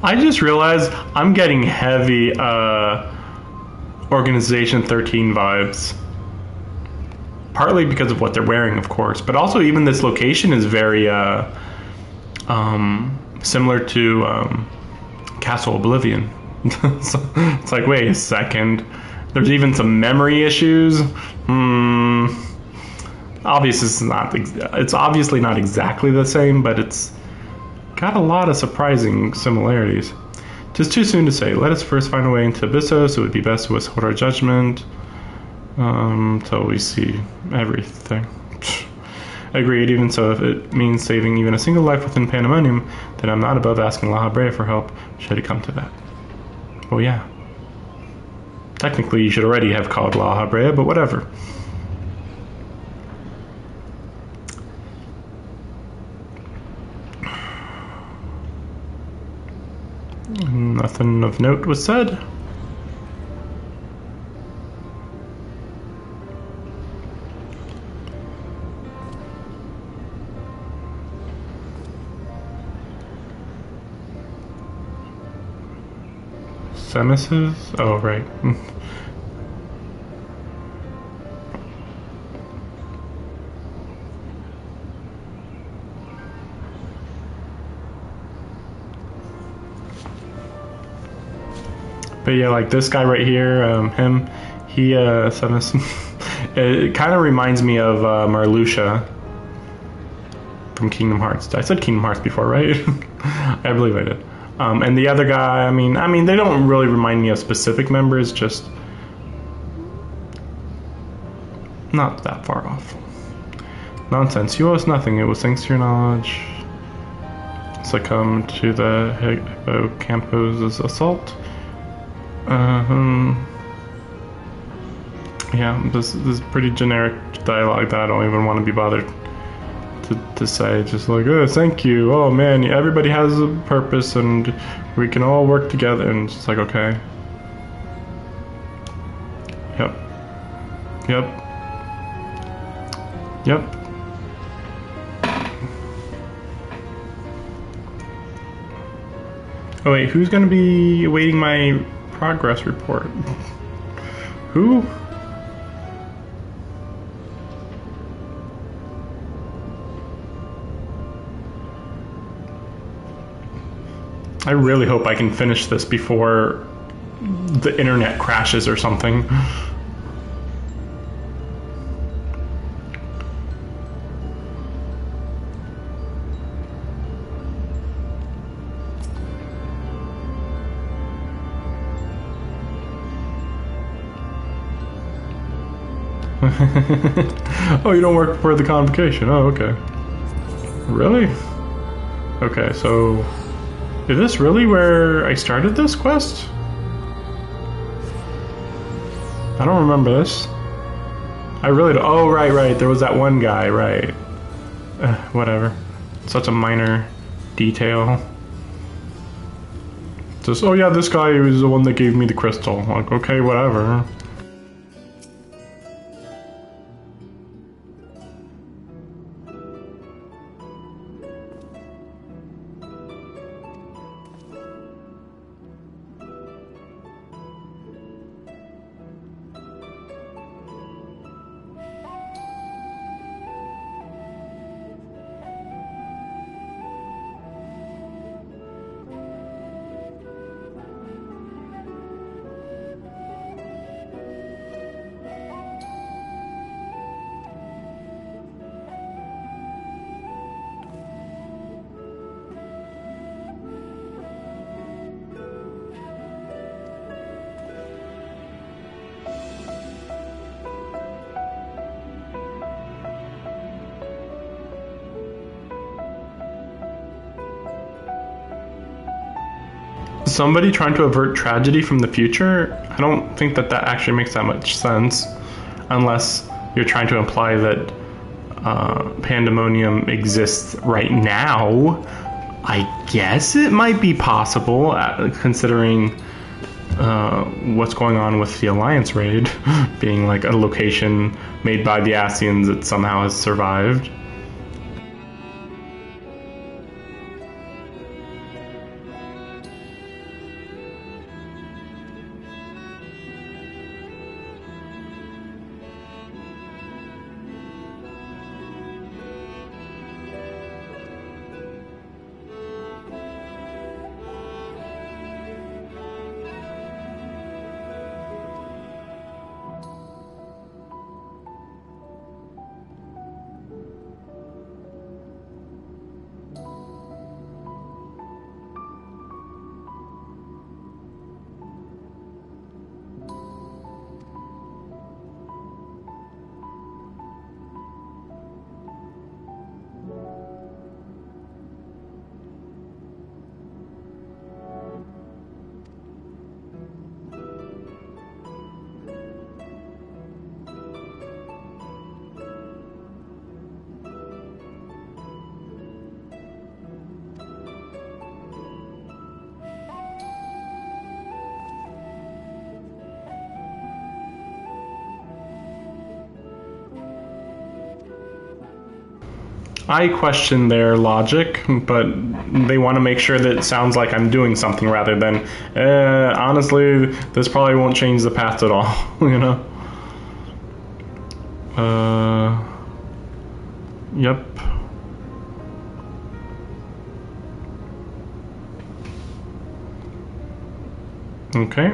I just realized I'm getting heavy Organization 13 vibes. Partly because of what they're wearing, of course, but also even this location is very similar to Castle Oblivion. So it's like, wait a second. There's even some memory issues. It's obviously not exactly the same, but it's got a lot of surprising similarities. Just too soon to say. Let us first find a way into Abyssos. It would be best to withhold our judgment till we see everything. Agreed. Even so, if it means saving even a single life within Pandemonium, then I'm not above asking La Habrea for help, should it come to that. Well, yeah. Technically, you should already have called La Habrea, but whatever. Nothing of note was said. Semis's? Oh, right. But yeah, like this guy right here, him, he, Semis, it kind of reminds me of Marluxia from Kingdom Hearts. I said Kingdom Hearts before, right? I believe I did. And the other guy, I mean, they don't really remind me of specific members, just not that far off. Nonsense. You owe us nothing. It was thanks to your knowledge. Succumb to the Hippocampo's assault. Yeah, this is pretty generic dialogue that I don't even want to be bothered to say. Just like, oh, thank you. Oh man, everybody has a purpose, and we can all work together. And it's just like, okay. Yep. Yep. Yep. Oh wait, who's gonna be awaiting my progress report? Who? I really hope I can finish this before the internet crashes or something. Oh, you don't work for the convocation. Oh, okay. Really? Okay, so is this really where I started this quest? I don't remember this. I really don't. Oh, right. There was that one guy, right. Whatever. Such a minor detail. Just, oh yeah, this guy was the one that gave me the crystal. Like, okay, whatever. Somebody trying to avert tragedy from the future? I don't think that actually makes that much sense, unless you're trying to imply that pandemonium exists right now. I guess it might be possible, considering what's going on with the Alliance raid being like a location made by the Ascians that somehow has survived. I question their logic, but they want to make sure that it sounds like I'm doing something rather than, honestly, this probably won't change the path at all, you know? Yep. Okay.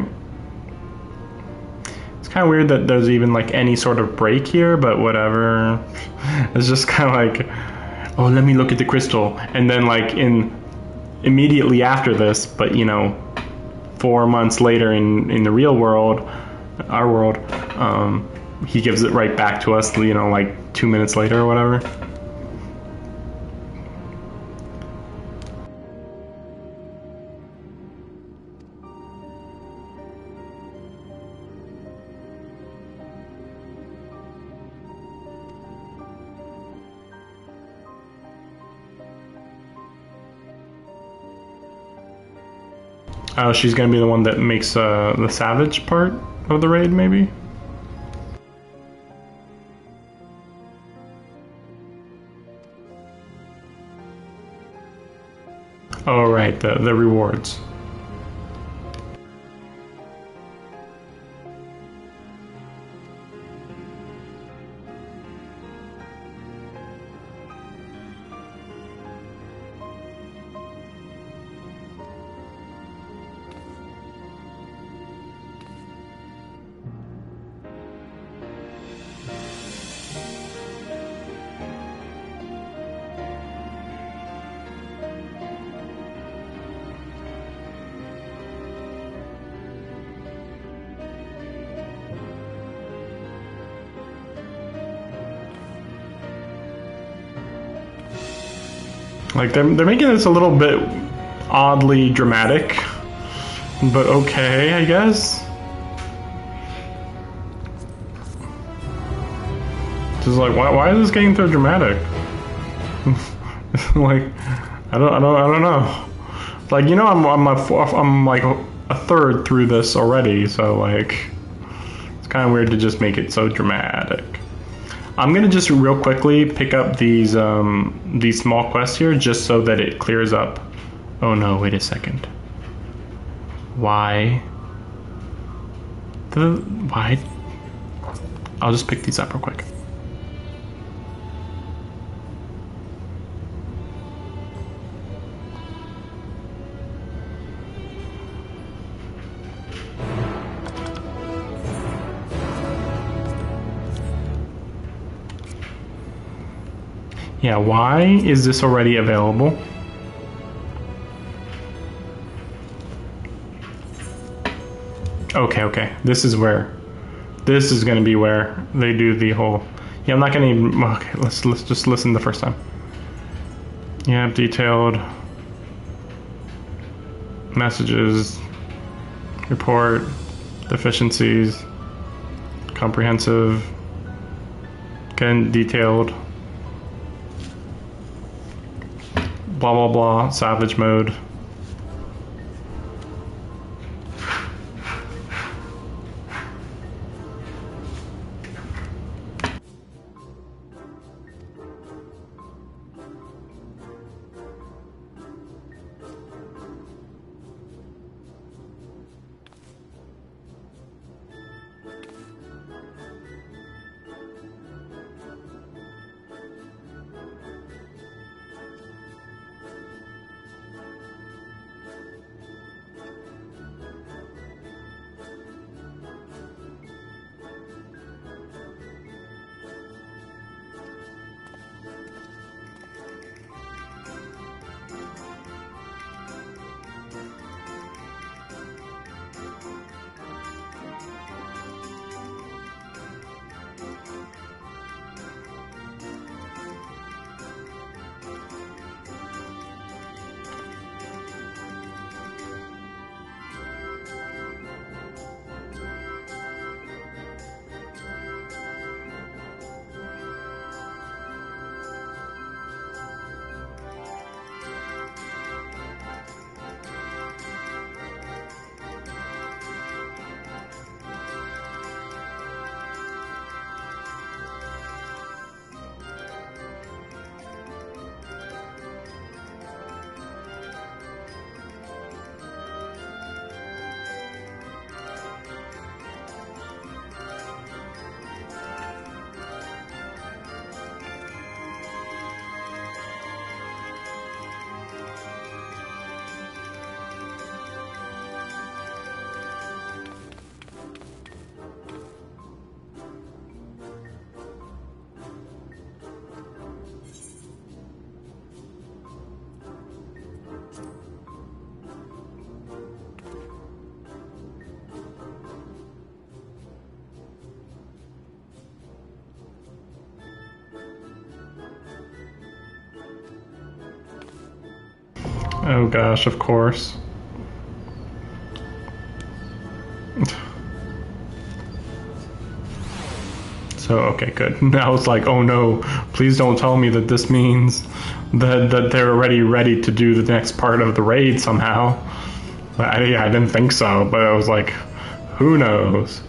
It's kind of weird that there's even like any sort of break here, but whatever. It's just kind of like, oh, let me look at the crystal, and then like immediately after this, but you know, 4 months later in the real world, our world, he gives it right back to us, you know, like 2 minutes later or whatever. Oh, she's gonna be the one that makes the savage part of the raid, maybe? Oh, right, the rewards. Like, they're making this a little bit oddly dramatic, but okay, I guess. Just like, why is this getting so dramatic? Like, I don't know. Like, you know, I'm like a third through this already, so like, it's kind of weird to just make it so dramatic. I'm gonna just real quickly pick up these small quests here, just so that it clears up. Oh no! Wait a second. Why? Why? I'll just pick these up real quick. Yeah, why is this already available? Okay. This is gonna be where they do the whole. Yeah, I'm not gonna even. Okay, let's just listen the first time. Yeah, detailed messages, report, deficiencies, comprehensive, again detailed. Blah blah blah, savage mode. Oh gosh, of course. So, okay, good. Now it's like, oh no, please don't tell me that this means that they're already ready to do the next part of the raid somehow. I didn't think so, but I was like, who knows?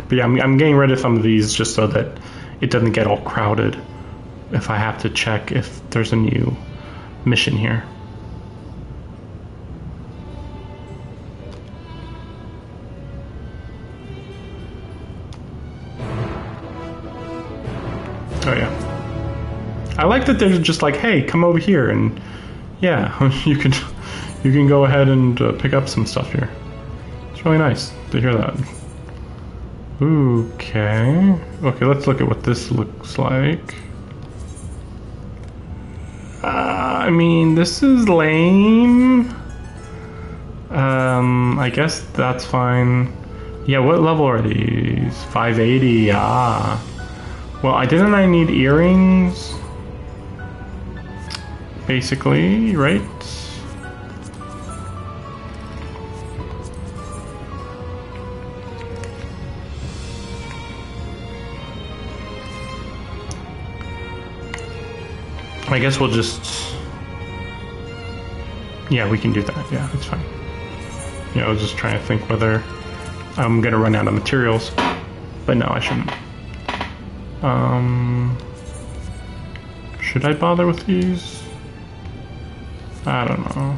But yeah, I'm getting rid of some of these just so that it doesn't get all crowded if I have to check if there's a new mission here. Oh yeah. I like that they're just like, hey, come over here, and yeah, you can go ahead and pick up some stuff here. It's really nice to hear that. Okay. Okay, let's look at what this looks like. I mean, this is lame. I guess that's fine. Yeah, what level are these? 580, ah. Well, didn't I need earrings? Basically, right? I guess we'll just... Yeah, we can do that. Yeah, that's fine. Yeah, I was just trying to think whether I'm gonna run out of materials. But no, I shouldn't. Should I bother with these? I don't know.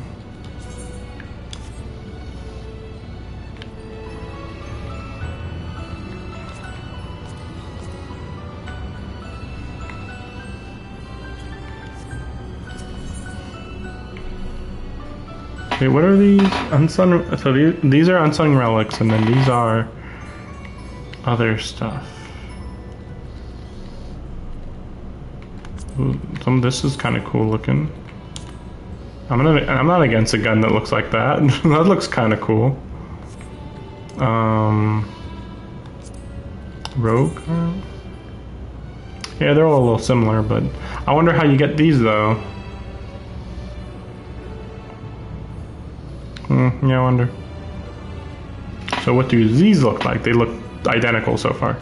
Wait, what are these? Unsung. So these are unsung relics, and then these are other stuff. Ooh, some of this is kind of cool looking. I'm not against a gun that looks like that. That looks kind of cool. Rogue. Yeah, they're all a little similar, but I wonder how you get these though. Yeah, I wonder. So what do these look like? They look identical so far.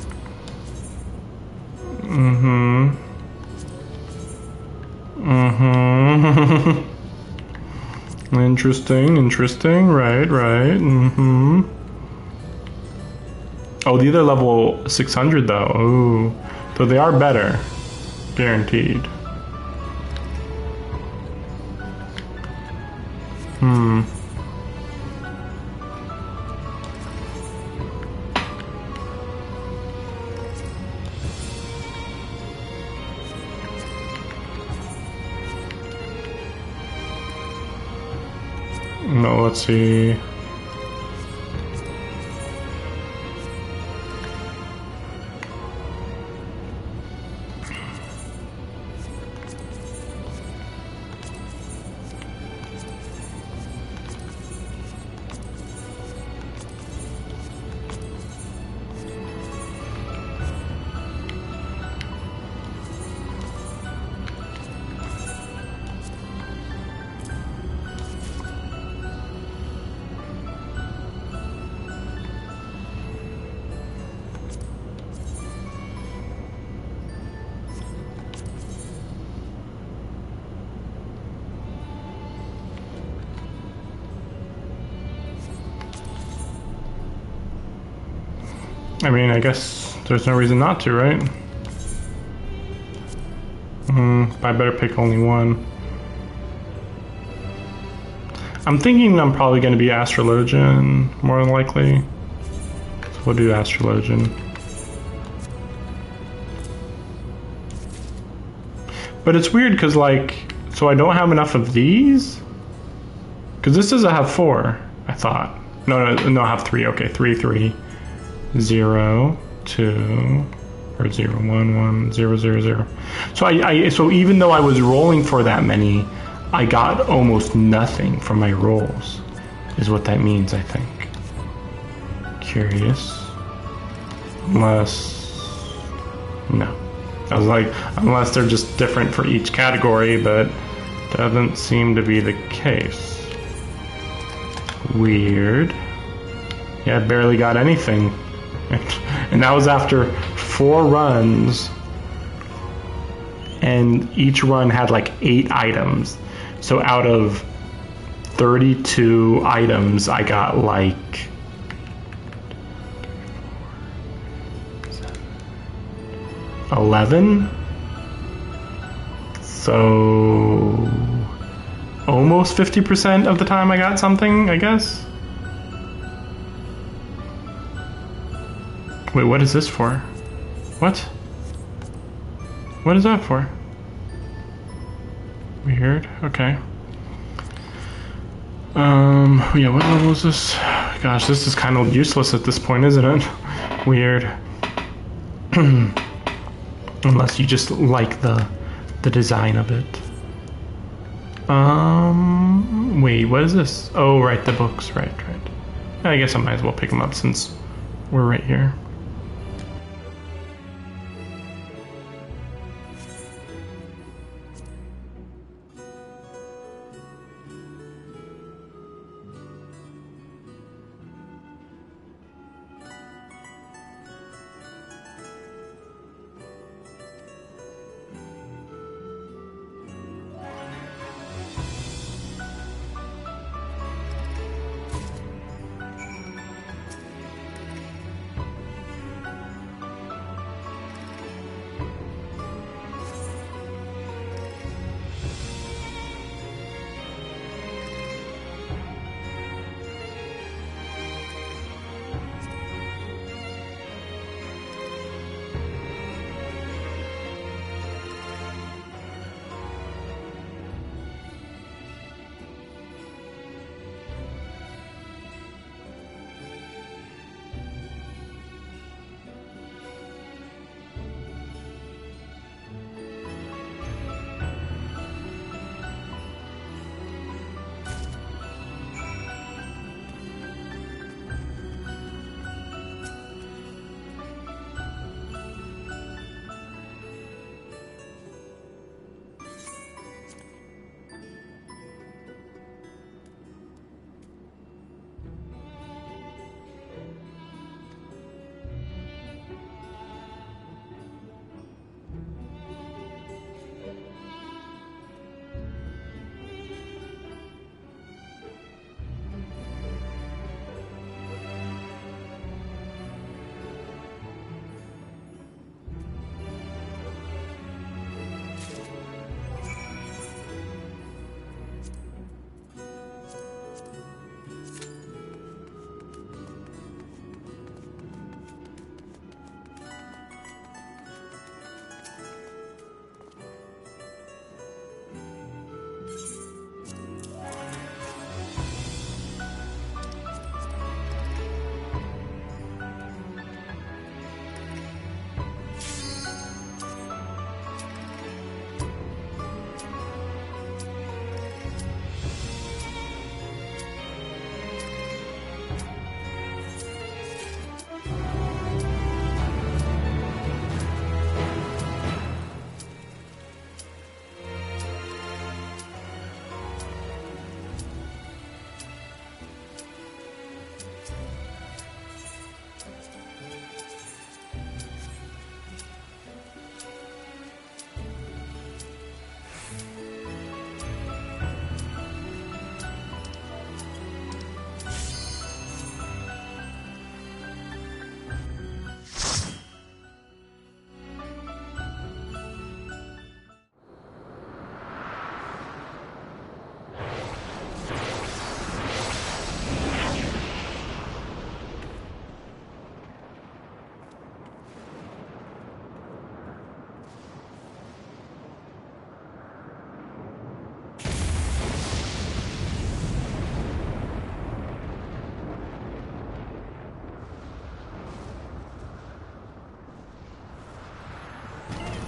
Interesting. Right. Oh, these are level 600 though. Ooh. So they are better. Guaranteed. No, let's see. I mean, I guess there's no reason not to, right? I better pick only one. I'm thinking I'm probably going to be Astrologian, more than likely. So we'll do Astrologian. But it's weird because, like, so I don't have enough of these? Because this doesn't have 4, I thought. No, I have 3. Okay, 3. 0, 2, or 0, 1, 1, 0, 0, 0. So so even though I was rolling for that many, I got almost nothing from my rolls, is what that means, I think. Curious. Unless... no. I was like, unless they're just different for each category, but doesn't seem to be the case. Weird. Yeah, I barely got anything. And that was after 4 runs. And each run had like 8 items. So out of 32 items, I got like 11. So almost 50% of the time I got something, I guess. Wait, what is this for? What? What is that for? Weird. Okay. Yeah, what level is this? Gosh, this is kind of useless at this point, isn't it? Weird. Unless you just like the design of it. Wait, what is this? Oh, right, the books. Right. I guess I might as well pick them up since we're right here.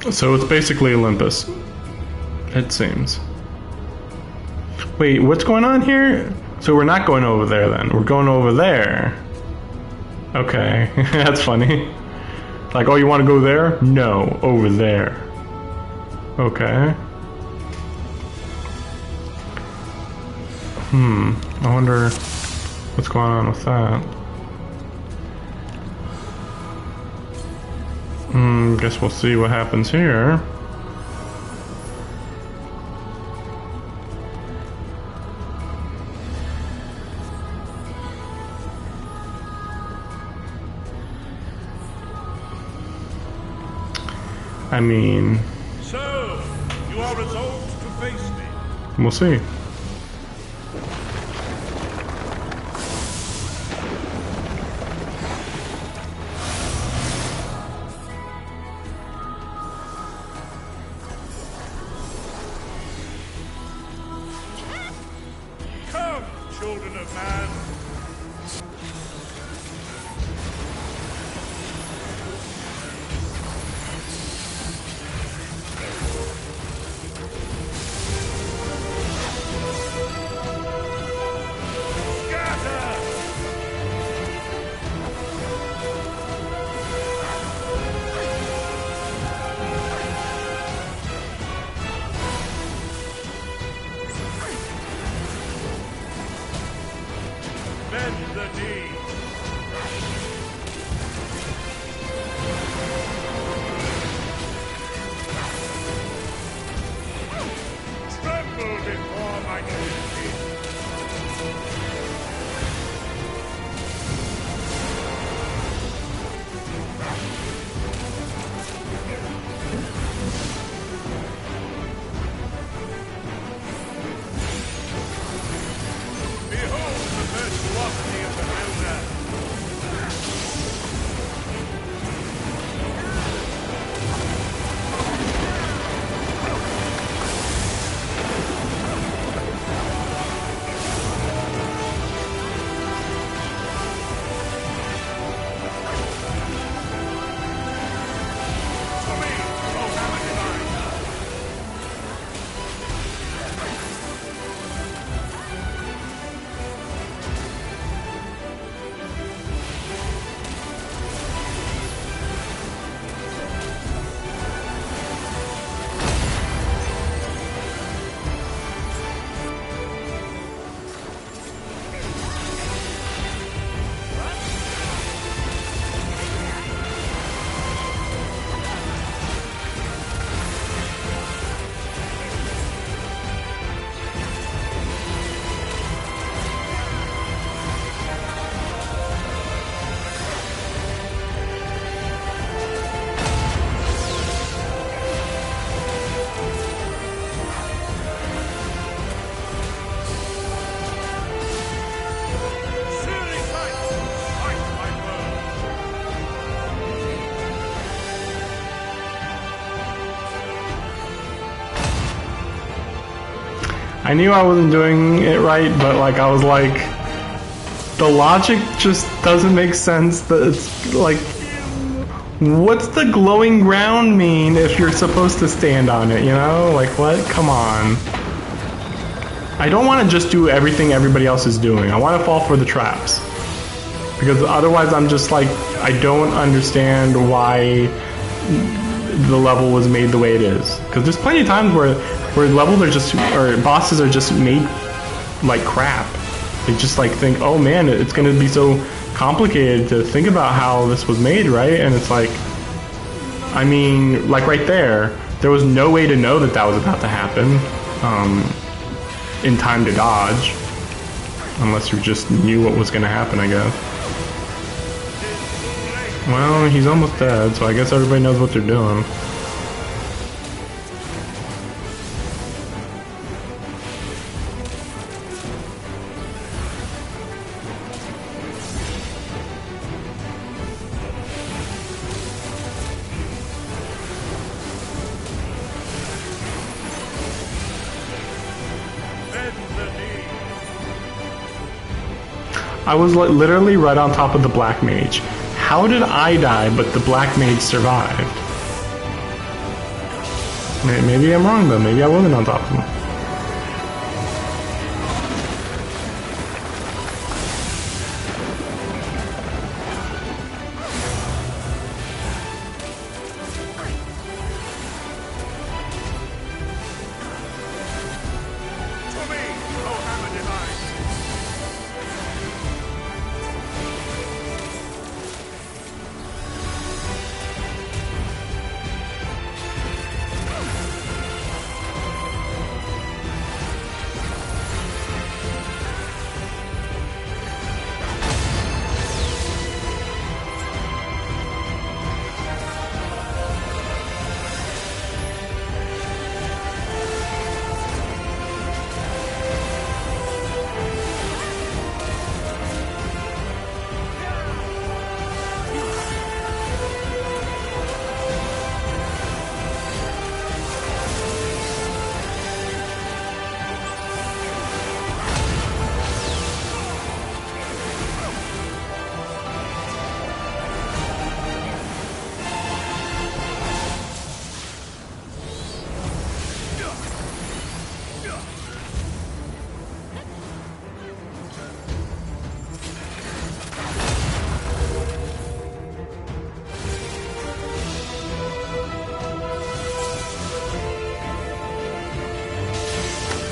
So it's basically Olympus, it seems. Wait, what's going on here? So we're not going over there then. We're going over there. Okay, that's funny. Like, oh, you want to go there? No, over there. Okay. I wonder what's going on with that. Guess we'll see what happens here. I mean... So, you are resolved to face me? We'll see. Come, children of man. Bend the knee. Tremble before my enemy. Behold the virtuosity of the builder. To me, O Hammer Divine. Surely sight, sight my word. I knew I wasn't doing it right, but like I was like, the logic just doesn't make sense. That it's like, what's the glowing ground mean if you're supposed to stand on it? You know, like what? Come on. I don't want to just do everything everybody else is doing. I want to fall for the traps, because otherwise I'm just like, I don't understand why the level was made the way it is. Because there's plenty of times where levels are just, or bosses are just made like crap. They just like think, oh man, it's gonna be so complicated to think about how this was made, right? And it's like, I mean, like right there was no way to know that that was about to happen in time to dodge, unless you just knew what was gonna happen, I guess. Well, he's almost dead, so I guess everybody knows what they're doing. I was literally right on top of the Black Mage. How did I die, but the Black Mage survived? Maybe I'm wrong, though. Maybe I wasn't on top of him.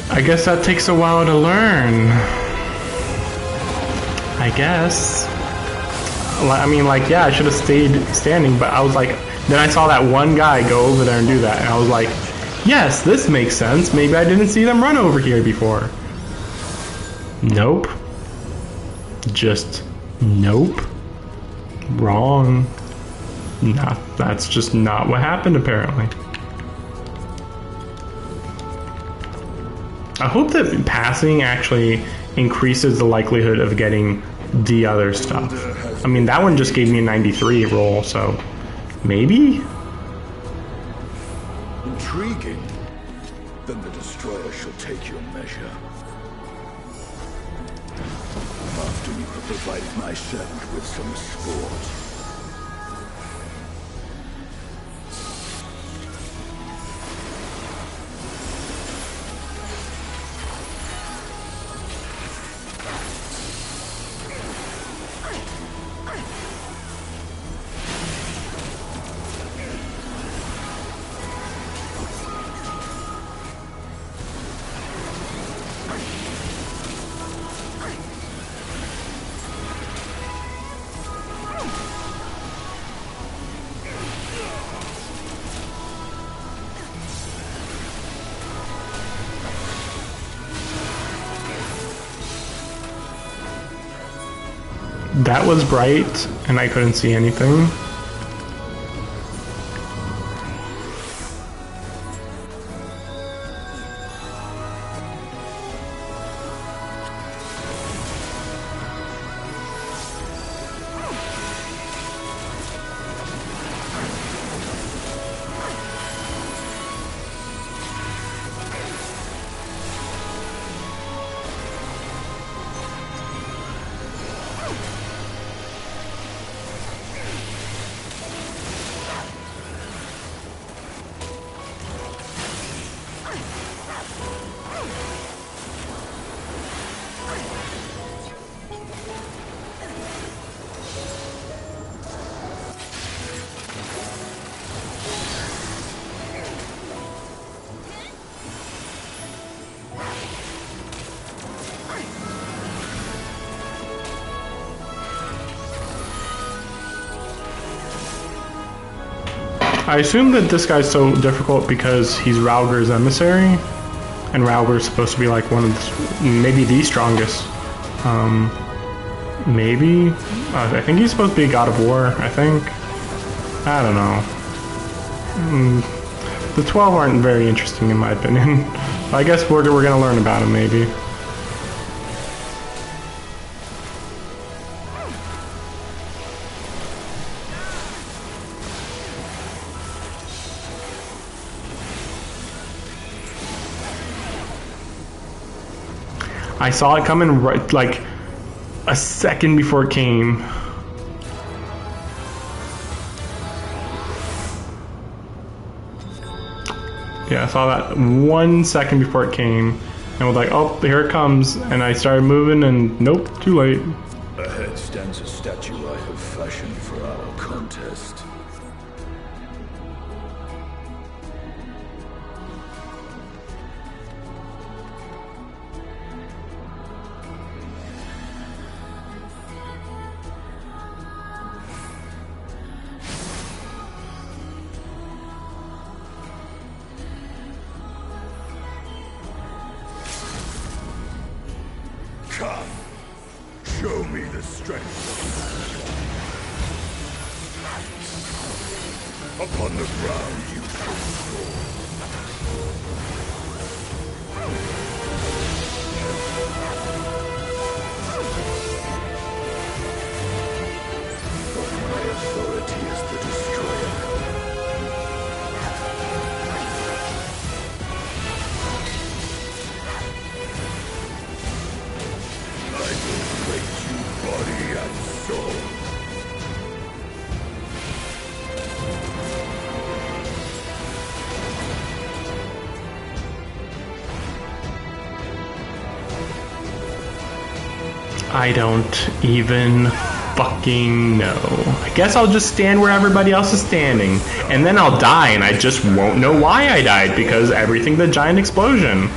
I guess that takes a while to learn. I guess. I mean, like, yeah, I should have stayed standing, but I was like, then I saw that one guy go over there and do that, and I was like, yes, this makes sense. Maybe I didn't see them run over here before. Nope. Just nope. Wrong. Nah, that's just not what happened, apparently. I hope that passing actually increases the likelihood of getting the other stuff. I mean, that one just gave me a 93 roll, so maybe? Intriguing. Then the destroyer shall take your measure. After you have provided my servant with some sport. That was bright, and I couldn't see anything. I assume that this guy's so difficult because he's Raugur's emissary, and Raugur's supposed to be like one of the, maybe the strongest. Maybe? I think he's supposed to be a god of war, I think. I don't know. The 12 aren't very interesting in my opinion. I guess we're gonna learn about him maybe. I saw it coming right, like a second before it came. Yeah, I saw that 1 second before it came, and was like, oh, here it comes. And I started moving, and nope, too late. Ahead stands a statue I have fashioned for our contest. Come, show me the strength. Upon the ground you shall fall. But my authority is the destroyer. I will break you body and soul. I don't even fucking know. I guess I'll just stand where everybody else is standing, and then I'll die, and I just won't know why I died because everything's a giant explosion.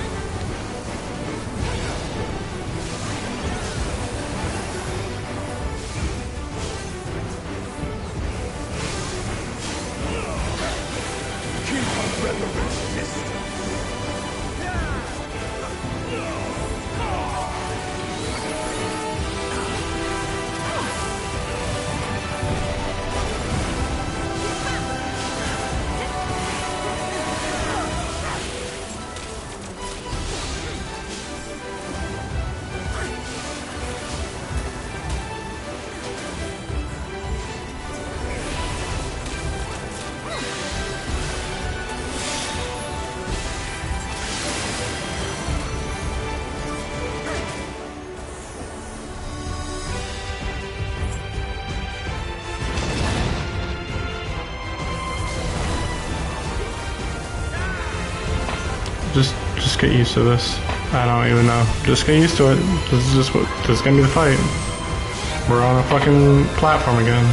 Just get used to this. I don't even know. Just get used to it. This is gonna be the fight. We're on a fucking platform again.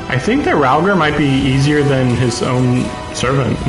I think that Ralgar might be easier than his own servant.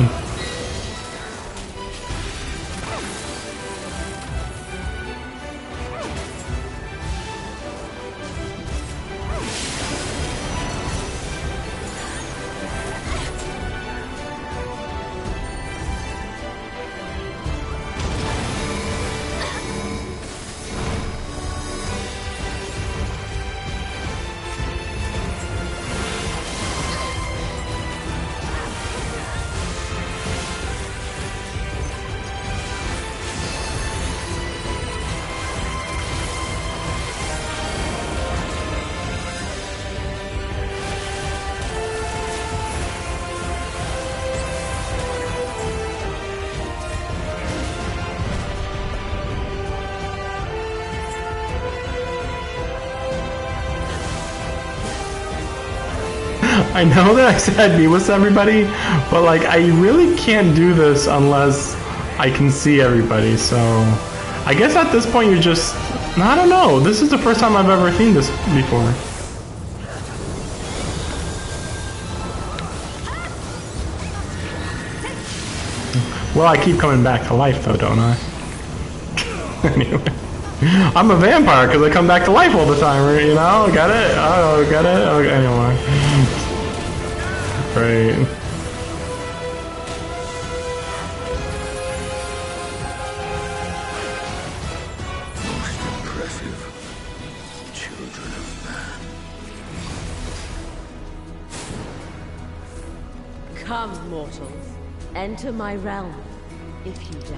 I know that I said be with everybody, but like I really can't do this unless I can see everybody, so I guess at this point you're just, I don't know, this is the first time I've ever seen this before. Well, I keep coming back to life though, don't I? Anyway. I'm a vampire because I come back to life all the time, you know? Got it? Oh, got it? Okay, anyway. Right. Most impressive children of man. Come, mortals. Enter my realm, if you dare.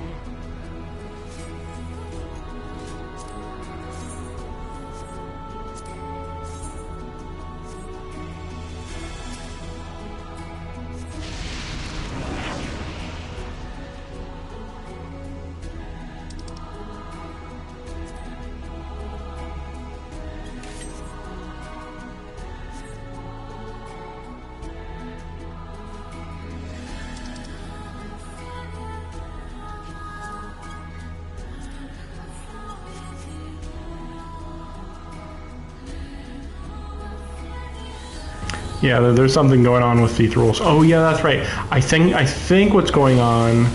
Yeah, there's something going on with the rules. Oh yeah, that's right. I think what's going on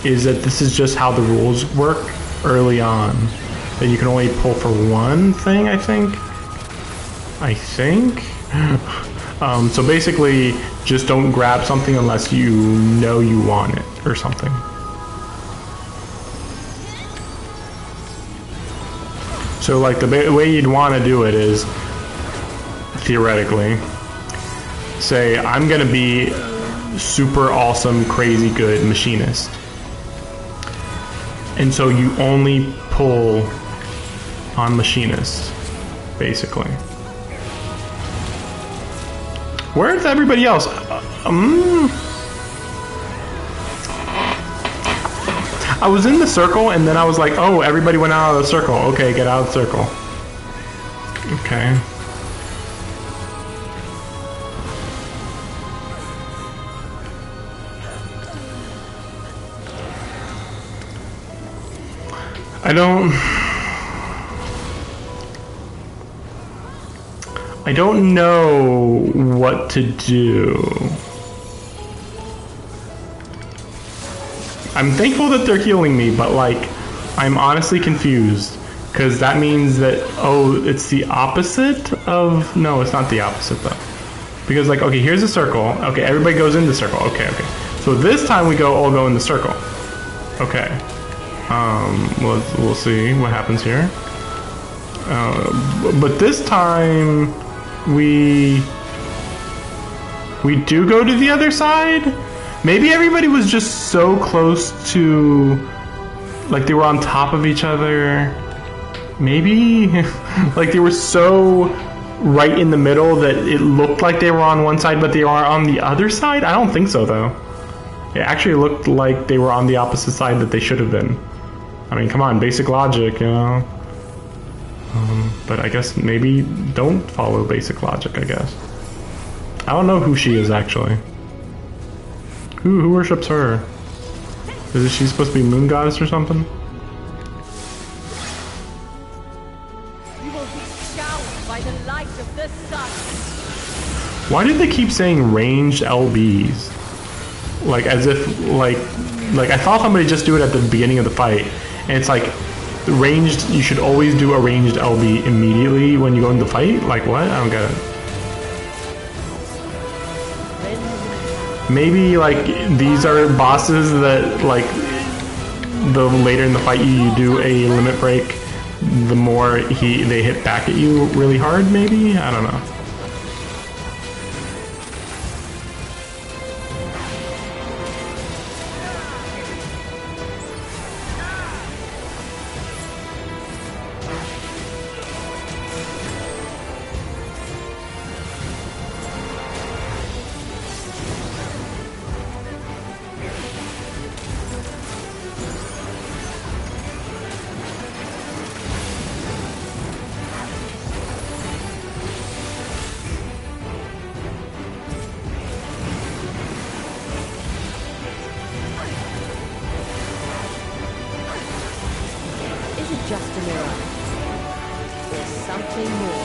is that this is just how the rules work early on. That you can only pull for one thing, I think. So basically, just don't grab something unless you know you want it or something. So like the way you'd want to do it is, theoretically, say, I'm gonna be super awesome, crazy good machinist. And so you only pull on machinist, basically. Where's everybody else? I was in the circle and then I was like, oh, everybody went out of the circle. Okay, get out of the circle. Okay. I don't know what to do. I'm thankful that they're healing me, but like, I'm honestly confused. Because that means that, oh, it's the opposite of, no, it's not the opposite though. Because like, okay, here's a circle. Okay, everybody goes in the circle. Okay, okay. So this time we all go in the circle. Okay. We'll see what happens here. But this time we do go to the other side. Maybe everybody was just so close to, like they were on top of each other. Maybe like they were so right in the middle that it looked like they were on one side, but they are on the other side. I don't think so though. It actually looked like they were on the opposite side that they should have been. I mean, come on, basic logic, you know. But I guess maybe don't follow basic logic, I guess. I don't know who she is, actually. Who worships her? Is she supposed to be moon goddess or something? You will be showered by the light of the sun. Why did they keep saying ranged LBs? Like, as if, like I saw somebody just do it at the beginning of the fight, and it's like, ranged, you should always do a ranged LB immediately when you go into the fight? Like, what? I don't get it. Maybe, like, these are bosses that, like, the later in the fight you do a limit break, the more they hit back at you really hard, maybe? I don't know. Just a mirror. There's something more.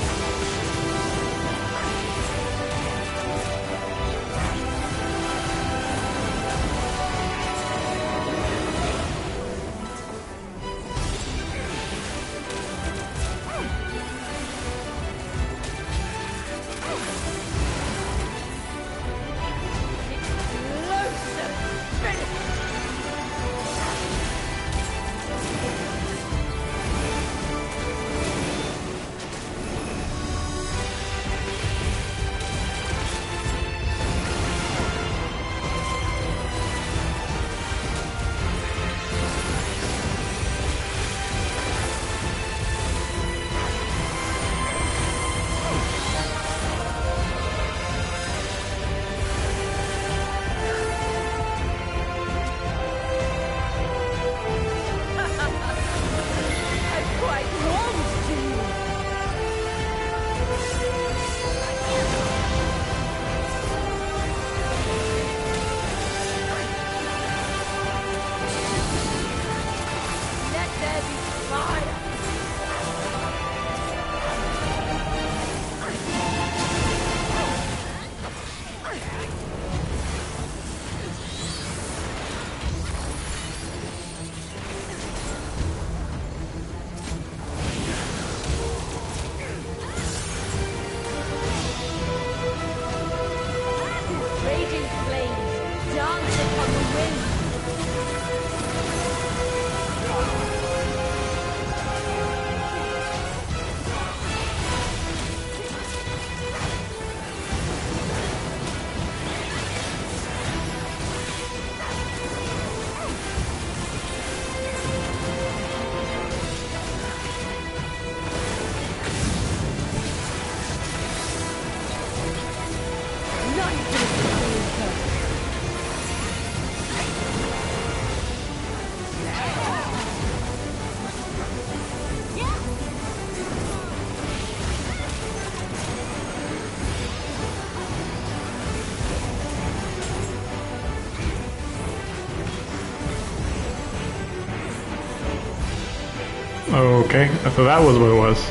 Okay, so that was what it was.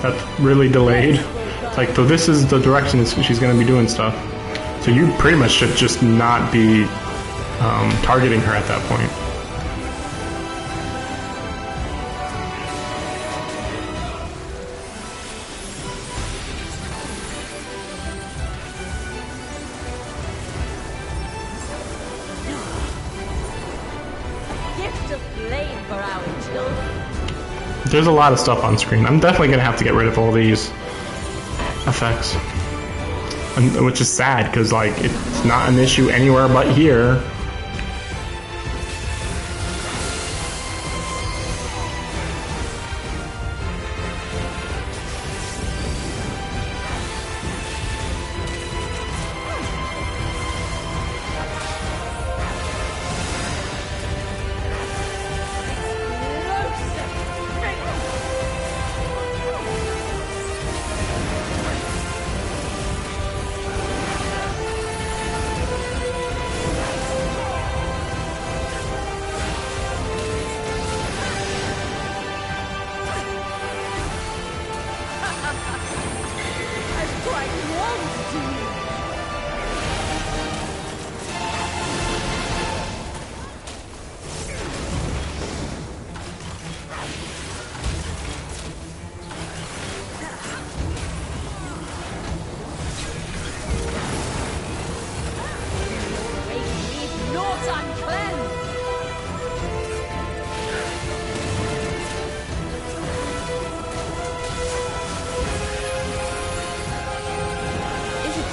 That's really delayed. It's like, so this is the direction she's going to be doing stuff. So you pretty much should just not be targeting her at that point. Gift of flame for our children. There's a lot of stuff on screen. I'm definitely going to have to get rid of all these effects. Which is sad, because like it's not an issue anywhere but here.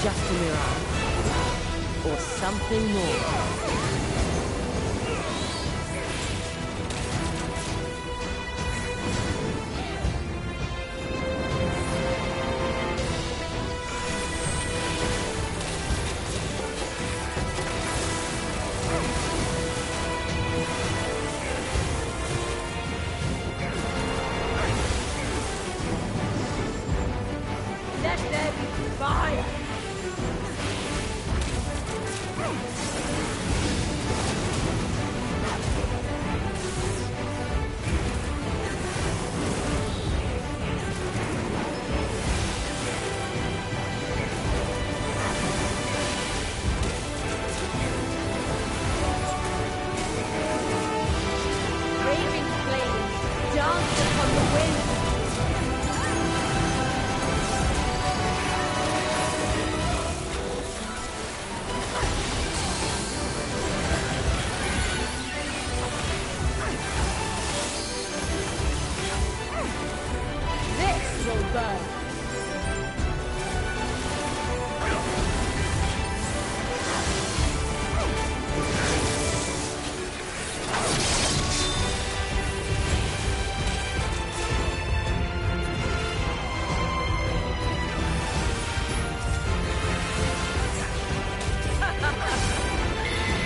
Just a mirage, or something more. Let there be fire! Raving flames dance upon the wind. This will burn.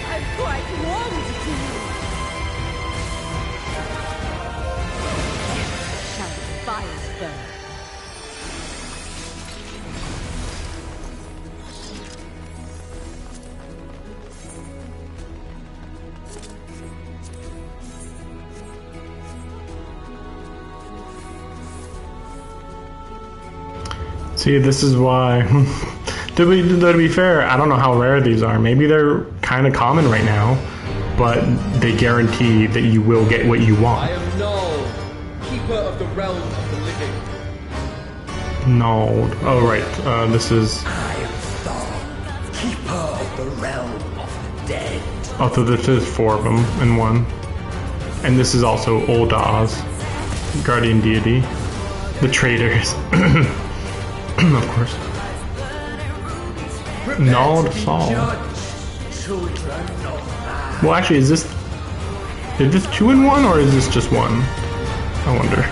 I'm quite warmed to you. Shall the fires burn? See, this is why. To be fair, I don't know how rare these are. Maybe they're kind of common right now, but they guarantee that you will get what you I want. am Null, keeper of the realm of the living. No. Oh, right. This is. I am Thor, keeper of the realm of the dead. Oh, so this is 4 of them in one. And this is also Old Oz, guardian deity. The traders. Of course. Null to solve. Children of man. Well, actually, is this 2 in 1 or is this just 1? I wonder.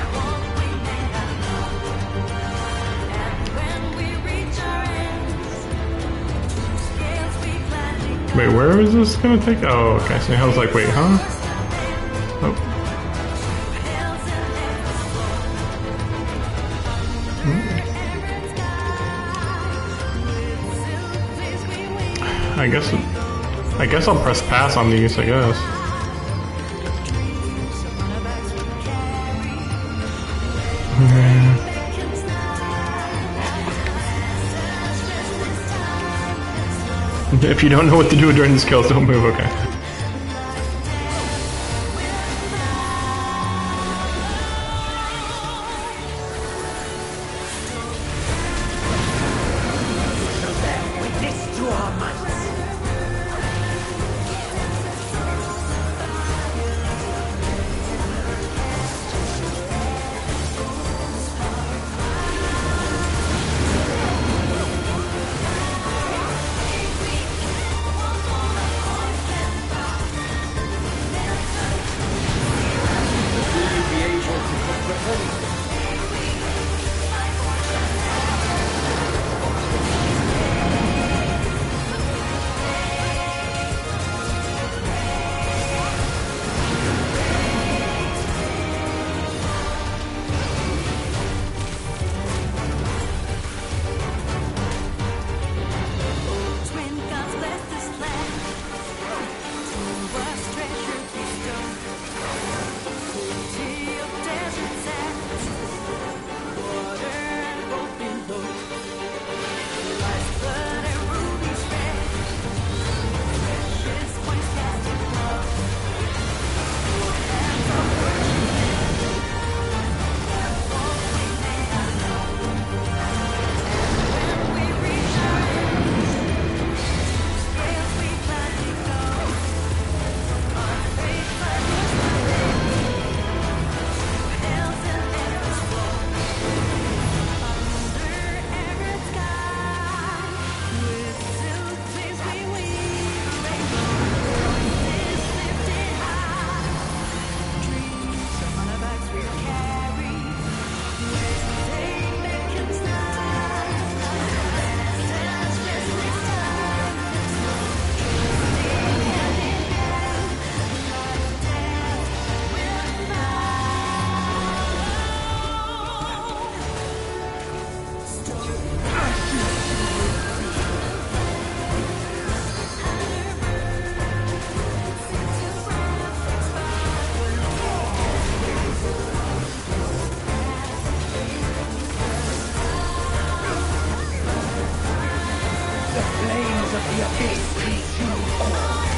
Wait, where is this gonna take? Oh, okay. So I was like, wait, huh? Oh. I guess I'll press pass on these, I guess. If you don't know what to do during the skills, don't move, okay.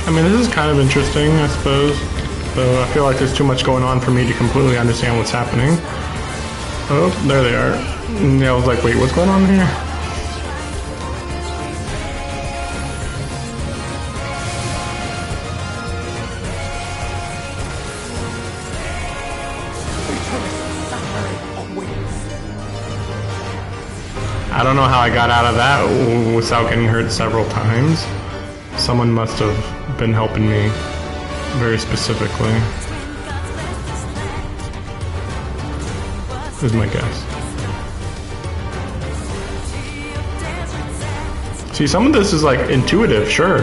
I mean, this is kind of interesting, I suppose. Though I feel like there's too much going on for me to completely understand what's happening. Oh, there they are. And I was like, wait, what's going on here? I don't know how I got out of that without getting hurt several times. Someone must have been helping me very specifically. Is my guess. See, some of this is like intuitive, sure,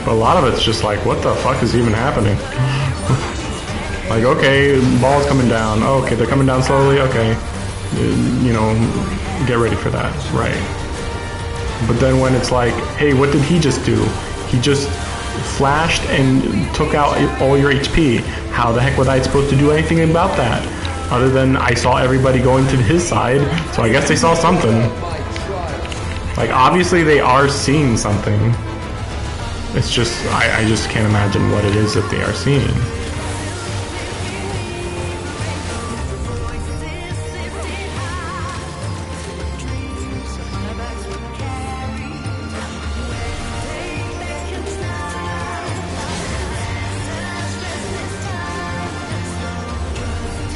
but a lot of it's just like, what the fuck is even happening? Like, okay, ball's coming down. Oh, okay, they're coming down slowly. Okay, you know, get ready for that, right? But then when it's like, hey, what did he just do? He just flashed and took out all your HP. How the heck was I supposed to do anything about that? Other than I saw everybody going to his side, so I guess they saw something. Like, obviously they are seeing something. It's just, I just can't imagine what it is that they are seeing.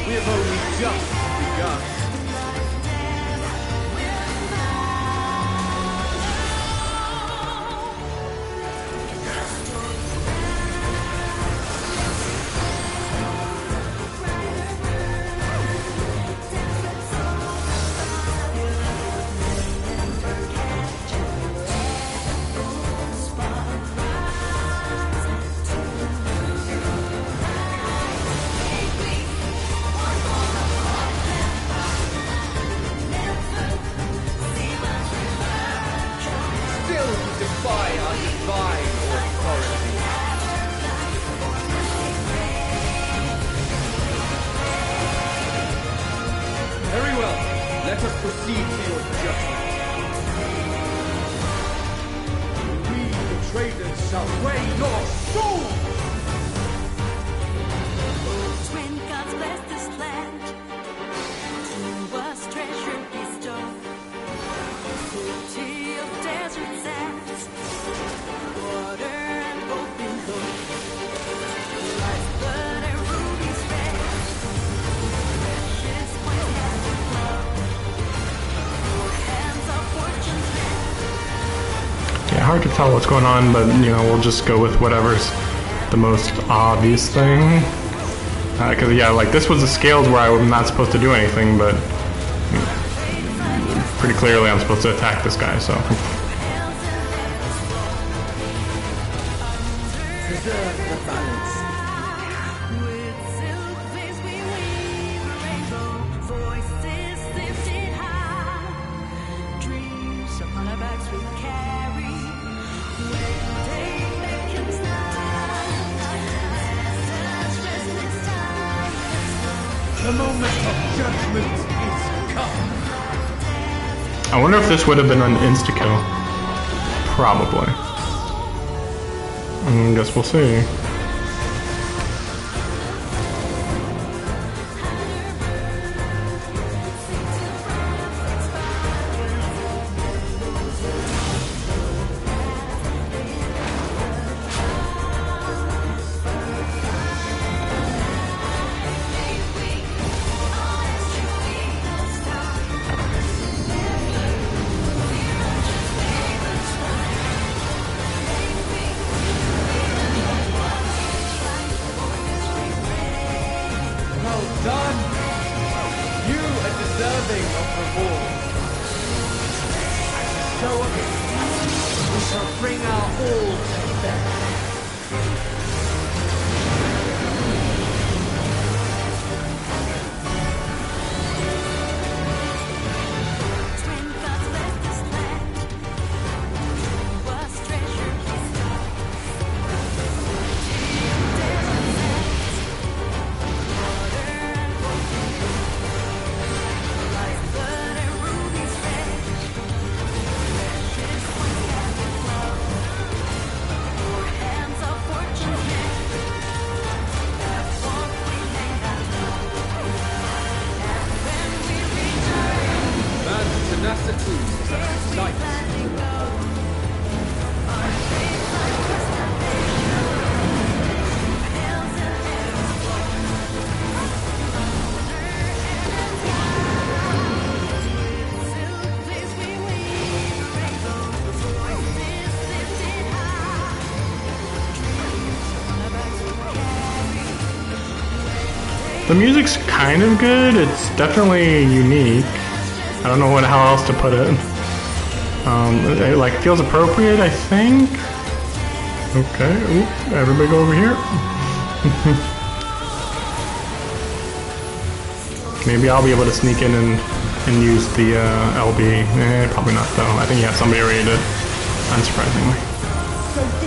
We have only just begun. shall weigh your soul! When God's blessed this land, to us treasure bestowed, city of desert sands, water and open gold, lifeblood and rubies red, precious coins cast in flow, your hands of fortune's men. Yeah, hard to tell what's going on, but you know, we'll just go with whatever's the most obvious thing. Because yeah, like this was the scales where I'm not supposed to do anything, but pretty clearly I'm supposed to attack this guy, so. Preserve the balance. With silk veils we weave a rainbow, voices lifted high. Dreams upon our backs we carry. When day beckons nigh, as restless time. The moment of judgment is come. I wonder if this would have been an insta-kill. Probably. I guess we'll see. Well done! You are deserving of reward. As a show of it, we shall bring our all to bear. When God's blessed this land, to us treasure bestowed. Lifeblood and rubies red, precious coins cast in flow, your hands of fortune's men. That won't we may not know, and when we return, Man's tenacity is a sight. letting go. Our faith like crystal hills and arrows flow. Silk veils we weave a rainbow, voices lifted high. Dreams upon our backs we carry. The music's kind of good. It's definitely unique. I don't know how else to put it. It like feels appropriate, I think. Okay, oop, everybody go over here. Maybe I'll be able to sneak in and use the LB. Probably not though. I think yeah, somebody already did. Unsurprisingly.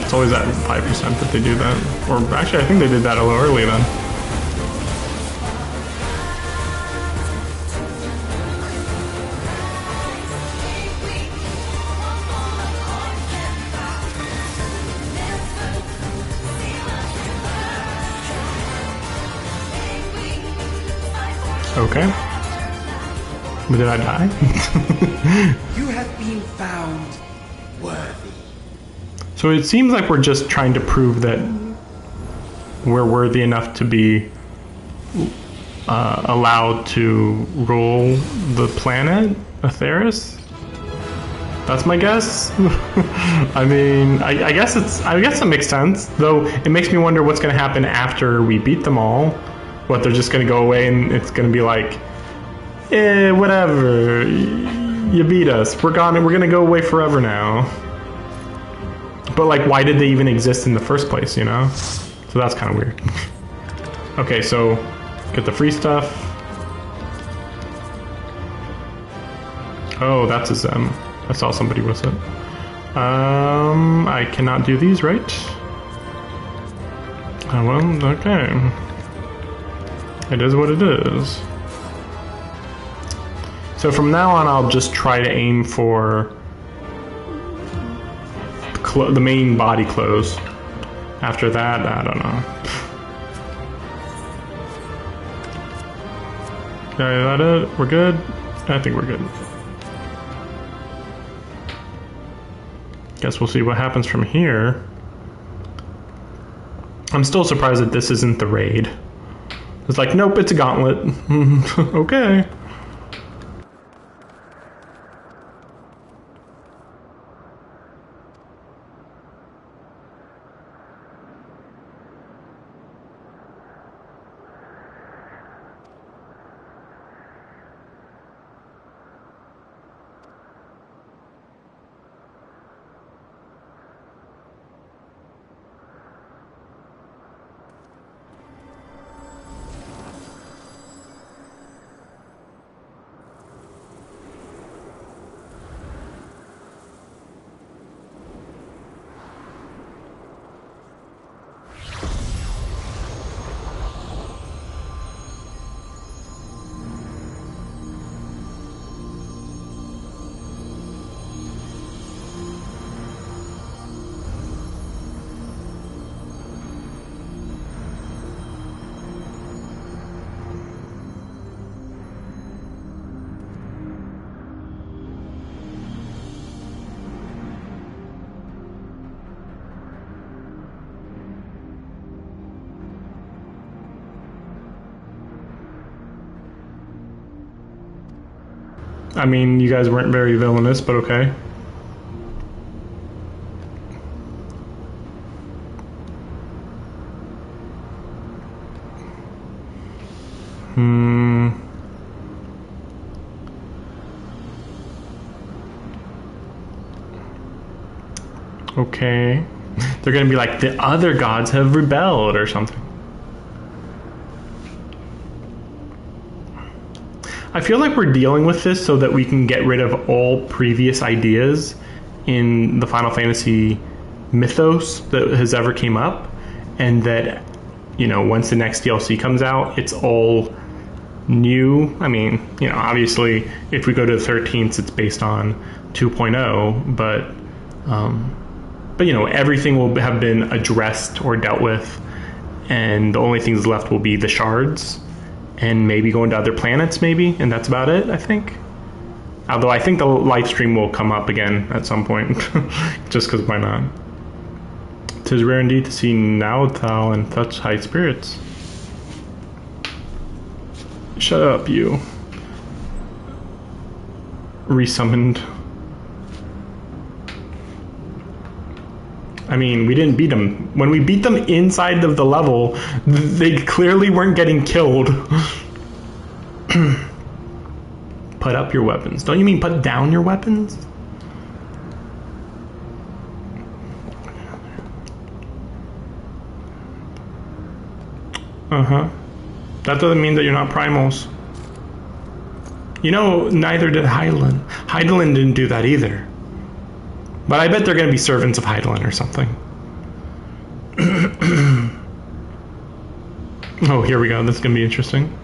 It's always at 5% that they do that. Or actually, I think they did that a little early then. Okay. But did I die? You have been found worthy. So it seems like we're just trying to prove that we're worthy enough to be allowed to rule the planet, Atheris. That's my guess. I mean, I guess it makes sense. Though it makes me wonder what's going to happen after we beat them all. What, they're just going to go away and it's going to be like, whatever. You beat us. We're gone. We're going to go away forever now. But like, why did they even exist in the first place? You know? So that's kind of weird. Okay, so get the free stuff. Oh, that's a Zem. I saw somebody with it. I cannot do these, right? Oh, well, okay. It is what it is. So from now on, I'll just try to aim for the main body clothes. After that, I don't know. Okay, is that it? We're good? I think we're good. Guess we'll see what happens from here. I'm still surprised that this isn't the raid. It's like, nope, it's a gauntlet. Okay. I mean, you guys weren't very villainous, but okay. Okay. They're gonna be like, the other gods have rebelled or something. I feel like we're dealing with this so that we can get rid of all previous ideas in the Final Fantasy mythos that has ever came up, and that, you know, once the next DLC comes out, it's all new. I mean, you know, obviously, if we go to the 13th, it's based on 2.0, but you know, everything will have been addressed or dealt with, and the only things left will be the shards, and maybe going to other planets, maybe, and that's about it, I think. Although I think the live stream will come up again at some point, just because why not? 'Tis rare indeed to see Naotal in such high spirits. Shut up, you. Resummoned. I mean, we didn't beat them. When we beat them inside of the level, they clearly weren't getting killed. Put up your weapons. Don't you mean put down your weapons? Uh-huh. That doesn't mean that you're not primals. You know, neither did Hydaelyn. Hydaelyn didn't do that either. But I bet they're going to be servants of Hydaelyn or something. Oh, here we go. This is going to be interesting.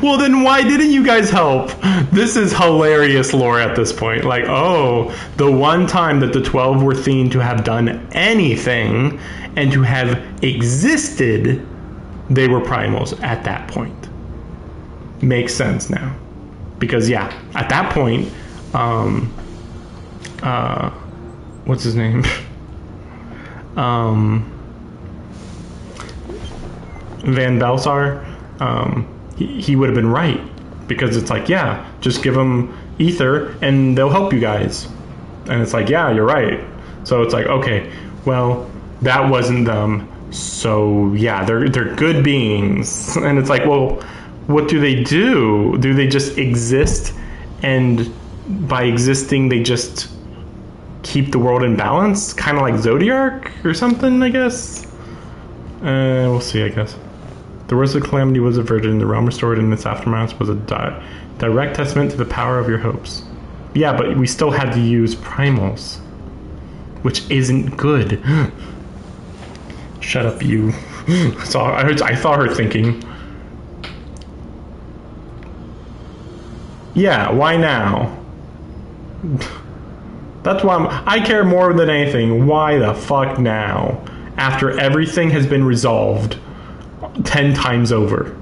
Well, then why didn't you guys help? This is hilarious lore at this point. Like, oh, the one time that the 12 were seen to have done anything and to have existed, they were primals at that point. Makes sense now. Because, yeah, at that point, what's his name? Van Belsar, he would have been right, because it's like, yeah, just give them ether and they'll help you guys. And it's like, yeah, you're right. So it's like, okay, well, that wasn't them, so yeah, they're good beings. And it's like, well, what do? Do they just exist, and by existing they just keep the world in balance, kind of like Zodiark or something, I guess? We'll see, I guess. The worst of calamity was averted, and the realm restored in its aftermath was a direct testament to the power of your hopes. Yeah, but we still had to use primals, which isn't good. Shut up, you. I saw her thinking. Yeah, why now? That's why I care more than anything. Why the fuck now? After everything has been resolved 10 times over.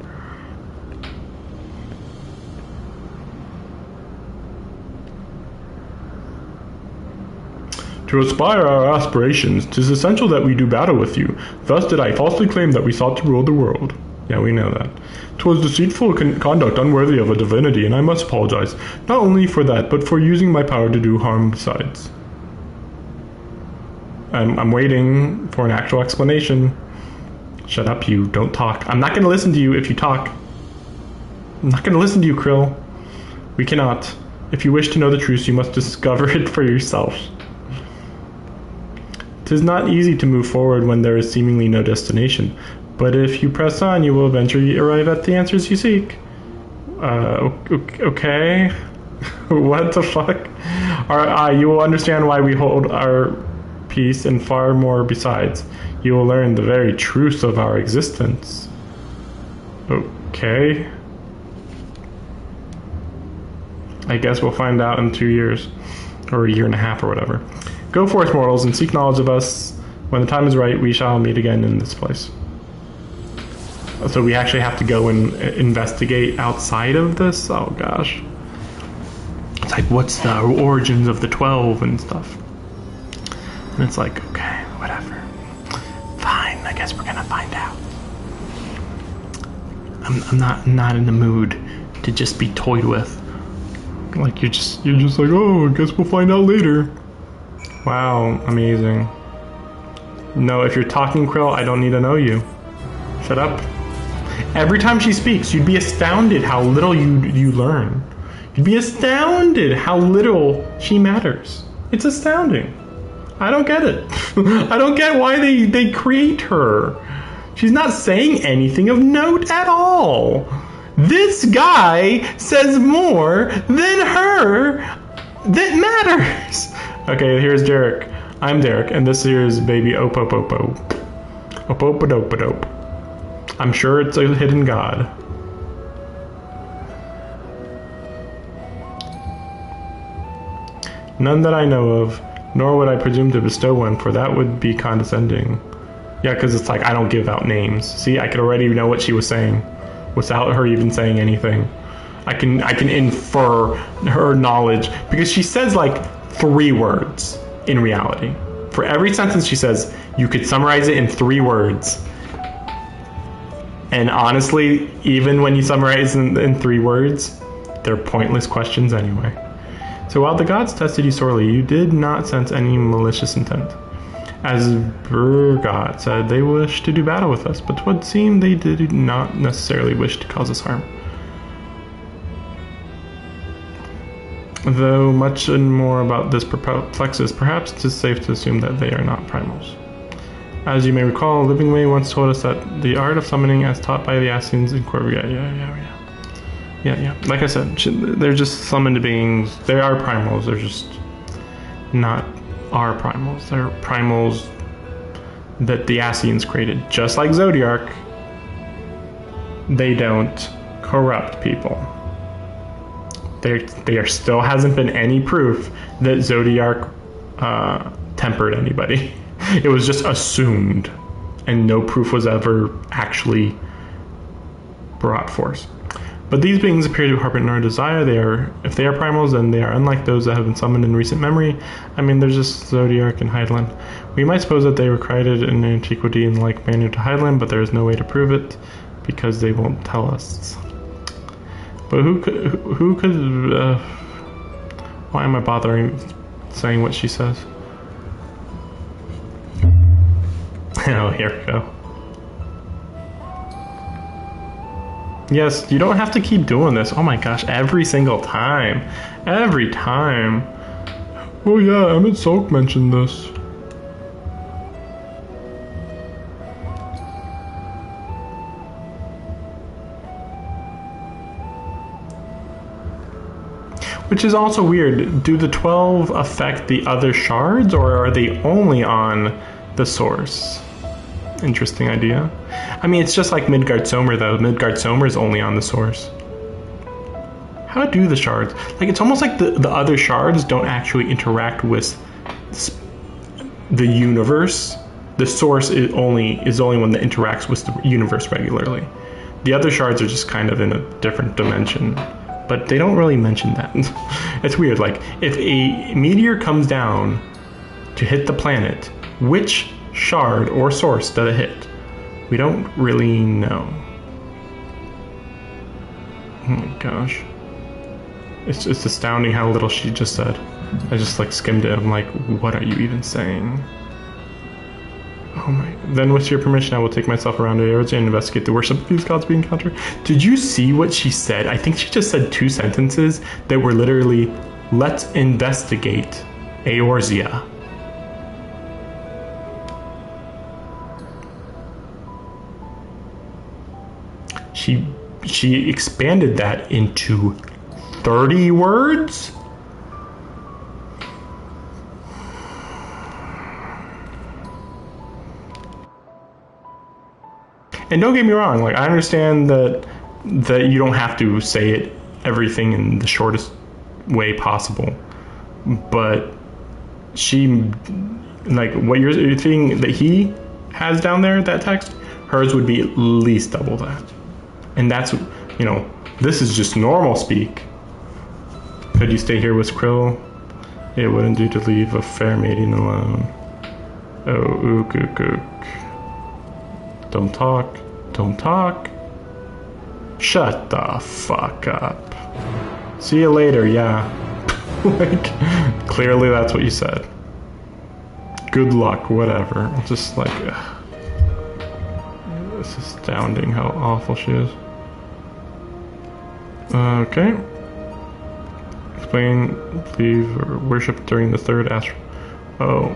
To aspire our aspirations, 'tis essential that we do battle with you. Thus did I falsely claim that we sought to rule the world. Yeah, we know that. 'Twas deceitful conduct unworthy of a divinity, and I must apologize, not only for that, but for using my power to do harm besides. I'm waiting for an actual explanation. Shut up, you. Don't talk. I'm not going to listen to you if you talk. I'm not going to listen to you, Krill. We cannot. If you wish to know the truth, you must discover it for yourself. 'Tis not easy to move forward when there is seemingly no destination, but if you press on, you will eventually arrive at the answers you seek. Okay? What the fuck? You will understand why we hold our peace and far more besides. You will learn the very truth of our existence. Okay? I guess we'll find out in 2 years, or a year and a half, or whatever. Go forth, mortals, and seek knowledge of us. When the time is right, we shall meet again in this place. So we actually have to go and investigate outside of this? Oh, gosh. It's like, what's the origins of the 12 and stuff? And it's like, okay, whatever. Fine, I guess we're gonna find out. I'm not in the mood to just be toyed with. Like, you're just like, oh, I guess we'll find out later. Wow, amazing. No, if you're talking, Krill, I don't need to know you. Shut up. Every time she speaks, you'd be astounded how little you learn. You'd be astounded how little she matters. It's astounding. I don't get it. I don't get why they create her. She's not saying anything of note at all. This guy says more than her that matters. Okay, here's Derek. I'm Derek, and this here is baby Opopopo. Opopodopodope. I'm sure it's a hidden god. None that I know of, nor would I presume to bestow one, for that would be condescending. Yeah, because it's like, I don't give out names. See, I could already know what she was saying without her even saying anything. I can infer her knowledge, because she says like 3 words in reality. For every sentence she says, you could summarize it in 3 words. And honestly, even when you summarize in 3 words, they're pointless questions anyway. So while the gods tested you sorely, you did not sense any malicious intent. As Burgot said, they wished to do battle with us, but 'twould seem they did not necessarily wish to cause us harm. Though much and more about this perplexes, perhaps it is safe to assume that they are not primals. As you may recall, Living May once told us that the art of summoning as taught by the Ascians in Corvia. Yeah. Like I said, they're just summoned beings. They are primals. They're just not our primals. They're primals that the Ascians created. Just like Zodiark, they don't corrupt people. There still hasn't been any proof that Zodiark tempered anybody. It was just assumed, and no proof was ever actually brought forth. But these beings appear to harbor our desire. If they are primals, then they are unlike those that have been summoned in recent memory. I mean, there's just Zodiark and Hydaelyn. We might suppose that they were created in antiquity in like manner to Hydaelyn, but there is no way to prove it, because they won't tell us. But who could, why am I bothering saying what she says? Oh, here we go. Yes, you don't have to keep doing this. Oh my gosh, every single time. Every time. Oh yeah, Emmett Sulk mentioned this. Which is also weird. Do the 12 affect the other shards, or are they only on the source? Interesting idea. I mean, it's just like Midgard Somer, though. Midgard Somer is only on the source. How do the shards? Like, it's almost like the other shards don't actually interact with the universe. The source is the only one that interacts with the universe regularly. The other shards are just kind of in a different dimension, but they don't really mention that. It's weird. Like, if a meteor comes down to hit the planet, which shard or source does it hit? We don't really know. Oh my gosh. It's astounding how little she just said. I just like skimmed it. I'm like, what are you even saying? Oh my. Then with your permission, I will take myself around to Eorzea and investigate the worship of these gods we encounter. Did you see what she said? I think she just said 2 sentences that were literally, let's investigate Eorzea. She expanded that into 30 words? And don't get me wrong, like, I understand that you don't have to say it everything in the shortest way possible, but she, like, what you're thinking that he has down there, that text, hers would be at least double that. And that's, you know, this is just normal speak. Could you stay here with Krill? It wouldn't do to leave a fair maiden alone. Oh, ook, ook, ook. Don't talk. Don't talk. Shut the fuck up. See you later, yeah. Like, clearly that's what you said. Good luck, whatever. Just like, ugh. It's astounding how awful she is. Okay. Explain, leave, or worship during the third astral. Oh.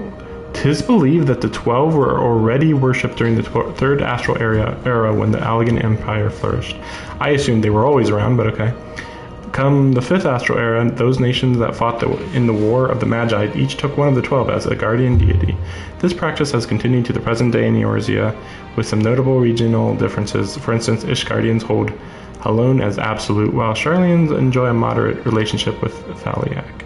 'Tis believed that the 12 were already worshipped during the third astral era when the Allegan Empire flourished. I assumed they were always around, but okay. Come the 5th astral era, those nations that fought in the War of the Magi each took one of the 12 as a guardian deity. This practice has continued to the present day in Eorzea, with some notable regional differences. For instance, Ishgardians hold Halon as absolute, while Sharlayans enjoy a moderate relationship with Thaliak.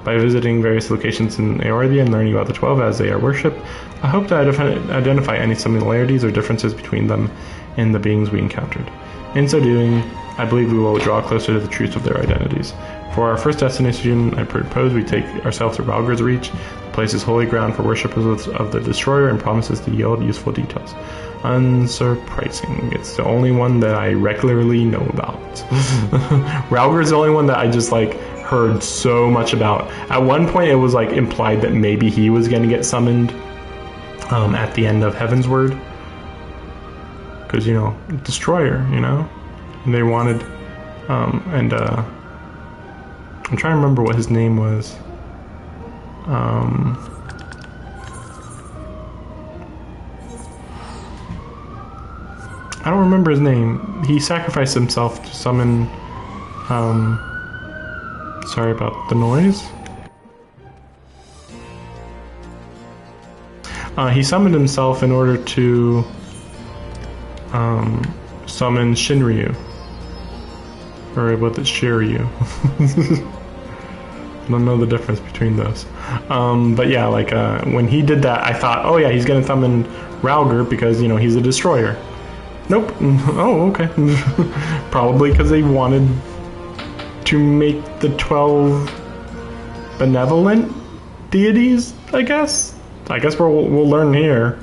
By visiting various locations in Eorzea and learning about the 12 as they are worshipped, I hope to identify any similarities or differences between them and the beings we encountered. In so doing, I believe we will draw closer to the truth of their identities. For our first destination, I propose we take ourselves to Ralgar's Reach. The place is holy ground for worshippers of the Destroyer and promises to yield useful details. Unsurprising. It's the only one that I regularly know about. Ralgar's the only one that I just like heard so much about. At one point, it was like implied that maybe he was going to get summoned at the end of Heaven's Word, because, you know, Destroyer, you know, and they wanted, I'm trying to remember what his name was. I don't remember his name. He sacrificed himself to summon, sorry about the noise. He summoned himself in order to summon Shinryu. Or was it Shiryu? I don't know the difference between those. But yeah, like when he did that, I thought, oh yeah, he's gonna summon Ralgar because, you know, he's a destroyer. Nope. Oh, okay. Probably because they wanted to make the 12 benevolent deities, I guess. I guess we'll learn here.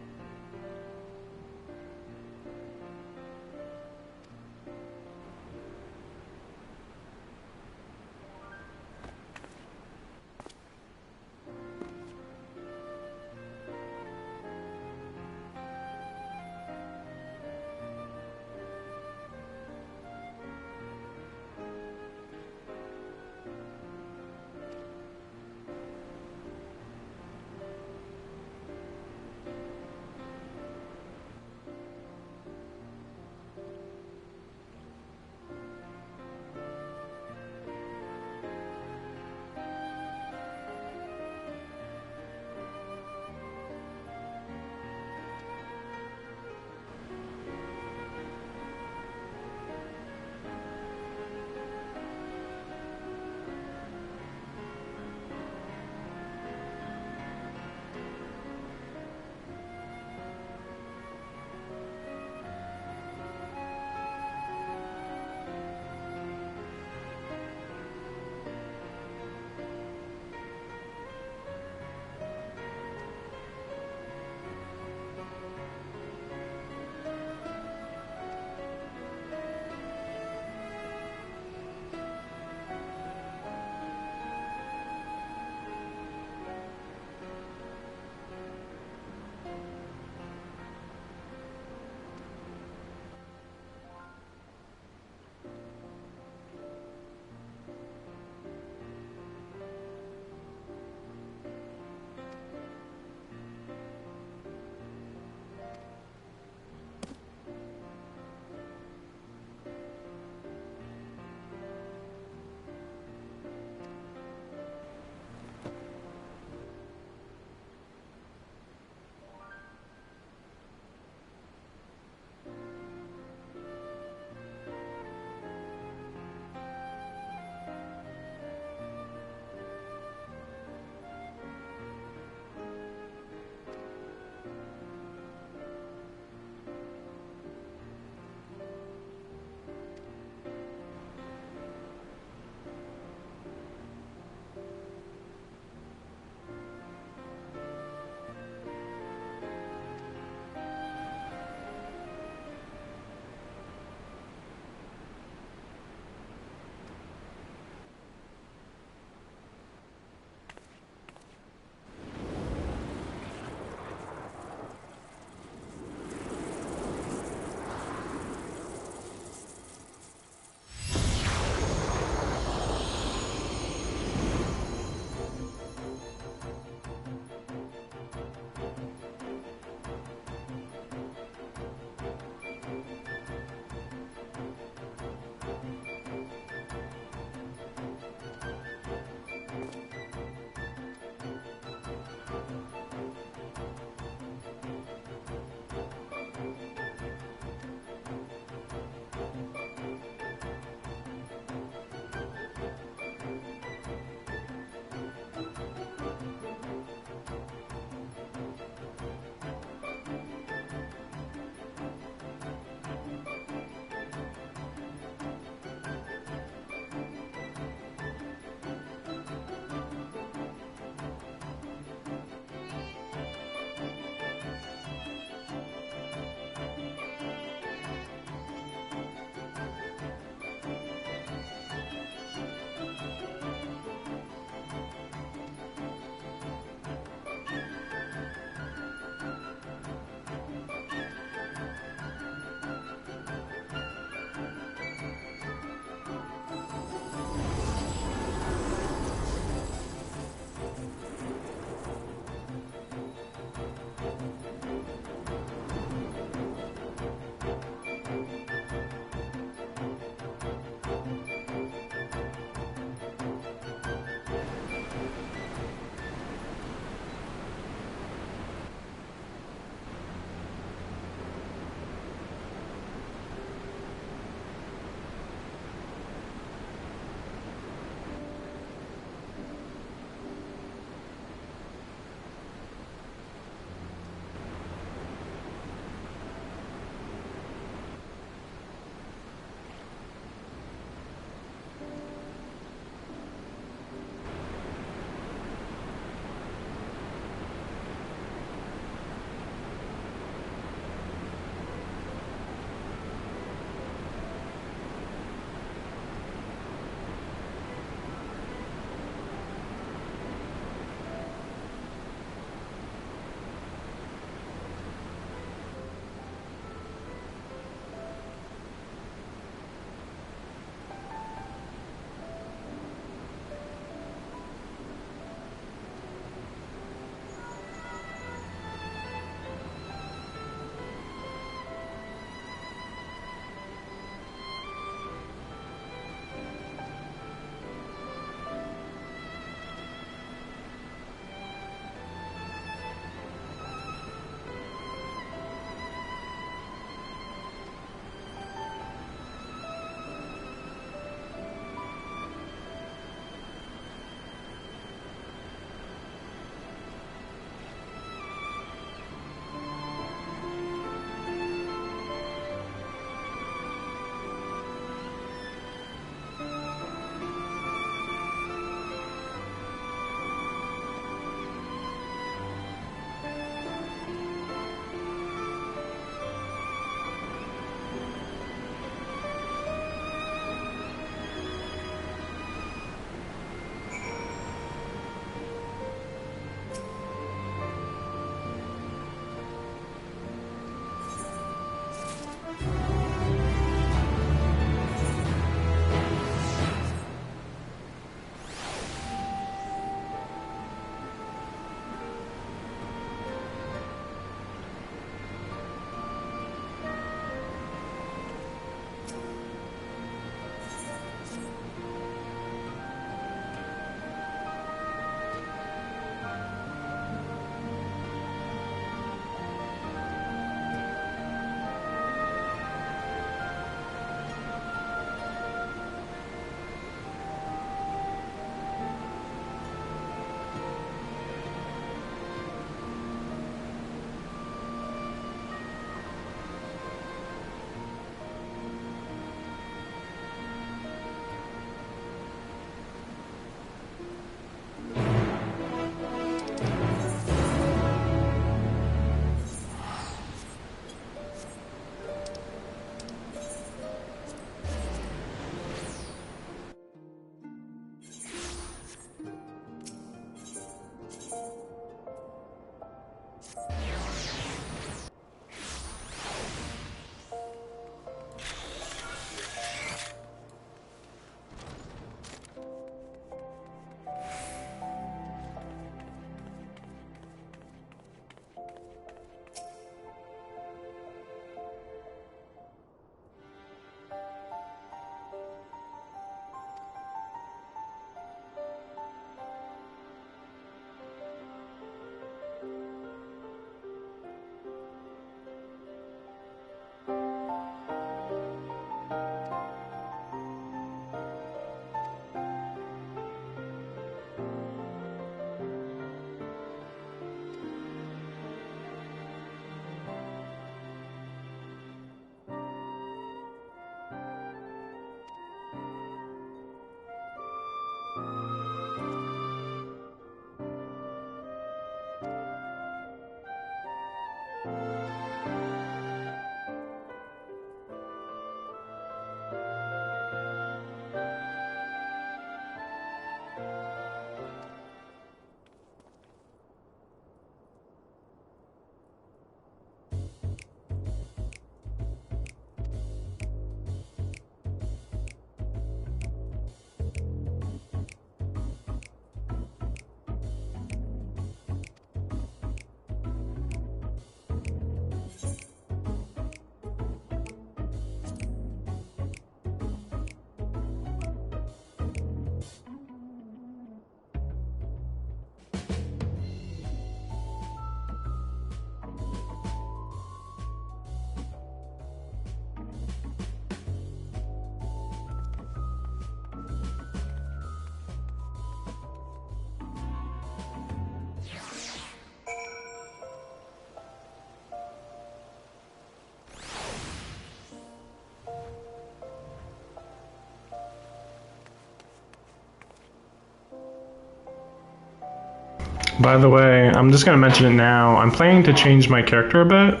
By the way, I'm just going to mention it now. I'm planning to change my character a bit.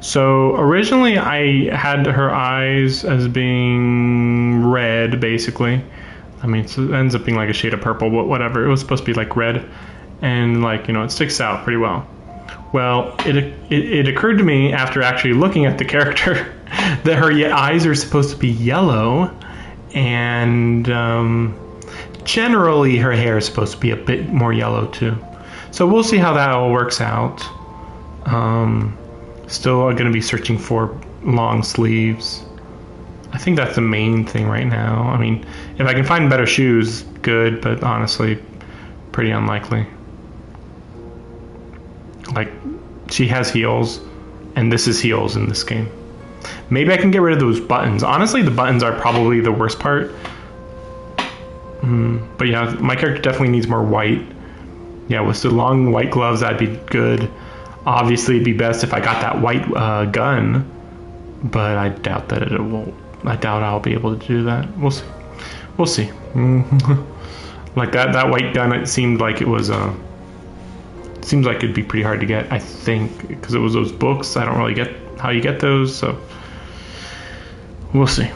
So originally I had her eyes as being red, basically. I mean, it ends up being like a shade of purple, but whatever. It was supposed to be like red, and like, you know, it sticks out pretty well. Well, it occurred to me after actually looking at the character that her eyes are supposed to be yellow, and generally her hair is supposed to be a bit more yellow too. So we'll see how that all works out. Still going to be searching for long sleeves. I think that's the main thing right now. I mean, if I can find better shoes, good, but honestly, pretty unlikely. Like, she has heels, and this is heels in this game. Maybe I can get rid of those buttons. Honestly, the buttons are probably the worst part. But yeah, my character definitely needs more white. Yeah, with the long white gloves, that'd be good. Obviously, it'd be best if I got that white gun, but I doubt that it will. I doubt I'll be able to do that. We'll see. We'll see. Like that white gun, it seemed like it was. Seems like it'd be pretty hard to get. I think because it was those books. I don't really get how you get those, so we'll see.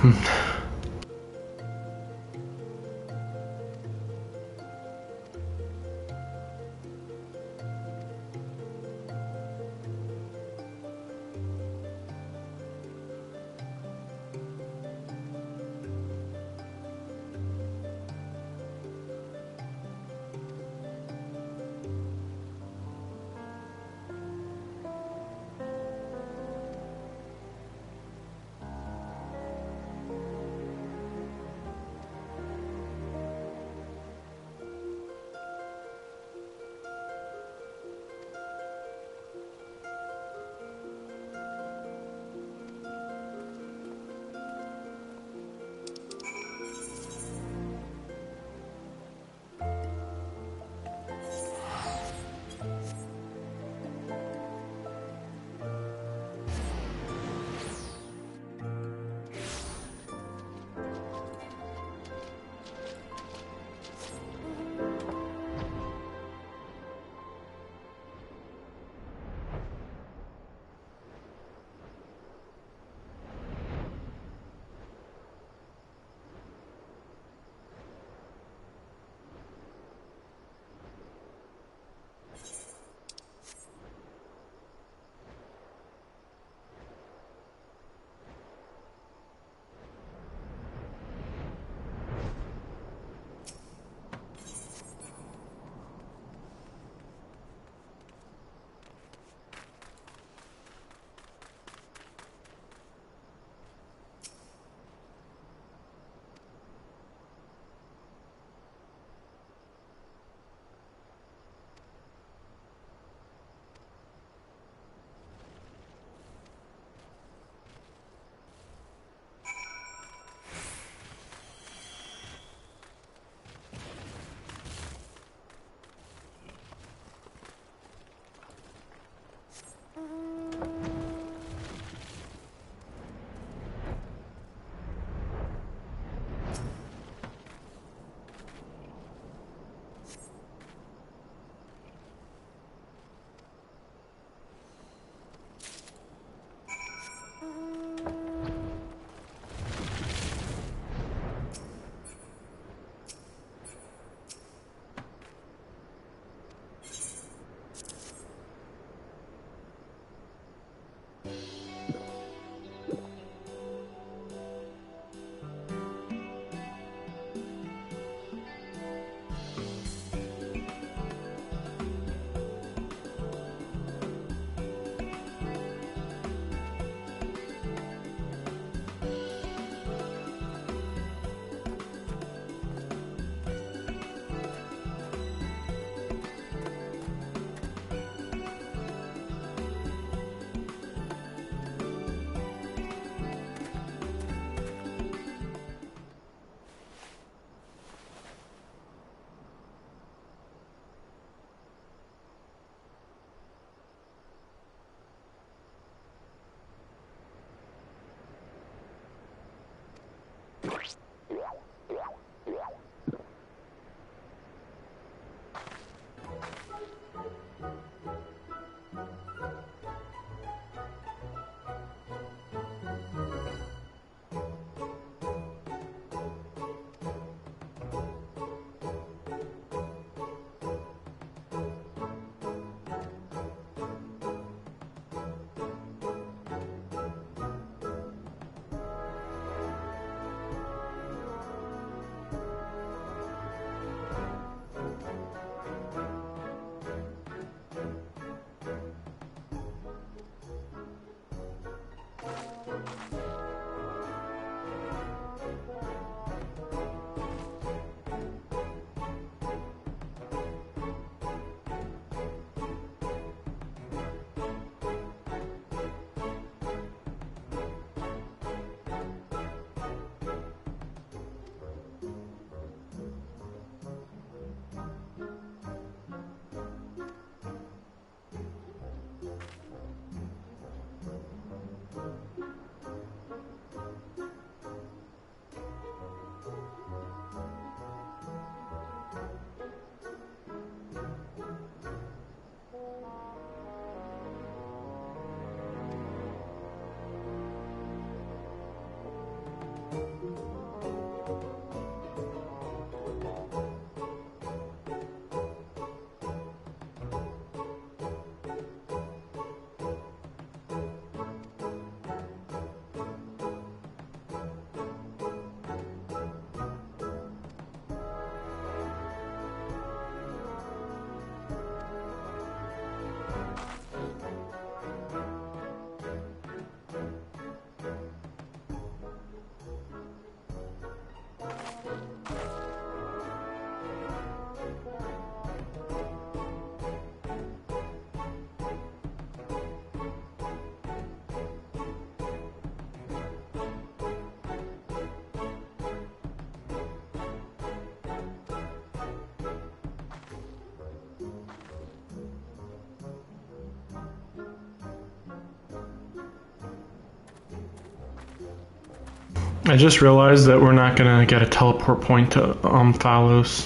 I just realized that we're not gonna get a teleport point to Thalos.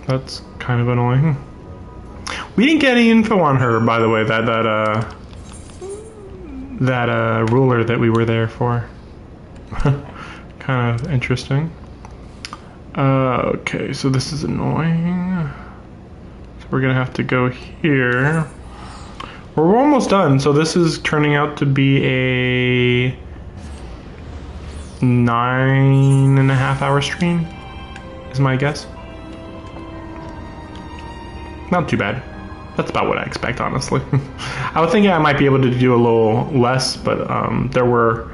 That's kind of annoying. We didn't get any info on her, by the way. That ruler that we were there for. Kind of interesting. Okay, so this is annoying. So we're gonna have to go here. We're almost done. So this is turning out to be a 9.5 hour stream, is my guess. Not too bad. That's about what I expect, honestly. I was thinking I might be able to do a little less, but there were,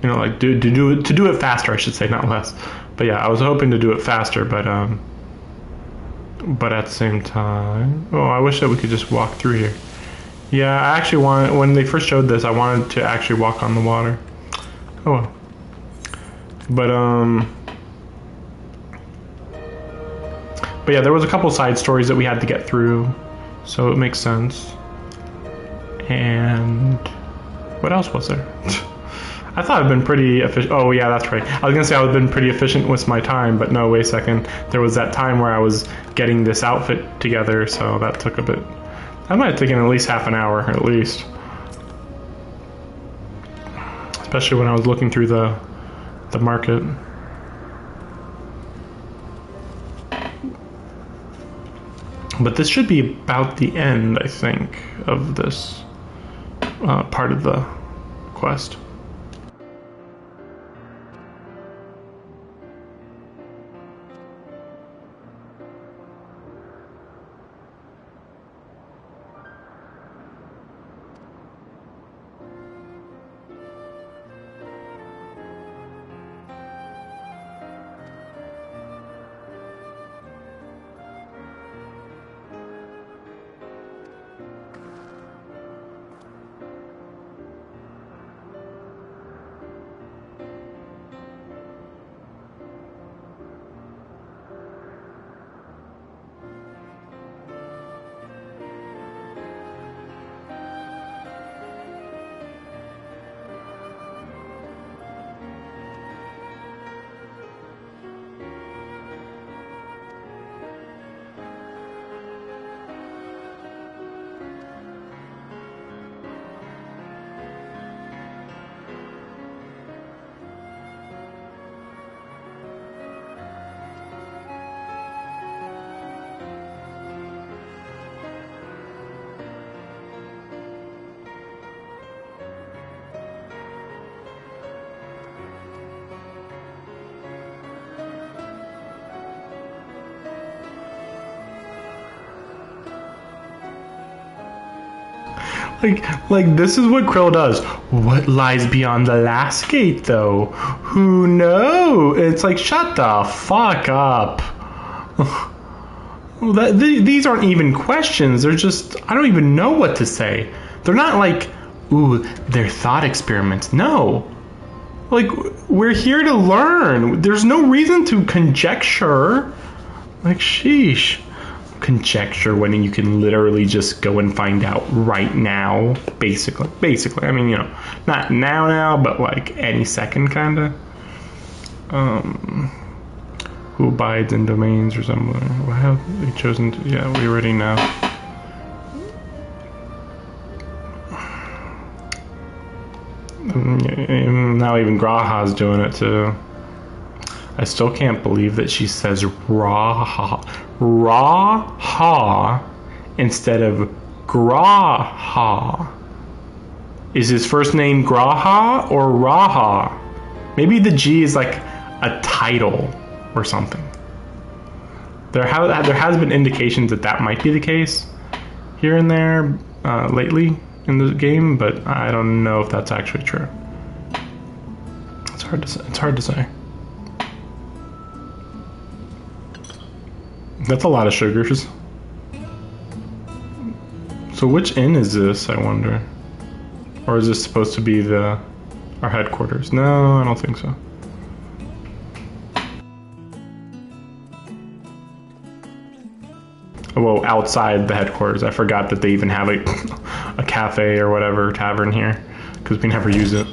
you know, like to do it faster, I should say, not less. But yeah, I was hoping to do it faster, but at the same time, oh, I wish that we could just walk through here. Yeah, I actually wanted, when they first showed this, I wanted to actually walk on the water. Oh well. But yeah, there was a couple side stories that we had to get through, so it makes sense. And what else was there? I thought I'd been pretty efficient. Oh yeah, that's right. I was gonna say I've been pretty efficient with my time, but no, wait a second. There was that time where I was getting this outfit together, so that took a bit. That might have taken at least half an hour, at least. Especially when I was looking through the market. But this should be about the end, I think, of this part of the quest. Like this is what Krill does. What lies beyond the last gate, though? Who knows? It's like, shut the fuck up. These aren't even questions. They're just, I don't even know what to say. They're not like, ooh, they're thought experiments. No. Like, we're here to learn. There's no reason to conjecture. Like, sheesh. Conjecture when you can literally just go and find out right now, basically. I mean, you know, not now, but like any second, kind of. Who abides in domains or something? What have they chosen to? Yeah, we already know. Now even Graha's doing it too. I still can't believe that she says Raha instead of Graha. Is his first name Graha or Raha? Maybe the G is like a title or something. There has been indications that that might be the case here and there lately in the game, but I don't know if that's actually true. It's hard to say. That's a lot of sugars. So which inn is this, I wonder? Or is this supposed to be our headquarters? No, I don't think so. Well, outside the headquarters. I forgot that they even have a cafe or whatever, tavern here, because we never use it.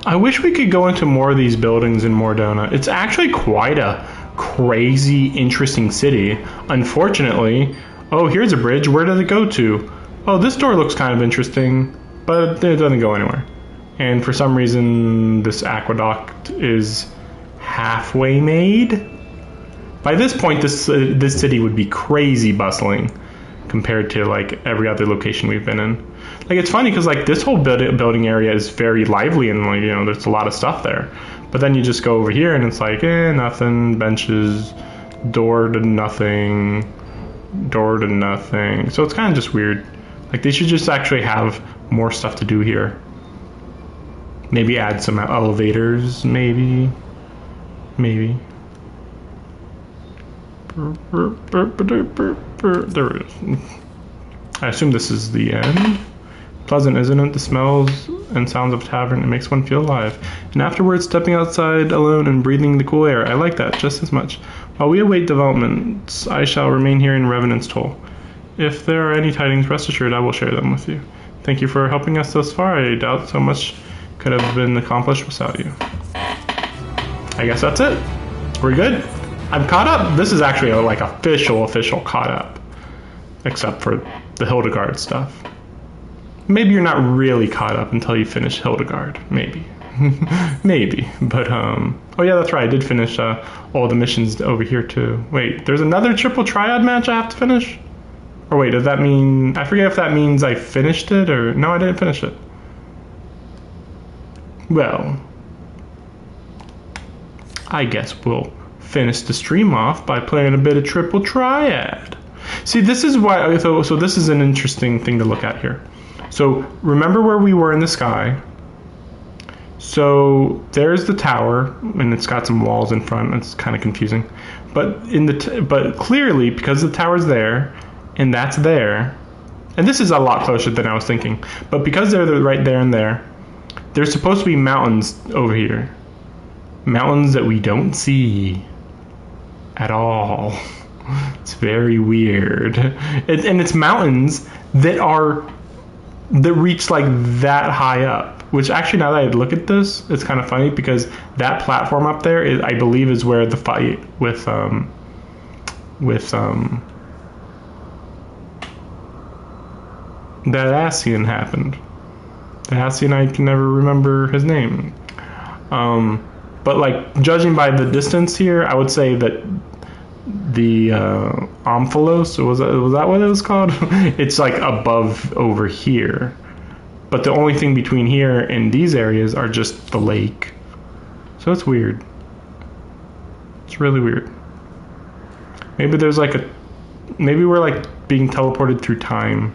I wish we could go into more of these buildings in Mordona. It's actually quite a crazy, interesting city. Unfortunately, oh, here's a bridge. Where did it go to? Oh, this door looks kind of interesting, but it doesn't go anywhere. And for some reason, this aqueduct is halfway made. By this point, this city would be crazy bustling compared to like every other location we've been in. Like it's funny because like this whole building area is very lively and like, you know, there's a lot of stuff there. But then you just go over here and it's like nothing, benches, door to nothing, door to nothing. So it's kind of just weird. Like they should just actually have more stuff to do here. Maybe add some elevators, maybe. There it is. I assume this is the end. Pleasant, isn't it? The smells and sounds of a tavern. It makes one feel alive. And afterwards, stepping outside alone and breathing the cool air. I like that just as much. While we await developments, I shall remain here in Revenant's Toll. If there are any tidings, rest assured I will share them with you. Thank you for helping us thus far. I doubt so much could have been accomplished without you. I guess that's it. We're good. I'm caught up. This is actually like official caught up. Except for the Hildegard stuff. Maybe you're not really caught up until you finish Hildegard. Maybe. Maybe. But, oh yeah, that's right. I did finish all the missions over here too. Wait, there's another triple triad match I have to finish? Or wait, does that mean... I forget if that means I finished it or... No, I didn't finish it. Well, I guess we'll finish the stream off by playing a bit of triple triad. See, this is why... So this is an interesting thing to look at here. So remember where we were in the sky. So there's the tower, and it's got some walls in front. It's kind of confusing, but but clearly because the tower's there, and that's there, and this is a lot closer than I was thinking. But because they're right there and there, there's supposed to be mountains over here, mountains that we don't see at all. It's very weird, and it's mountains that reach like that high up, which actually now that I look at this, it's kind of funny because that platform up there is, I believe, is where the fight with the Ascian happened. The Ascian, I can never remember his name. But like judging by the distance here, I would say that the Omphalos, was that what it was called? It's like above over here, but the only thing between here and these areas are just the lake. So it's weird. It's really weird. Maybe there's like maybe we're like being teleported through time.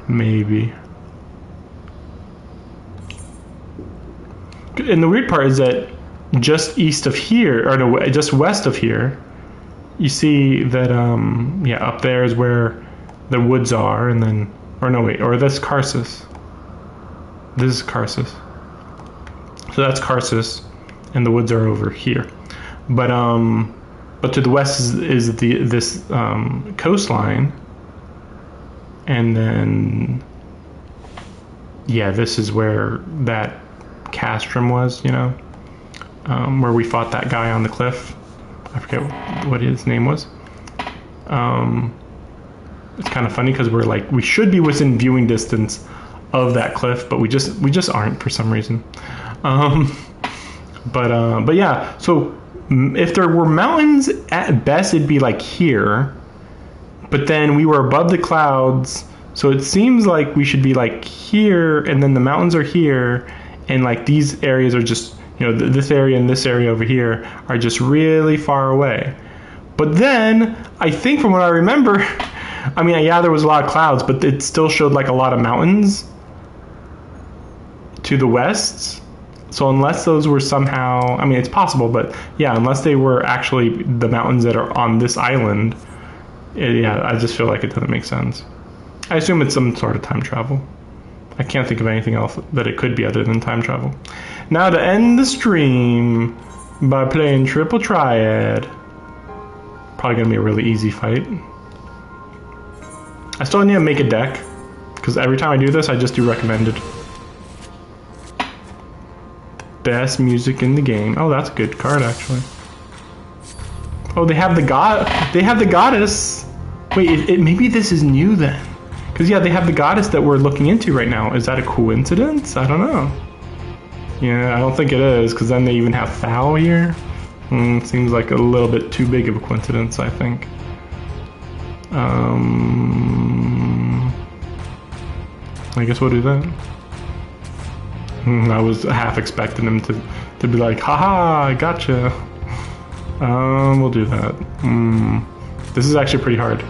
Maybe. And the weird part is that just east of here, or no, just west of here, you see that, yeah, up there is where the woods are, and then, or no, wait, or that's Karsus. This is Karsus. So that's Karsus, and the woods are over here. But to the west is this coastline, and then, yeah, this is where that castrum was, you know? Where we fought that guy on the cliff. I forget what his name was. It's kind of funny because we should be within viewing distance of that cliff, but we just aren't for some reason. But yeah. So if there were mountains, at best it'd be like here, but then we were above the clouds, so it seems like we should be like here, and then the mountains are here, and like these areas are just, you know, this area and this area over here are just really far away. But then, I think from what I remember, I mean, yeah, there was a lot of clouds, but it still showed like a lot of mountains to the west. So unless those were somehow, I mean, it's possible, but yeah, unless they were actually the mountains that are on this island, yeah, I just feel like it doesn't make sense. I assume it's some sort of time travel. I can't think of anything else that it could be other than time travel. Now to end the stream by playing triple triad. Probably gonna be a really easy fight. I still need to make a deck, because every time I do this, I just do recommended. best music in the game. Oh, that's a good card actually. Oh, they have the god. They have the goddess. Wait, maybe this is new then. Because yeah, they have the goddess that we're looking into right now. Is that a coincidence? I don't know. Yeah, I don't think it is, because then they even have Thal here. Seems like a little bit too big of a coincidence, I think. I guess we'll do that. I was half expecting him to be like, haha, I gotcha. We'll do that. This is actually pretty hard.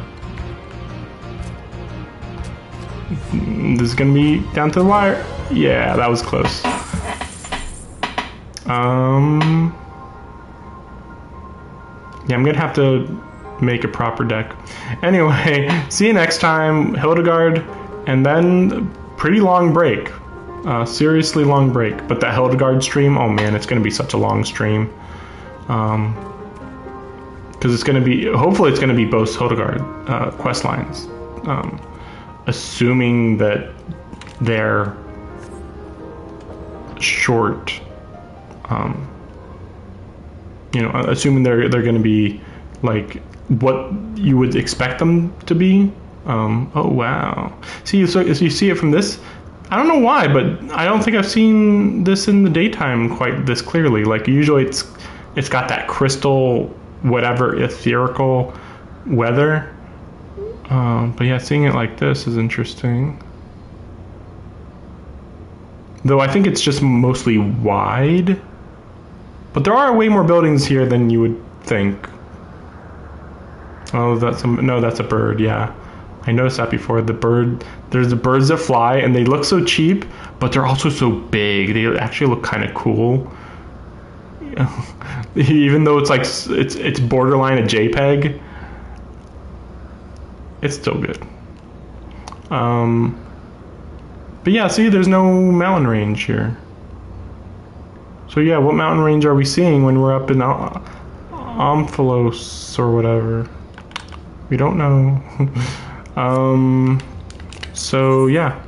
This is gonna be down to the wire. Yeah, that was close. Yeah, I'm gonna have to make a proper deck. Anyway, see you next time, Hildegard, and then pretty long break. Seriously long break. But that Hildegard stream, oh man, it's gonna be such a long stream. Because it's gonna be, hopefully it's gonna be both Hildegard quest lines. Assuming that they're short. You know, assuming they're going to be like what you would expect them to be. Oh wow! See, so you see it from this. I don't know why, but I don't think I've seen this in the daytime quite this clearly. Like usually, it's got that crystal, whatever ethereal weather. But yeah, seeing it like this is interesting. Though I think it's just mostly wide. But there are way more buildings here than you would think. Oh, that's a bird, yeah. I noticed that before. The bird, there's the birds that fly, and they look so cheap, but they're also so big. They actually look kind of cool. Even though it's like, it's borderline a JPEG, it's still good. But yeah, see, there's no mountain range here. So yeah, what mountain range are we seeing when we're up in Omphalos or whatever? We don't know. So yeah.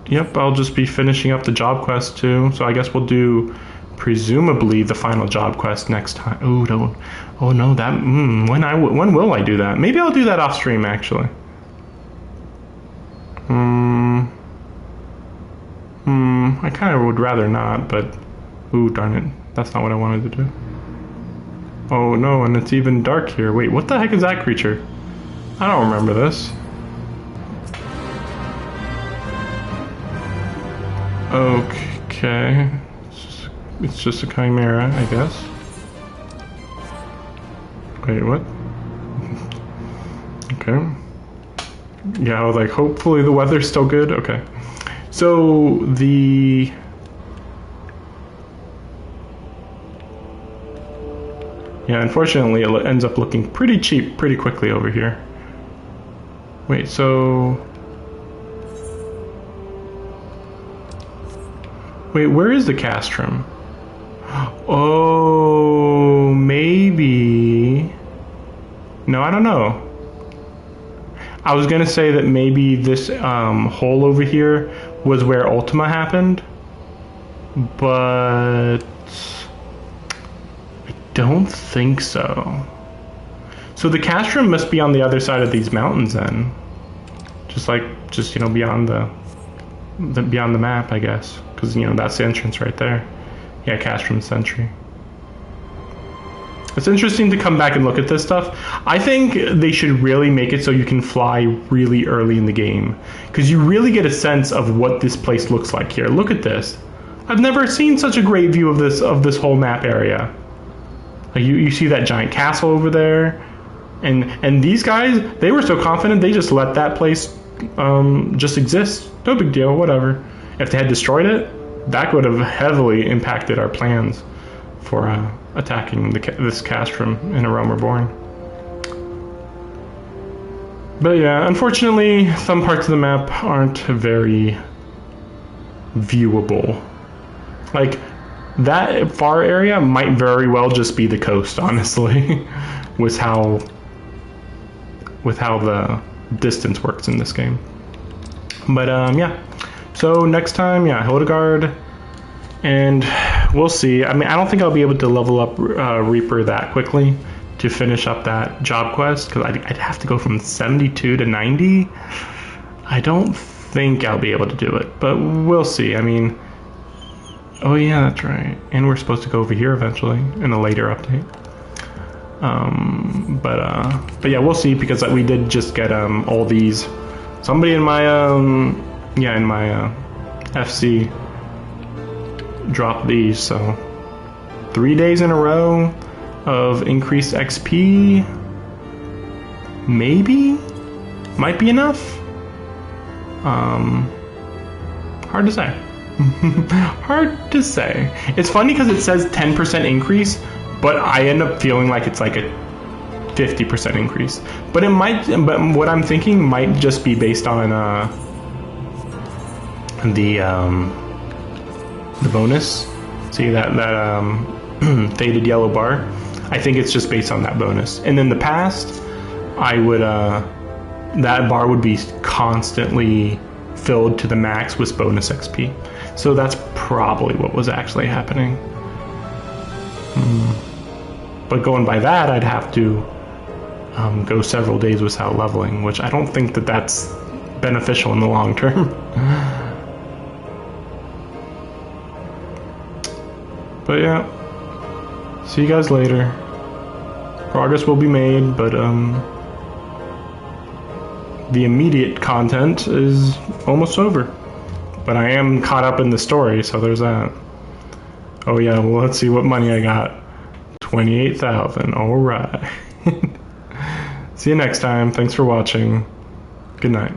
Yep, I'll just be finishing up the job quest too. So I guess we'll do presumably the final job quest next time. Oh, don't. Oh no, that. When will I do that? Maybe I'll do that off stream actually. I kind of would rather not, but ooh, darn it. That's not what I wanted to do. Oh no, and it's even dark here. Wait, what the heck is that creature? I don't remember this. Okay. It's just a chimera, I guess. Wait, what? Okay. Yeah, I was like, hopefully the weather's still good. Okay. So the yeah, unfortunately, it ends up looking pretty cheap pretty quickly over here. Wait, so wait, where is the castrum? Oh, maybe. No, I don't know. I was gonna say that maybe this hole over here was where Ultima happened, but I don't think so. So the castrum must be on the other side of these mountains then, just you know, beyond the map, I guess, because you know that's the entrance right there. Yeah, castrum sentry. It's interesting to come back and look at this stuff. I think they should really make it so you can fly really early in the game, because you really get a sense of what this place looks like here. Look at this. I've never seen such a great view of this whole map area. Like you see that giant castle over there, and these guys, they were so confident they just let that place just exist. No big deal, whatever. If they had destroyed it, that would have heavily impacted our plans for attacking this castrum in A Realm Reborn. But yeah, unfortunately, some parts of the map aren't very viewable. Like, that far area might very well just be the coast, honestly, with how the distance works in this game. But yeah, So next time, yeah, Hildegard, and we'll see. I mean, I don't think I'll be able to level up Reaper that quickly to finish up that job quest, because I'd have to go from 72 to 90. I don't think I'll be able to do it, but we'll see. I mean, oh yeah, that's right. And we're supposed to go over here eventually in a later update. But yeah, we'll see, because we did just get all these. Somebody in my in my FC dropped these, so 3 days in a row of increased XP, maybe might be enough. Hard to say. Hard to say. It's funny because it says 10% increase, but I end up feeling like it's like a 50% increase. But it might. But what I'm thinking might just be based on the bonus. See that faded yellow bar? I think it's just based on that bonus. And in the past, I would that bar would be constantly filled to the max with bonus XP. So that's probably what was actually happening. But going by that, I'd have to go several days without leveling, which I don't think that that's beneficial in the long term. But yeah, see you guys later. Progress will be made, but the immediate content is almost over. But I am caught up in the story, so there's that. Oh yeah, well, let's see what money I got. 28,000, alright. See you next time, thanks for watching. Good night.